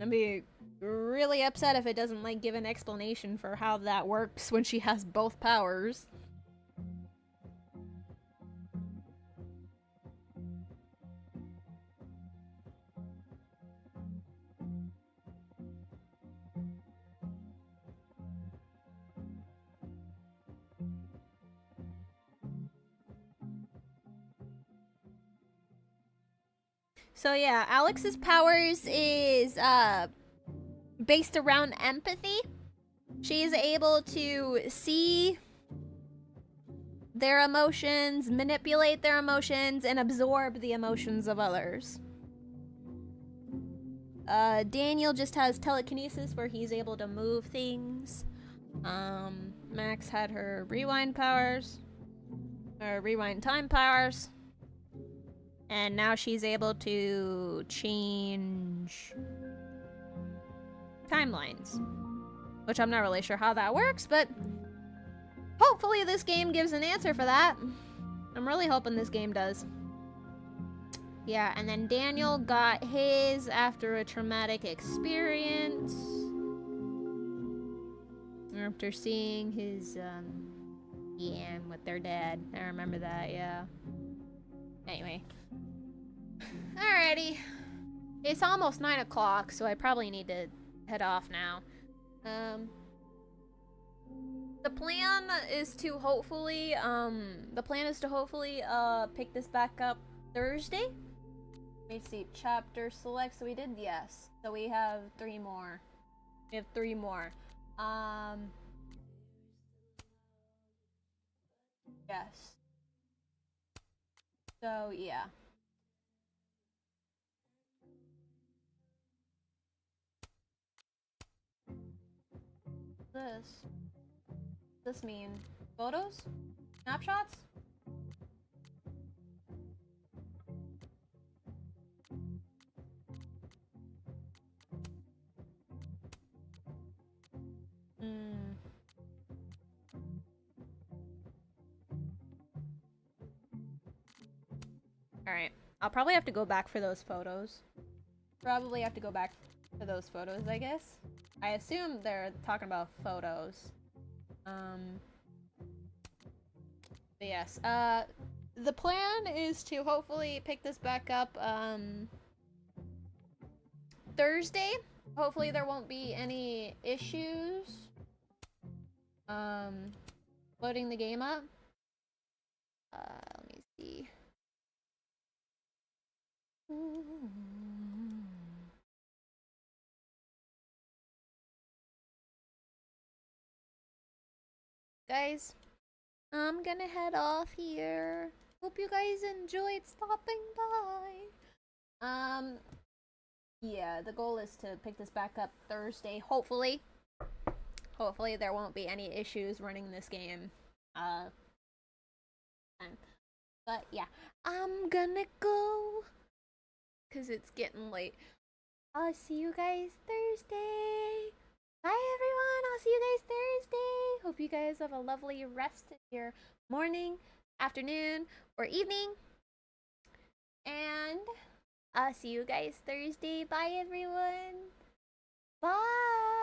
be really upset if it doesn't like give an explanation for how that works when she has both powers. So yeah, Alex's powers is based around empathy. She's able to see their emotions, manipulate their emotions, and absorb the emotions of others. Daniel just has telekinesis where he's able to move things. Max had her rewind powers, or rewind time powers. And now she's able to change timelines. Which I'm not really sure how that works, but hopefully this game gives an answer for that. I'm really hoping this game does. Yeah, and then Daniel got his after a traumatic experience. After seeing his, yeah, with their dad. I remember that, yeah. Anyway. Alrighty. It's almost 9 o'clock, so I probably need to head off now. The plan is to hopefully, pick this back up Thursday. Let me see, chapter select, so we did, yes. So we have 3 more. We have 3 more. Yes. So, yeah. This mean? Photos? Snapshots? Alright. I'll probably have to go back for those photos. Probably have to go back for those photos, I guess. I assume they're talking about photos. But yes, the plan is to hopefully pick this back up, Thursday. Hopefully there won't be any issues, loading the game up. Let me see. Guys, I'm gonna head off here. Hope you guys enjoyed stopping by. Yeah, the goal is to pick this back up Thursday, hopefully. Hopefully there won't be any issues running this game. But yeah, I'm gonna go, 'cause it's getting late. I'll see you guys Thursday. Bye everyone, I'll see you guys Thursday. Hope you guys have a lovely rest of your morning, afternoon, or evening. And I'll see you guys Thursday. Bye everyone. Bye.